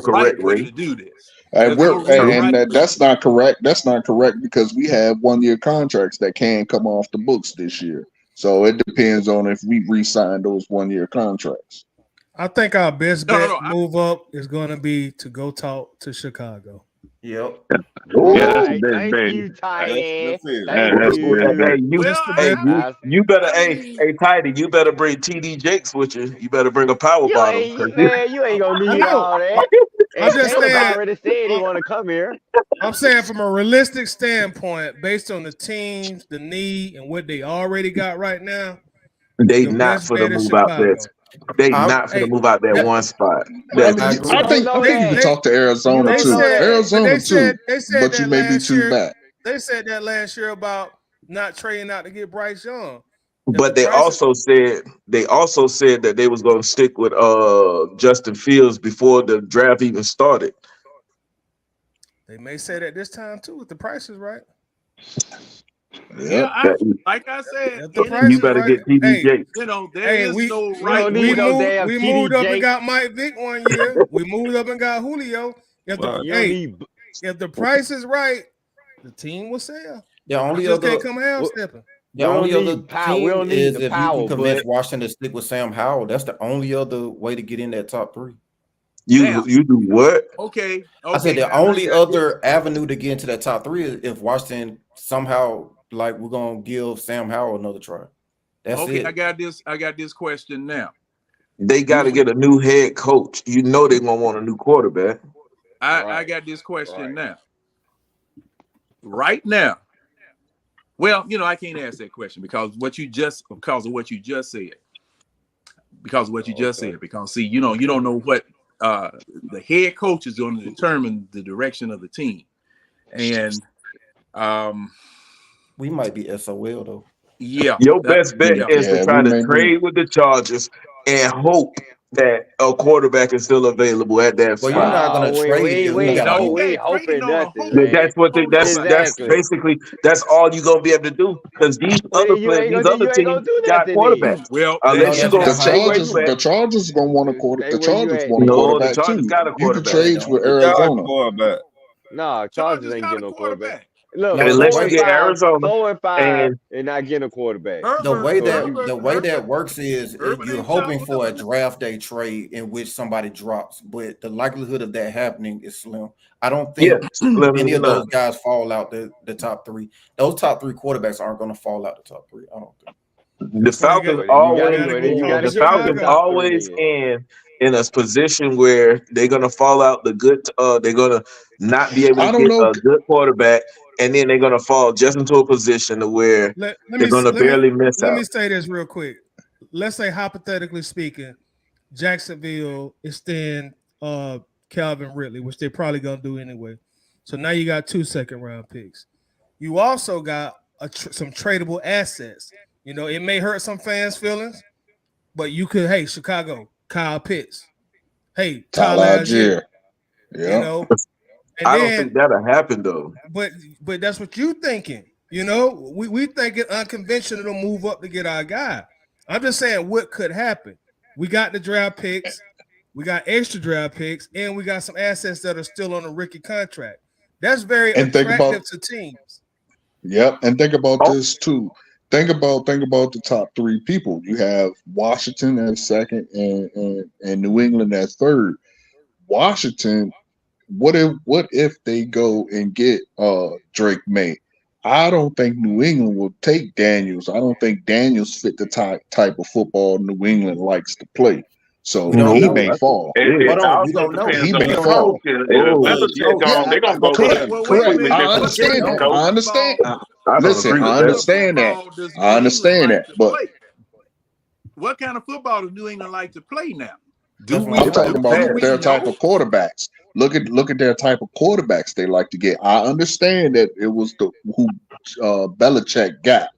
correct way way to do this. That's not correct. That's not correct because we have 1-year contracts that can come off the books this year. So it depends on if we re-sign those 1-year contracts. I think our best bet move up is going to be to go talk to Chicago. Yep. Thank you, Tidy. You better, hey, Tidy, you better bring TD Jakes with you. You better bring a power bottom. Man, you ain't gonna need all that. I'm just saying. Already said he want to come here. I'm saying from a realistic standpoint, based on the teams, the need, and what they already got right now, they not for the move out there. They not for the move out that one spot. I think you can talk to Arizona too. Arizona too, but you may be too bad. They said that last year about not trading out to get Bryce Young. But they also said that they was going to stick with Justin Fields before the draft even started. They may say that this time too if the price is right. Yeah, like I said, you better get TD Jakes. We moved up and got Mike Vick one year. We moved up and got Julio. If the price is right, the team will sell. The only other can't come half stepping. The only other team is if you can convince Washington to stick with Sam Howell. That's the only other way to get in that top 3. You do what? Okay. I said the only other avenue to get into that top 3 is if Washington somehow we're gonna give Sam Howell another try. That's it. I got this question now. They got to get a new head coach. You know they're gonna want a new quarterback. I got this question now. Right now. Well, I can't ask that question because of what you just said. Because see, you don't know what the head coach is going to determine the direction of the team. And we might be SOL though. Yeah. Your best bet is to try to trade with the Chargers and hope that a quarterback is still available at that spot. Well, you're not going to trade. That's all you're going to be able to do because these other teams got quarterbacks. Well, unless you the Chargers going to want a quarterback. The Chargers want a quarterback too. You can trade with Arizona. No, Chargers ain't getting no quarterback. Look, unless you get Arizona 4-5 and not getting a quarterback. The way that works is you're hoping for a draft day trade in which somebody drops, but the likelihood of that happening is slim. I don't think any of those guys fall out the top 3. Those top 3 quarterbacks aren't going to fall out the top 3. I don't think. The Falcons always in a position where they're gonna fall out the good. They're gonna not be able to get a good quarterback, and then they're gonna fall just into a position to where they're gonna barely miss out. Let me say this real quick. Let's say hypothetically speaking, Jacksonville extend Calvin Ridley, which they're probably gonna do anyway. So now you got 2 second-round picks. You also got some tradable assets. It may hurt some fans' feelings, but you could, hey, Chicago, Kyle Pitts. Hey, Tyler Algier. Yeah. I don't think that'll happen though. But that's what you thinking. We thinking unconventional to move up to get our guy. I'm just saying what could happen. We got the draft picks, we got extra draft picks, and we got some assets that are still on a rookie contract. That's very attractive to teams. Yep, and think about this too. Think about the top 3 people. You have Washington as second and New England as third. Washington, what if they go and get Drake May? I don't think New England will take Daniels. I don't think Daniels fit the type of football New England likes to play. So he may fall. Hold It on, we also don't know. He depends on may the fall. coach. If Belichick gone, they're gonna go with Correct. a wait a completely minute. I different understand scheme, that. coach. I understand. I don't Listen, agree with I that. understand that. Football does New I understand England that. like to But play? What kind of football does New England like to play now? That's what I'm talking about do we their type know? of quarterbacks. Look at their type of quarterbacks they like to get. I understand that it was who Belichick got.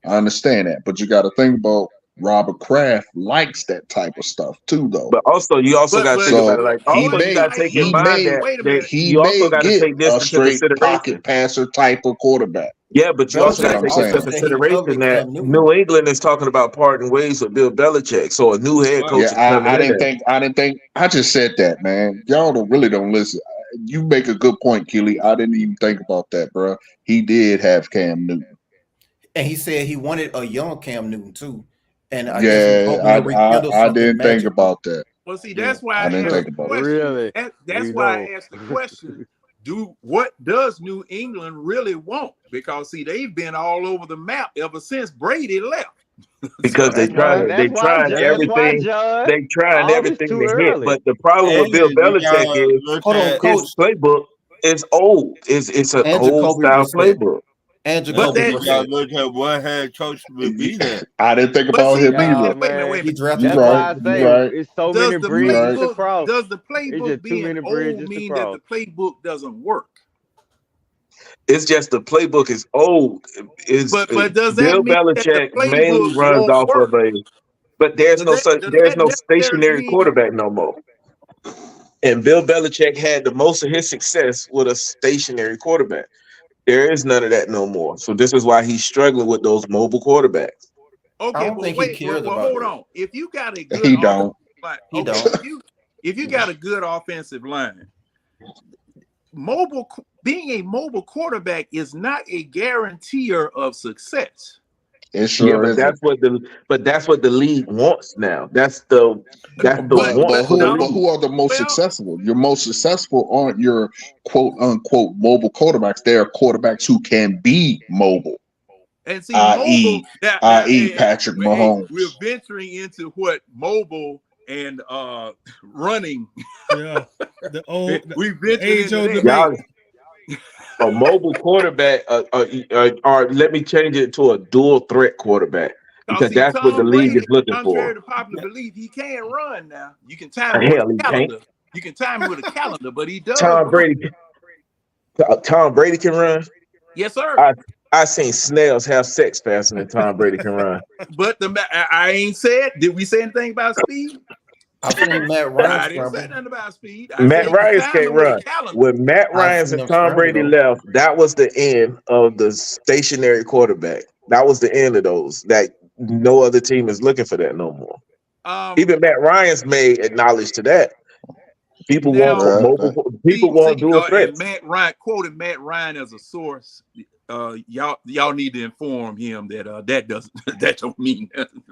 I understand that, but you got to think about Robert Kraft likes that type of stuff too, though. But also, you also got to think about it. Like, also, you got to take in mind that you also got to get take this a into straight consideration. pocket passer type of quarterback. Yeah, but you also That's got what to I'm take into saying. consideration that New England is talking about parting ways with Bill Belichick, so a new head coach is coming I in didn't there. think. I just said that, man. Y'all don't listen. You make a good point, Keely. I didn't even think about that, bro. He did have Cam Newton, And he said he wanted a young Cam Newton too. And I guess he's hoping to rekindle I something didn't think magical. about that. Well, see, that's why I didn't asked think the about question. Really? That's We why don't. I asked the question. What does New England really want? Because see, they've been all over the map ever since Brady left. Because they trying everything. John. They trying All this everything too to hit. early. But the problem with Bill Belichick is his playbook is old. It's an And old Jacoby style Brissett. playbook. And But Jacoby you gotta Brissett. look at what head coach would be there. I didn't think about him either. Wait a minute. He drafted You That's why I right. say You right. it's so Does many the bridges to playbook cross. does the It's playbook just too being many old bridges to mean that the cross. playbook doesn't work? It's just the playbook is old. But does that Bill mean that the Belichick mainly playbook runs won't off work? of but there's Does no that necessarily stationary mean quarterback no more. And Bill Belichick had the most of his success with a stationary quarterback. There is none of that no more. So this is why he's struggling with those mobile quarterbacks. Okay, don't think he cares about hold that. on. If you got a good He don't. line, He okay, don't. if you got a good offensive line, being a mobile quarterback is not a guarantor of success. It sure but isn't. that's what the league wants now. That's the want for the league. But who are the most successful? Your most successful aren't your quote unquote mobile quarterbacks. They are quarterbacks who can be mobile. And see, i.e. Patrick Mahomes. We're venturing into what mobile and running. Yeah, we ventured age old into debate. A mobile quarterback, or let me change it to a dual threat quarterback, because that's what the league is looking contrary for. to popular belief, he can run now. You can time him with a calendar. You can time him with a calendar, but he does. Tom Brady can run. Yes, sir. I seen snails have sex faster than Tom Brady can run. But I ain't said. Did we say anything about speed? I seen Matt Ryan. I didn't say nothing about speed. Matt Ryan can't run. When Matt Ryan and Tom Brady left, that was the end of the stationary quarterback. That was the end of those. That no other team is looking for that no more. Even Matt Ryan's made acknowledge to that. People want mobile. People want dual threats. Matt Ryan quoted Matt Ryan as a source. Y'all need to inform him that that don't mean nothing.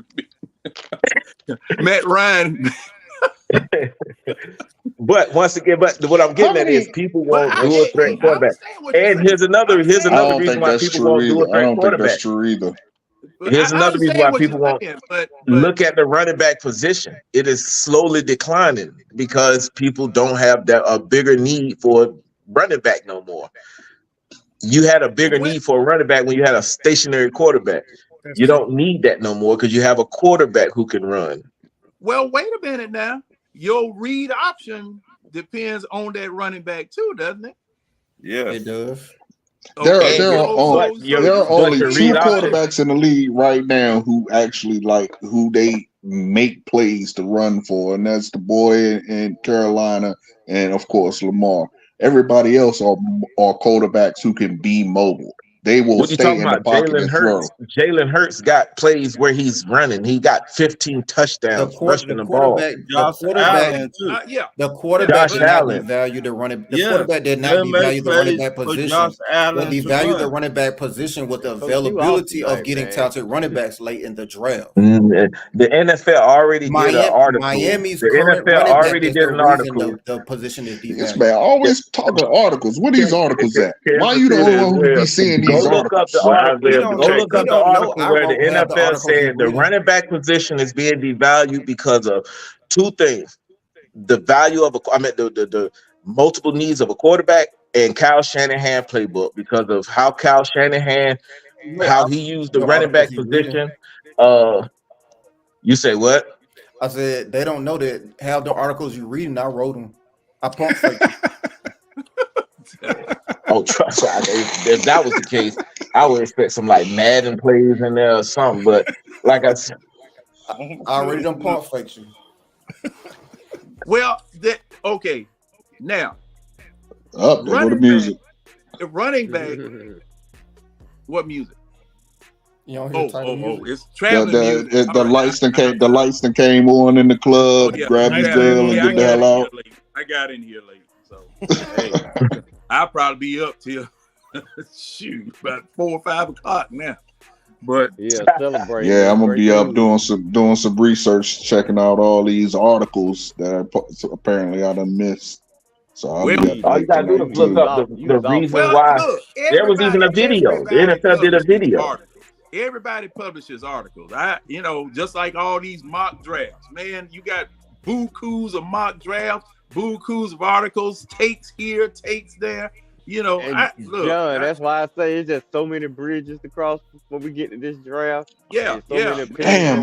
Matt Ryan. But once again, what I'm getting at is people want dual threat quarterback. And here's another reason why people want dual threat quarterback. That's true either. Here's another reason why people want look at the running back position. It is slowly declining because people don't have a bigger need for running back no more. You had a bigger need for a running back when you had a stationary quarterback. You don't need that no more because you have a quarterback who can run. Well, wait a minute now. Your read option depends on that running back too, doesn't it? Yeah, it does. There are only two quarterbacks in the league right now who actually who they make plays to run for, and that's the boy in Carolina and of course Lamar. Everybody else are quarterbacks who can be mobile. They will stay in the pocket and throw. Jalen Hurts got plays where he's running. He got 15 touchdowns rushing the ball. The quarterback did not be valued the running. The quarterback did not be valued the running back position. But he valued the running back position with the availability of getting talented running backs late in the draft. The NFL already did an article. Miami's the NFL already did an article. The position is devalued. This man always talking articles. Where these articles at? Why are you the only one who be seeing these Go look up the What article. Isaiah don't Go know. Pacheco. look He up the don't know. article I where the won't have the NFL article he said the reading. running back position is being devalued because of two things: the value of the multiple needs of a quarterback and Kyle Shanahan playbook because of how Kyle Shanahan how he used the The running articles back he reading. position. You say what? I said they don't know that half the articles you reading. I wrote them. I pump fake. Oh, trust me. If that was the case, I would expect some like Madden plays in there or something. But like I said, I already done pump faked you. Well, okay. Now, Up there go the music. The running back. What music? You don't hear it's traveling music. The lights that came on in the club, grabbed his girl and get the hell out. I got in here late, so hey, I'll probably be up till about 4 or 5 o'clock now. But celebrate. Yeah, I'm gonna be up doing some research, checking out all these articles that apparently I done missed. So all you gotta do is look up the reason why. There was even a video. The NFL did a video. Everybody publishes articles. Just like all these mock drafts. Man, you got bukus of mock drafts, bukus of articles, takes here, takes there. John, that's why I say it's just so many bridges to cross before we get to this draft. Damn,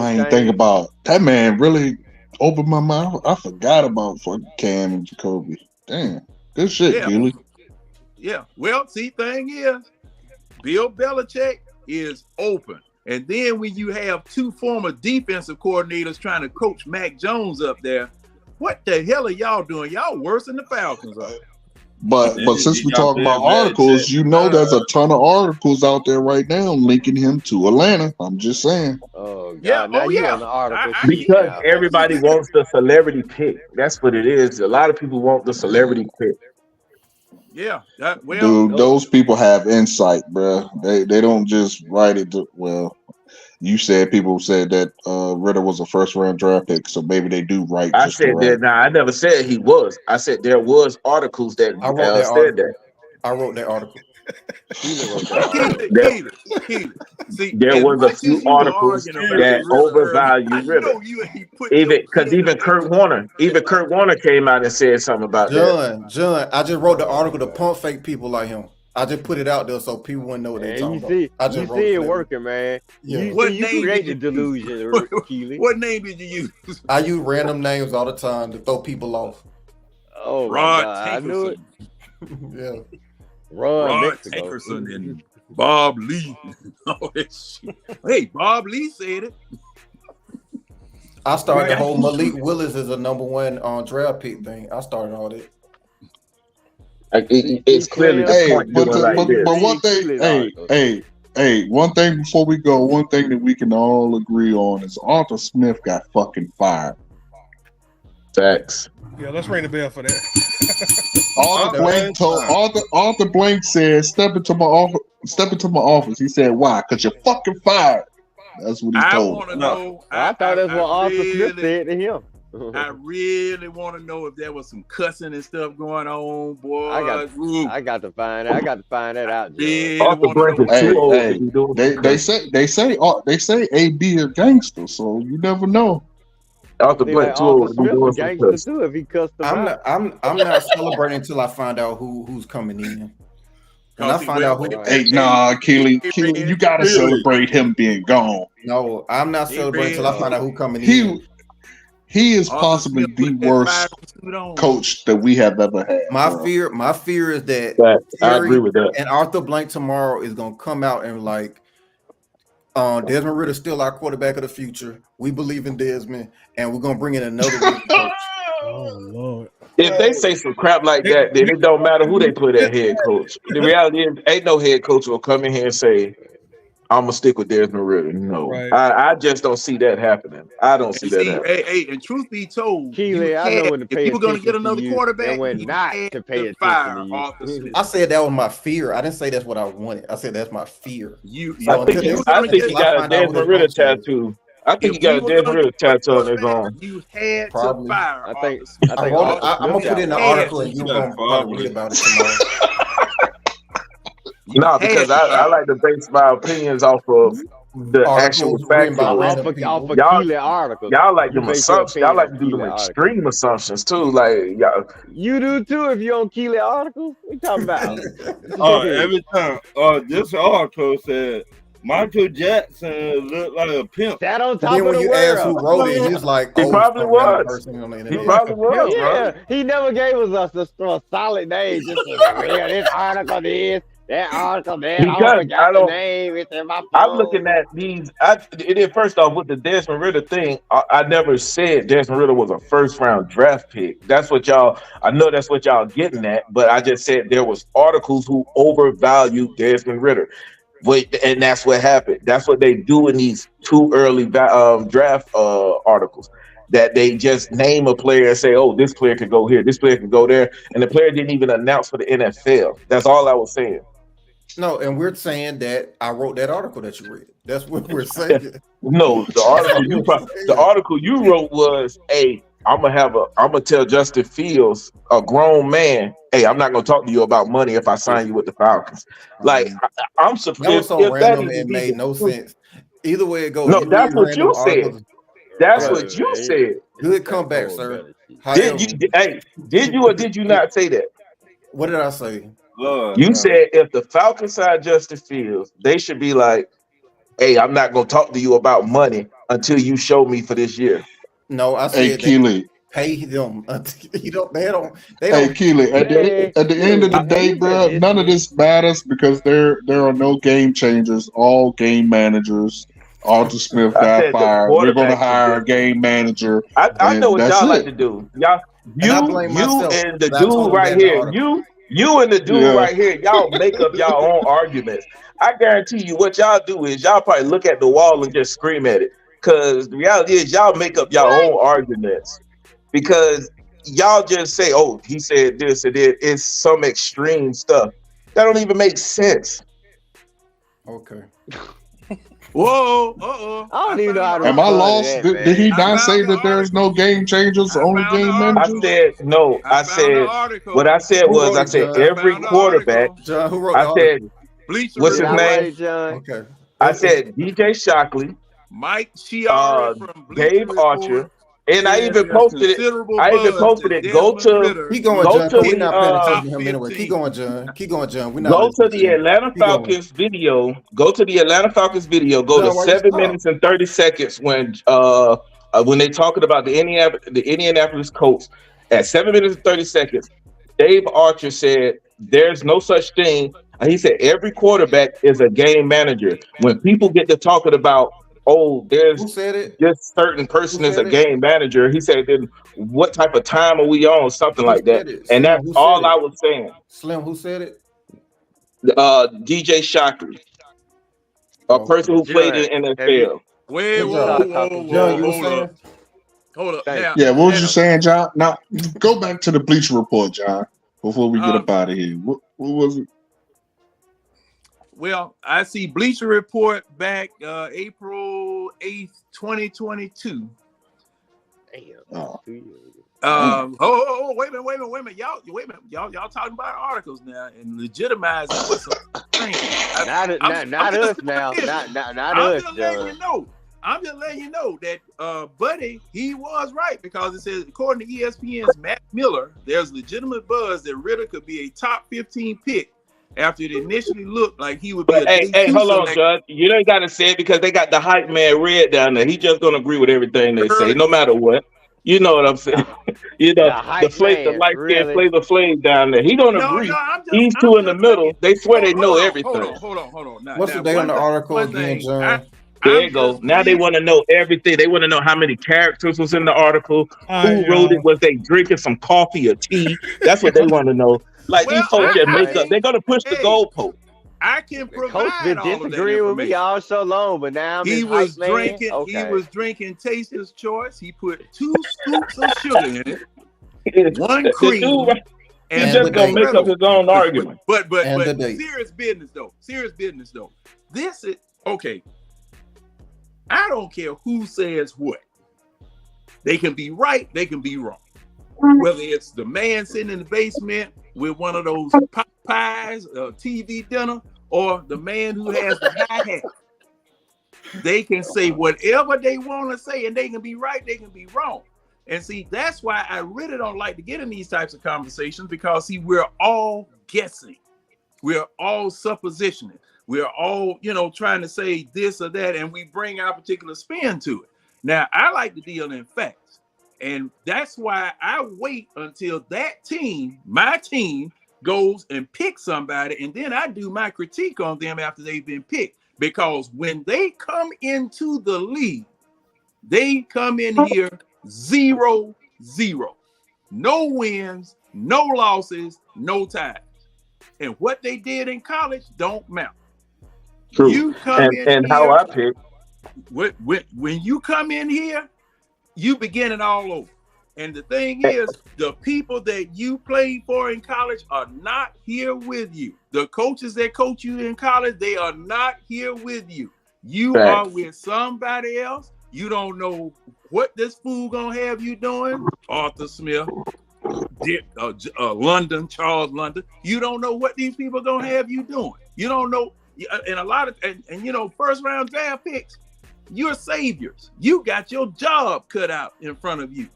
I ain't think about that. Man really opened my mouth. I forgot about fucking Cam and Jacoby. Damn, good shit, Keely. Yeah. Well, thing is, Bill Belichick is open. And then when you have 2 former defensive coordinators trying to coach Mac Jones up there, what the hell are y'all doing? Y'all worse than the Falcons are. But since we talk about articles, there's a ton of articles out there right now linking him to Atlanta. I'm just saying. Oh God! Now you on the article because everybody wants the celebrity pick. That's what it is. A lot of people want the celebrity pick. Yeah, dude, those people have insight, bro. They don't just write it. You said people said that Ritter was a first-round draft pick, so maybe they do write. I said that. Now I never said he was. I said there was articles that said that. I wrote that article. There was a few articles that overvalue Ritter. Even Kurt Warner came out and said something about that. John, I just wrote the article to pump fake people like him. I just put it out there so people wouldn't know what they're talking about. I just you see it working, man. Yeah. You create the delusion, Keely. What name did you use? I use random names all the time to throw people off. Oh, Rod I knew it. Yeah. Rod Tankerson and Bob Lee. All that shit. Hey, Bob Lee said it. I started the whole Malik Willis as a number 1 draft pick thing. I started all that. It's clearly the point. But one thing, one thing before we go, one thing that we can all agree on is Arthur Smith got fucking fired. Facts. Yeah, let's ring the bell for that. Arthur Blank said, "Step into my office." He said, "Why? Because you're fucking fired." That's what he told him. I thought that's what Arthur Smith said to him. I really want to know if there was some cussing and stuff going on, boy. I got to find that. I got to find that out. They say AB a gangster, so you never know. Arthur Blank too old to be doing some cuss. If he cussed them out. I'm not celebrating until I find out who's coming in. When I find out who. Keely, you gotta celebrate him being gone. No, I'm not celebrating until I find out who coming in. He is possibly the worst coach that we have ever had. My fear is that I agree with that. And Arthur Blank tomorrow is gonna come out and Desmond Ridder's still our quarterback of the future. We believe in Desmond, and we're gonna bring in another coach. Oh Lord. If they say some crap like that, then it don't matter who they put at head coach. The reality is, ain't no head coach will come in here and say, I'm gonna stick with Desmond Ridder. No, right. I just don't see that happening. I don't see that happening. Hey, and truth be told, Keely, I know when to pay if you were gonna get another quarterback, and when not to pay attention to you. I said that was my fear. I didn't say that's what I wanted. I said that's my fear. I think he got a Desmond Ridder tattoo. I think he got a Desmond Ridder tattoo on his arm. You had to fire. I'm gonna put it in the article, and you're gonna read about it tomorrow. No, because I like to base my opinions off of the actual Articles written by factual. random Off people. of Keely articles. Y'all like You them base your assumptions. Y'all like to opinion do on them Keely extreme assumptions too. Like y'all. You do too if you on Keely articles. What you talking about? Every time. This article said Michael Jackson looked like a pimp. That on And top then of when the you ask who world. wrote it, he was like, He "Oh, probably a random was. person on the He internet." probably was, bro. Yeah, he never gave us a solid name. Just this article this, that article that. I Because forgot I the don't. name. It's in my I'm phone. looking at these. First off, with the Desmond Ritter thing, I never said Desmond Ritter was a first round draft pick. That's what y'all. I know that's what y'all getting at, but I just said there was articles who overvalued Desmond Ritter. And that's what happened. That's what they do in these too early draft articles. That they just name a player and say, "Oh, this player could go here, this player could go there," and the player didn't even announce for the NFL. That's all I was saying. No, and we're saying that I wrote that article that you read. That's what we're saying. No, the article you wrote was, "Hey, I'm gonna tell Justin Fields, a grown man, hey, I'm not gonna talk to you about money if I sign you with the Falcons." Like I'm surprised. That was so random and made no sense. Either way it goes, No, you that's read what random you said. articles. That's what you said. Good comeback, sir. Did you or did you not say that? What did I say? You said if the Falcons sign Justin Fields, they should be like, "Hey, I'm not gonna talk to you about money until you show me for this year." No, I Hey, said Keely. pay them. They don't. Hey, Keely. At the end of the day, bro, none of this matters because there are no game changers. All game managers. Arthur Smith got fired. We're going to hire a game manager. I know what y'all like it. to do. Y'all, you myself, and the I told dude him right that in the here, article. you and the dude right here, y'all make up your own arguments. I guarantee you, what y'all do is y'all probably look at the wall and just scream at it. Because the reality is, y'all make up your own arguments. Because y'all just say, "Oh, he said this and it." It's some extreme stuff that don't even make sense. Okay. Whoa, I don't even know how to Am I respond to lost? that, Did he man. not say that there's no game changers, only game managers? I said no. I said what I said Who was wrote I it, said John? every quarterback. John, who wrote I the said article? what's his I name? write it, John. Okay. I said DJ Shockley, Mike Chiara from Bleacher Dave Archer, Report. and I even posted it. I even posted it. Go to Keep going, go John. to We're not paying attention the to him anyway. Keep going, John. Keep going, John. We're not go to listening the you. Atlanta Keep going. Falcons video. Go to the Atlanta Falcons video. Go John, to why you 7 stop? minutes and 30 seconds when they talking about the Indianapolis Colts at 7 minutes and 30 seconds. Dave Archer said, "There's no such thing." He said, "Every quarterback is a game manager." When people get to talking about, "Oh, there's Who said it? this certain person is a said it? game manager," he said, "Then what type of time are we on?" Something Who like that. said it? And Slim, that's who all said I it? was saying. Slim, who said it? DJ Shockley, a person who played in NFL. Wait, John, you were saying? Hold up. Now, Yeah, what was you saying, John? Now, go back to the Bleacher Report, John, before we get up out of here. What was it? Well, I see Bleacher Report back April 8th, 2022. Wait a minute. Y'all talking about articles now and legitimizing what's Not us now. Not us, John. I'm just letting you know that Buddy, he was right because it says, according to ESPN's Matt Miller, there's legitimate buzz that Ritter could be a top 15 pick after it initially looked like he would be a Hey, hold on, Judge. You ain't got to say it because they got the hype man Red down there. He just going to agree with everything they say, no matter what. You know what I'm saying? You know, the light skin Flavor Flav down there. He going to agree. These two in the middle, they swear they know everything. Hold on. What's the date on the article again, John? There you go. Now they want to know everything. They want to know how many characters was in the article, who wrote it, was they drinking some coffee or tea? That's what they want to know. Like these folks that make up, they're gonna push the goalpost. I can provide Coach been all of that disagreeing with me all so long, but now I'm he was drinking Taster's Choice. He put 2 scoops of sugar in it, 1 cream, and just gonna make up his own argument. But serious business though. This is okay. I don't care who says what. They can be right, they can be wrong. Whether it's the man sitting in the basement with one of those pot pies, TV dinner, or the man who has the hi-hat. They can say whatever they want to say, and they can be right, they can be wrong. And see, that's why I really don't like to get in these types of conversations, because see, we're all guessing. We're all suppositioning. We're all, trying to say this or that, and we bring our particular spin to it. Now, I like to deal in facts. And that's why I wait until that team, my team, goes and picks somebody, and then I do my critique on them after they've been picked. Because when they come into the league, they come in here 0-0. No wins, no losses, no ties. And what they did in college don't matter. True. You come in and here, how I pick. When you come in here, you begin it all over. And the thing is, the people that you played for in college are not here with you. The coaches that coach you in college, they are not here with you. You are with somebody else. You don't know what this fool gonna have you doing. Arthur Smith, Charles London. You don't know what these people are gonna have you doing. You don't know. And a lot of first round draft picks, you're saviors. You got your job cut out in front of you.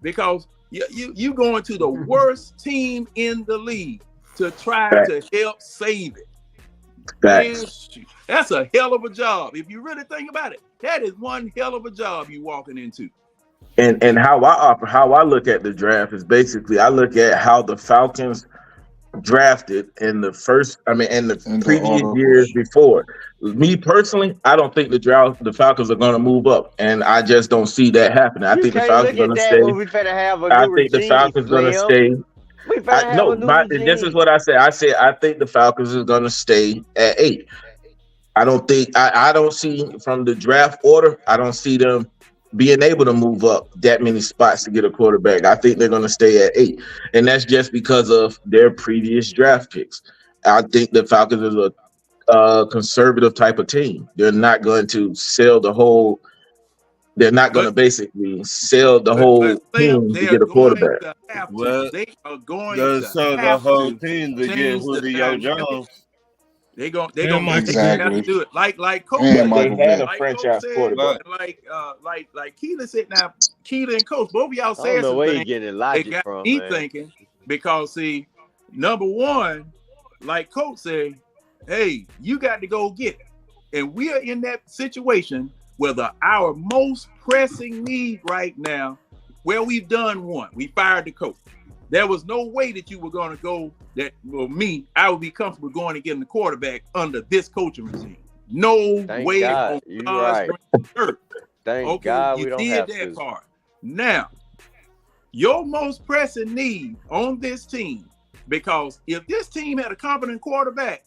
Because you going to the worst team in the league to try to help save it. Man, that's a hell of a job. If you really think about it, that is one hell of a job you walking into. And how I look at the draft is basically I look at how the Falcons drafted in the previous years before. Me personally, I don't think the Falcons are going to move up, and I just don't see that happening. I think the Falcons are going to stay. I think the Falcons are going to stay. This is what I said. I said I think the Falcons are going to stay at 8. I don't see from the draft order. I don't see them being able to move up that many spots to get a quarterback. I think they're going to stay at 8, and that's just because of their previous draft picks. I think the Falcons is a conservative type of team. They're not going to sell the whole. They're not going to basically sell the whole team to get a quarterback. They are going to sell the whole team to get Julio Jones. They're gonna have to do it like Coach. They had a franchise quarterback. Like Keelan said. Now Keelan and Coach, both of y'all said something. It got me thinking, because see, number one, like Coach said, hey, you got to go get it, and we are in that situation where our most pressing need right now, where we've done one, we fired the coach. There was no way that you were going to go I would be comfortable going and getting the quarterback under this coaching regime. No way. God, you're right. Thank God we don't have that part. Now, your most pressing need on this team, because if this team had a competent quarterback,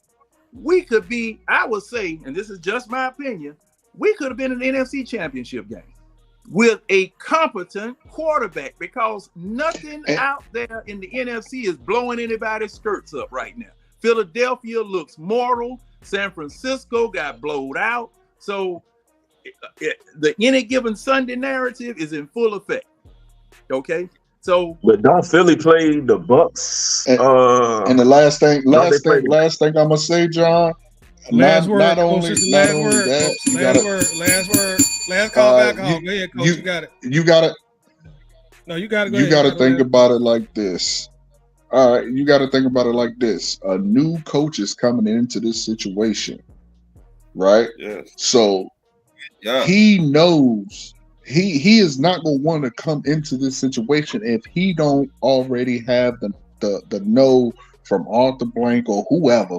we could be, I would say, and this is just my opinion, we could have been in the NFC Championship game with a competent quarterback, because nothing out there in the NFC is blowing anybody's skirts up right now. Philadelphia looks mortal. San Francisco got blowed out. So the any given Sunday narrative is in full effect. Okay. So, but don't Philly play the Bucks? And the last thing I'm gonna say, John. Last call back home. Go ahead, Coach. You got it. You got it. No, you got to go. You got to think about it like this. All right, you got to think about it like this. A new coach is coming into this situation, right? Yes. So he knows he is not going to want to come into this situation if he don't already have the no from Arthur Blank or whoever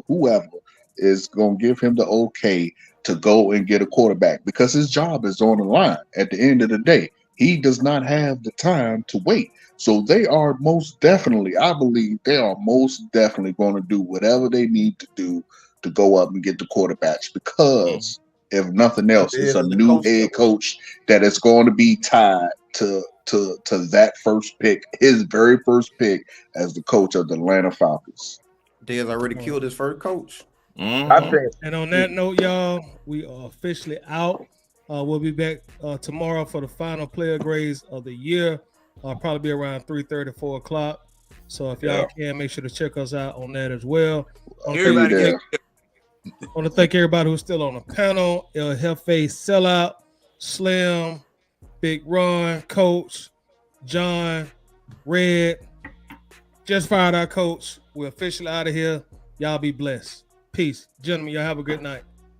is going to give him the okay to go and get a quarterback, because his job is on the line at the end of the day. He does not have the time to wait. So they are most definitely, I believe they are most definitely going to do whatever they need to do to go up and get the quarterbacks, because if nothing else, it's a new head coach that is going to be tied to that first pick, his very first pick as the coach of the Atlanta Falcons. Dez already killed his first coach. And on that note, y'all, we are officially out. We'll be back tomorrow for the final player grades of the year. Probably be around 3:30, 4 o'clock. So if y'all can, make sure to check us out on that as well. I want to thank everybody who's still on the panel. El Jefe Sellout, Slim, Big Ron, Coach, John, Red. Just fired our coach. We're officially out of here. Y'all be blessed. Peace. Gentlemen, y'all have a good night.